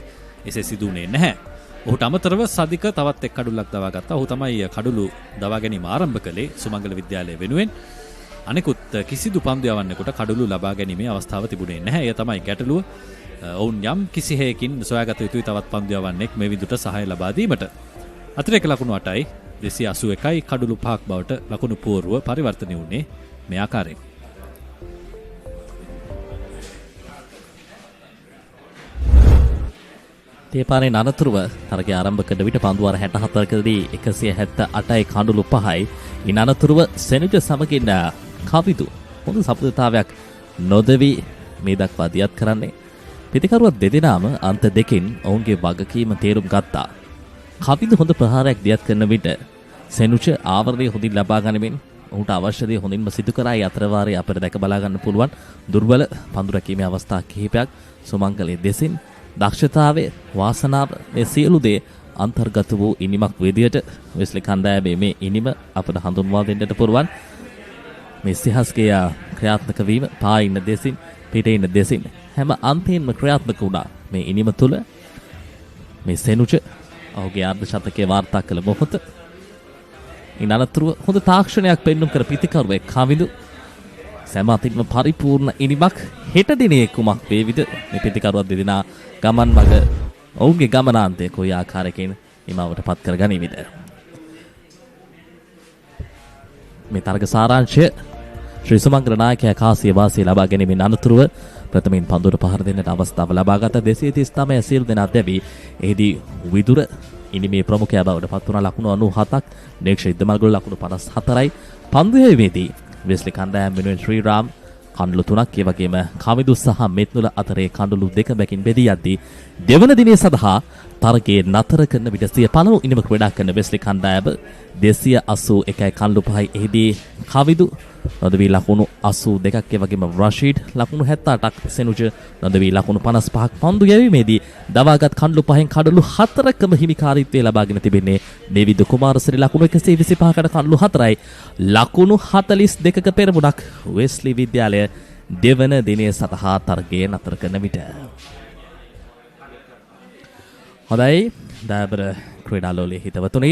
එසේ සිදුුනේ නැහැ. ඔහුට අමතරව සදික තවත් එක් කඩුල්ලක් දවා ගත්තා. ඔහු තමයි කඩුළු දවා ගැනීම ආරම්භ කළේ සුමංගල විද්‍යාලය වෙනුවෙන්. අනෙකුත් කිසිදු පන්දු යවන්නෙකුට කඩුළු ලබා ගැනීමේ අවස්ථාව තිබුණේ නැහැ. එය තමයි ගැටලුව. ඔවුන් යම් කිසි හේකින් සොයාගත යුතුයි තවත් පන්දු යවන්නෙක් මේ විදුට සහාය ලබා දීමට. අතිරේක ලකුණු 8යි 281යි කඩුළු 5ක් බවට ලකුණු පුවරුව පරිවර්තනය වුණේ මේ ආකාරයෙන්. තේපානේ අනතුරුව තරගය ආරම්භ කළ විට පන්දුවර 64කදී 178යි කඳුළු 5යි. ඉන් අනතුරුව සෙනුජ සමගින් කවිදු හොඳ සපුදතාවයක් නොදවි මේ දක්වා දියත් කරන්නේ. පිටිකරුවා දෙදෙනාම අන්ත දෙකෙන් ඔවුන්ගේ වගකීම තේරුම් ගත්තා. කවිදු හොඳ ප්‍රහාරයක් දියත් කරන විට සෙනුජ ආවරණය හොඳින් ලබා ගනිමින් ඔහුට අවශ්‍ය දේ හොඳින්ම සිදු කරා. ඒ අතරවාරයේ අපිට දැක බලා ගන්න පුළුවන් දුර්වල පන්දු රැකීමේ අවස්ථා කිහිපයක් සුමංගලයේ දෙසින් දක්ෂතාවය වාසනාව මේ සියලු දේ අන්තර්ගත වූ ඉනිමක් විදියට වෙස්ලි කණ්ඩායමේ මේ ඉනිම අපට හඳුන්වා දෙන්නට පුරුවන්. මේ සිහස්ගේ ක්‍රියාත්මක වීම පායින්න දෙසින් පිටින් දෙසින් හැම අන්තයෙන්ම ක්‍රියාත්මක වුණා. මේ ඉනිම තුල මේ සෙනුජ ඔහුගේ අර්ධ ශතකයේ වාර්තා කළ මොහොත ඉන් අනතුරුව හොඳ තාක්ෂණයක් පෙන්නුම් කර පිටිකරුවෙක් කවිදු සෑමතින්ම පරිපූර්ණ ඉනිමක් හෙට දිනේ කුමක් වේවිද මේ පිටිකරුවා දෙදෙනා ගමන් මග ඔවුන්ගේ ගමනාන්තය කොයි ආකාරයකින් හිමවට පත් කර ගනිවිද. මේ තරග සාරාංශය ශ්‍රී සුමංගල නායකයා කාසිය වාසිය ලබා ගැනීමෙන් අනතුරුව ප්‍රථමයෙන් පන්දුවට පහර දෙන්නට අවස්ථාව ලබාගත 239 සියලු දෙනා දැවි එහිදී විදුර ඉනිමේ ප්‍රමුඛයා බවට පත් වුණා. ලකුණු 97ක් නෙක්ෂ ඉදමල්ගොල්ල ලකුණු 54යි. පන්දු හැවීමේදී වෙස්ලි කණ්ඩායම වෙනුවෙන් ශ්‍රීරාම් කඳුළු 3ක් ඒ වගේම කවිදු සහ මෙත්නුල අතරේ කඳුළු 2 බැකින් බෙදී යද්දී දෙවන දිනේ සඳහා තරගයේ නතර කරන විට සිය පළමු ඉනිම ක්‍රීඩා කරන වෙස්ලි කණ්ඩායම 281යි කඳුළු 5යි. එහිදී කවිදු නොදවි ලකුණු 82ක් ඒ වගේම රෂීඩ් ලකුණු 78ක් සෙනුජ නොදවි ලකුණු 55ක් පන්දු යැවීමේදී දවාගත් කඳුළු 5න් කඩලු 4කම හිමිකාරීත්වය ලබාගෙන තිබෙන්නේ මේවිදු කුමාරසිරි ලකුණු 125කට කඳුළු 4යි. ලකුණු 42ක පෙරමුණක් වෙස්ලි විද්‍යාලය දෙවන දිනේ සතහා තරගයේ නතර කරන විට. හොඳයි දාබර ක්‍රීඩාලෝලයේ හිතවතුනි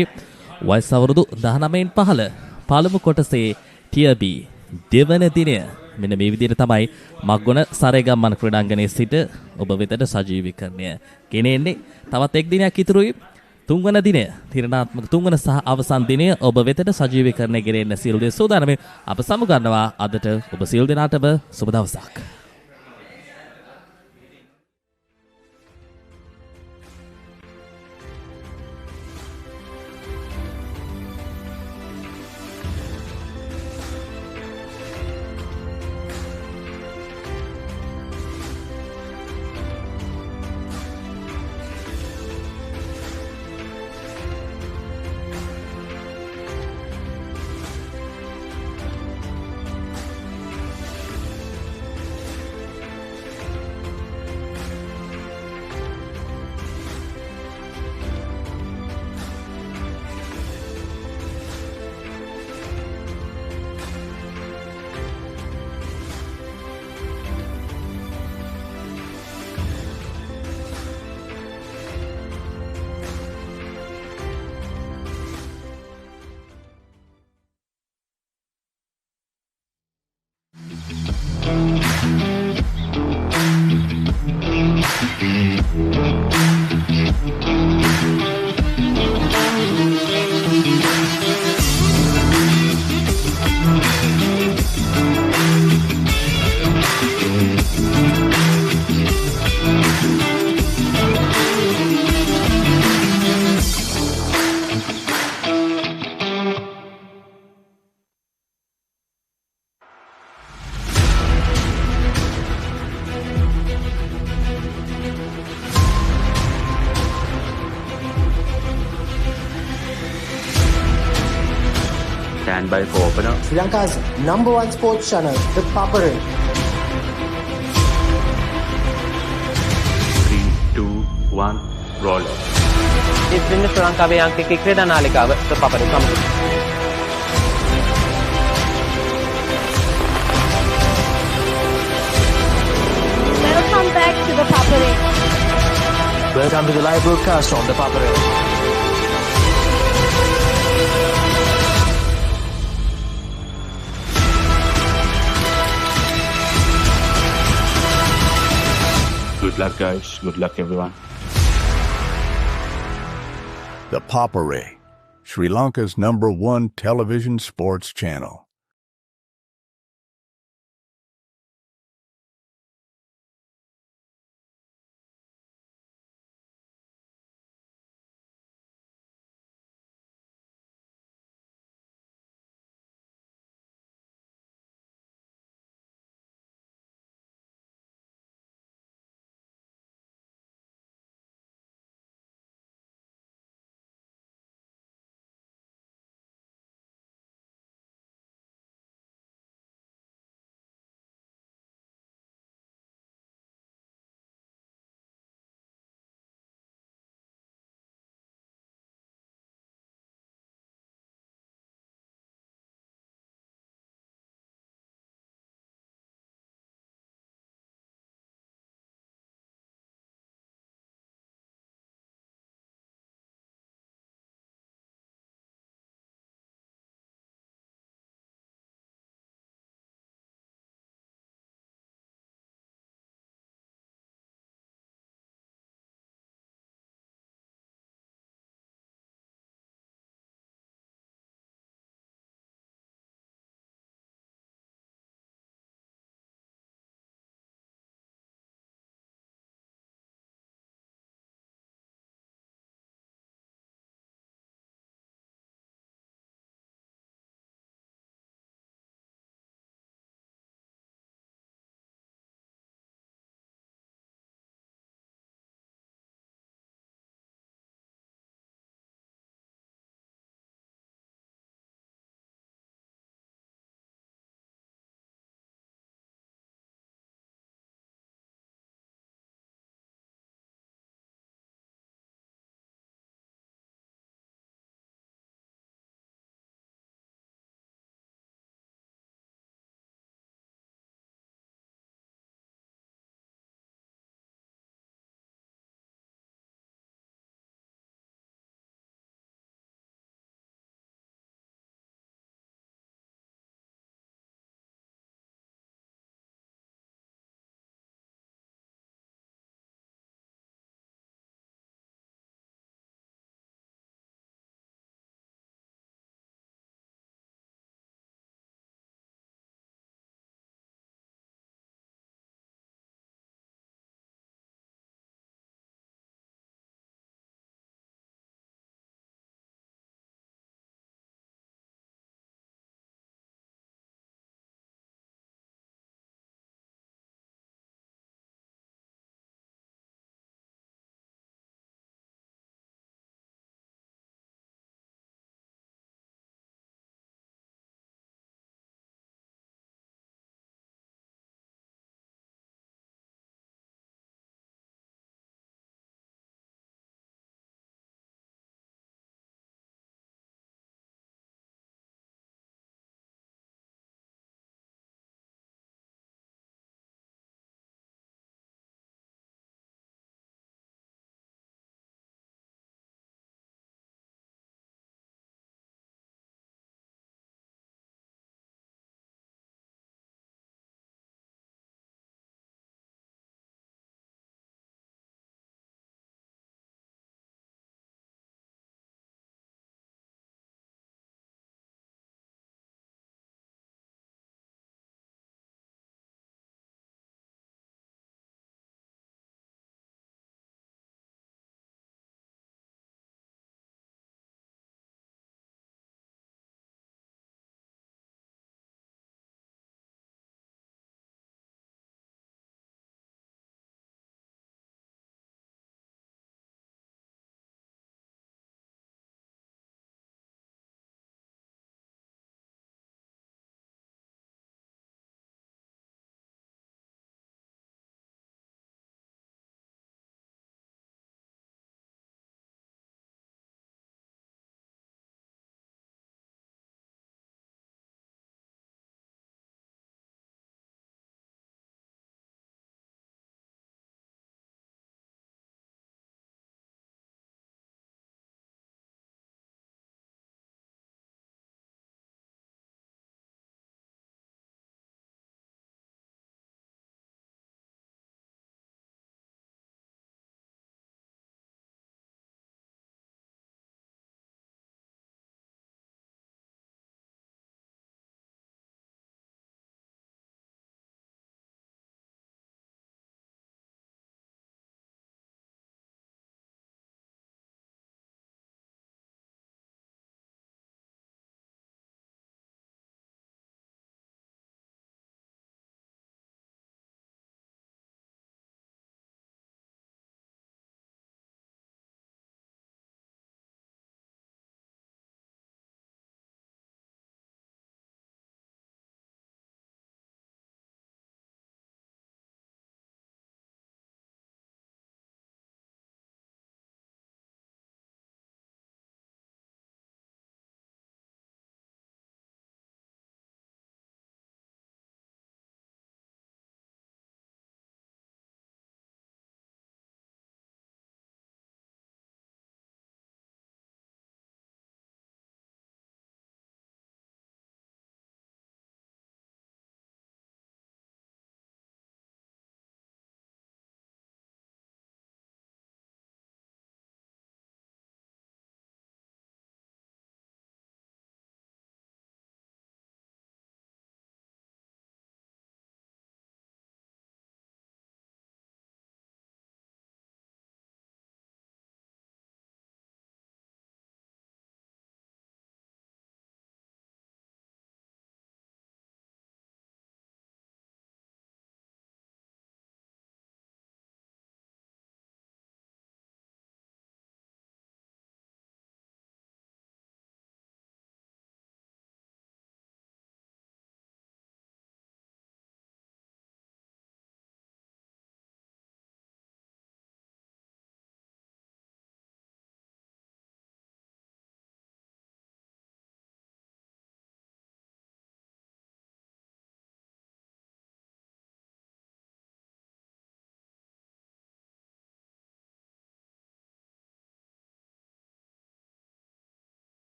වයස අවුරුදු 19න් පහළ පළමු කොටසේ ටියර් B දෙවන දිනය මෙන්න මේ විදිහට තමයි මග්ගොන සරේගම්මන් ක්‍රීඩාංගණයේ සිට ඔබ වෙතට සජීවීකරණය ගෙනෙන්නේ. තවත් එක් දිනයක් ඉතුරුයි. තුන්වන දිනය තිරණාත්මක තුන්වන සහ අවසන් දිනය ඔබ වෙතට සජීවීකරණය ගෙනෙන්න සියලු දේ සූදානම්ව අප සමුගන්නවා. අදට ඔබ සියලු දෙනාටම සුබ දවසක්. by for opener. Sri Lanka's #1 sports channel, The Papare. 3, 2, 1, roll. It's been the Sri Lanka Yankee Krida Nalika, The Papare coming. Welcome back to The Papare. Welcome to the live broadcast on The Papare. Good luck, guys. Good luck, everyone. The Papare, Sri Lanka's #1 television sports channel.